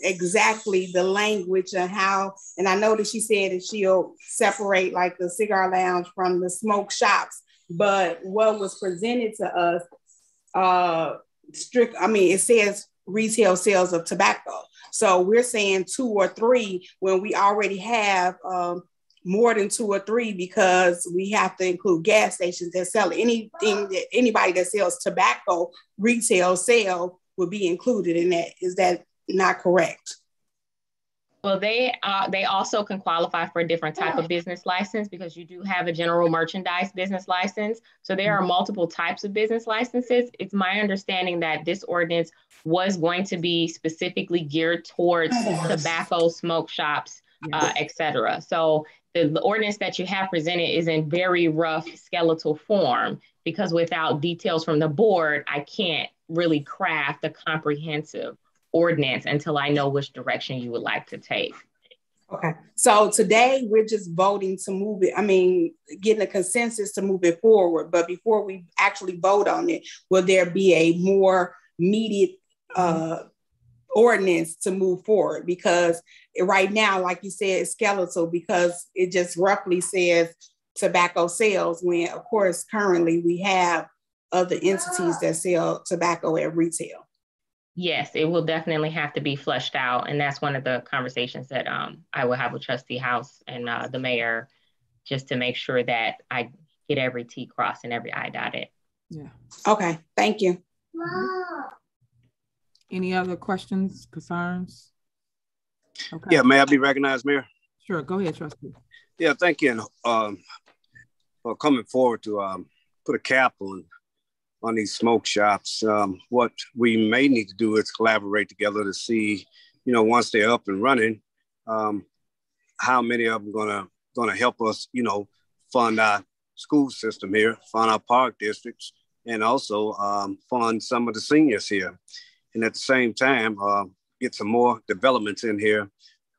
[SPEAKER 7] exactly the language and how, and I know that she said that she'll separate like the cigar lounge from the smoke shops, but what was presented to us, it says retail sales of tobacco. So we're saying 2 or 3 when we already have more than 2 or 3 because we have to include gas stations that sell anything that anybody that sells tobacco retail sale would be included in that. Is that not correct?
[SPEAKER 19] Well, they also can qualify for a different type of business license because you do have a general merchandise business license. So there are multiple types of business licenses. It's my understanding that this ordinance was going to be specifically geared towards tobacco, smoke shops, et cetera. So the ordinance that you have presented is in very rough skeletal form because without details from the board, I can't really craft a comprehensive ordinance until I know which direction you would like to take.
[SPEAKER 7] Okay, so today we're just voting to move it. Getting a consensus to move it forward. But before we actually vote on it, will there be a more immediate ordinance to move forward? Because right now, like you said, it's skeletal because it just roughly says tobacco sales when, of course, currently we have other entities that sell tobacco at retail.
[SPEAKER 19] Yes, it will definitely have to be fleshed out. And that's one of the conversations that I will have with Trustee House and the mayor, just to make sure that I get every T crossed and every I dotted.
[SPEAKER 2] Yeah.
[SPEAKER 7] Okay, thank you.
[SPEAKER 2] Any other questions, concerns? Okay.
[SPEAKER 8] Yeah, may I be recognized, Mayor?
[SPEAKER 2] Sure, go ahead, Trustee.
[SPEAKER 8] Yeah, thank you for coming forward to put a cap on these smoke shops. What we may need to do is collaborate together to see, once they're up and running, how many of them gonna help us, fund our school system here, fund our park districts, and also fund some of the seniors here. And at the same time, get some more developments in here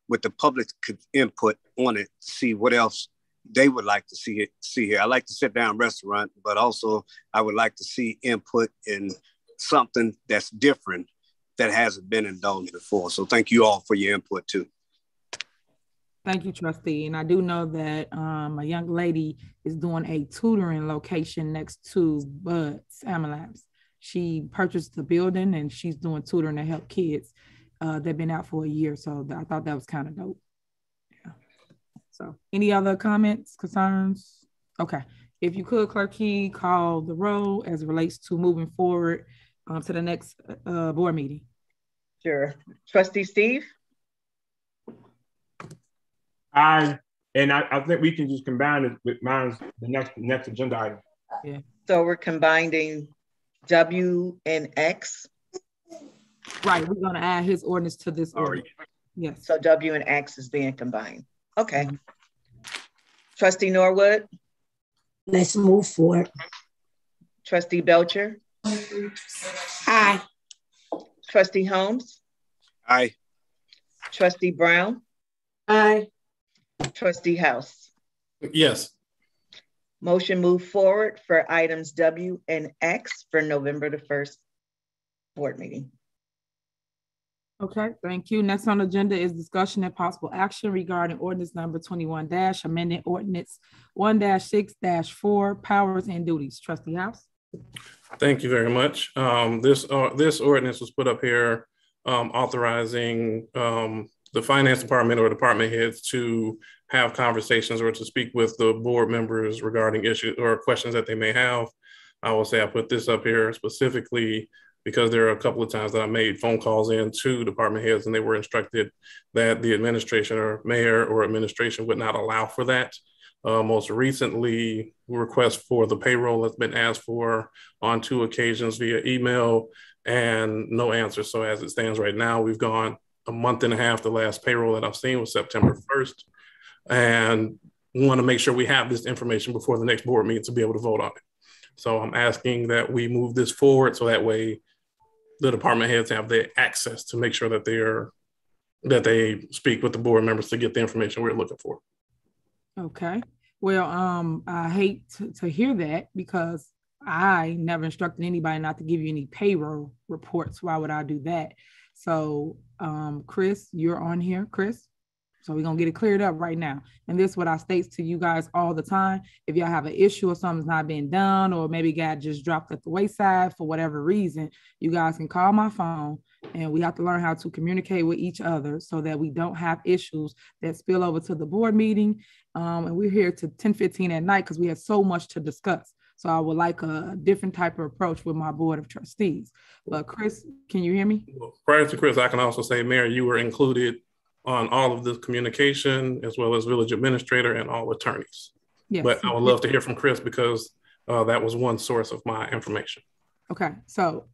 [SPEAKER 8] with the public input on it, see what else they would like to see here. I like to sit down restaurant, but also I would like to see input in something that's different that hasn't been in Dolton before. So thank you all for your input too.
[SPEAKER 2] Thank you, Trustee. And I do know that a young lady is doing a tutoring location next to Bud's Amalabs. She purchased the building and she's doing tutoring to help kids. They've been out for a year. So I thought that was kind of dope. So any other comments, concerns? Okay. If you could, Clerk Key, call the roll as it relates to moving forward to the next board meeting.
[SPEAKER 5] Sure. Trustee Steve?
[SPEAKER 3] Aye. And I think we can just combine it with the next agenda item.
[SPEAKER 2] Yeah.
[SPEAKER 5] So we're combining W and X?
[SPEAKER 2] Right. We're going to add his ordinance to this order. Yes.
[SPEAKER 5] So W and X is being combined. Okay. Trustee Norwood?
[SPEAKER 4] Let's move forward.
[SPEAKER 5] Trustee Belcher?
[SPEAKER 7] Aye.
[SPEAKER 5] Trustee Holmes?
[SPEAKER 8] Aye.
[SPEAKER 5] Trustee Brown?
[SPEAKER 6] Aye.
[SPEAKER 5] Trustee House?
[SPEAKER 11] Yes.
[SPEAKER 5] Motion move forward for items W and X for November the 1st board meeting.
[SPEAKER 2] Okay, thank you. Next on the agenda is discussion and possible action regarding ordinance number 21 amending ordinance 1-6-4 powers and duties. Trustee House.
[SPEAKER 11] Thank you very much. This ordinance was put up here authorizing the finance department or department heads to have conversations or to speak with the board members regarding issues or questions that they may have. I will say I put this up here specifically because there are a couple of times that I made phone calls in to department heads and they were instructed that the administration or mayor or administration would not allow for that. Most recently, request for the payroll has been asked for on 2 occasions via email and no answer. So as it stands right now, we've gone a month and a half. The last payroll that I've seen was September 1st. And we want to make sure we have this information before the next board meeting to be able to vote on it. So I'm asking that we move this forward so that way the department heads have the access to make sure that they speak with the board members to get the information we're looking for.
[SPEAKER 2] Okay. Well, I hate to hear that because I never instructed anybody not to give you any payroll reports. Why would I do that? So, Chris, you're on here, Chris. So we're going to get it cleared up right now. And this is what I state to you guys all the time. If y'all have an issue or something's not being done, or maybe got just dropped at the wayside for whatever reason, you guys can call my phone, and we have to learn how to communicate with each other so that we don't have issues that spill over to the board meeting. And we're here to 10:15 at night because we have so much to discuss. So I would like a different type of approach with my board of trustees. But Chris, can you hear me?
[SPEAKER 11] Well, prior to Chris, I can also say, Mayor, you were included on all of this communication, as well as village administrator and all attorneys. Yes. But I would love to hear from Chris because that was one source of my information.
[SPEAKER 2] Okay, so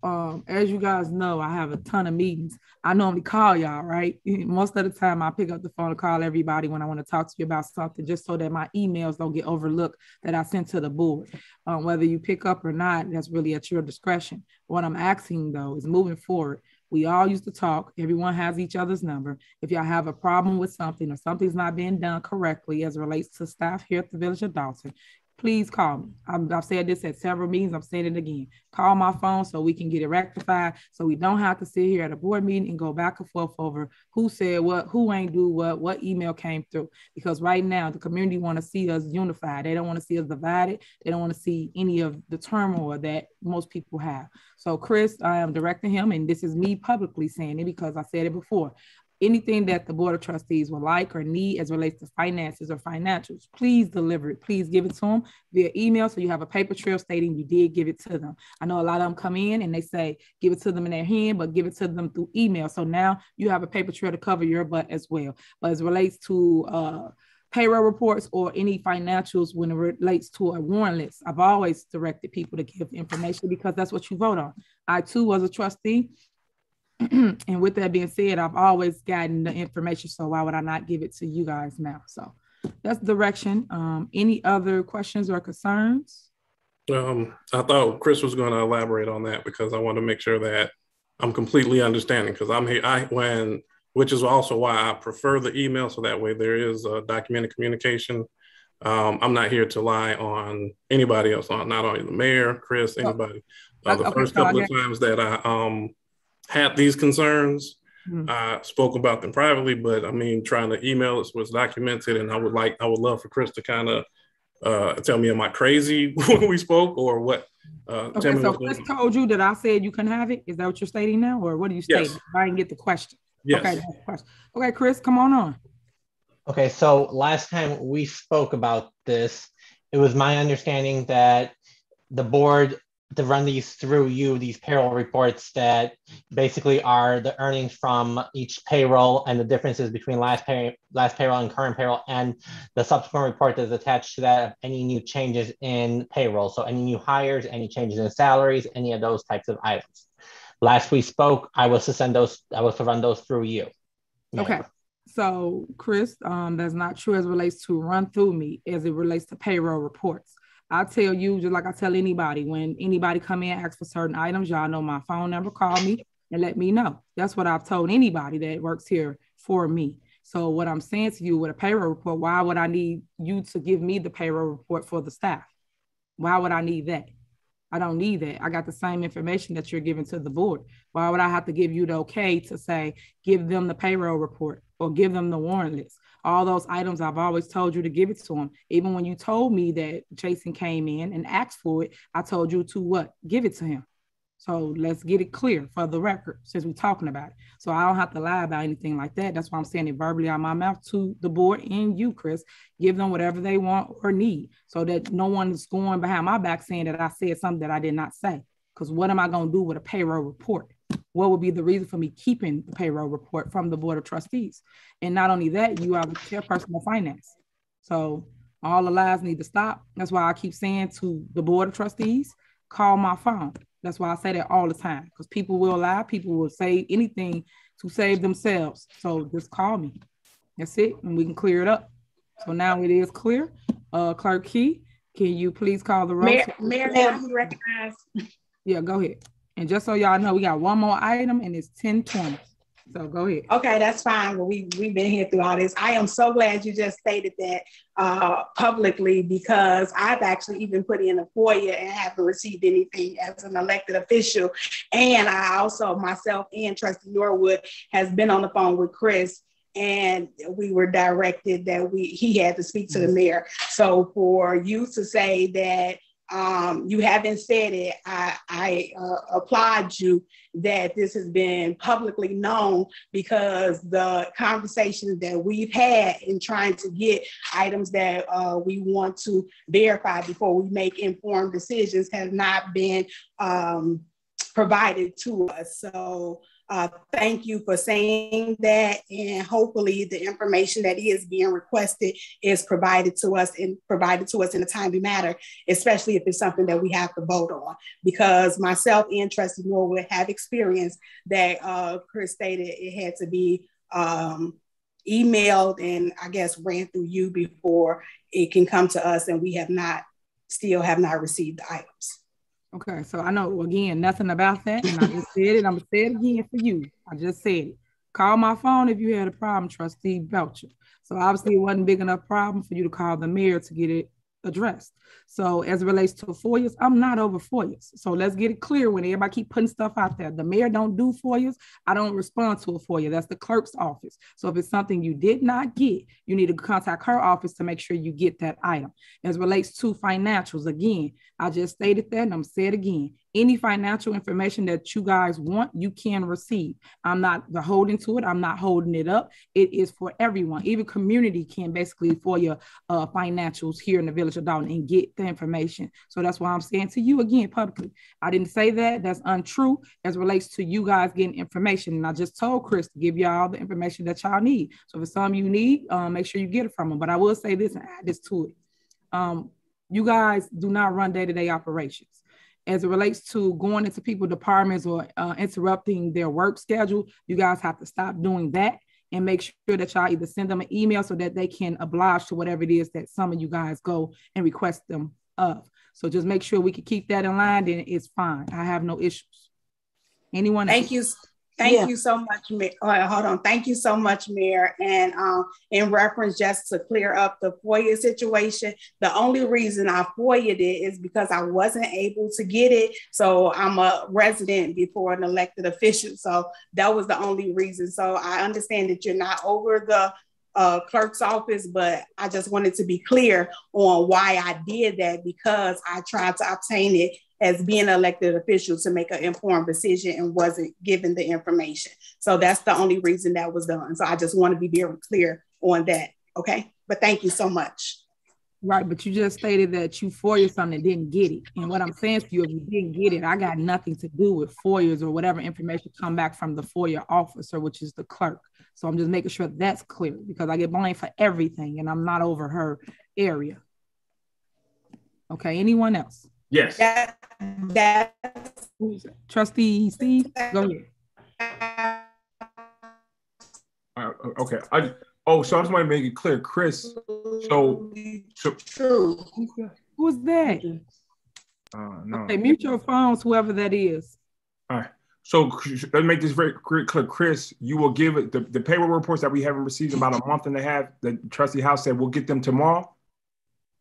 [SPEAKER 2] as you guys know, I have a ton of meetings. I normally call y'all, right? Most of the time I pick up the phone and call everybody when I want to talk to you about something, just so that my emails don't get overlooked that I sent to the board. Whether you pick up or not, that's really at your discretion. What I'm asking though is moving forward, we all used to talk. Everyone has each other's number. If y'all have a problem with something or something's not being done correctly as it relates to staff here at the Village of Dolton, please call me. I've said this at several meetings. I'm saying it again. Call my phone so we can get it rectified, so we don't have to sit here at a board meeting and go back and forth over who said what, who ain't do what email came through. Because right now, the community want to see us unified. They don't want to see us divided. They don't want to see any of the turmoil that most people have. So Chris, I am directing him, and this is me publicly saying it because I said it before. Anything that the Board of Trustees would like or need as relates to finances or financials, please deliver it. Please give it to them via email so you have a paper trail stating you did give it to them. I know a lot of them come in and they say, give it to them in their hand, but give it to them through email. So now you have a paper trail to cover your butt as well. But as it relates to payroll reports or any financials when it relates to a warrant list, I've always directed people to give information because that's what you vote on. I too was a trustee. And with that being said, I've always gotten the information, so why would I not give it to you guys now? So that's the direction. Any other questions or concerns?
[SPEAKER 11] I thought Chris was going to elaborate on that because I want to make sure that I'm completely understanding, because I'm here, which is also why I prefer the email, so that way there is a documented communication. I'm not here to lie on anybody else, not only the mayor, Chris, anybody. The first couple of times that I had these concerns, I spoke about them privately, but I mean, trying to email it was documented, and I would love for Chris to kind of tell me, am I crazy when we spoke, or what?
[SPEAKER 2] Okay, so Chris told you that I said you can have it. Is that what you're stating now, or what are you stating? Yes. I didn't get the question.
[SPEAKER 11] Yes.
[SPEAKER 2] Okay, okay, Chris, come on.
[SPEAKER 10] Okay, so last time we spoke about this, it was my understanding that the board to run these through you, these payroll reports that basically are the earnings from each payroll and the differences between last payroll and current payroll, and the subsequent report that's attached to that of any new changes in payroll. So any new hires, any changes in salaries, any of those types of items. Last we spoke, I was to run those through you.
[SPEAKER 2] Okay. So Chris, that's not true as it relates to run through me as it relates to payroll reports. I tell you, just like I tell anybody, when anybody come in and ask for certain items, y'all know my phone number, call me and let me know. That's what I've told anybody that works here for me. So what I'm saying to you with a payroll report, why would I need you to give me the payroll report for the staff? Why would I need that? I don't need that. I got the same information that you're giving to the board. Why would I have to give you the okay to say, give them the payroll report or give them the warrant list? All those items, I've always told you to give it to them. Even when you told me that Jason came in and asked for it, I told you to what? Give it to him. So let's get it clear for the record since we're talking about it. So I don't have to lie about anything like that. That's why I'm saying it verbally out of my mouth to the board and you, Chris. Give them whatever they want or need so that no one is going behind my back saying that I said something that I did not say. Because what am I going to do with a payroll report? What would be the reason for me keeping the payroll report from the Board of Trustees? And not only that, you are the chairperson of finance. So all the lies need to stop. That's why I keep saying to the Board of Trustees, call my phone. That's why I say that all the time, because people will lie. People will say anything to save themselves. So just call me. That's it. And we can clear it up. So now it is clear. Clerk Key, can you please call the roll?
[SPEAKER 7] Mayor, can I be recognized?
[SPEAKER 2] Yeah, go ahead. And just so y'all know, we got one more item and it's 10:20. So go ahead.
[SPEAKER 7] Okay, that's fine. Well, we've been here through all this. I am so glad you just stated that publicly, because I've actually even put in a FOIA and haven't received anything as an elected official. And I also, myself and Trustee Norwood, has been on the phone with Chris, and we were directed that he had to speak to the mayor. So for you to say that you haven't said it, I applaud you that this has been publicly known, because the conversations that we've had in trying to get items that we want to verify before we make informed decisions has not been provided to us. So thank you for saying that, and hopefully the information that is being requested is provided to us in a timely manner, especially if it's something that we have to vote on, because myself and Trustee Norwood have experienced that Chris stated it had to be emailed and I guess ran through you before it can come to us, and we still have not received the items.
[SPEAKER 2] Okay, so I know, again, nothing about that, and I just said it. I'm going to say it again for you. I just said it. Call my phone if you had a problem, Trustee Belcher. So obviously it wasn't big enough problem for you to call the mayor to get it addressed. So as it relates to FOIAs, I'm not over FOIAs. So let's get it clear when everybody keep putting stuff out there. The mayor don't do FOIAs. I don't respond to a FOIA. That's the clerk's office. So if it's something you did not get, you need to contact her office to make sure you get that item. As it relates to financials, again, I just stated that and I'm saying it again. Any financial information that you guys want, you can receive. I'm not holding to it. I'm not holding it up. It is for everyone. Even community can basically for your financials here in the village of Dolton and get the information. So that's why I'm saying to you again publicly. I didn't say that. That's untrue as it relates to you guys getting information. And I just told Chris to give y'all the information that y'all need. So if it's something you need, make sure you get it from him. But I will say this and add this to it. You guys do not run day-to-day operations. As it relates to going into people's departments or interrupting their work schedule, you guys have to stop doing that and make sure that y'all either send them an email so that they can oblige to whatever it is that some of you guys go and request them of. So just make sure we can keep that in line, then it's fine. I have no issues. Anyone else?
[SPEAKER 7] Thank you so much, Mayor. Hold on. Thank you so much, Mayor. And in reference, just to clear up the FOIA situation, the only reason I FOIA'd it is because I wasn't able to get it. So I'm a resident before an elected official. So that was the only reason. So I understand that you're not over the clerk's office, but I just wanted to be clear on why I did that, because I tried to obtain it as being an elected official to make an informed decision and wasn't given the information. So that's the only reason that was done. So I just want to be very clear on that. Okay. But thank you so much.
[SPEAKER 2] Right. But you just stated that you FOIA something and didn't get it. And what I'm saying to you, if you didn't get it, I got nothing to do with FOIAs or whatever information come back from the FOIA officer, which is the clerk. So I'm just making sure that's clear, because I get blamed for everything and I'm not over her area. Okay. Anyone else?
[SPEAKER 3] Yes.
[SPEAKER 2] Trustee Steve, go ahead.
[SPEAKER 3] Okay. So I just want to make it clear, Chris. So
[SPEAKER 2] who's that?
[SPEAKER 3] No.
[SPEAKER 2] Okay, mute your phones, whoever that is.
[SPEAKER 3] All right. So let's make this very clear, Chris. You will give it the payroll reports that we haven't received in about a month and a half. The Trustee House said we'll get them tomorrow.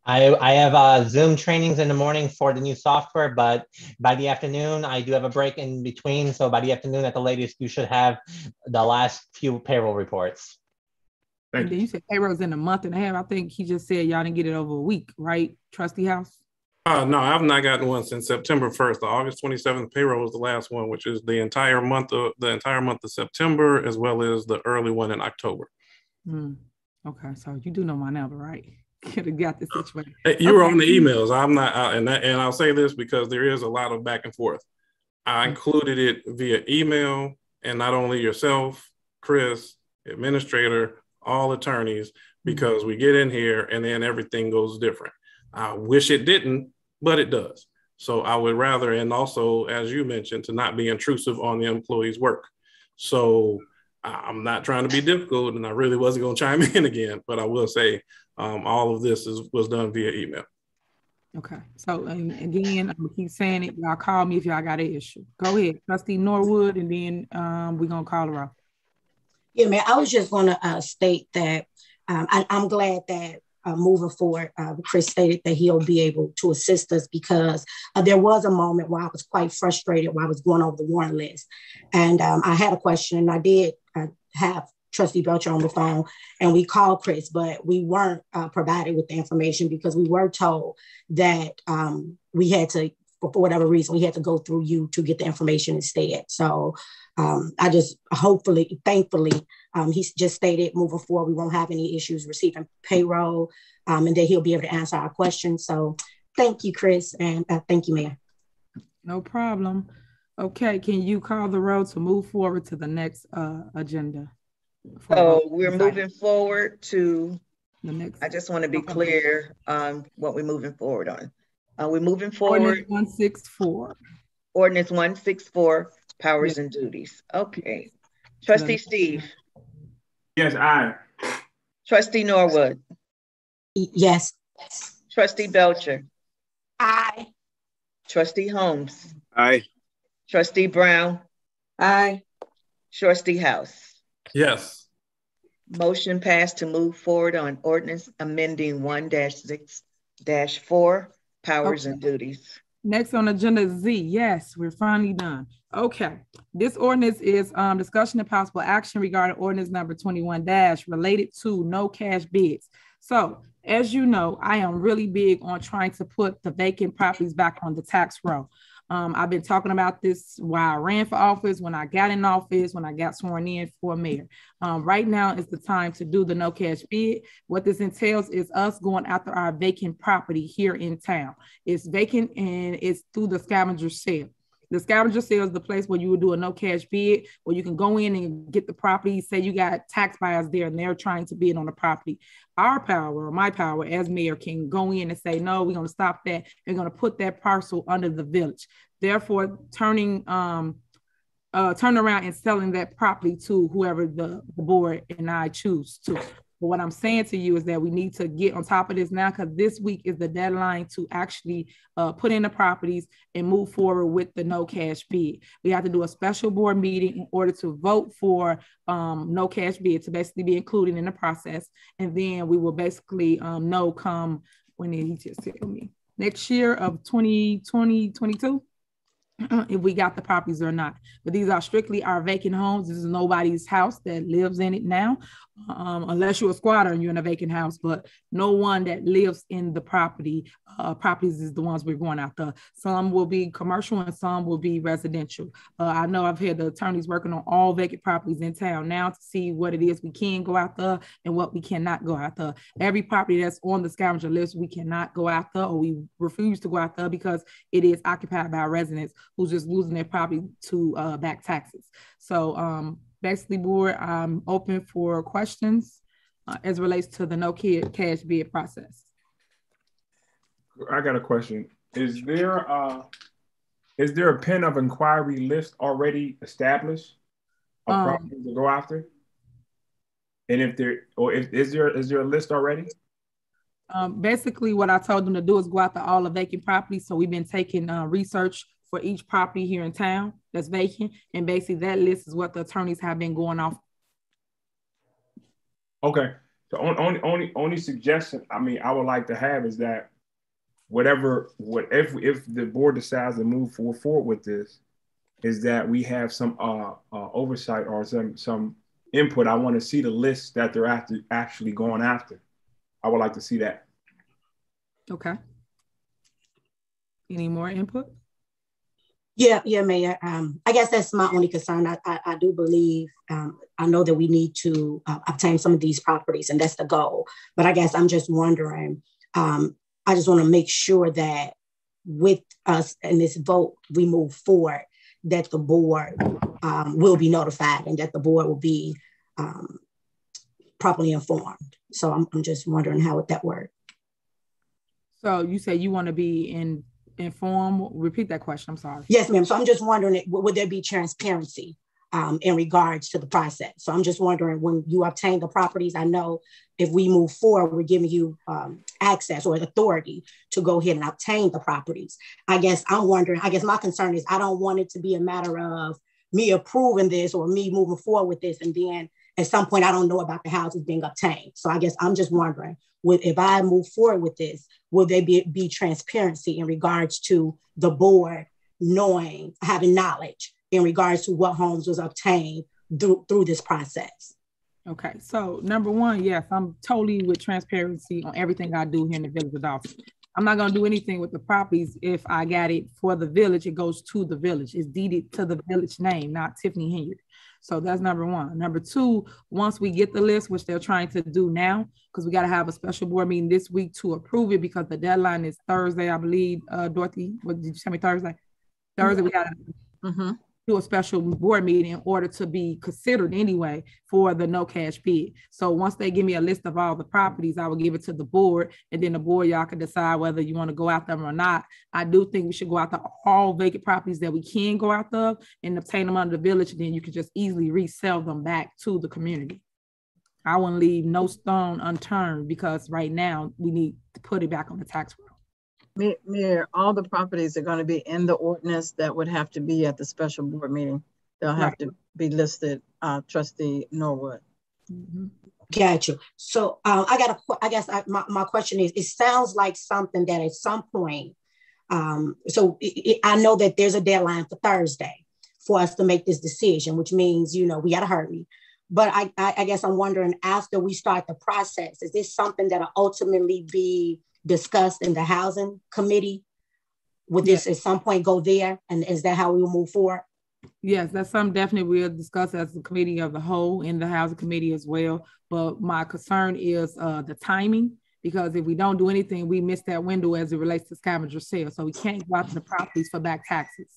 [SPEAKER 10] I have Zoom trainings in the morning for the new software, but by the afternoon, I do have a break in between. So by the afternoon at the latest, you should have the last few payroll reports.
[SPEAKER 2] You said payroll's in a month and a half. I think he just said y'all didn't get it over a week, right, Trustee House?
[SPEAKER 11] No, I've not gotten one since September 1st. The August 27th payroll was the last one, which is the entire month of September, as well as the early one in October.
[SPEAKER 2] Okay, so you do know my number, right? Could have got this situation.
[SPEAKER 11] You were on the emails. I'm not, and I'll say this because there is a lot of back and forth. I included it via email, and not only yourself, Chris, administrator, all attorneys, because we get in here and then everything goes different. I wish it didn't, but it does. So I would rather, and also, as you mentioned, to not be intrusive on the employee's work. So I'm not trying to be difficult, and I really wasn't going to chime in again, but I will say all of this was done via email.
[SPEAKER 2] Okay, so and again, I'm gonna keep saying it. Y'all call me if y'all got an issue. Go ahead, Trustee Norwood, and then we're gonna call her out.
[SPEAKER 4] Yeah, man, I was just gonna state that I'm glad that moving forward, Chris stated that he'll be able to assist us because there was a moment where I was quite frustrated while I was going over the warrant list. And I had a question, and I did have Trustee Belcher on the phone, and we called Chris, but we weren't provided with the information because we were told that we had to, for whatever reason, we had to go through you to get the information instead. So I just thankfully, he just stated moving forward, we won't have any issues receiving payroll, and that he'll be able to answer our questions. So thank you, Chris, and thank you, Mayor.
[SPEAKER 2] No problem. Okay, can you call the roll to move forward to the next agenda?
[SPEAKER 5] So we're moving forward to the next. I just want to be clear on what we're moving forward on. We're moving forward.
[SPEAKER 2] Ordinance 164.
[SPEAKER 5] Ordinance 164, powers and duties. Okay. Trustee Steve.
[SPEAKER 3] Yes, aye.
[SPEAKER 5] Trustee Norwood.
[SPEAKER 4] Yes.
[SPEAKER 5] Trustee Belcher.
[SPEAKER 4] Aye.
[SPEAKER 5] Trustee Holmes.
[SPEAKER 8] Aye.
[SPEAKER 5] Trustee Brown.
[SPEAKER 6] Aye.
[SPEAKER 5] Trustee House.
[SPEAKER 11] Yes.
[SPEAKER 5] Motion passed to move forward on ordinance amending 1-6-4, powers and duties.
[SPEAKER 2] Next on the agenda is Z. Yes, we're finally done. Okay. This ordinance is discussion and possible action regarding ordinance number 21- related to no cash bids. So as you know, I am really big on trying to put the vacant properties back on the tax roll. I've been talking about this while I ran for office, when I got in office, when I got sworn in for mayor. Right now is the time to do the no cash bid. What this entails is us going after our vacant property here in town. It's vacant and it's through the scavenger sale. The scavenger sale is the place where you would do a no cash bid, where you can go in and get the property. Say you got tax buyers there and they're trying to bid on the property. Our power, or my power as mayor, can go in and say, no, we're going to stop that. We're going to put that parcel under the village. Therefore, turning around and selling that property to whoever the board and I choose to. But what I'm saying to you is that we need to get on top of this now, because this week is the deadline to actually put in the properties and move forward with the no cash bid. We have to do a special board meeting in order to vote for no cash bid to basically be included in the process. And then we will basically know come, when did he just tell me? Next year of 2022. If we got the properties or not. But these are strictly our vacant homes. This is nobody's house that lives in it now, unless you're a squatter and you're in a vacant house, but no one that lives in the properties is the ones we're going after. Some will be commercial and some will be residential. I know I've had the attorneys working on all vacant properties in town now to see what it is we can go after and what we cannot go after. Every property that's on the scavenger list, we cannot go after, or we refuse to go after because it is occupied by residents who's just losing their property to back taxes. So basically, board, I'm open for questions as relates to the no cash bid process.
[SPEAKER 3] I got a question. Is there a pen of inquiry list already established of properties to go after? And if there, or if is there a list already?
[SPEAKER 2] Basically, what I told them to do is go after all the vacant properties. So we've been taking research for each property here in town that's vacant, and basically that list is what the attorneys have been going off.
[SPEAKER 3] Okay, so only suggestion I would like to have is that if the board decides to move forward with this, is that we have some oversight or some input. I want to see the list that they're actually going after. I would like to see that.
[SPEAKER 2] Okay. Any more input?
[SPEAKER 4] Yeah, Mayor. I guess that's my only concern. I do believe, I know that we need to obtain some of these properties, and that's the goal. But I guess I'm just wondering, I just want to make sure that with us in this vote, we move forward, that the board will be notified and that the board will be properly informed. So I'm just wondering how would that work?
[SPEAKER 2] So you say you want to be informed? Repeat that question, I'm sorry.
[SPEAKER 4] Yes, ma'am. So I'm just wondering, would there be transparency in regards to the process? So I'm just wondering, when you obtain the properties, I know if we move forward, we're giving you access or authority to go ahead and obtain the properties. I guess I'm wondering, I guess my concern is I don't want it to be a matter of me approving this or me moving forward with this, and then at some point I don't know about the houses being obtained. So I guess I'm just wondering, if I move forward with this, will there be transparency in regards to the board having knowledge in regards to what homes was obtained through this process?
[SPEAKER 2] Okay, so number one, yes, I'm totally with transparency on everything I do here in the Village of Dolton. I'm not gonna do anything with the properties if I got it for the village, it goes to the village. It's deeded to the village name, not Tiffany Henyard. So that's number one. Number two, once we get the list, which they're trying to do now, because we got to have a special board meeting this week to approve it, because the deadline is Thursday, I believe. Dorothy, what did you tell me Thursday? Thursday, we got to do a special board meeting in order to be considered anyway for the no cash bid. So once they give me a list of all the properties, I will give it to the board, and then the board, y'all can decide whether you want to go out them or not. I do think we should go out to all vacant properties that we can go out of and obtain them under the village, and then you can just easily resell them back to the community. I wouldn't leave no stone unturned, because right now we need to put it back on the tax roll.
[SPEAKER 9] Mayor, all the properties are going to be in the ordinance that would have to be at the special board meeting. They'll have to be listed, Trustee Norwood.
[SPEAKER 4] Gotcha. So I guess my question is, it sounds like something that at some point, I know that there's a deadline for Thursday for us to make this decision, which means, we got to hurry. But I guess I'm wondering, after we start the process, is this something that'll ultimately be discussed in the housing committee? Would this at some point go there? And is that how we will move forward?
[SPEAKER 2] Yes, that's something definitely we'll discuss as the committee of the whole, in the housing committee as well. But my concern is the timing, because if we don't do anything, we miss that window as it relates to scavenger sale. So we can't go out to the properties for back taxes.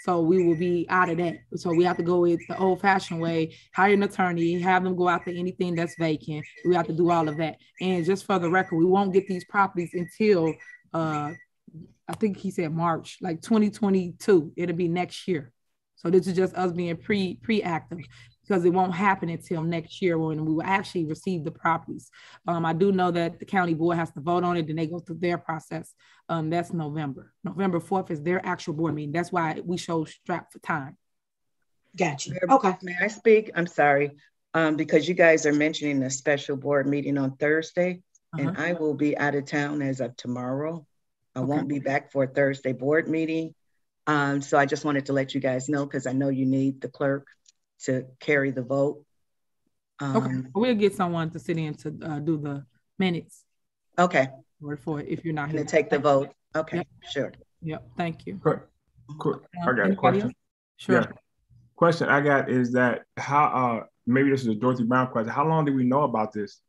[SPEAKER 2] So we will be out of that. So we have to go with the old fashioned way, hire an attorney, have them go out to anything that's vacant. We have to do all of that. And just for the record, we won't get these properties until, I think he said March, like 2022, it'll be next year. So this is just us being pre-active, because it won't happen until next year when we will actually receive the properties. I do know that the county board has to vote on it, and they go through their process. That's November. November 4th is their actual board meeting. That's why we show strapped for time.
[SPEAKER 4] Gotcha.
[SPEAKER 5] Okay. May I speak? I'm sorry. Because you guys are mentioning a special board meeting on Thursday, and I will be out of town as of tomorrow. I won't be back for a Thursday board meeting. So I just wanted to let you guys know, because I know you need the clerk to carry the vote.
[SPEAKER 2] We'll get someone to sit in to do the minutes.
[SPEAKER 5] Okay.
[SPEAKER 2] For it, if you're not here.
[SPEAKER 5] To take the vote. Okay, sure.
[SPEAKER 2] Yep, thank you.
[SPEAKER 3] Cool. I got a question.
[SPEAKER 2] Sure.
[SPEAKER 3] Yeah. Question I got is that how, maybe this is a Dorothy Brown question. How long did we know about this?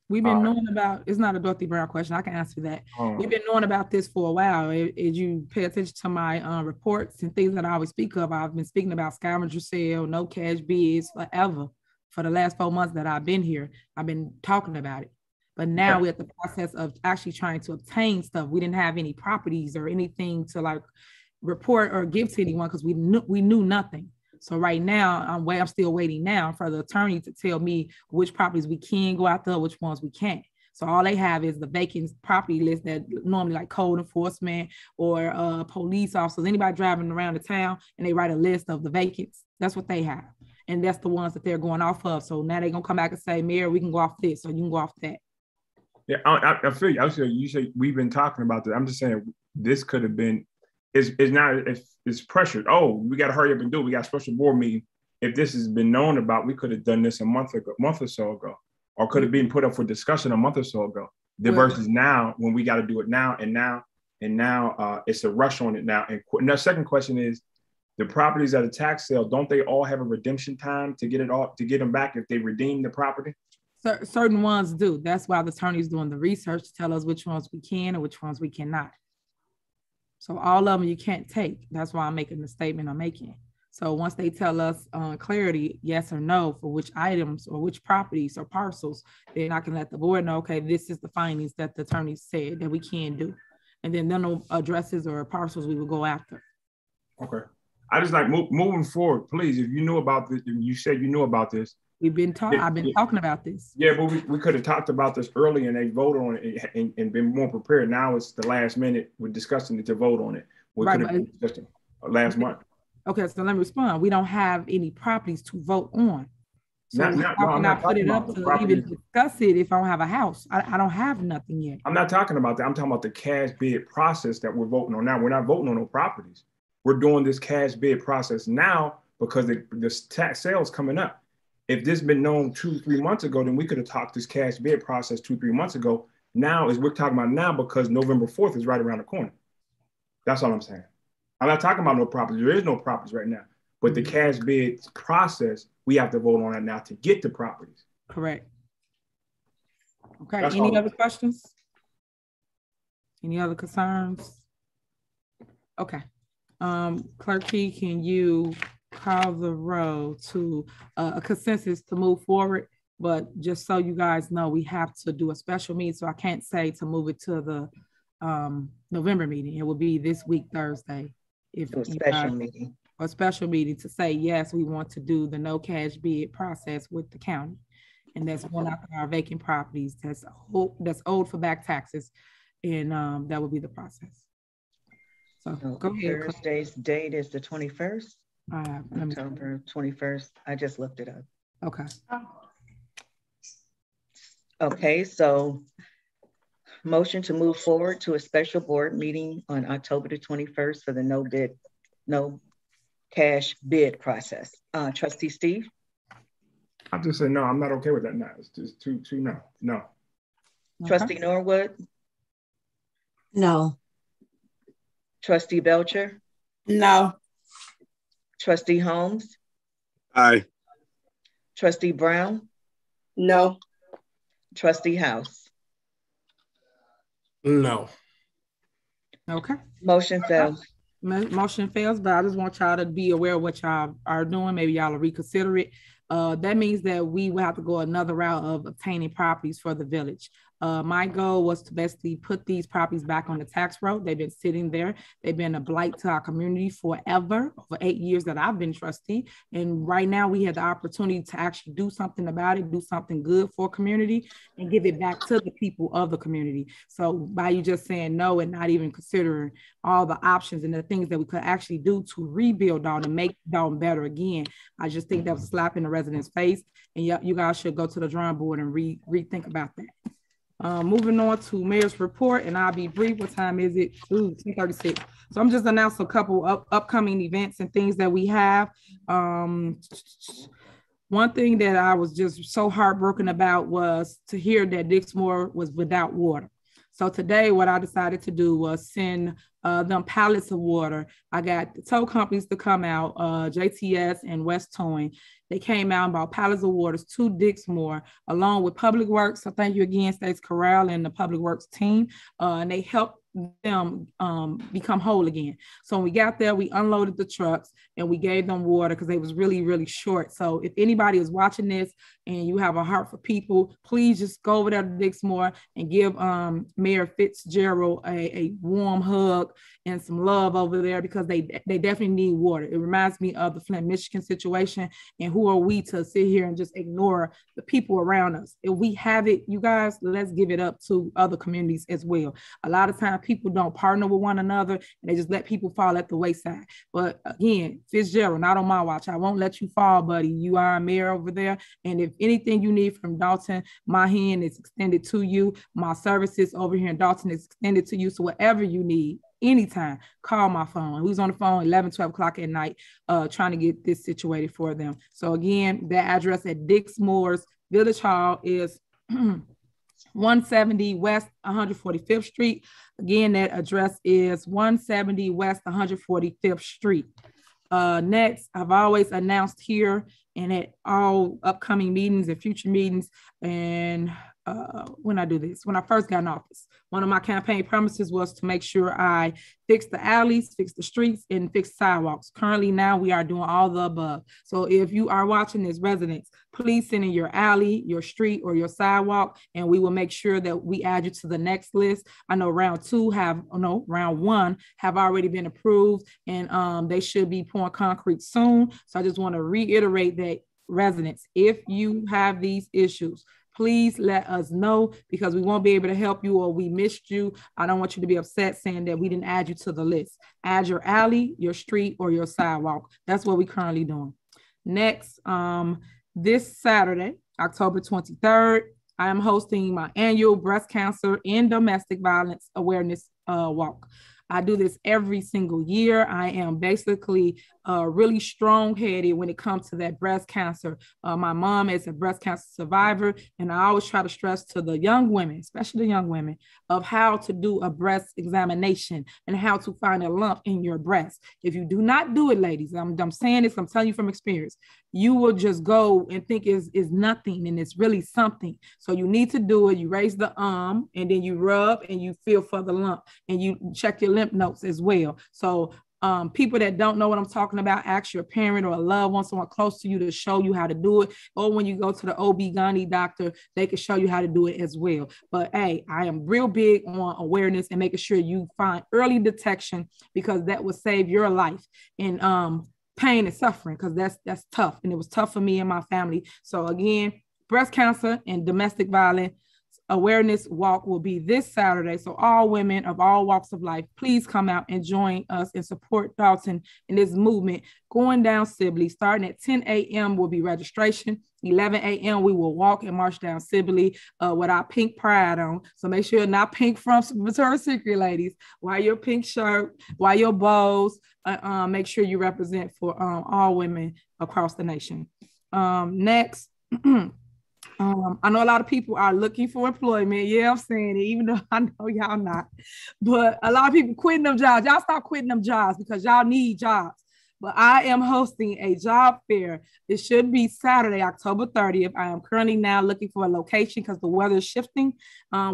[SPEAKER 2] We've been knowing about, it's not a Dorothy Brown question, I can answer that. We've been knowing about this for a while. As you pay attention to my reports and things that I always speak of, I've been speaking about scavenger sale, no cash bids forever. For the last 4 months that I've been here, I've been talking about it. But now we're at the process of actually trying to obtain stuff. We didn't have any properties or anything to like report or give to anyone, because we knew nothing. So right now, I'm still waiting now for the attorney to tell me which properties we can go out there, which ones we can't. So all they have is the vacant property list that normally like code enforcement or police officers, anybody driving around the town, and they write a list of the vacants. That's what they have. And that's the ones that they're going off of. So now they're going to come back and say, Mayor, we can go off this, or you can go off that.
[SPEAKER 3] Yeah, I feel you. I feel you say we've been talking about this. I'm just saying this could have been, it's pressured. Oh, we got to hurry up and do it. We got a special board meeting. If this has been known about, we could have done this a month or so ago, or could have been put up for discussion a month or so ago. Versus now, when we got to do it now, and now and now it's a rush on it now. And the second question is, the properties at a tax sale, don't they all have a redemption time to get them back if they redeem the property?
[SPEAKER 2] Certain ones do. That's why the attorney's doing the research to tell us which ones we can and which ones we cannot. So all of them you can't take. That's why I'm making the statement I'm making. So once they tell us clarity, yes or no, for which items or which properties or parcels, then I can let the board know, okay, this is the findings that the attorney said that we can do. And then no addresses or parcels we will go after.
[SPEAKER 3] Okay. I just like moving forward, please. If you knew about this, you said you knew about this.
[SPEAKER 2] I've been talking about this.
[SPEAKER 3] Yeah, but we could have talked about this early and they voted on it and been more prepared. Now it's the last minute. We're discussing it to vote on it. We could have discussed it last month.
[SPEAKER 2] Okay, so let me respond. We don't have any properties to vote on. So how can I put it up to even discuss it if I don't have a house? I don't have nothing yet.
[SPEAKER 3] I'm not talking about that. I'm talking about the cash bid process that we're voting on now. We're not voting on no properties. We're doing this cash bid process now because the tax sales coming up. If this had been known 2-3 months ago, then we could have talked this cash bid process 2-3 months ago. Now is we're talking about now because November 4th is right around the corner. That's all I'm saying. I'm not talking about no properties. There is no properties right now. But the cash bid process, we have to vote on it now to get the properties.
[SPEAKER 2] Correct. Okay, any other questions? Any other concerns? Okay. Clerk Key, can you call the roll to a consensus to move forward? But just so you guys know, we have to do a special meeting. So I can't say to move it to the November meeting. It will be this week, Thursday. If a special meeting. A special meeting to say, yes, we want to do the no cash bid process with the county. And that's one of our vacant properties that's owed for back taxes. And that will be the process. So go ahead.
[SPEAKER 5] Thursday's date is the 21st. October 21st. I just looked it up.
[SPEAKER 2] Okay.
[SPEAKER 5] Okay, so motion to move forward to a special board meeting on October the 21st for the no cash bid process. Trustee Steve?
[SPEAKER 3] I'm just saying, no, I'm not okay with that now. It's just too no.
[SPEAKER 5] Okay. Trustee Norwood?
[SPEAKER 4] No.
[SPEAKER 5] Trustee Belcher?
[SPEAKER 7] No.
[SPEAKER 5] Trustee Holmes?
[SPEAKER 8] Aye.
[SPEAKER 5] Trustee Brown?
[SPEAKER 6] No.
[SPEAKER 5] Trustee House?
[SPEAKER 11] No.
[SPEAKER 2] Okay.
[SPEAKER 5] Motion fails.
[SPEAKER 2] Motion fails, but I just want y'all to be aware of what y'all are doing. Maybe y'all will reconsider it. That means that we will have to go another route of obtaining properties for the village. My goal was to basically put these properties back on the tax roll. They've been sitting there. They've been a blight to our community forever, for 8 years that I've been trustee. And right now we have the opportunity to actually do something about it, do something good for community and give it back to the people of the community. So by you just saying no and not even considering all the options and the things that we could actually do to rebuild Dolton and make Dolton better again, I just think that was a slap in the resident's face. And you guys should go to the drawing board and rethink about that. Moving on to mayor's report, and I'll be brief. What time is it? 10:36. So I'm just announcing a couple of upcoming events and things that we have. One thing that I was just so heartbroken about was to hear that Dixmoor was without water. So today what I decided to do was send them pallets of water. I got the tow companies to come out, JTS and West Towing. They came out and bought pallets of waters to Dixmoor, along with Public Works. So thank you again, States Corral and the Public Works team. And they helped them become whole again. So when we got there, we unloaded the trucks and we gave them water because they was really, really short. So if anybody is watching this and you have a heart for people, please just go over there to Dixmoor and give Mayor Fitzgerald a warm hug and some love over there, because they definitely need water. It reminds me of the Flint, Michigan situation. And who are we to sit here and just ignore the people around us? If we have it, you guys, let's give it up to other communities as well. A lot of times people don't partner with one another and they just let people fall at the wayside. But again, Fitzgerald, not on my watch. I won't let you fall, buddy. You are a mayor over there. And if anything you need from Dolton, my hand is extended to you. My services over here in Dolton is extended to you. So whatever you need, anytime, call my phone. Who's on the phone 11, 12 o'clock at night trying to get this situated for them. So again, the address at Dixmoor's Village Hall is 170 West 145th Street. Again, that address is 170 West 145th Street. Next, I've always announced here and at all upcoming meetings and future meetings, and when I do this, when I first got in office, one of my campaign promises was to make sure I fix the alleys, fix the streets, and fix sidewalks. Currently now we are doing all the above. So if you are watching as residents, please send in your alley, your street, or your sidewalk, and we will make sure that we add you to the next list. I know round one have already been approved, and they should be pouring concrete soon. So I just want to reiterate that residents, if you have these issues, please let us know, because we won't be able to help you or we missed you. I don't want you to be upset saying that we didn't add you to the list. Add your alley, your street, or your sidewalk. That's what we're currently doing. Next, this Saturday, October 23rd, I am hosting my annual breast cancer and domestic violence awareness walk. I do this every single year. I am basically really strong-headed when it comes to that breast cancer. My mom is a breast cancer survivor, and I always try to stress to the young women, especially the young women, of how to do a breast examination and how to find a lump in your breast. If you do not do it, ladies, I'm saying this, I'm telling you from experience, you will just go and think it's nothing, and it's really something. So you need to do it. You raise the arm, and then you rub, and you feel for the lump, and you check your lymph nodes as well. So people that don't know what I'm talking about, ask your parent or a loved one, someone close to you, to show you how to do it. Or when you go to the OB-GYN doctor, they can show you how to do it as well. But hey, I am real big on awareness and making sure you find early detection, because that will save your life in pain and suffering, because that's tough. And it was tough for me and my family. So again, breast cancer and domestic violence awareness walk will be this Saturday. So all women of all walks of life, please come out and join us and support Dolton in this movement going down Sibley. Starting at 10 a.m. will be registration. 11 a.m. we will walk and march down Sibley with our pink pride on. So make sure not pink from Victoria's Secret, ladies. Wear your pink shirt, wear your bows. Make sure you represent for all women across the nation. Next, I know a lot of people are looking for employment. Yeah, I'm saying it, even though I know y'all not. But a lot of people quitting them jobs. Y'all stop quitting them jobs because y'all need jobs. But I am hosting a job fair. It should be Saturday, October 30th. I am currently now looking for a location because the weather is shifting.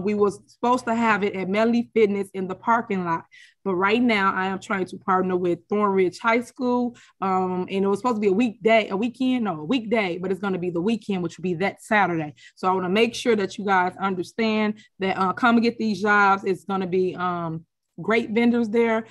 [SPEAKER 2] We were supposed to have it at Melody Fitness in the parking lot. But right now I am trying to partner with Thornridge High School. And it was supposed to be a weekday, but it's going to be the weekend, which will be that Saturday. So I want to make sure that you guys understand that come and get these jobs. It's going to be great vendors there,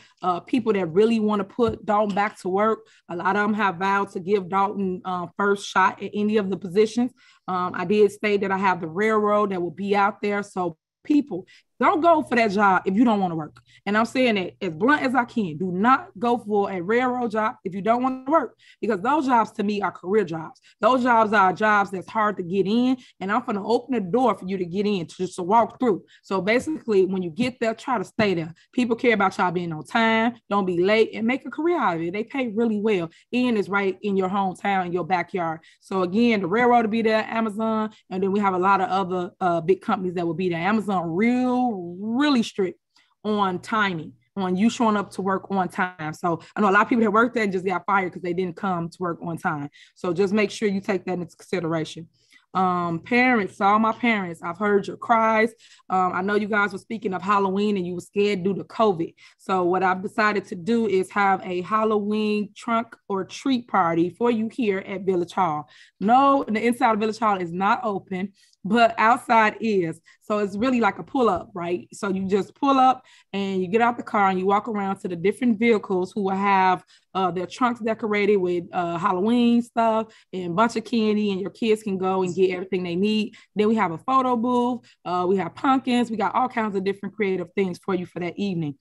[SPEAKER 2] people that really want to put Dolton back to work. A lot of them have vowed to give Dolton first shot at any of the positions. I did state that I have the railroad that will be out there. So people, don't go for that job if you don't want to work. And I'm saying it as blunt as I can. Do not go for a railroad job if you don't want to work, because those jobs to me are career jobs. Those jobs are jobs that's hard to get in, and I'm going to open the door for you to get in, just to walk through. So basically, when you get there, try to stay there. People care about y'all being on time. Don't be late, and make a career out of it. They pay really well, and it's right in your hometown, in your backyard. So again, the railroad will be there, Amazon, and then we have a lot of other big companies that will be there. Amazon really strict on timing, on you showing up to work on time. So I know a lot of people that work there just got fired because they didn't come to work on time. So just make sure you take that into consideration. Parents, all my parents, I've heard your cries. I know you guys were speaking of Halloween and you were scared due to COVID. So what I've decided to do is have a Halloween trunk or treat party for you here at Village Hall. No, the inside of Village Hall is not open, but outside is. So it's really like a pull up, right? So you just pull up and you get out the car and you walk around to the different vehicles who will have their trunks decorated with Halloween stuff and a bunch of candy, and your kids can go and get everything they need. Then we have a photo booth. We have pumpkins. We got all kinds of different creative things for you for that evening.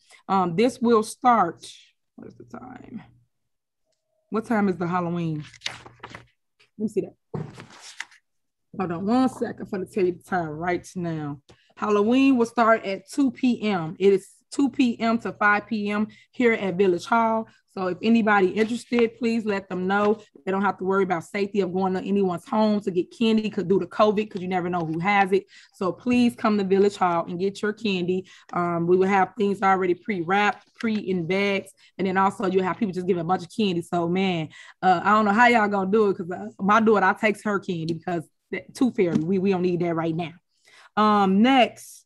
[SPEAKER 2] This will start, what is the time? What time is the Halloween? Let me see that. Hold on 1 second for to tell you the time right now. Halloween will start at 2 p.m. It is 2 p.m. to 5 p.m. here at Village Hall. So if anybody interested, please let them know. They don't have to worry about safety of going to anyone's home to get candy due to COVID, because you never know who has it. So please come to Village Hall and get your candy. We will have things already pre-wrapped, in bags, and then also you have people just giving a bunch of candy. So man, I don't know how y'all gonna do it, because my daughter, I takes her candy because too fair. We don't need that right now. Next.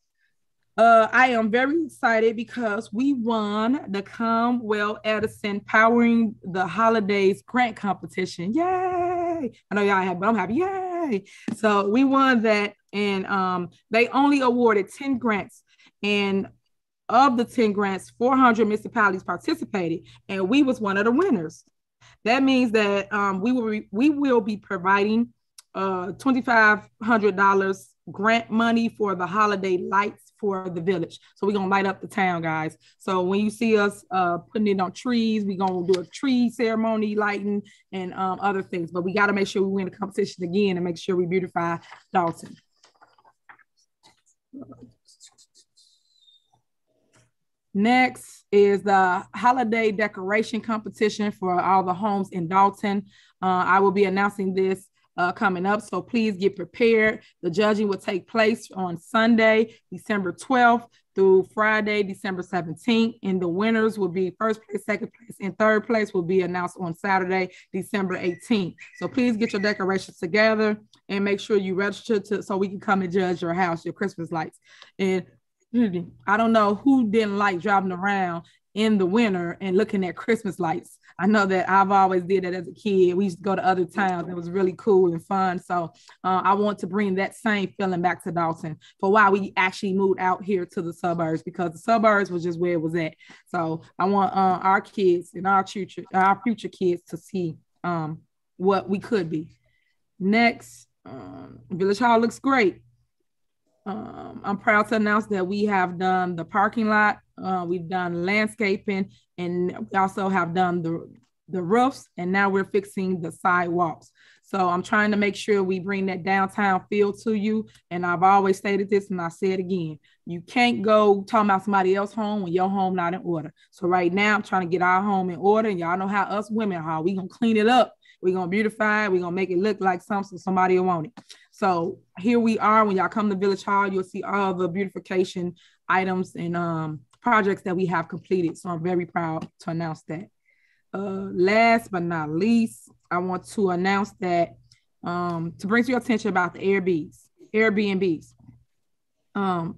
[SPEAKER 2] I am very excited because we won the Commonwealth Edison Powering the Holidays grant competition. Yay! I know y'all have, but I'm happy. Yay! So we won that, and they only awarded 10 grants, and of the 10 grants, 400 municipalities participated, and we was one of the winners. That means that we will be providing $2,500 grant money for the holiday lights for the village. So we're gonna light up the town, guys. So when you see us putting it on trees, we're gonna do a tree ceremony, lighting, and other things. But we got to make sure we win the competition again and make sure we beautify Dolton. Next is the holiday decoration competition for all the homes in Dolton. I will be announcing this coming up, so please get prepared. The judging will take place on Sunday, December 12th through Friday, December 17th, and the winners will be first place, second place, and third place will be announced on Saturday, December 18th. So please get your decorations together and make sure you register so we can come and judge your house, your Christmas lights. And I don't know who didn't like driving around in the winter and looking at Christmas lights. I know that I've always did that as a kid. We used to go to other towns. It was really cool and fun. So I want to bring that same feeling back to Dolton for why we actually moved out here to the suburbs, because the suburbs was just where it was at. So I want our kids and our future kids to see what we could be. Next, Village Hall looks great. I'm proud to announce that we have done the parking lot, we've done landscaping, and we also have done the roofs, and now we're fixing the sidewalks. So I'm trying to make sure we bring that downtown feel to you. And I've always stated this, and I say it again: you can't go talking about somebody else's home when your home not in order. So right now I'm trying to get our home in order, and y'all know how us women are. We gonna clean it up. We're going to beautify it. We're going to make it look like something somebody will want it. So here we are. When y'all come to Village Hall, you'll see all the beautification items and projects that we have completed. So I'm very proud to announce that. Last but not least, I want to announce that to bring to your attention about the Airbnbs. I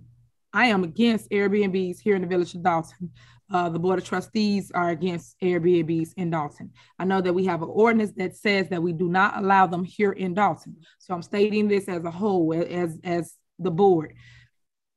[SPEAKER 2] am against Airbnbs here in the village of Dolton. The Board of Trustees are against Airbnbs in Dolton. I know that we have an ordinance that says that we do not allow them here in Dolton. So I'm stating this as a whole, as the board.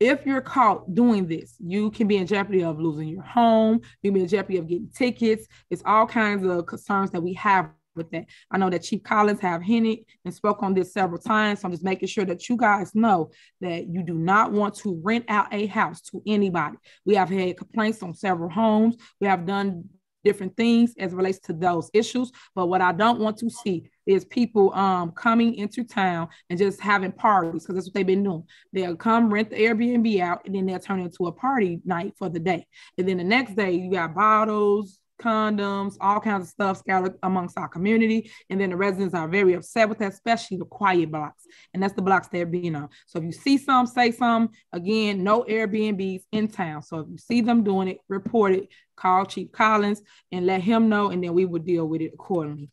[SPEAKER 2] If you're caught doing this, you can be in jeopardy of losing your home. You can be in jeopardy of getting tickets. It's all kinds of concerns that we have with that. I know that Chief Collins have hinted and spoke on this several times. So I'm just making sure that you guys know that you do not want to rent out a house to anybody. We have had complaints on several homes. We have done different things as it relates to those issues. But what I don't want to see is people coming into town and just having parties, because that's what they've been doing. They'll come rent the Airbnb out, and then they'll turn it into a party night for the day. And then the next day you got bottles, condoms, all kinds of stuff scattered amongst our community. And then the residents are very upset with that, especially the quiet blocks. And that's the blocks they're being on. So if you see some, say some. Again, no Airbnbs in town. So if you see them doing it, report it, call Chief Collins and let him know, and then we will deal with it accordingly.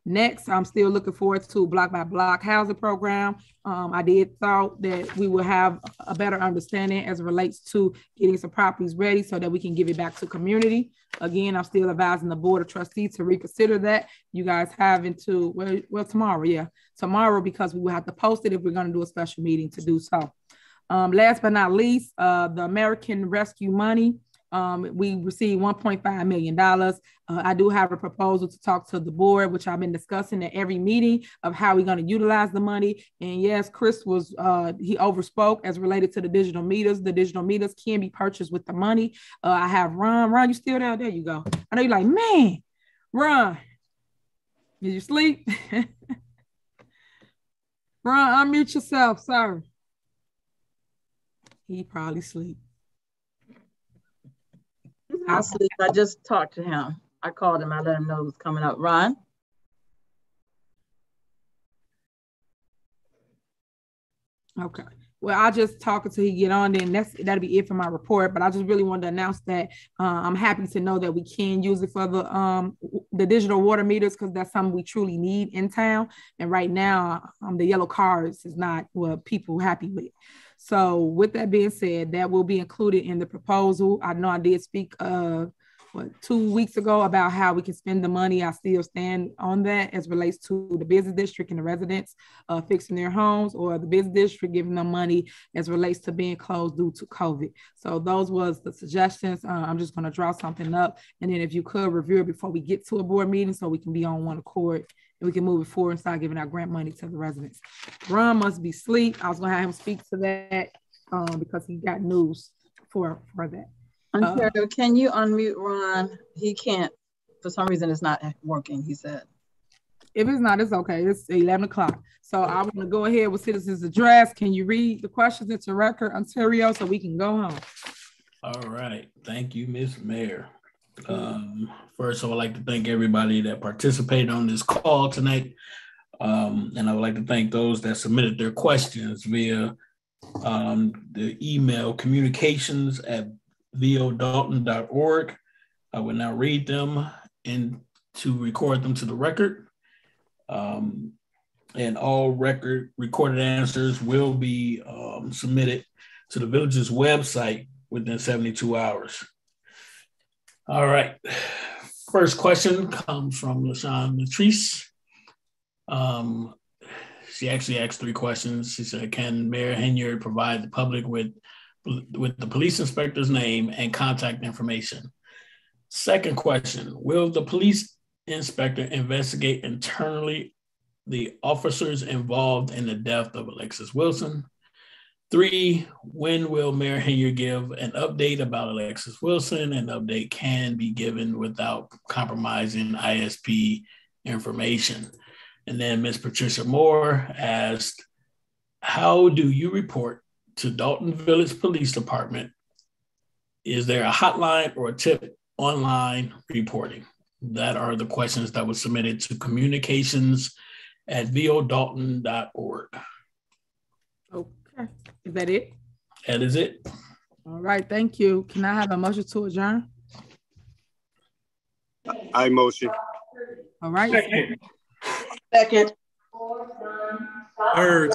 [SPEAKER 2] Next, I'm still looking forward to block by block housing program. I did thought that we will have a better understanding as it relates to getting some properties ready so that we can give it back to community. Again, I'm still advising the Board of Trustees to reconsider that. You guys have until, well, tomorrow, because we will have to post it if we're going to do a special meeting to do so. Last but not least, the American Rescue money. We received $1.5 million. I do have a proposal to talk to the board, which I've been discussing at every meeting, of how we're going to utilize the money. And yes, Chris was, he overspoke as related to the digital meters. The digital meters can be purchased with the money. I have Ron. Ron, you still there? There you go. I know you're like, man, Ron, did you sleep? Ron, unmute yourself, sir. He probably sleep.
[SPEAKER 9] I'll see. I just talked to him. I called him. I let him know it was coming up. Ron?
[SPEAKER 2] Okay. Well, I'll just talk until he get on. Then that'll be it for my report. But I just really wanted to announce that I'm happy to know that we can use it for the digital water meters, because that's something we truly need in town. And right now, the yellow cards is not what people are happy with. So with that being said, that will be included in the proposal. I know I did speak 2 weeks ago about how we can spend the money. I still stand on that as relates to the business district and the residents fixing their homes, or the business district giving them money as relates to being closed due to COVID. So those was the suggestions. I'm just going to draw something up. And then if you could review it before we get to a board meeting so we can be on one accord and we can move it forward and start giving out grant money to the residents. Ron must be asleep. I was going to have him speak to that because he got news for that.
[SPEAKER 9] Ontario, can you unmute Ron? He can't, for some reason it's not working, he said.
[SPEAKER 2] If it's not, it's okay. It's 11 o'clock. So I want to go ahead with citizens address. Can you read the questions into record, Ontario, so we can go home?
[SPEAKER 1] All right. Thank you, Ms. Mayor. First, I would like to thank everybody that participated on this call tonight. And I would like to thank those that submitted their questions via the email communications@vodolton.org. I will now read them and to record them to the record. And all recorded answers will be submitted to the village's website within 72 hours. All right. First question comes from LaShawn Latrice. She actually asked 3 questions. She said, can Mayor Henyard provide the public with the police inspector's name and contact information? Second question, will the police inspector investigate internally the officers involved in the death of Alexis Wilson? 3, when will Mayor Henyard give an update about Alexis Wilson? An update can be given without compromising ISP information. And then Ms. Patricia Moore asked, how do you report to Dolton Village Police Department? Is there a hotline or a tip online reporting? That are the questions that were submitted to communications@vodolton.org.
[SPEAKER 2] Okay, is that it?
[SPEAKER 1] That is it.
[SPEAKER 2] All right, thank you. Can I have a motion to adjourn?
[SPEAKER 8] I motion.
[SPEAKER 2] All right.
[SPEAKER 6] Second.
[SPEAKER 11] Third.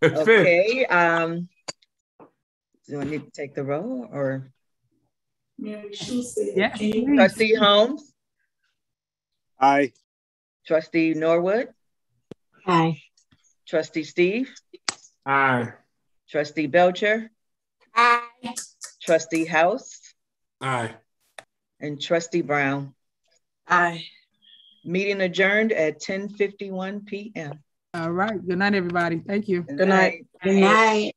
[SPEAKER 5] Okay. Do I need to take the roll or?
[SPEAKER 2] Yeah.
[SPEAKER 5] Trustee Holmes?
[SPEAKER 8] Aye.
[SPEAKER 5] Trustee Norwood?
[SPEAKER 19] Aye.
[SPEAKER 5] Trustee Steve?
[SPEAKER 3] Aye.
[SPEAKER 5] Trustee Belcher?
[SPEAKER 4] Aye.
[SPEAKER 5] Trustee House?
[SPEAKER 11] Aye.
[SPEAKER 5] And Trustee Brown?
[SPEAKER 6] Aye.
[SPEAKER 5] Meeting adjourned at 10:51 p.m.
[SPEAKER 2] All right. Good night, everybody. Thank you.
[SPEAKER 6] Good night.
[SPEAKER 4] Good night.